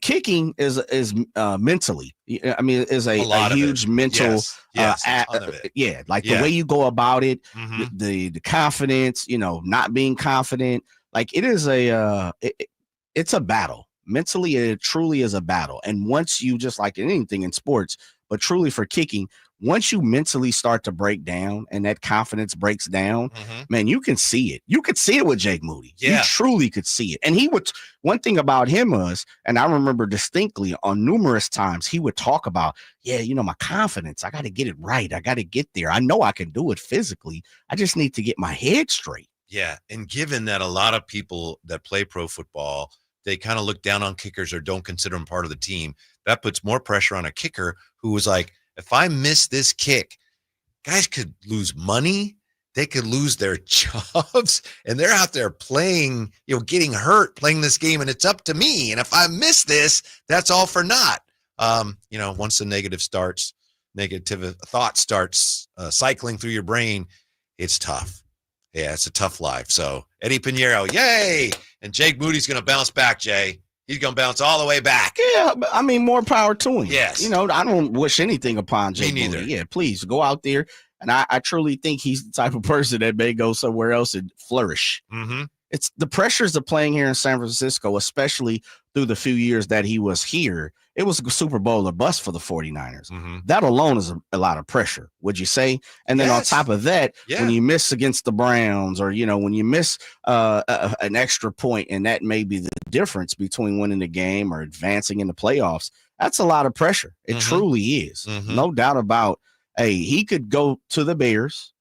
[SPEAKER 15] Kicking is mentally, is a huge mental, the way you go about it, the confidence, not being confident. Like it is it's a battle. Mentally, it truly is a battle. And once you, just like anything in sports, but truly for kicking, once you mentally start to break down and that confidence breaks down, man, you can see it. You could see it with Jake Moody.
[SPEAKER 13] Yeah.
[SPEAKER 15] You truly could see it. And one thing about him was, and I remember distinctly on numerous times, he would talk about, my confidence. I got to get it right. I got to get there. I know I can do it physically. I just need to get my head straight.
[SPEAKER 13] Yeah. And given that a lot of people that play pro football, they kind of look down on kickers or don't consider them part of the team, that puts more pressure on a kicker who was like, if I miss this kick, guys could lose money. They could lose their jobs, and they're out there playing, getting hurt, playing this game, and it's up to me. And if I miss this, that's all for naught. Once the negative thought starts cycling through your brain, it's tough. Yeah, it's a tough life. So Eddie Pinheiro, yay! And Jake Moody's going to bounce back, Jay. He's going to bounce all the way back.
[SPEAKER 15] Yeah, I mean, more power to him.
[SPEAKER 13] Yes.
[SPEAKER 15] You know, I don't wish anything upon Jake
[SPEAKER 13] Me neither.
[SPEAKER 15] Moody. Yeah, please go out there. And I truly think he's the type of person that may go somewhere else and flourish.
[SPEAKER 13] Mm-hmm.
[SPEAKER 15] It's the pressures of playing here in San Francisco, especially through the few years that he was here. It was a Super Bowl or bust for the 49ers.
[SPEAKER 13] Mm-hmm.
[SPEAKER 15] That alone is a lot of pressure, would you say? And then on top of that, when you miss against the Browns or, you know, when you miss an extra point, and that may be the difference between winning the game or advancing in the playoffs, that's a lot of pressure. It truly is. No doubt about, hey, he could go to the Bears.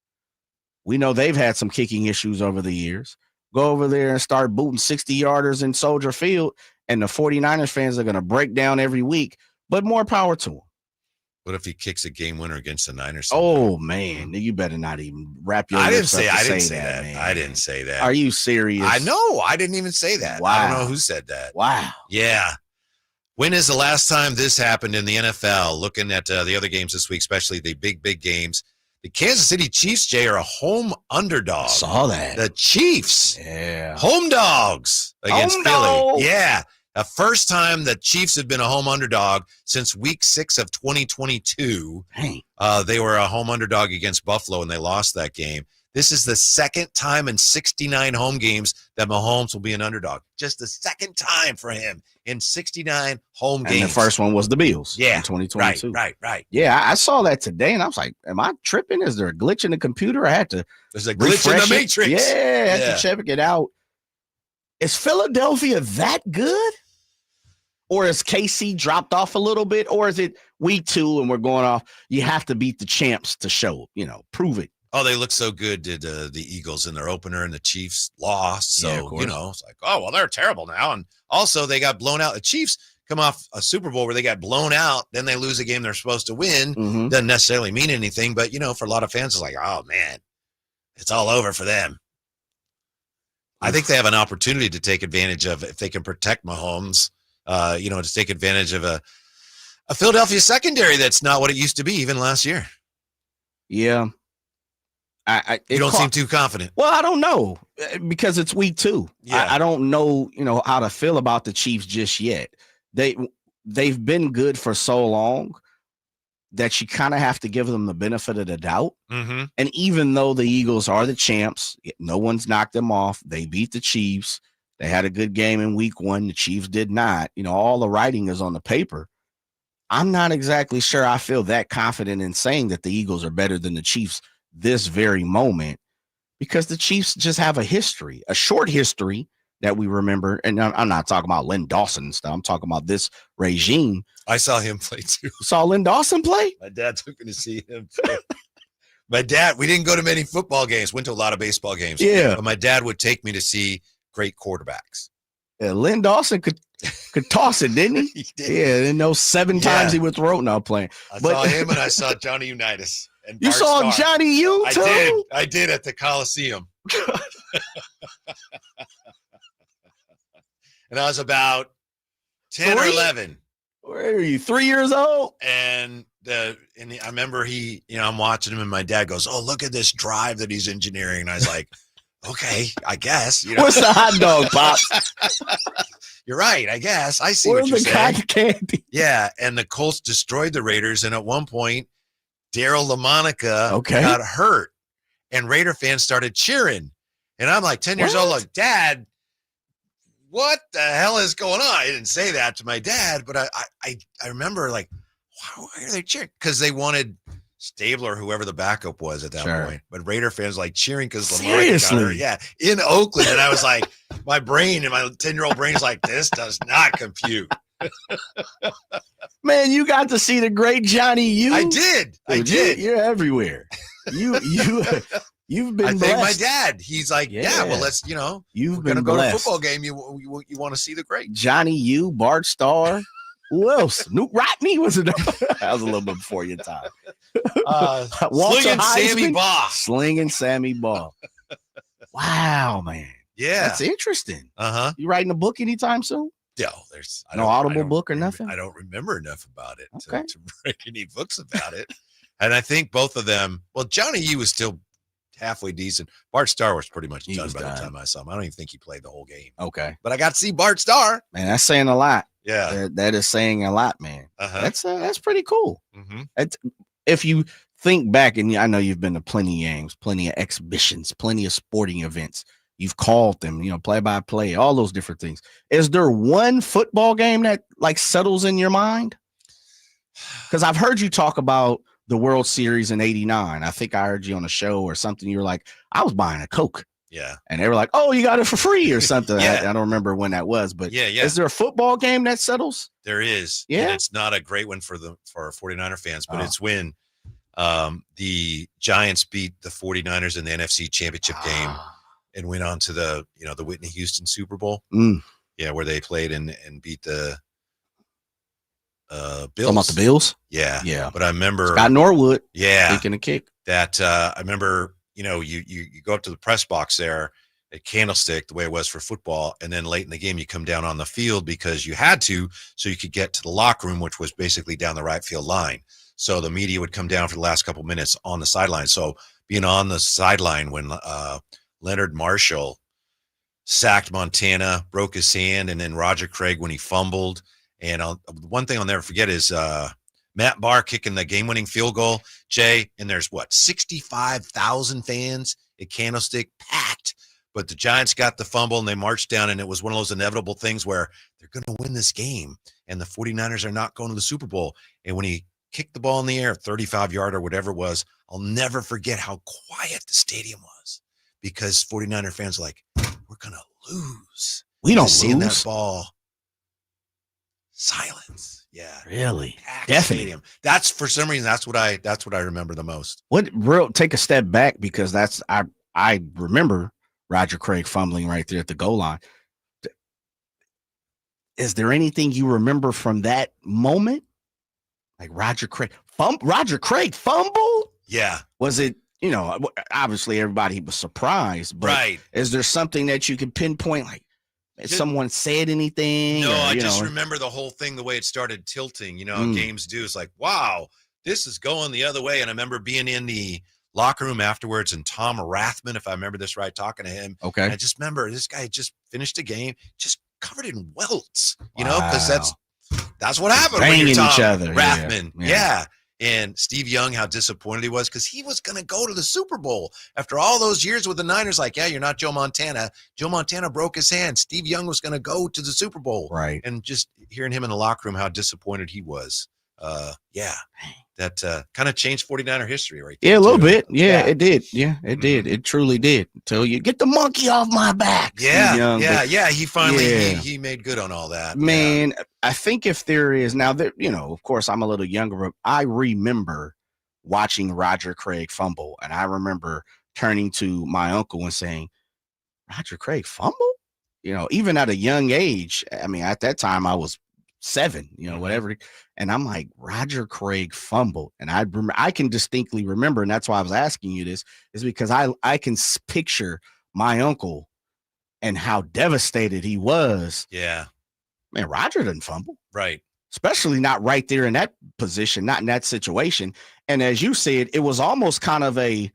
[SPEAKER 15] We know they've had some kicking issues over the years. Go over there and start booting 60-yarders in Soldier Field, and the 49ers fans are going to break down every week, but more power to him.
[SPEAKER 13] What if he kicks a game winner against the Niners?
[SPEAKER 15] Oh, man, you better not even wrap your
[SPEAKER 13] I didn't
[SPEAKER 15] lips
[SPEAKER 13] say
[SPEAKER 15] up to
[SPEAKER 13] I didn't say that.
[SPEAKER 15] man.
[SPEAKER 13] I didn't say that.
[SPEAKER 15] Are you serious?
[SPEAKER 13] I know. I didn't even say that. I don't know who said that.
[SPEAKER 15] Wow.
[SPEAKER 13] Yeah. When is the last time this happened in the NFL? Looking at the other games this week, especially the big games. The Kansas City Chiefs, Jay, are a home underdog.
[SPEAKER 15] Saw that.
[SPEAKER 13] The Chiefs.
[SPEAKER 15] Yeah.
[SPEAKER 13] Home dogs against
[SPEAKER 15] Home
[SPEAKER 13] Philly.
[SPEAKER 15] dog.
[SPEAKER 13] Yeah. The first time the Chiefs have been a home underdog since week 6 of 2022.
[SPEAKER 15] Dang.
[SPEAKER 13] They were a home underdog against Buffalo, and they lost that game. This is the second time in 69 home games that Mahomes will be an underdog. Just the second time for him in 69 home games.
[SPEAKER 15] And the first one was the Bills in 2022.
[SPEAKER 13] Right.
[SPEAKER 15] Yeah, I saw that today, and I was like, am I tripping? Is there a glitch in the computer? I had to
[SPEAKER 13] There's a glitch in the
[SPEAKER 15] refresh it.
[SPEAKER 13] matrix.
[SPEAKER 15] Yeah, I had to check it out. Is Philadelphia that good? Or is KC dropped off a little bit? Or is it week 2 and we're going off? You have to beat the champs to show, prove it.
[SPEAKER 13] Oh, they look so good, did the Eagles in their opener, and the Chiefs lost. So,
[SPEAKER 15] Yeah, of course.
[SPEAKER 13] it's like, oh, well, they're terrible now. And also, they got blown out. The Chiefs come off a Super Bowl where they got blown out. Then they lose a game they're supposed to win. Doesn't necessarily mean anything. But, for a lot of fans, it's like, oh, man, it's all over for them. I think they have an opportunity to take advantage of, if they can protect Mahomes, to take advantage of a Philadelphia secondary that's not what it used to be even last year.
[SPEAKER 15] Yeah.
[SPEAKER 13] You don't seem too confident.
[SPEAKER 15] Well, I don't know because it's week 2.
[SPEAKER 13] Yeah.
[SPEAKER 15] I don't know, how to feel about the Chiefs just yet. They've been good for so long that you kind of have to give them the benefit of the doubt.
[SPEAKER 13] Mm-hmm.
[SPEAKER 15] And even though the Eagles are the champs, no one's knocked them off. They beat the Chiefs. They had a good game in week 1. The Chiefs did not. All the writing is on the paper. I'm not exactly sure I feel that confident in saying that the Eagles are better than the Chiefs this very moment, because the Chiefs just have a short history that we remember. And I'm not talking about Lynn Dawson and stuff. I'm talking about this regime.
[SPEAKER 13] I saw him play too.
[SPEAKER 15] Saw Lynn Dawson play?
[SPEAKER 13] My dad took me to see him play. My dad, we didn't go to many football games, went to a lot of baseball games.
[SPEAKER 15] Yeah.
[SPEAKER 13] But my dad would take me to see great quarterbacks.
[SPEAKER 15] Yeah, Lynn Dawson could toss it, didn't he?
[SPEAKER 13] He did.
[SPEAKER 15] Yeah, and those 7 times he was thrown out playing.
[SPEAKER 13] I saw him, and I saw Johnny Unitas. And
[SPEAKER 15] You
[SPEAKER 13] Bart
[SPEAKER 15] saw
[SPEAKER 13] Starr.
[SPEAKER 15] Johnny U too?
[SPEAKER 13] I did at the Coliseum. And I was about 10 or 11.
[SPEAKER 15] Where are you, 3 years old?
[SPEAKER 13] And I remember I'm watching him, and my dad goes, "Oh, look at this drive that he's engineering." And I was like, "Okay, I guess."
[SPEAKER 15] What's the hot dog, Pops?
[SPEAKER 13] You're right, I guess. I see
[SPEAKER 15] Where's
[SPEAKER 13] what you're
[SPEAKER 15] the
[SPEAKER 13] saying.
[SPEAKER 15] cotton candy?
[SPEAKER 13] Yeah, and the Colts destroyed the Raiders, and at one point, Daryl LaMonica got hurt, and Raider fans started cheering. And I'm like 10 years old, like, Dad, what the hell is going on? I didn't say that to my dad, but I remember, like, why are they cheering? Because they wanted Stabler, whoever the backup was at that point. But Raider fans like cheering because LaMonica got hurt. Yeah, in Oakland. And I was like, my 10-year-old brain is like, this does not compute.
[SPEAKER 15] Man, you got to see the great Johnny U.
[SPEAKER 13] I did.
[SPEAKER 15] You're everywhere. You've been
[SPEAKER 13] I
[SPEAKER 15] blessed.
[SPEAKER 13] think my dad. He's like, yeah, well, let's,
[SPEAKER 15] You've
[SPEAKER 13] we're
[SPEAKER 15] been
[SPEAKER 13] gonna go to a
[SPEAKER 15] blessed.
[SPEAKER 13] football game. You want to see the great
[SPEAKER 15] Johnny U, Bart Starr. Who else? Newt Rodney was that was a little bit before your time.
[SPEAKER 13] Slinging Sammy Baugh.
[SPEAKER 15] Slinging Sammy Baugh. Wow, man.
[SPEAKER 13] Yeah,
[SPEAKER 15] that's interesting.
[SPEAKER 13] Uh-huh.
[SPEAKER 15] You writing a book anytime soon?
[SPEAKER 13] No,
[SPEAKER 15] no Audible book or nothing.
[SPEAKER 13] I don't remember enough about it to
[SPEAKER 15] Okay.
[SPEAKER 13] write any books about it. And I think both of them. Well, Johnny U was still halfway decent. Bart Starr was pretty much
[SPEAKER 15] He
[SPEAKER 13] done
[SPEAKER 15] was
[SPEAKER 13] by
[SPEAKER 15] done.
[SPEAKER 13] the time I saw him. I don't even think he played the whole game.
[SPEAKER 15] Okay.
[SPEAKER 13] But I got to see Bart Starr.
[SPEAKER 15] Man, that's saying a lot.
[SPEAKER 13] Yeah.
[SPEAKER 15] That is saying a lot, man.
[SPEAKER 13] Uh-huh.
[SPEAKER 15] That's pretty cool.
[SPEAKER 13] Mm-hmm.
[SPEAKER 15] If you think back, and I know you've been to plenty of games, plenty of exhibitions, plenty of sporting events. You've called them, play by play, all those different things. Is there one football game that like settles in your mind? Because I've heard you talk about the World Series in '89. I think I heard you on a show or something. You were like, I was buying a Coke.
[SPEAKER 13] Yeah.
[SPEAKER 15] And they were like, oh, you got it for free or something.
[SPEAKER 13] Yeah.
[SPEAKER 15] I don't remember when that was, but
[SPEAKER 13] Yeah.
[SPEAKER 15] is there a football game that settles?
[SPEAKER 13] There is.
[SPEAKER 15] Yeah.
[SPEAKER 13] And it's not a great one for our 49er fans, but
[SPEAKER 15] Oh.
[SPEAKER 13] it's when the Giants beat the 49ers in the NFC Championship game and went on to the Whitney Houston Super Bowl.
[SPEAKER 15] Mm.
[SPEAKER 13] Yeah, where they played and beat the Bills.
[SPEAKER 15] Talking about the Bills?
[SPEAKER 13] Yeah.
[SPEAKER 15] Yeah.
[SPEAKER 13] But I remember
[SPEAKER 15] Scott Norwood.
[SPEAKER 13] Yeah.
[SPEAKER 15] Taking a kick.
[SPEAKER 13] That I remember, you go up to the press box there at Candlestick, the way it was for football, and then late in the game you come down on the field because you had to, so you could get to the locker room, which was basically down the right field line. So the media would come down for the last couple minutes on the sideline. So being on the sideline when Leonard Marshall sacked Montana, broke his hand, and then Roger Craig when he fumbled. And one thing I'll never forget is Matt Barr kicking the game-winning field goal, Jay, and there's 65,000 fans at Candlestick, packed. But the Giants got the fumble and they marched down, and it was one of those inevitable things where they're going to win this game, and the 49ers are not going to the Super Bowl. And when he kicked the ball in the air, 35-yard or whatever it was, I'll never forget how quiet the stadium was because 49er fans were like, we're going to lose.
[SPEAKER 15] We don't
[SPEAKER 13] Just seeing
[SPEAKER 15] lose.
[SPEAKER 13] that ball. Silence. Yeah.
[SPEAKER 15] Really?
[SPEAKER 13] Packed
[SPEAKER 15] Definitely.
[SPEAKER 13] stadium. That's for some reason that's what I remember the most.
[SPEAKER 15] Take a step back because I remember Roger Craig fumbling right there at the goal line. Is there anything you remember from that moment? Like Roger Craig fumble?
[SPEAKER 13] Yeah.
[SPEAKER 15] Was it, obviously everybody was surprised, but
[SPEAKER 13] Right.
[SPEAKER 15] is there something that you could pinpoint? Like, someone said anything?
[SPEAKER 13] No,
[SPEAKER 15] or,
[SPEAKER 13] I
[SPEAKER 15] you
[SPEAKER 13] just
[SPEAKER 15] know?
[SPEAKER 13] remember the whole thing, the way it started tilting,
[SPEAKER 15] Mm.
[SPEAKER 13] games do. It's like, wow, this is going the other way. And I remember being in the locker room afterwards and Tom Rathman, if I remember this right, talking to him.
[SPEAKER 15] Okay.
[SPEAKER 13] And I just remember this guy just finished a game, just covered in welts, because that's what happened when
[SPEAKER 15] Banging
[SPEAKER 13] you're Tom
[SPEAKER 15] each other.
[SPEAKER 13] Rathman.
[SPEAKER 15] Yeah.
[SPEAKER 13] Yeah. And Steve Young, how disappointed he was because he was going to go to the Super Bowl after all those years with the Niners. Like, yeah, you're not Joe Montana. Joe Montana broke his hand. Steve Young was going to go to the Super Bowl.
[SPEAKER 15] Right.
[SPEAKER 13] And just hearing him in the locker room, how disappointed he was. That kind of changed 49er history right there.
[SPEAKER 15] Yeah, a little
[SPEAKER 13] too.
[SPEAKER 15] bit. Yeah, it did. Yeah, it did. It truly did. Tell you, get the monkey off my back.
[SPEAKER 13] Yeah,
[SPEAKER 15] Steve Young, but-
[SPEAKER 13] He finally
[SPEAKER 15] Yeah.
[SPEAKER 13] he made good on all that.
[SPEAKER 15] Man, I think if there is now that, of course I'm a little younger, but I remember watching Roger Craig fumble. And I remember turning to my uncle and saying, Roger Craig fumble? Even at a young age. I mean, at that time I was 7, whatever. And I'm like, Roger Craig fumbled. And I can distinctly remember, and that's why I was asking you this, is because I can picture my uncle and how devastated he was.
[SPEAKER 13] Yeah.
[SPEAKER 15] Man, Roger didn't fumble.
[SPEAKER 13] Right.
[SPEAKER 15] Especially not right there in that position, not in that situation. And as you said, it was almost kind of a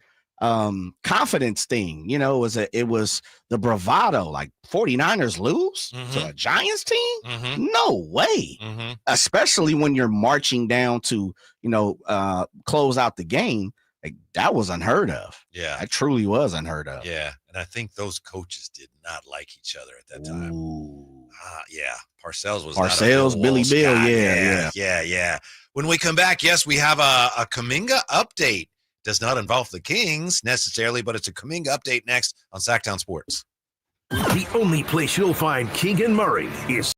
[SPEAKER 15] confidence thing. It was the bravado, like 49ers lose to a Giants team? No way. Especially when you're marching down to, close out the game. Like, that was unheard of.
[SPEAKER 13] Yeah.
[SPEAKER 15] That truly was unheard of.
[SPEAKER 13] Yeah. And I think those coaches did not like each other at that time. Yeah. Parcells was not a Bill
[SPEAKER 15] Billy
[SPEAKER 13] Walsh
[SPEAKER 15] Bill.
[SPEAKER 13] guy.
[SPEAKER 15] Yeah.
[SPEAKER 13] Yeah. When we come back, yes, we have a Kuminga update. Does not involve the Kings necessarily, but it's a Kuminga update next on Sacktown Sports.
[SPEAKER 21] The only place you'll find Keegan Murray is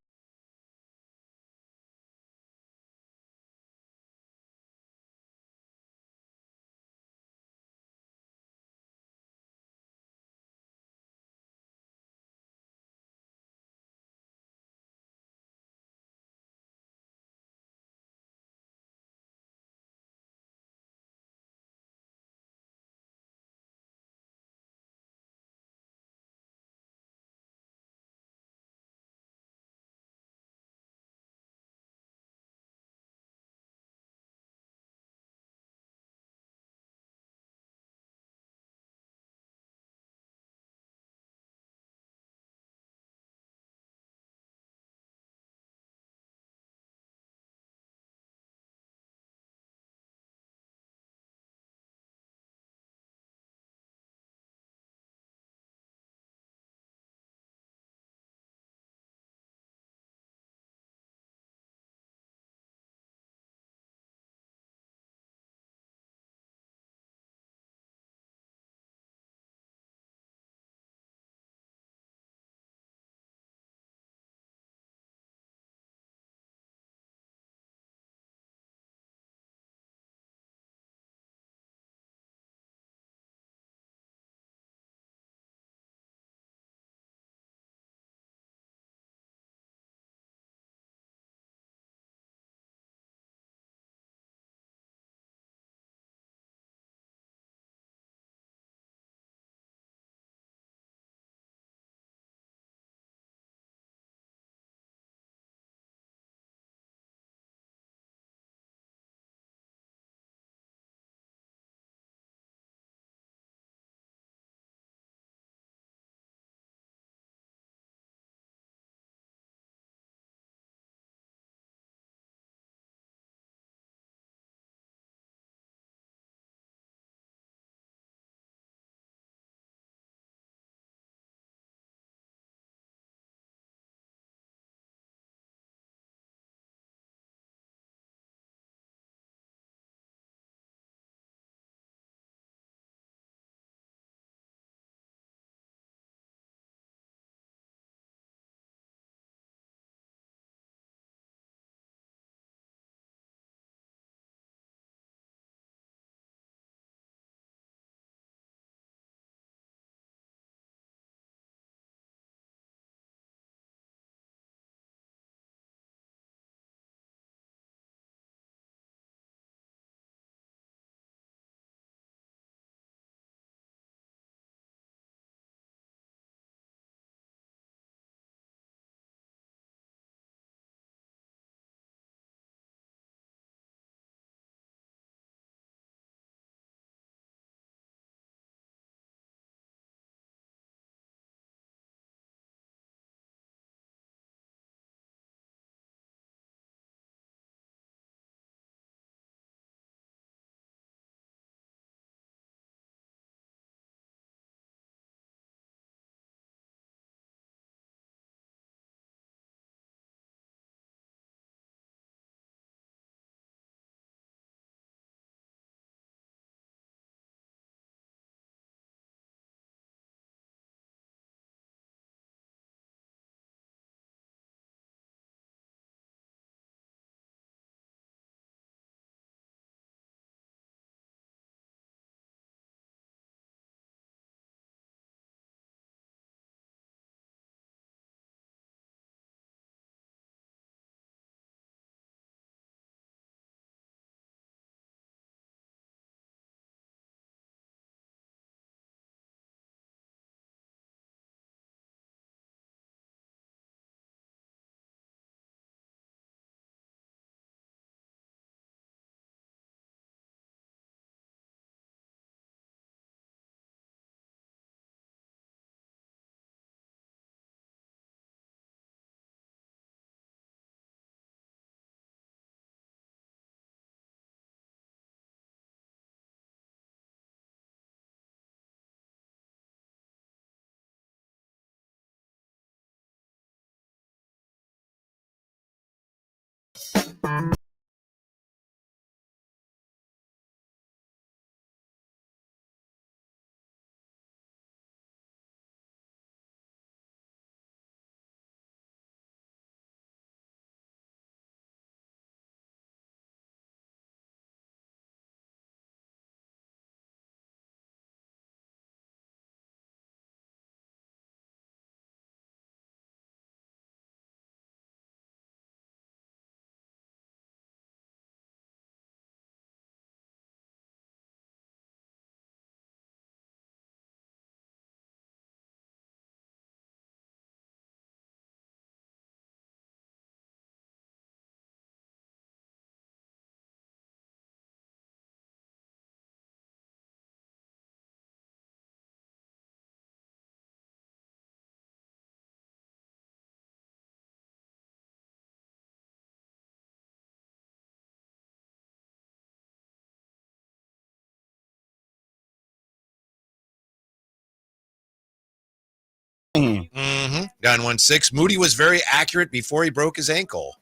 [SPEAKER 13] Mm-hmm. 916. Moody was very accurate before he broke his ankle.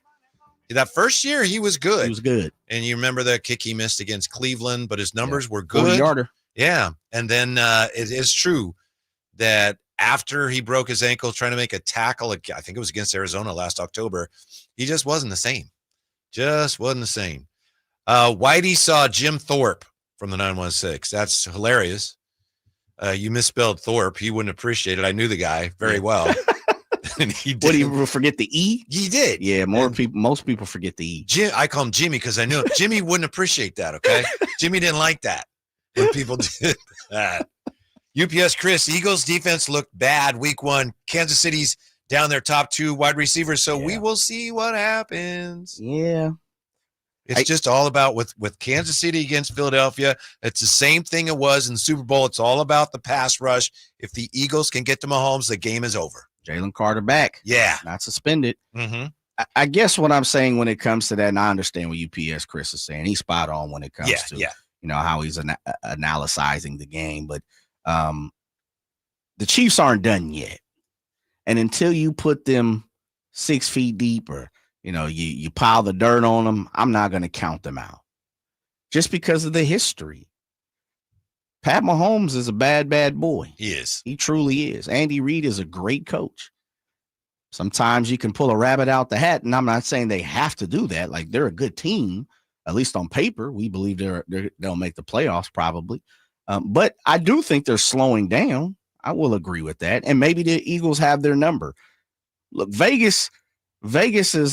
[SPEAKER 13] That first year, he was good.
[SPEAKER 15] He was good.
[SPEAKER 13] And you remember the kick he missed against Cleveland, but his numbers were
[SPEAKER 15] 40
[SPEAKER 13] good.
[SPEAKER 15] yarder.
[SPEAKER 13] Yeah. And then it is true that after he broke his ankle trying to make a tackle, I think it was against Arizona last October, he just wasn't the same. Just wasn't the same. Whitey saw Jim Thorpe from the 916. That's hilarious. You misspelled Thorpe. He wouldn't appreciate it. I knew the guy very well. And he did.
[SPEAKER 15] What, do you forget the E?
[SPEAKER 13] He did.
[SPEAKER 15] Yeah, most people forget the E.
[SPEAKER 13] I call him Jimmy because I knew him. Jimmy wouldn't appreciate that, okay? Jimmy didn't like that when people did that. UPS Chris, Eagles defense looked bad week 1. Kansas City's down their top 2 wide receivers, so we will see what happens.
[SPEAKER 15] Yeah.
[SPEAKER 13] It's just all about with Kansas City against Philadelphia. It's the same thing it was in the Super Bowl. It's all about the pass rush. If the Eagles can get to Mahomes, the game is over.
[SPEAKER 15] Jalen Carter back.
[SPEAKER 13] Yeah.
[SPEAKER 15] Not suspended.
[SPEAKER 13] Mm-hmm.
[SPEAKER 15] I guess what I'm saying when it comes to that, and I understand what UPS Chris is saying. He's spot on when it comes to how he's analyzing the game. But the Chiefs aren't done yet. And until you put them 6 feet deep or you pile the dirt on them, I'm not going to count them out just because of the history. Pat Mahomes is a bad, bad boy.
[SPEAKER 13] He is.
[SPEAKER 15] He truly is. Andy Reid is a great coach. Sometimes you can pull a rabbit out the hat, and I'm not saying they have to do that. Like, they're a good team, at least on paper. We believe they'll make the playoffs probably. But I do think they're slowing down. I will agree with that. And maybe the Eagles have their number. Look, Vegas is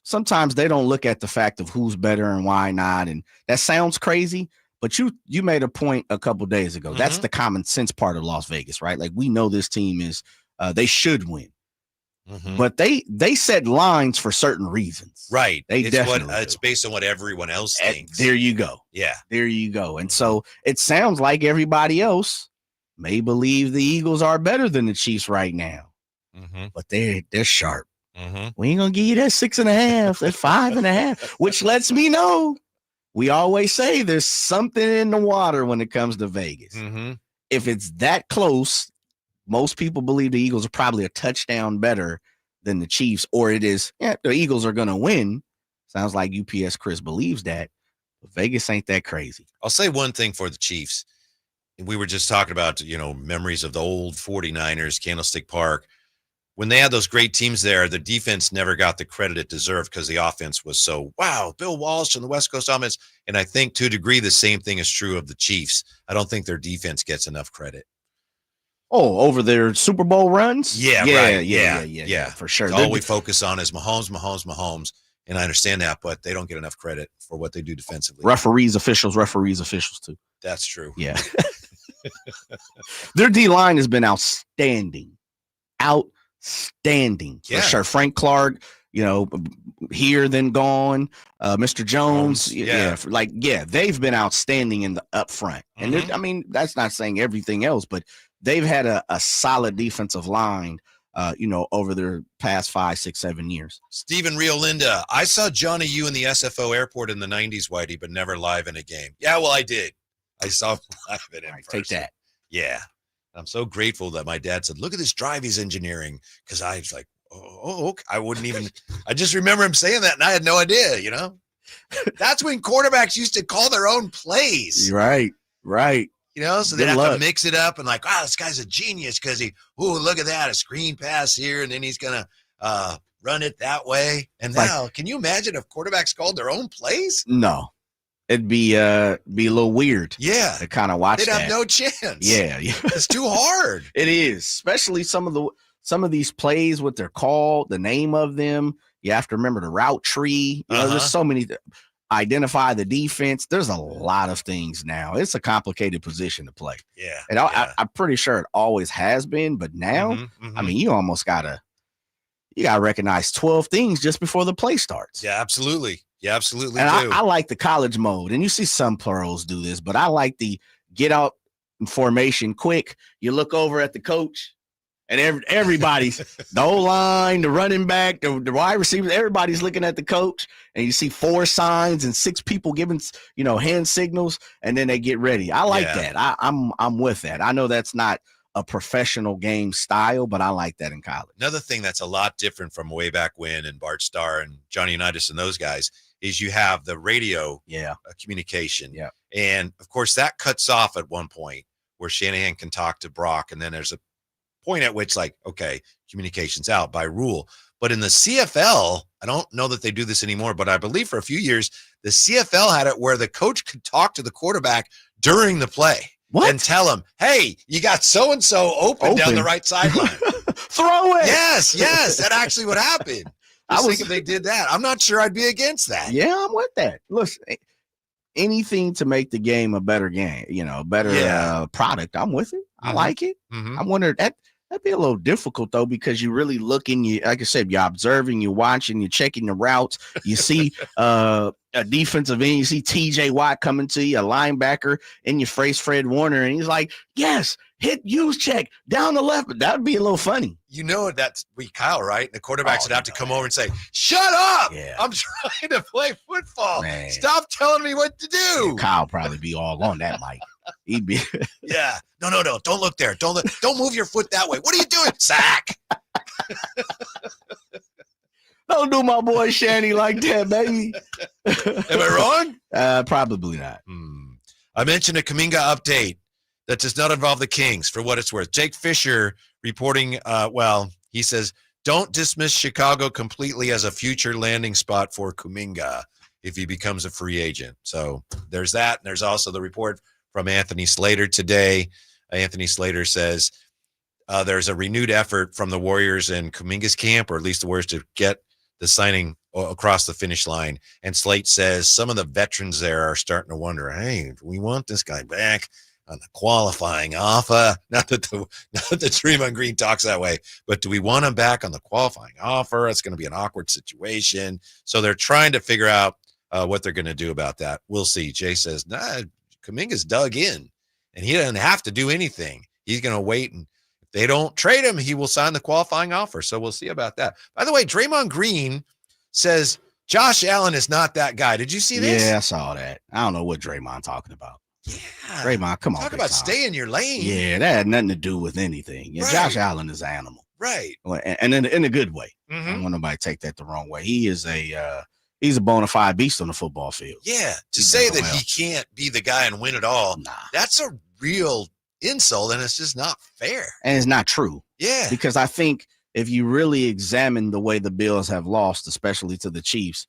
[SPEAKER 15] sometimes they don't look at the fact of who's better and why not. And that sounds crazy, but you made a point a couple days ago. Mm-hmm. That's the common sense part of Las Vegas, right? Like, we know this team is they should win. Mm-hmm. But they set lines for certain reasons.
[SPEAKER 13] Right.
[SPEAKER 15] It's
[SPEAKER 13] based on what everyone else thinks.
[SPEAKER 15] There you go.
[SPEAKER 13] Yeah.
[SPEAKER 15] There you go. And so it sounds like everybody else may believe the Eagles are better than the Chiefs right now. Mm-hmm. But they're sharp. Mm-hmm. We ain't gonna give you that 6.5, that 5.5, which lets me know we always say there's something in the water when it comes to Vegas. Mm-hmm. If it's that close, most people believe the Eagles are probably a touchdown better than the Chiefs, or it is, the Eagles are gonna win. Sounds like UPS Chris believes that, but Vegas ain't that crazy.
[SPEAKER 13] I'll say one thing for the Chiefs. We were just talking about, memories of the old 49ers, Candlestick Park. When they had those great teams there, the defense never got the credit it deserved because the offense was so, wow, Bill Walsh and the West Coast offense. And I think to a degree, the same thing is true of the Chiefs. I don't think their defense gets enough credit.
[SPEAKER 15] Oh, over their Super Bowl runs?
[SPEAKER 13] Yeah,
[SPEAKER 15] for sure.
[SPEAKER 13] All we focus on is Mahomes. And I understand that, but they don't get enough credit for what they do defensively.
[SPEAKER 15] Referees, officials too.
[SPEAKER 13] That's true.
[SPEAKER 15] Yeah. Their D-line has been outstanding. For sure. Frank Clark, here then gone. Mr. Jones, they've been outstanding in the up front. Mm-hmm. And that's not saying everything else, but they've had a solid defensive line, over their past 5, 6, 7 years.
[SPEAKER 13] Stephen Rio Linda, I saw Johnny U in the SFO airport in the 90s, Whitey, but never live in a game. Yeah, well, I did. I saw him live in person.
[SPEAKER 15] Take that.
[SPEAKER 13] Yeah. I'm so grateful that my dad said, look at this drive he's engineering. Because I was like, Oh, okay. I just remember him saying that, and I had no idea, That's when quarterbacks used to call their own plays.
[SPEAKER 15] Right.
[SPEAKER 13] So they'd have to mix it up and like, wow, this guy's a genius because look at that, a screen pass here, and then he's going to run it that way. And now, can you imagine if quarterbacks called their own plays?
[SPEAKER 15] No. It'd be a little weird.
[SPEAKER 13] Yeah.
[SPEAKER 15] To kind of watch
[SPEAKER 13] They'd
[SPEAKER 15] that.
[SPEAKER 13] have no chance.
[SPEAKER 15] Yeah.
[SPEAKER 13] It's too hard.
[SPEAKER 15] It is, especially some of these plays, what they're called, the name of them. You have to remember the route tree. There's so many. Identify the defense. There's a lot of things now. It's a complicated position to play.
[SPEAKER 13] Yeah.
[SPEAKER 15] And I'm pretty sure it always has been, but now, I mean, you almost gotta recognize 12 things just before the play starts.
[SPEAKER 13] Yeah, absolutely. Yeah, absolutely.
[SPEAKER 15] And
[SPEAKER 13] do.
[SPEAKER 15] I like the college mode, and you see some pros do this, but I like the get out in formation quick. You look over at the coach, and everybody's the O-line, the running back, the wide receivers, everybody's looking at the coach, and you see 4 signs and 6 people giving hand signals, and then they get ready. I like that. I'm with that. I know that's not a professional game style, but I like that in college.
[SPEAKER 13] Another thing that's a lot different from way back when and Bart Starr and Johnny Unitas and those guys is you have the radio communication.
[SPEAKER 15] Yeah.
[SPEAKER 13] And of course that cuts off at one point where Shanahan can talk to Brock. And then there's a point at which okay, communication's out by rule. But in the CFL, I don't know that they do this anymore, but I believe for a few years, the CFL had it where the coach could talk to the quarterback during the play.
[SPEAKER 15] What?
[SPEAKER 13] And tell him, hey, you got so-and-so open down the right sideline.
[SPEAKER 15] Throw it.
[SPEAKER 13] Yes. That actually would happen. I think if they did that, I'm not sure I'd be against that.
[SPEAKER 15] Yeah, I'm with that. Listen, anything to make the game a better game, a better product, I'm with it. I like it. I wonder, that'd be a little difficult, though, because you really look in, like I said, you're observing, you're watching, you're checking the routes. You see a defensive end, you see TJ Watt coming to you, a linebacker, and you face Fred Warner, and he's like, yes, hit use check down the left. But that would be a little funny.
[SPEAKER 13] That's Kyle, right? The quarterbacks would have to come over and say, shut up.
[SPEAKER 15] Yeah.
[SPEAKER 13] I'm trying to play football.
[SPEAKER 15] Man.
[SPEAKER 13] Stop telling me what to do.
[SPEAKER 15] Kyle probably be all on that, Mike. He'd be.
[SPEAKER 13] Yeah. No. Don't look there. Don't move your foot that way. What are you doing? Sack.
[SPEAKER 15] Don't do my boy Shanny like that, baby.
[SPEAKER 13] Am I
[SPEAKER 15] wrong? Probably not.
[SPEAKER 13] I mentioned a Kuminga update that does not involve the Kings, for what it's worth. Jake Fisher reporting, he says, don't dismiss Chicago completely as a future landing spot for Kuminga if he becomes a free agent. So there's that. And there's also the report from Anthony Slater today. Anthony Slater says there's a renewed effort from the Warriors and Kuminga's camp, or at least the Warriors, to get the signing across the finish line. And Slate says some of the veterans there are starting to wonder, hey, do we want this guy back on the qualifying offer? Not that Draymond Green talks that way, but do we want him back on the qualifying offer? It's going to be an awkward situation. So they're trying to figure out what they're going to do about that. We'll see. Jay says, Kuminga's dug in, and he doesn't have to do anything. He's going to wait, and if they don't trade him, he will sign the qualifying offer. So we'll see about that. By the way, Draymond Green says Josh Allen is not that guy. Did you see this?
[SPEAKER 15] Yeah, I saw that. I don't know what Draymond talking about. Yeah. Draymond, come on.
[SPEAKER 13] Talk about stay in your lane.
[SPEAKER 15] Yeah, that had nothing to do with anything. Yeah, right. Josh Allen is an animal.
[SPEAKER 13] Right.
[SPEAKER 15] And in a good way. I don't want nobody to take that the wrong way. He is he's a bona fide beast on the football field.
[SPEAKER 13] Yeah. To say that he can't be the guy and win it all, that's a real insult, and it's just not fair.
[SPEAKER 15] And it's not true.
[SPEAKER 13] Yeah.
[SPEAKER 15] Because I think if you really examine the way the Bills have lost, especially to the Chiefs,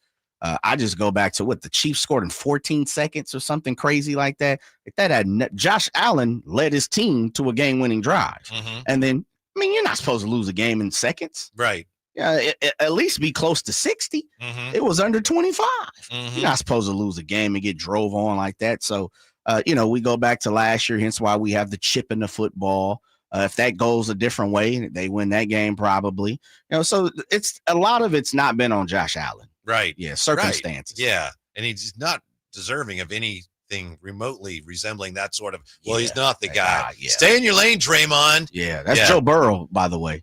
[SPEAKER 15] I just go back to what the Chiefs scored in 14 seconds or something crazy like that. If that had Josh Allen led his team to a game-winning drive. And then, I mean, you're not supposed to lose a game in seconds.
[SPEAKER 13] Right.
[SPEAKER 15] Yeah, at least be close to 60. It was under 25. You're not supposed to lose a game and get drove on like that. So, we go back to last year, hence why we have the chip in the football. If that goes a different way, they win that game probably. So it's a lot of it's not been on Josh Allen.
[SPEAKER 13] Right.
[SPEAKER 15] Yeah, circumstances.
[SPEAKER 13] Right. Yeah, and he's not deserving of anything remotely resembling that sort of, he's not the guy.
[SPEAKER 15] Yeah.
[SPEAKER 13] Stay in your lane, Draymond.
[SPEAKER 15] Yeah, that's Joe Burrow, by the way.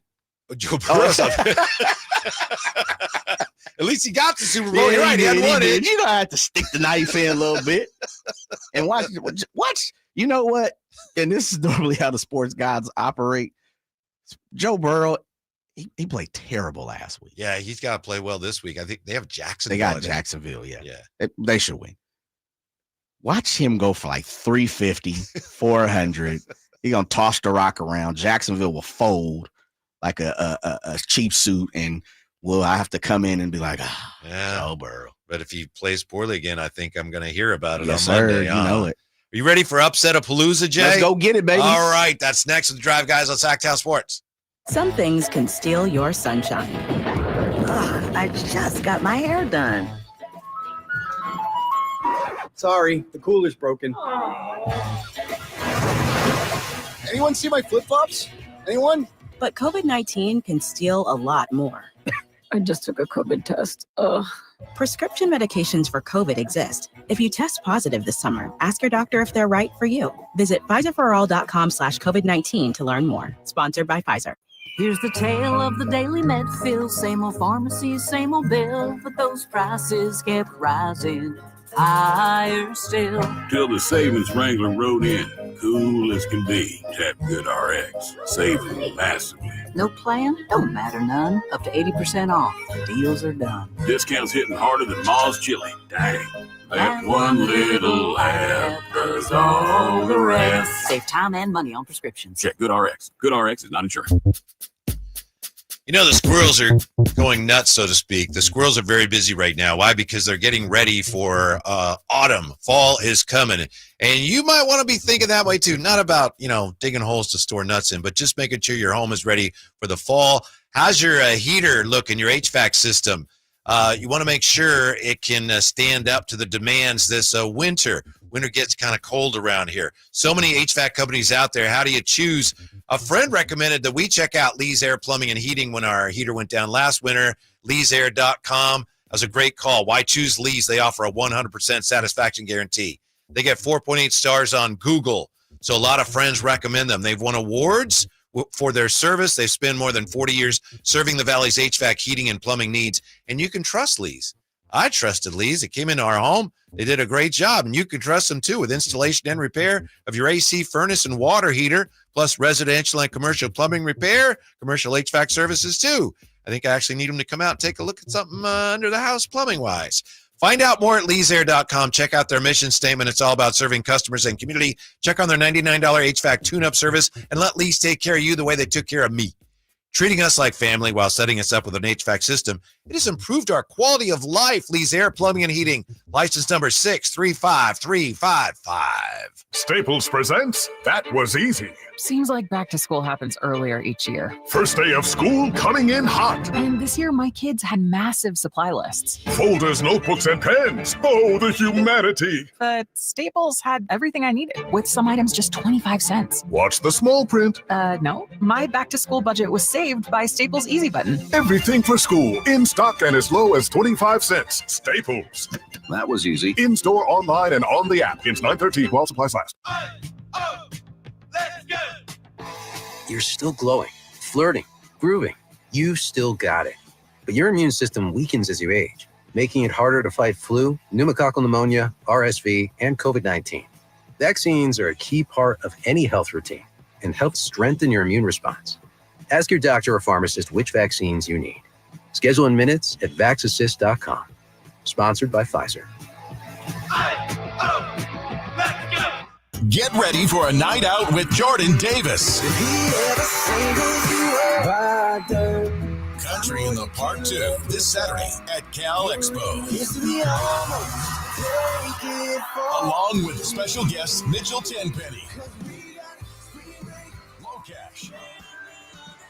[SPEAKER 13] Joe Burrow. At least he got the Super Bowl. You're right. He had won it.
[SPEAKER 15] You don't have to stick the knife in a little bit. And watch. You know what? And this is normally how the sports gods operate. Joe Burrow, He played terrible last week.
[SPEAKER 13] Yeah, he's got to play well this week. I think they have Jacksonville.
[SPEAKER 15] They got Jacksonville, yeah.
[SPEAKER 13] Yeah.
[SPEAKER 15] They should win. Watch him go for like 350, 400. He's going to toss the rock around. Jacksonville will fold like a cheap suit, and I have to come in and be like, Joe Burrow.
[SPEAKER 13] But if he plays poorly again, I think I'm going to hear about it
[SPEAKER 15] Yes,
[SPEAKER 13] on Monday.
[SPEAKER 15] sir. You know it.
[SPEAKER 13] Are you ready for Upset of Palooza, Jay?
[SPEAKER 15] Let's go get it, baby.
[SPEAKER 13] All right. That's next with the Drive Guys on Sacktown Sports.
[SPEAKER 16] Some things can steal your sunshine. Ugh, I just got my hair done.
[SPEAKER 17] Sorry, the cooler's broken. Anyone see my flip-flops? Anyone?
[SPEAKER 16] But COVID-19 can steal a lot more.
[SPEAKER 18] I just took a COVID test. Ugh.
[SPEAKER 16] Prescription medications for COVID exist. If you test positive this summer, ask your doctor if they're right for you. Visit PfizerForAll.com/COVID-19 to learn more. Sponsored by Pfizer.
[SPEAKER 19] Here's the tale of the daily med fill. Same old pharmacy, same old bill, but those prices kept rising higher still.
[SPEAKER 20] Till the savings wrangler rode in, cool as can be. Tap GoodRx, saving massively.
[SPEAKER 19] No plan? Don't matter none. Up to 80% off. The deals are done.
[SPEAKER 20] Discounts hitting harder than Ma's chili. Dang. That one little app does all the rest.
[SPEAKER 19] Save time and money on prescriptions.
[SPEAKER 20] Check GoodRx. GoodRx is not insured.
[SPEAKER 13] You know, the squirrels are going nuts, so to speak. The squirrels are very busy right now. Why? Because they're getting ready for autumn. Fall is coming. And you might want to be thinking that way too. Not about, digging holes to store nuts in, but just making sure your home is ready for the fall. How's your heater looking, your HVAC system? You want to make sure it can stand up to the demands this winter. Winter gets kind of cold around here. So many HVAC companies out there. How do you choose? A friend recommended that we check out Lee's Air Plumbing and Heating when our heater went down last winter. Lee'sAir.com. That was a great call. Why choose Lee's? They offer a 100% satisfaction guarantee. They get 4.8 stars on Google. So a lot of friends recommend them. They've won awards for their service. They've spent more than 40 years serving the Valley's HVAC heating and plumbing needs. And you can trust Lee's. I trusted Lee's. It came into our home. They did a great job, and you can trust them too with installation and repair of your AC, furnace, and water heater, plus residential and commercial plumbing repair, commercial HVAC services too. I think I actually need them to come out and take a look at something under the house plumbing-wise. Find out more at Lee'sAir.com. Check out their mission statement. It's all about serving customers and community. Check on their $99 HVAC tune-up service, and let Lee's take care of you the way they took care of me. Treating us like family while setting us up with an HVAC system, it has improved our quality of life. Lee's Air Plumbing and Heating, license number 635355.
[SPEAKER 12] Staples presents That Was Easy.
[SPEAKER 22] Seems like back to school happens earlier each year.
[SPEAKER 12] First day of school coming in hot.
[SPEAKER 22] And this year, my kids had massive supply lists.
[SPEAKER 12] Folders, notebooks, and pens. Oh, the humanity.
[SPEAKER 22] But Staples had everything I needed, with some items just 25 cents.
[SPEAKER 12] Watch the small print.
[SPEAKER 22] No. My back to school budget was saved by Staples Easy Button.
[SPEAKER 12] Everything for school, in stock and as low as 25 cents. Staples.
[SPEAKER 20] That was easy.
[SPEAKER 12] In store, online, and on the app. It's 9/13 while supplies last.
[SPEAKER 23] You're still glowing, flirting, grooving. You still got it. But your immune system weakens as you age, making it harder to fight flu, pneumococcal pneumonia, RSV, and COVID-19. Vaccines are a key part of any health routine and help strengthen your immune response. Ask your doctor or pharmacist which vaccines you need. Schedule in minutes at VaxAssist.com. Sponsored by Pfizer.
[SPEAKER 1] Get ready for a night out with Jordan Davis. Country in the Park 2 this Saturday at Cal Expo. Along with special guests Mitchell Tenpenny, Locash,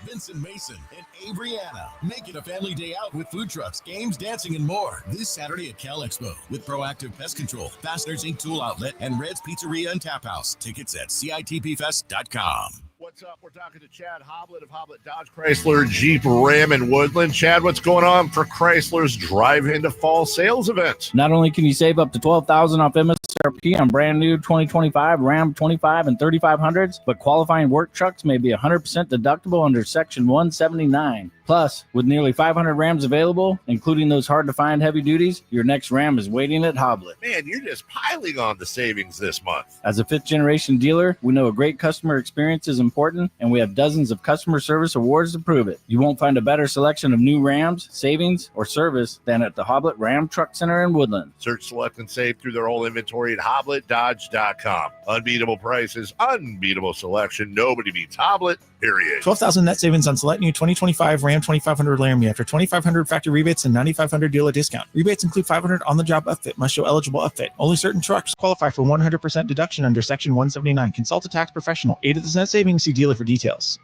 [SPEAKER 1] Vincent Mason, and Abriana. Make it a family day out with food trucks, games, dancing, and more. This Saturday at Cal Expo with Proactive Pest Control, Fasteners Inc. Tool Outlet, and Red's Pizzeria and Tap House. Tickets at CITPFest.com.
[SPEAKER 8] What's up? We're talking to Chad Hoblet of Hoblet Dodge Chrysler Jeep Ram in Woodland. Chad, what's going on for Chrysler's Drive into Fall sales event?
[SPEAKER 28] Not only can you save up to $12,000 off MSRP on brand new 2025 Ram 25 and 3500s, but qualifying work trucks may be 100% deductible under Section 179. Plus, with nearly 500 Rams available, including those hard-to-find heavy duties, your next Ram is waiting at Hoblet.
[SPEAKER 8] Man, you're just piling on the savings this month.
[SPEAKER 28] As a fifth-generation dealer, we know a great customer experience is important important, and we have dozens of customer service awards to prove it. You won't find a better selection of new Rams, savings, or service than at the Hoblet Ram Truck Center in Woodland.
[SPEAKER 8] Search, select, and save through their whole inventory at HobletDodge.com. Unbeatable prices, unbeatable selection. Nobody beats Hoblet, period.
[SPEAKER 2] 12,000 net savings on select new 2025 Ram 2500 Laramie after 2,500 factory rebates and 9,500 dealer discount. Rebates include 500 on-the-job upfit. Must show eligible upfit. Only certain trucks qualify for 100% deduction under Section 179. Consult a tax professional. 8 of the net savings. See dealer for details.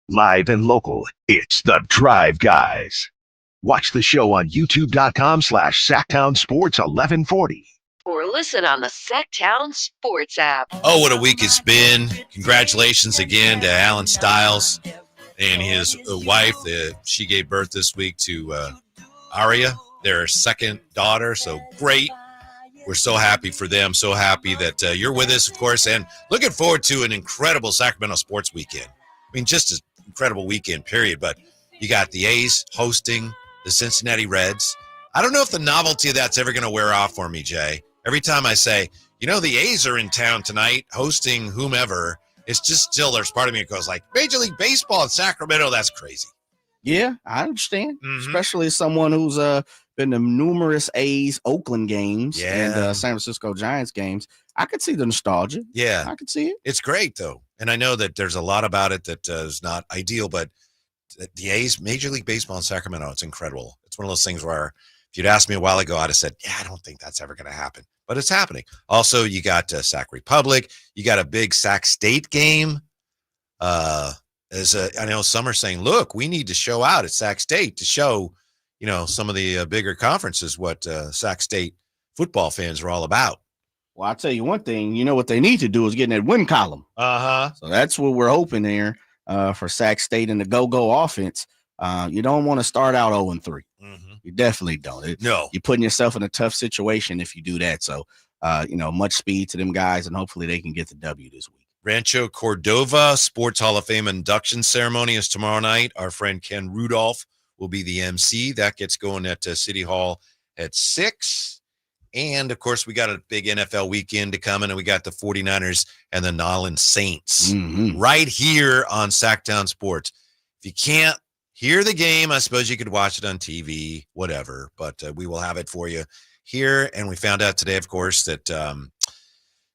[SPEAKER 3] Live and local, it's the Drive Guys. Watch the show on youtube.com/SacktownSports1140.
[SPEAKER 10] Or listen on the Sacktown Sports app.
[SPEAKER 13] Oh, what a week it's been. Congratulations again to Alan Stiles and his wife. She gave birth this week to Aria, their second daughter. So great. We're so happy for them. So happy that you're with us, of course, and looking forward to an incredible Sacramento sports weekend. I mean, just an incredible weekend, period. But you got the A's hosting the Cincinnati Reds. I don't know if the novelty of that's ever going to wear off for me, Jay. Every time I say, the A's are in town tonight hosting whomever, it's just still there's part of me that goes like, Major League Baseball in Sacramento, that's crazy.
[SPEAKER 15] Yeah, I understand. Especially as someone who's been to numerous A's Oakland games and San Francisco Giants games. I could see the nostalgia.
[SPEAKER 13] Yeah.
[SPEAKER 15] I could see it.
[SPEAKER 13] It's great, though. And I know that there's a lot about it that is not ideal, but the A's, Major League Baseball in Sacramento, it's incredible. It's one of those things where if you'd asked me a while ago, I'd have said, I don't think that's ever going to happen. But it's happening. Also, you got Sac Republic. You got a big Sac State game. I know some are saying, look, we need to show out at Sac State to show, some of the bigger conferences what Sac State football fans are all about.
[SPEAKER 15] Well, I'll tell you one thing. You know what they need to do is get in that win column. So that's what we're hoping there for Sac State and the go-go offense. You don't want to start out 0-3. You definitely don't.
[SPEAKER 13] No.
[SPEAKER 15] You're putting yourself in a tough situation if you do that. So, much speed to them guys, and hopefully they can get the W this week.
[SPEAKER 13] Rancho Cordova Sports Hall of Fame induction ceremony is tomorrow night. Our friend Ken Rudolph will be the MC. That gets going at City Hall at 6. And, of course, we got a big NFL weekend to come, and we got the 49ers and the Nolens Saints right here on Sacktown Sports. If you can't hear the game, I suppose you could watch it on TV, whatever. But we will have it for you here. And we found out today, of course, that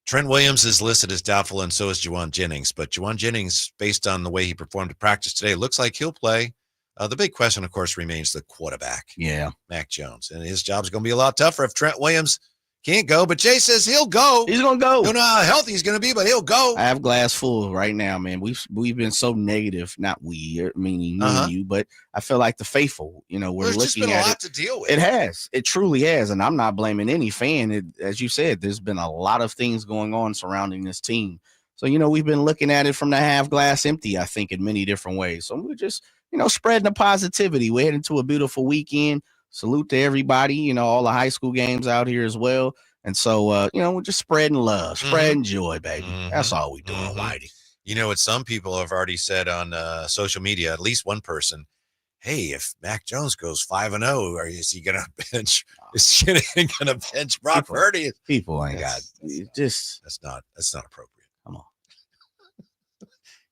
[SPEAKER 13] Trent Williams is listed as doubtful, and so is Juwan Jennings. But Juwan Jennings, based on the way he performed at practice today, looks like he'll play. The big question, of course, remains the quarterback.
[SPEAKER 15] Yeah.
[SPEAKER 13] Mac Jones. And his job's going to be a lot tougher if Trent Williams can't go. But Jay says he'll go.
[SPEAKER 15] He's going to go.
[SPEAKER 13] Don't know how healthy he's going to be, but he'll go.
[SPEAKER 15] I have glass full right now, man. We've been so negative, not we, meaning me and you, but I feel like the faithful, we're
[SPEAKER 13] There's just
[SPEAKER 15] looking
[SPEAKER 13] been
[SPEAKER 15] at
[SPEAKER 13] a lot
[SPEAKER 15] it.
[SPEAKER 13] to deal with.
[SPEAKER 15] It has. It truly has. And I'm not blaming any fan. As you said, there's been a lot of things going on surrounding this team. So, we've been looking at it from the half glass empty, I think, in many different ways. So we're just, spreading the positivity. We're heading to a beautiful weekend. Salute to everybody, all the high school games out here as well. And so, we're just spreading love, spreading joy, baby. That's all we do, Whitey.
[SPEAKER 13] What some people have already said on social media, at least one person, hey, if Mac Jones goes 5-0, is he going to bench? Is he going to bench Brock Purdy?
[SPEAKER 15] People ain't got just.
[SPEAKER 13] That's not appropriate.
[SPEAKER 15] Come on.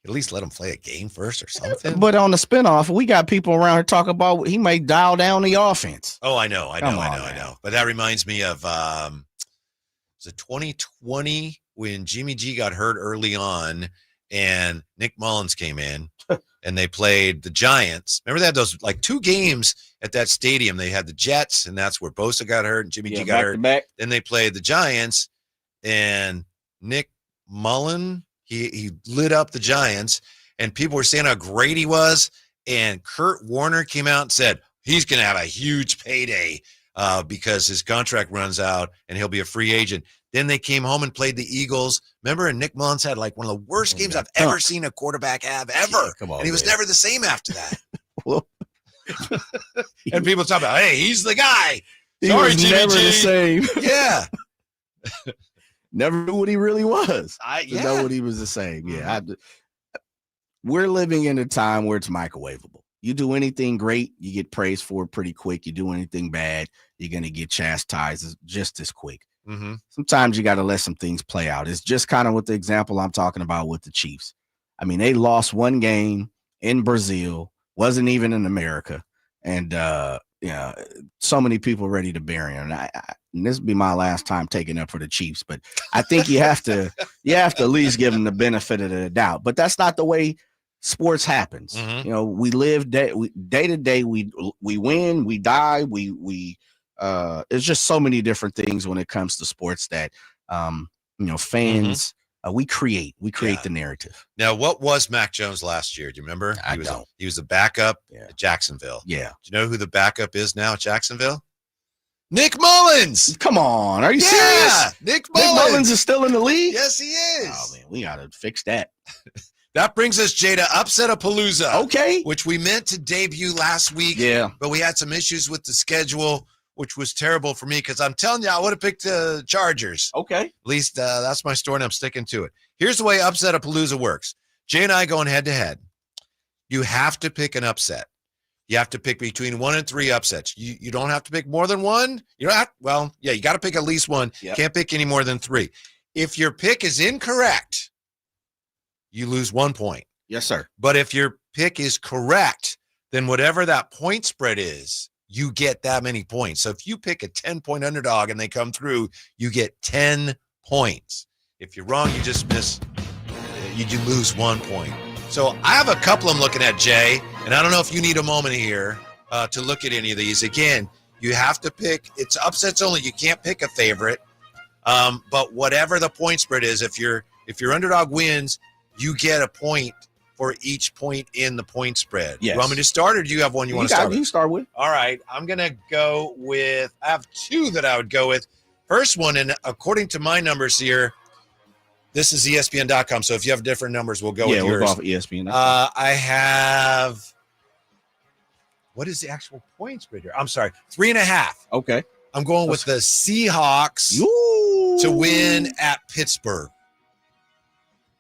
[SPEAKER 13] At least let him play a game first or something.
[SPEAKER 15] But on the spinoff, we got people around here talking about he may dial down the offense.
[SPEAKER 13] Oh, I know. But that reminds me of was it 2020 when Jimmy G got hurt early on and Nick Mullins came in and they played the Giants. Remember they had those like 2 games at that stadium. They had the Jets, and that's where Bosa got hurt and Jimmy G got hurt. Then they played the Giants, and Nick Mullen, he lit up the Giants, and people were saying how great he was. And Kurt Warner came out and said he's going to have a huge payday because his contract runs out and he'll be a free agent. Then they came home and played the Eagles. Remember, and Nick Mullins had like one of the worst games I've ever seen a quarterback have ever.
[SPEAKER 15] Come on,
[SPEAKER 13] and he was never the same after that. And people talk about, hey, he's the guy.
[SPEAKER 15] He
[SPEAKER 13] Sorry,
[SPEAKER 15] was
[SPEAKER 13] Jimmy
[SPEAKER 15] never
[SPEAKER 13] G.
[SPEAKER 15] the same.
[SPEAKER 13] Yeah.
[SPEAKER 15] Never knew what he really was.
[SPEAKER 13] Yeah.
[SPEAKER 15] Know what he was the same. Yeah. We're living in a time where it's microwavable. You do anything great, you get praised for it pretty quick. You do anything bad, you're going to get chastised just as quick.
[SPEAKER 13] Mm-hmm.
[SPEAKER 15] Sometimes you got to let some things play out. It's just kind of what the example I'm talking about with the Chiefs. I mean, they lost one game in Brazil, wasn't even in America. And, so many people ready to bury him. And this will be my last time taking up for the Chiefs, but I think you have to at least give them the benefit of the doubt. But that's not the way sports happens.
[SPEAKER 13] Mm-hmm.
[SPEAKER 15] You know, we live day to day. We win, we die. It's just so many different things when it comes to sports that, fans, we create the narrative.
[SPEAKER 13] Now, what was Mac Jones last year? Do you remember? He was a backup at Jacksonville.
[SPEAKER 15] Yeah.
[SPEAKER 13] Do you know who the backup is now at Jacksonville? Nick Mullins.
[SPEAKER 15] Come on. Are you serious?
[SPEAKER 13] Nick
[SPEAKER 15] Mullins is still in the league?
[SPEAKER 13] Yes, he is.
[SPEAKER 15] Oh, man, we got to fix that.
[SPEAKER 13] That brings us, Jay, to Upset-a-Palooza.
[SPEAKER 15] Okay.
[SPEAKER 13] Which we meant to debut last week.
[SPEAKER 15] Yeah.
[SPEAKER 13] But we had some issues with the schedule, which was terrible for me because I'm telling you, I would have picked the Chargers.
[SPEAKER 15] Okay.
[SPEAKER 13] At least that's my story, and I'm sticking to it. Here's the way Upset-a-Palooza works. Jay and I going head-to-head. You have to pick an upset. You have to pick between 1 and 3 upsets. You don't have to pick more than one. You don't have, you got to pick at least one.
[SPEAKER 15] Yep.
[SPEAKER 13] Can't pick any more than 3. If your pick is incorrect, you lose 1 point.
[SPEAKER 15] Yes, sir.
[SPEAKER 13] But if your pick is correct, then whatever that point spread is, you get that many points. So if you pick a 10-point underdog and they come through, you get 10 points. If you're wrong, you just miss. You lose 1 point. So I have a couple I'm looking at, Jay, and I don't know if you need a moment here to look at any of these. Again, you have to pick. It's upsets only. You can't pick a favorite. But whatever the point spread is, if your underdog wins, you get a point for each point in the point spread.
[SPEAKER 15] Yes.
[SPEAKER 13] You want me to start, or do you have one you want to start with?
[SPEAKER 15] You start with.
[SPEAKER 13] All right. I'm going to go with – I have 2 that I would go with. First one, and according to my numbers here, this is ESPN.com, so if you have different numbers, we'll go with yours.
[SPEAKER 15] Yeah, we'll go off of ESPN.
[SPEAKER 13] I have – what is the actual point spread here? I'm sorry, 3.5.
[SPEAKER 15] Okay.
[SPEAKER 13] I'm going with the Seahawks to win at Pittsburgh.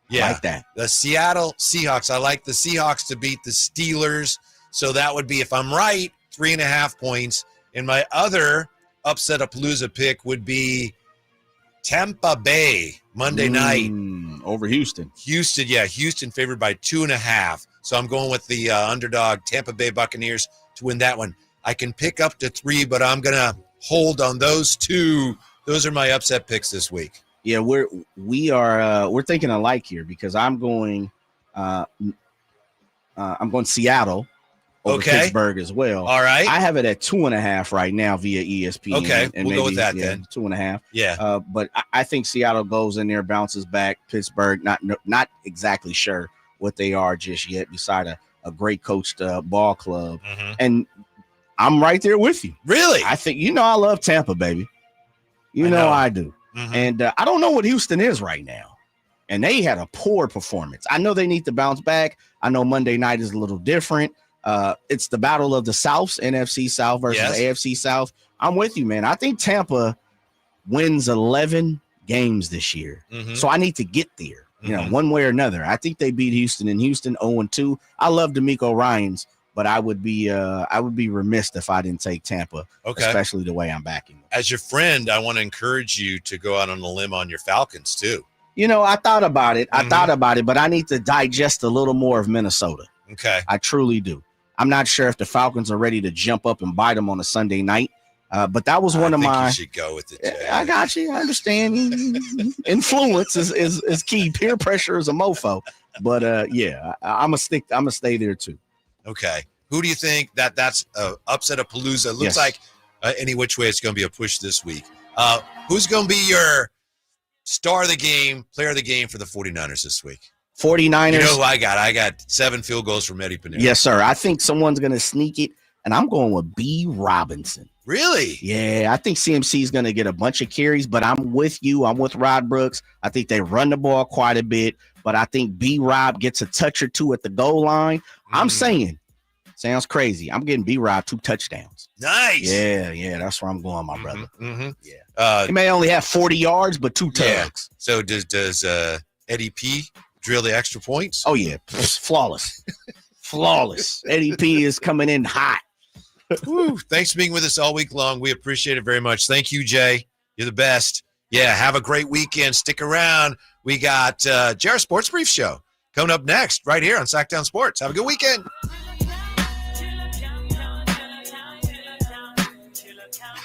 [SPEAKER 13] Yeah,
[SPEAKER 15] like that.
[SPEAKER 13] The Seattle Seahawks. I like the Seahawks to beat the Steelers. So that would be, if I'm right, 3.5 points. And my other Upset-a-Palooza pick would be Tampa Bay Monday night
[SPEAKER 15] over Houston.
[SPEAKER 13] Houston favored by 2.5. So I'm going with the underdog Tampa Bay Buccaneers to win that one. I can pick up to 3, but I'm gonna hold on those 2. Those are my upset picks this week.
[SPEAKER 15] Yeah, we're thinking alike here because I'm going Seattle over Pittsburgh as well.
[SPEAKER 13] All right.
[SPEAKER 15] I have it at 2.5 right now via ESPN.
[SPEAKER 13] Okay,
[SPEAKER 15] and
[SPEAKER 13] we'll go with that then.
[SPEAKER 15] 2.5.
[SPEAKER 13] Yeah.
[SPEAKER 15] But I think Seattle goes in there, bounces back. Pittsburgh, not exactly sure what they are just yet, beside a great coached ball club.
[SPEAKER 13] Mm-hmm.
[SPEAKER 15] And I'm right there with you.
[SPEAKER 13] Really?
[SPEAKER 15] I think, I love Tampa, baby. You know I do.
[SPEAKER 13] Mm-hmm.
[SPEAKER 15] And I don't know what Houston is right now. And they had a poor performance. I know they need to bounce back. I know Monday night is a little different. It's the battle of the Souths, NFC South versus the AFC South. I'm with you, man. I think Tampa wins 11 games this year.
[SPEAKER 13] Mm-hmm.
[SPEAKER 15] So I need to get there, one way or another. I think they beat Houston, and Houston 0-2. I love DeMeco Ryans, but I would be remiss if I didn't take Tampa, especially the way I'm backing them.
[SPEAKER 13] As your friend, I want to encourage you to go out on a limb on your Falcons too.
[SPEAKER 15] I thought about it. But I need to digest a little more of Minnesota.
[SPEAKER 13] Okay.
[SPEAKER 15] I truly do. I'm not sure if the Falcons are ready to jump up and bite them on a Sunday night. But that was one of my.
[SPEAKER 13] You should go with it, Jay.
[SPEAKER 15] I got you. I understand. Influence is key. Peer pressure is a mofo. But I'm gonna stay there too.
[SPEAKER 13] Okay. Who do you think that's Upset-a-Palooza? Looks like any which way it's going to be a push this week. Who's going to be your star of the game, player of the game for the 49ers this week?
[SPEAKER 15] 49ers.
[SPEAKER 13] You know who I got? I got 7 field goals from Eddie Pinero.
[SPEAKER 15] Yes, sir. I think someone's going to sneak it, and I'm going with B. Robinson.
[SPEAKER 13] Really?
[SPEAKER 15] Yeah, I think CMC is going to get a bunch of carries, but I'm with you. I'm with Rod Brooks. I think they run the ball quite a bit, but I think B. Rob gets a touch or 2 at the goal line. I'm saying, sounds crazy, I'm getting B. Rob 2 touchdowns.
[SPEAKER 13] Nice.
[SPEAKER 15] Yeah, that's where I'm going, my brother.
[SPEAKER 13] Mm-hmm.
[SPEAKER 15] Yeah. He may only have 40 yards, but 2 tugs.
[SPEAKER 13] Yeah. So does Eddie P drill the extra points?
[SPEAKER 15] Oh, yeah. Flawless. Flawless. Eddie P is coming in hot.
[SPEAKER 13] Woo. Thanks for being with us all week long. We appreciate it very much. Thank you, Jay. You're the best. Yeah, have a great weekend. Stick around. We got JR Sports Brief Show coming up next right here on Sacktown Sports. Have a good weekend.